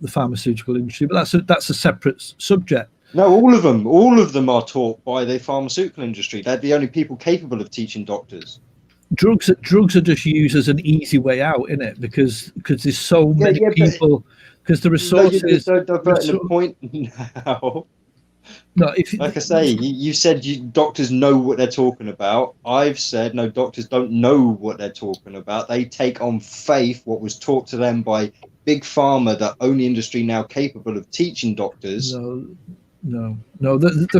the pharmaceutical industry, but that's a separate subject. No, all of them are taught by the pharmaceutical industry. They're the only people capable of teaching doctors. Drugs are just used as an easy way out, isn't it? Because there's so many people. Because the resources. No, you're diverting the point now. No, like I say, you said doctors know what they're talking about. I've said no, doctors don't know what they're talking about. They take on faith what was taught to them by big pharma, the only industry now capable of teaching doctors. No. The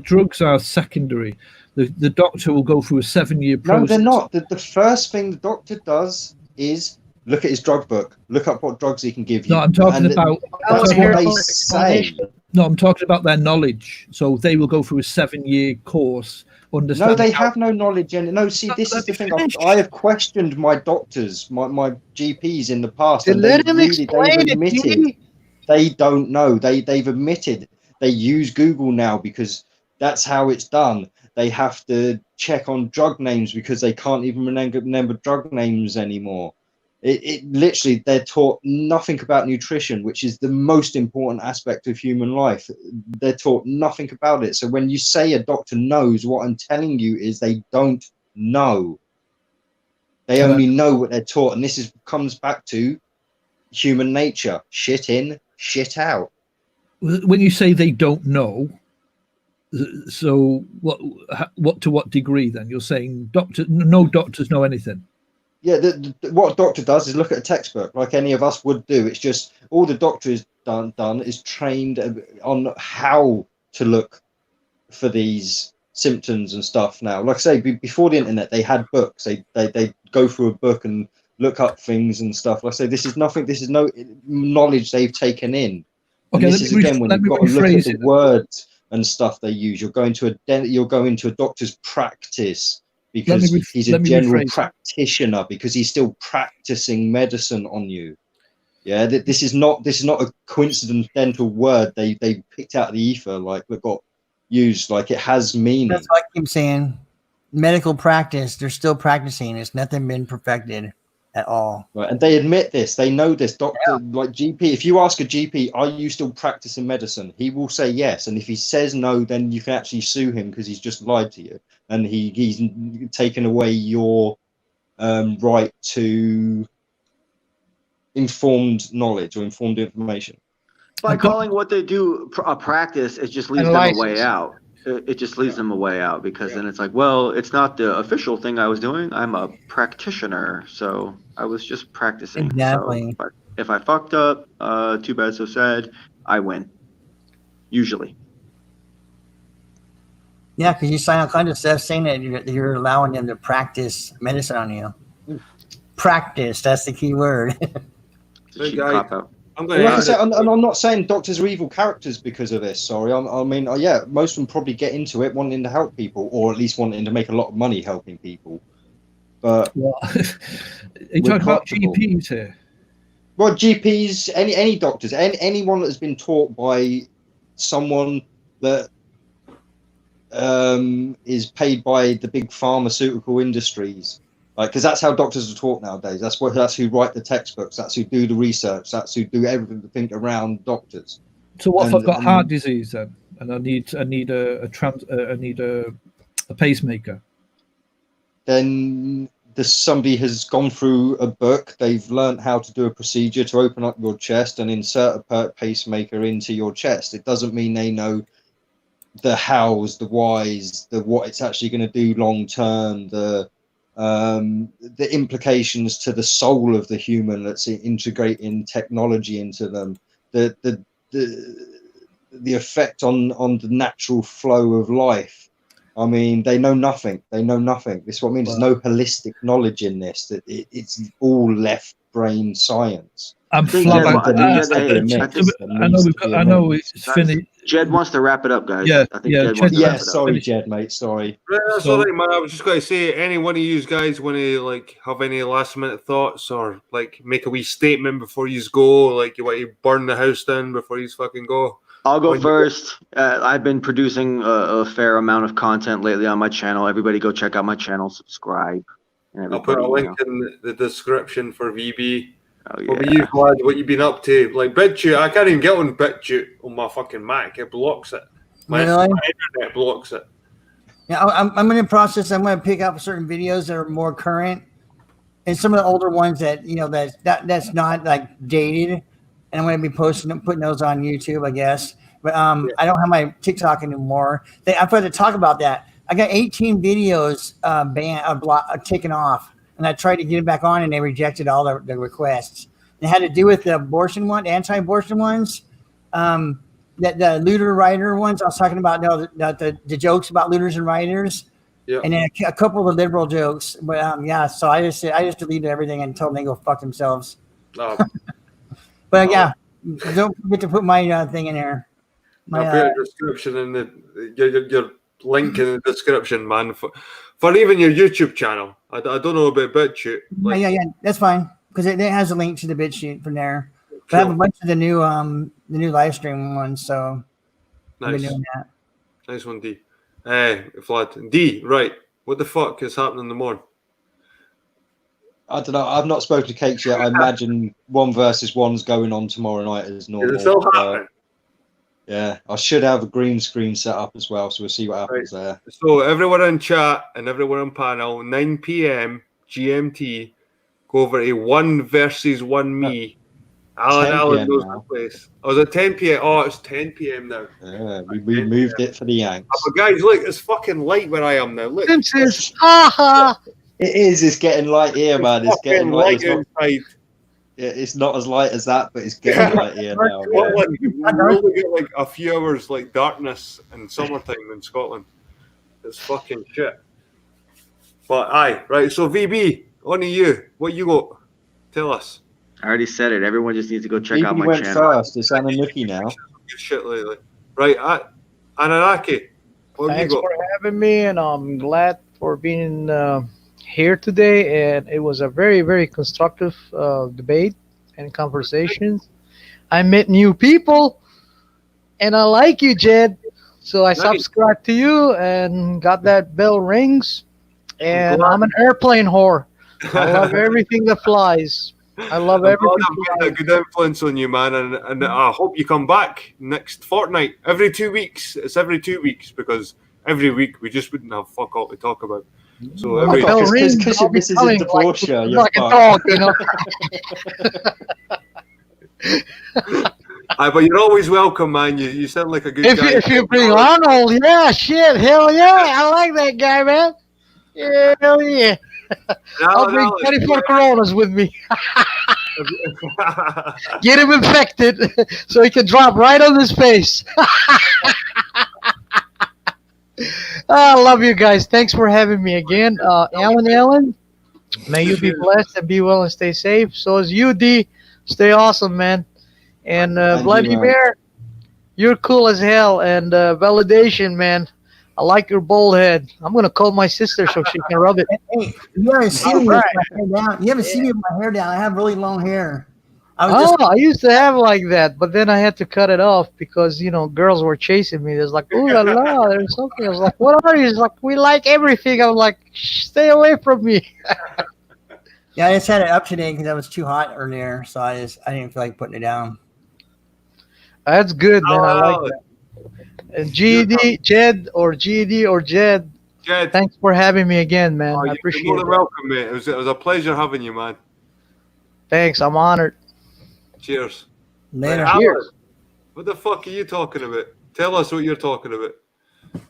drugs are secondary. The doctor will go through a 7-year process. No, they're not. The first thing the doctor does is Look at his drug book. Look up what drugs he can give you. No, I'm talking about. That's I what want they to say. No, I'm talking about their knowledge. So they will go through a 7-year course. No, they have no knowledge. And no, see, this is the thing. I have questioned my doctors, my GPs in the past, and Let him they've explain admitted it. they don't know. They've admitted they use Google now because that's how it's done. They have to check on drug names because they can't even remember drug names anymore. It literally, they're taught nothing about nutrition, which is the most important aspect of human life. They're taught nothing about it. So when you say a doctor knows, what I'm telling you is they don't know. They only know what they're taught. And this comes back to human nature. Shit in, shit out. When you say they don't know, so what to what degree then? You're saying no doctors know anything? Yeah, what a doctor does is look at a textbook like any of us would do. It's just all the doctor is done is trained on how to look for these symptoms and stuff now. Like I say, before the internet, they had books. They go through a book and look up things and stuff. Like I say, this is nothing. This is no knowledge they've taken in. And Okay, this is again when you've got to look at the words and stuff they use. You're going to a doctor's practice because he's a general practitioner, because he's still practicing medicine on you. Yeah, this is not a coincidental word they picked out of the ether, like that got used. Like, it has meaning. That's what I keep saying. Medical practice, they're still practicing. It's nothing been perfected at all. Right, and they admit this. They know this. Doctor, like GP, if you ask a GP, are you still practicing medicine? He will say yes. And if he says no, then you can actually sue him because he's just lied to you. And he's taken away your right to informed knowledge or informed information. By calling what they do a practice, it just leaves them a way out. It just leaves them a way out, because then it's like, well, it's not the official thing I was doing. I'm a practitioner, so I was just practicing. Exactly. So if I fucked up, too bad, so sad. I win. Usually. Yeah, because you sign all kinds of stuff saying that you're allowing them to practice medicine on you. Practice, that's the key word. It's a cheap cop-out. Like I said, and I'm not saying doctors are evil characters because of this. Sorry, I mean, yeah, most of them probably get into it wanting to help people, or at least wanting to make a lot of money helping people. But are you talking about GPs here? Well, GPs, any doctors, anyone that has been taught by someone that is paid by the big pharmaceutical industries. Like, because that's how doctors are taught nowadays. That's who write the textbooks. That's who do the research. That's who do everything around doctors. So what if I've got heart disease then, and I need a pacemaker? Then somebody has gone through a book. They've learned how to do a procedure to open up your chest and insert a pacemaker into your chest. It doesn't mean they know the hows, the whys, the what it's actually going to do long term, the implications to the soul of the human that's integrating technology into them, the effect on the natural flow of life. I mean, they know nothing. This is what I mean. There's no holistic knowledge in this. That it's all left brain science. I'm flabbergasted. I know it's finished. Jed wants to wrap it up, guys. Yeah, I think Jed wants to wrap it up. Sorry, Jed, mate. Sorry. That's all right, man. I was just going to say, any one of you guys want to have any last minute thoughts or make a wee statement before you go? Like, you want to burn the house down before you fucking go? I'll go first. I've been producing a fair amount of content lately on my channel. Everybody go check out my channel, subscribe. I'll put a link in the description for VB. Oh, yeah. What you've been up to? Like BitChute, I can't even get on BitChute on my fucking Mac. It blocks it. My internet blocks it. Yeah, I'm in the process. I'm going to pick up certain videos that are more current, and some of the older ones that that's not dated, and I'm going to be putting those on YouTube, I guess. But I don't have my TikTok anymore. I've got to talk about that. I got 18 videos taken off. And I tried to get it back on, and they rejected all the requests. It had to do with the abortion one, the anti-abortion ones, the looter writer ones. I was talking about the jokes about looters and rioters. Yeah. And then a couple of the liberal jokes. But yeah, so I just deleted everything and told them to go fuck themselves. But yeah, don't forget to put my thing in there. I'll put a description in your link in the description, man. For even your YouTube channel. I don't know about BitChute. Like, yeah, that's fine because it has a link to the BitChute from there. Cool. But I have a bunch of the new live stream ones, so nice. I've been doing that. Nice one, D. Vlad. D, right. What the fuck is happening in the morning? I don't know. I've not spoken to Cakes yet. I imagine 1 versus 1's going on tomorrow night as normal. Is it still happening? Yeah, I should have a green screen set up as well, so we'll see what happens there. So everyone in chat and everyone on panel, 9 p.m. GMT, go over to 1 versus 1 me. Alan knows the place. Oh, is it 10 p.m.? Oh, it's 10 p.m. now. Yeah, we moved it for the Yanks. But guys, look, it's fucking light where I am now. Look. Simpsons. Ha It is. It's getting light here, man. It's getting light inside. Yeah, it's not as light as that, but it's getting light here now. Scotland, we only get like a few hours like darkness in summertime in Scotland. It's fucking shit. But aye, right. So VB, on to you. What you got? Tell us. I already said it. Everyone just needs to go check out my went channel. first. It's Anunnaki now. Good shit lately. Right, Anunnaki. What have Thanks you got? for having me, and I'm glad for being here today. And it was a very, very constructive debate and conversations. I met new people, and I like you, Jed. So I subscribed to you and got that bell rings. And I'm an airplane whore. I love everything that flies. I love everything. I've got a good influence on you, man, and I hope you come back next fortnight. Every 2 weeks. It's every 2 weeks because every week we just wouldn't have fuck all to talk about. So every because this is a divorce show. Like a dog, you know. But you're always welcome, man. You sound like a good guy. If you bring Arnold, yeah, shit, hell yeah, I like that guy, man. Yeah, hell yeah. I'll bring 24 Coronas with me. Get him infected so he can drop right on his face. I love you guys. Thanks for having me again. Alan, may you be blessed and be well and stay safe. So is you, D. Stay awesome, man. And Vladimir, you're cool as hell. And validation, man. I like your bald head. I'm gonna call my sister so she can rub it. Hey, you haven't seen me with my hair down. You haven't seen me with my hair down. I have really long hair. I used to have like that, but then I had to cut it off because girls were chasing me. There's like, ooh la la, there's something. I was like, what are you? It's like, we like everything. I'm like, stay away from me. Yeah, I just had it up today because I was too hot earlier, so I didn't feel like putting it down. That's good, man. I like that. And GED, Jed, or GED or Jed. Thanks for having me again, man. I appreciate it. You're more than welcome, mate. It was a pleasure having you, man. Thanks, I'm honored. Cheers. Later. Cheers. What the fuck are you talking about? Tell us what you're talking about.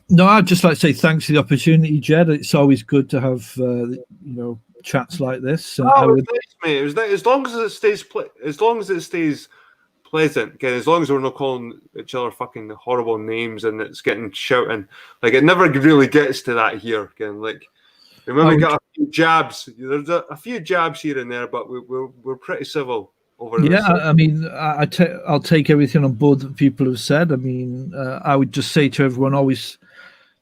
No, I'd just like to say thanks for the opportunity, Jed. It's always good to have chats like this. It was nice, mate. It was nice. As long as it stays pleasant, again, as long as we're not calling each other fucking horrible names and it's getting shouting. Like, it never really gets to that here. Again, like, remember, we got a few jabs. There's a few jabs here and there, but we're pretty civil over this. Yeah, I mean, I'll take everything on board that people have said. I mean, I would just say to everyone, always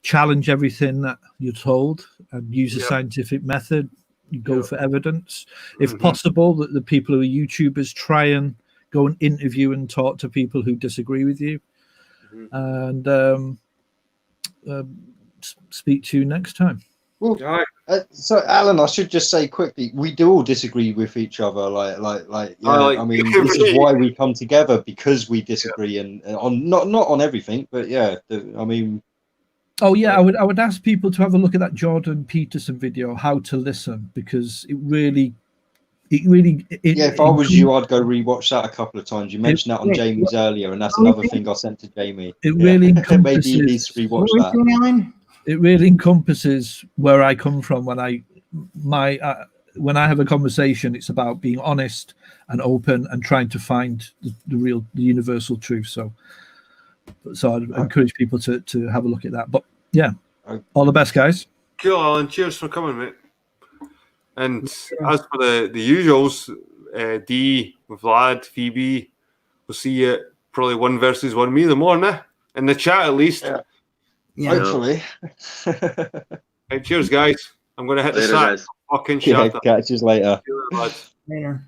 challenge everything that you're told and use a scientific method. You go for evidence. If possible, that the people who are YouTubers try and go and interview and talk to people who disagree with you, and speak to you next time. Well, so Alan, I should just say quickly, we do all disagree with each other. I mean, this is why we come together, because we disagree, and on not on everything, but I mean. Oh yeah, I would ask people to have a look at that Jordan Peterson video, How to Listen, because it really. If I was you, I'd go rewatch that a couple of times. You mentioned that on Jamie's earlier, and that's another thing I sent to Jamie. It really encompasses. Maybe he needs to rewatch that. It really encompasses where I come from when I have a conversation. It's about being honest and open and trying to find the universal truth. So I'd encourage people to have a look at that. But yeah, all the best, guys. Cool, Alan. Cheers for coming, mate. And as for the usuals, D, Vlad, Phoebe, we'll see you probably 1 versus 1 me in the morning, in the chat at least. Yeah. Hopefully. Right, cheers, guys. I'm going to hit the Later, sack. guys. Fucking Yeah, shut up. catch you later. See you later, lads. Later.